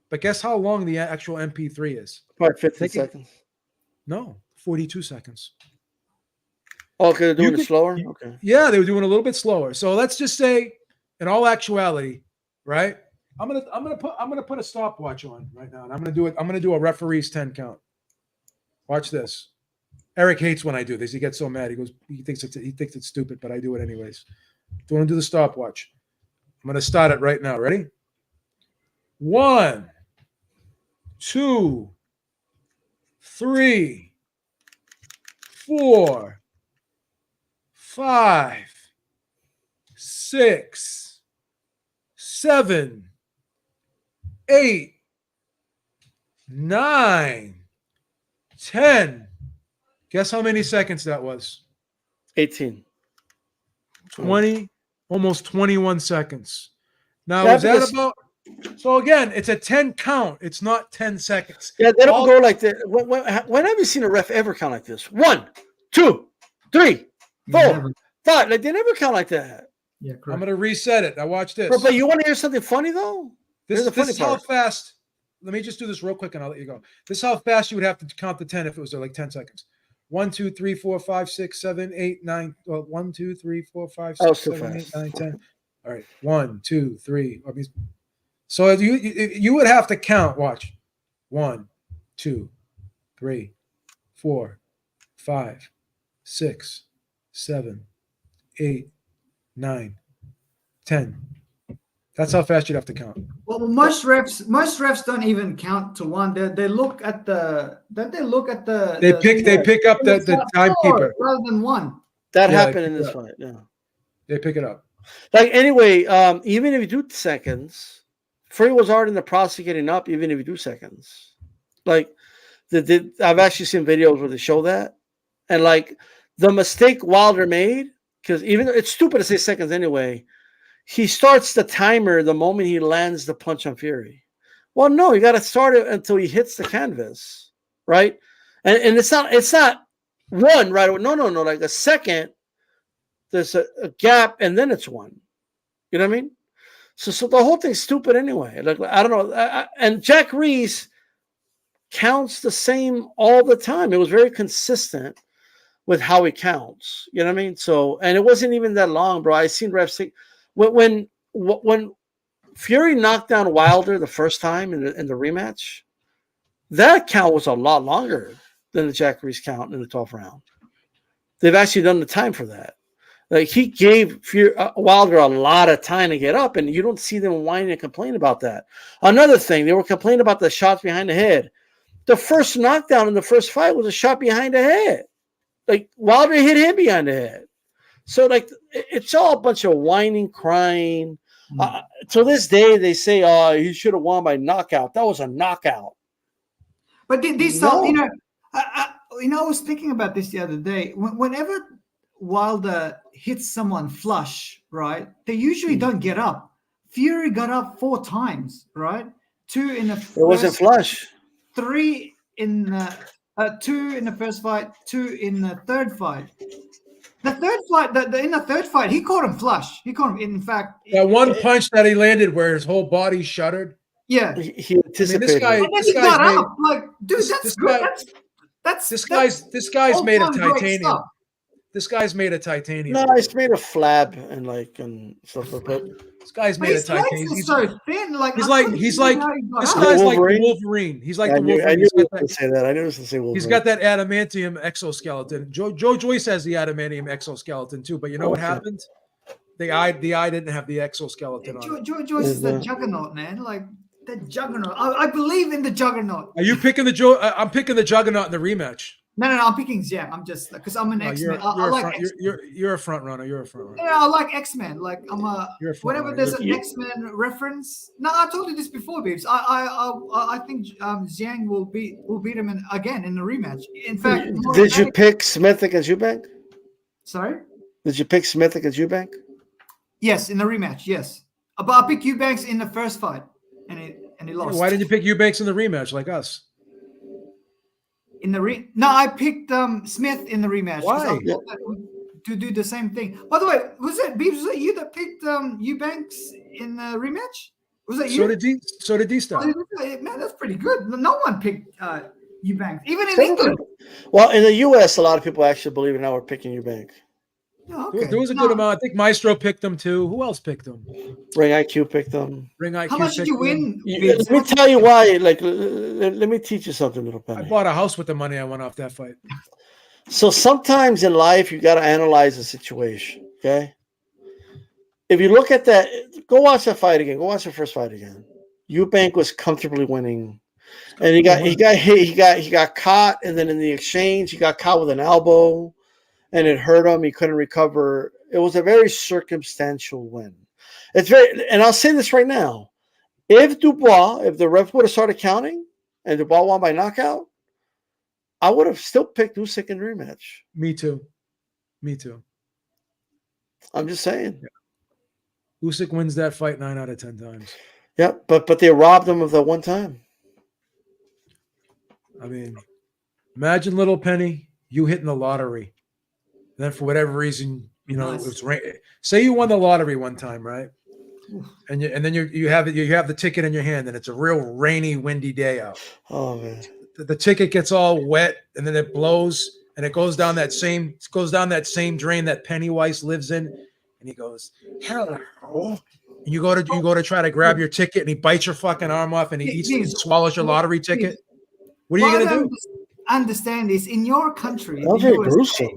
But guess how long the actual MP3 is? About 50 seconds. No, 42 seconds. Oh, okay, they're doing it slower? Okay. Yeah, they were doing a little bit slower. So let's just say, in all actuality, right? I'm gonna put a stopwatch on right now, and I'm gonna do a referee's 10 count. Watch this. Eric hates when I do this. He gets so mad. He thinks it's stupid, but I do it anyways. Do you want to do the stopwatch? I'm gonna start it right now. Ready? 1, 2, 3, 4, 5, 6, 7, 8, 9, 10. Guess how many seconds that was? 18. 20, almost 21 seconds. Now, is that about? So again, it's a 10 count. It's not 10 seconds. Yeah, they don't go like that. When have you seen a ref ever count like this? 1, 2, 3, 4, 5. Like they never count like that. Yeah, correct. I'm gonna reset it. Now watch this. But you want to hear something funny though? This is how fast. Let me just do this real quick, and I'll let you go. This is how fast you would have to count to 10 if it was like 10 seconds. 1, 2, 3, 4, 5, 6, 7, 8, 9. Well, 1, 2, 3, 4, 5, 6, 7, 8, 9, 10. All right. 1, 2, 3. So you would have to count. Watch. 1, 2, 3, 4, 5, 6, 7, 8, 9, 10. That's how fast you'd have to count. Well, most refs don't even count to 1. They look at the. Don't they look at the? They pick up the timekeeper rather than 1. That happened in this fight. Yeah, they pick it up. Like anyway, even if you do seconds, Fury was already in the process of getting up. Even if you do seconds, like I've actually seen videos where they show that, and like the mistake Wilder made, because even though it's stupid to say seconds anyway. He starts the timer the moment he lands the punch on Fury. Well, no, you got to start it until he hits the canvas, right? And it's not 1 right away. No. Like a second, there's a gap, and then it's 1. You know what I mean? So the whole thing's stupid anyway. Like I don't know. And Jack Reese counts the same all the time. It was very consistent with how he counts. You know what I mean? So, and it wasn't even that long, bro. I seen refs think. When Fury knocked down Wilder the first time in the rematch, that count was a lot longer than the Jack Reese count in the 12th round. They've actually done the time for that. Like he gave Wilder a lot of time to get up, and you don't see them whining and complain about that. Another thing, they were complaining about the shots behind the head. The first knockdown in the first fight was a shot behind the head. Like Wilder hit him behind the head. So, like, it's all a bunch of whining, crying. To this day, they say, "Oh, he should have won by knockout." That was a knockout. But these No. you know, I was thinking about this the other day. Whenever Wilder hits someone flush, right, they usually don't get up. Fury got up 4 times, right? 2 in the first. It wasn't flush. 3 in the 2 in the first fight, 2 in the third fight. The third fight, in the third fight, he caught him flush. He caught him. In fact, that one punch that he landed where his whole body shuddered. Yeah, he anticipated. this guy, and then this he got guy's made, up. Like, dude, this- that's this good. guy- That's this guy's made of all-time great titanium. stuff. This guy's made of titanium. No, it's made of flab and stuff like that. This guy's But made of his legs titanium. are so thin. Like, He's I like couldn't he's believe like how he got this up. guy's like the Wolverine? Wolverine. He's like the I knew Wolverine. you He's were got going to that, say that. I knew it was going to say Wolverine. he's got that adamantium exoskeleton. Joe Joyce has the adamantium exoskeleton too. But you know what Okay. happened? The eye didn't have the exoskeleton on. Joyce is the juggernaut, man. Like the juggernaut. I believe in the juggernaut. Are you picking the Joe? I'm picking the Juggernaut in the rematch. No, I'm picking Zam. I'm just because I'm an X-Men. I like X-Men. You're a front runner. You're a front runner. Yeah, I like X-Men. Like You're a front whenever runner. there's an X-Men reference. No, I told you this before, Beeps. I think Zhang will beat him again in the rematch. In fact, did you pick Smith against Eubank? Sorry. Did you pick Smith against Eubank? Yes, in the rematch. Yes, but I picked Eubanks in the first fight, and he lost. Why did you pick Eubanks in the rematch like us? No, I picked Smith in the rematch. Why? To do the same thing. By the way, was it Beeps? Was it you that picked Eubanks in the rematch? Was that you? So did D-Star. Man, that's pretty good. No one picked Eubanks, even in England. Well, in the U.S., a lot of people actually believe it now we're picking Eubank. Oh, okay. There was a good amount. I think Maestro picked them too. Who else picked them? Ring IQ picked them. Ring IQ. How much did you win? Let me tell you why. Like, let me teach you something, little Penny. I bought a house with the money I won off that fight. So sometimes in life, you got to analyze the situation. Okay. If you look at that, go watch that fight again. Go watch the first fight again. Eubank was comfortably winning, and he got hit. He got caught, and then in the exchange, he got caught with an elbow, and it hurt him. He couldn't recover. It was a very circumstantial win. And I'll say this right now: if the ref would have started counting, and Dubois won by knockout, I would have still picked Usyk in rematch. Me too. I'm just saying. Yeah. Usyk wins that fight 9 out of 10 times. Yeah, but they robbed him of that one time. I mean, imagine little Penny, you hitting the lottery. Then for whatever reason, it was say you won the lottery one time, right? And then you have the ticket in your hand, and it's a real rainy, windy day out. Oh man. The ticket gets all wet, and then it blows, and it goes down that same drain that Pennywise lives in, and he goes, hello. And you go to try to grab your ticket, and he bites your fucking arm off, and he swallows your lottery ticket. What are you gonna do? Understand this in your country. That's very gruesome.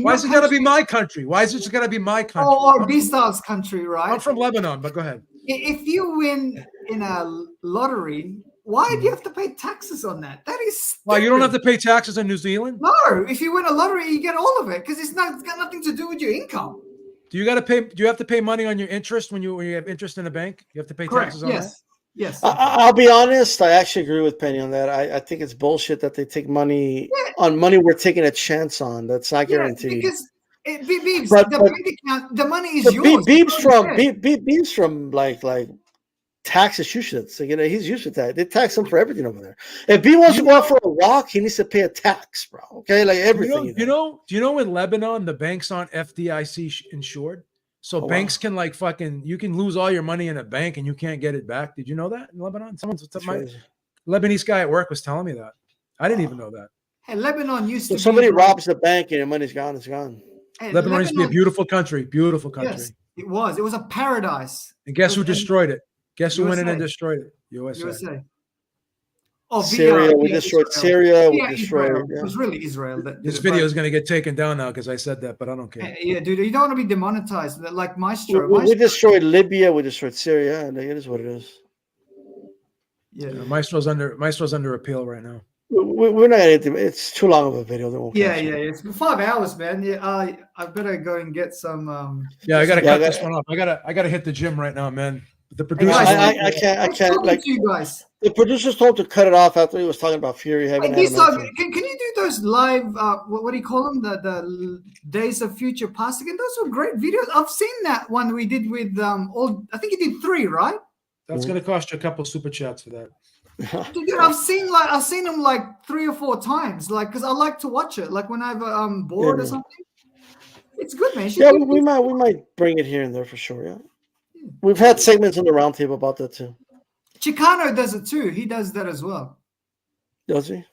Why is it gotta be my country? Why is it gotta be my country? Or B-Star's country, right? I'm from Lebanon, but go ahead. If you win in a lottery, why do you have to pay taxes on that? That is stupid. Well, you don't have to pay taxes in New Zealand? No, if you win a lottery, you get all of it because it's got nothing to do with your income. Do you have to pay money on your interest when you have interest in a bank? You have to pay taxes on that? Yes. I'll be honest. I actually agree with Penny on that. I think it's bullshit that they take money on money we're taking a chance on. That's not guaranteed. Because the bank account, the money is yours. Beebs from like tax issues. So, he's used to that. They tax him for everything over there. If B wants to go out for a walk, he needs to pay a tax, bro. Okay, like everything. Do you know in Lebanon the banks aren't FDIC insured? So banks can you can lose all your money in a bank and you can't get it back. Did you know that in Lebanon? My Lebanese guy at work was telling me that. I didn't even know that. Hey, Lebanon used to. If somebody robs the bank and your money's gone, it's gone. Hey, Lebanon used to be a beautiful country. Beautiful country. Yes, it was. It was a paradise. And guess who destroyed it? Guess who went in and destroyed it? USA. Oh, Syria. We destroyed Syria. We destroyed. It was really Israel. This video is going to get taken down now because I said that, but I don't care. Yeah, dude, you don't want to be demonetized like Maestro. We destroyed Libya. We destroyed Syria, and it is what it is. Yeah, Maestro's under appeal right now. We're not gonna do it's too long of a video. They won't Yeah, cancel yeah, it. it's been 5 hours, man. Yeah, I better go and get some. Yeah, I gotta Yeah, cut this one off. I gotta hit the gym right now, man. The Hey producer. guys, I nice can't talking like to you guys. the producers told to cut it off after he was talking about Fury having Hey, adamantium. can you do those live? What do you call them? The Days of Future Past again. Those were great videos. I've seen that one we did with all. I think you did 3, right? That's gonna cost you a couple super chats for that. Dude, I've seen them like 3 or 4 times, like because I like to watch it, like whenever I'm bored or man. something. It's good, man. You should Yeah, do we might bring it here and there for sure. Yeah, we've had segments in the roundtable about that too. Chicano does it too. He does that as well. Does he?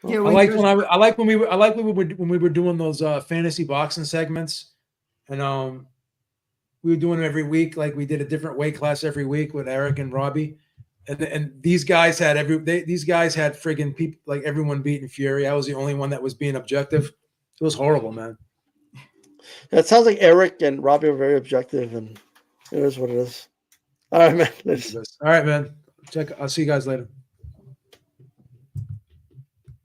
Yeah, I like when we were doing those fantasy boxing segments, and we were doing them every week. Like we did a different weight class every week with Eric and Robbie, and these guys had these guys had friggin' people like everyone beating Fury. I was the only one that was being objective. It was horrible, man. That sounds like Eric and Robbie are very objective, and it is what it is. All right, man. All right, man. I'll see you guys later.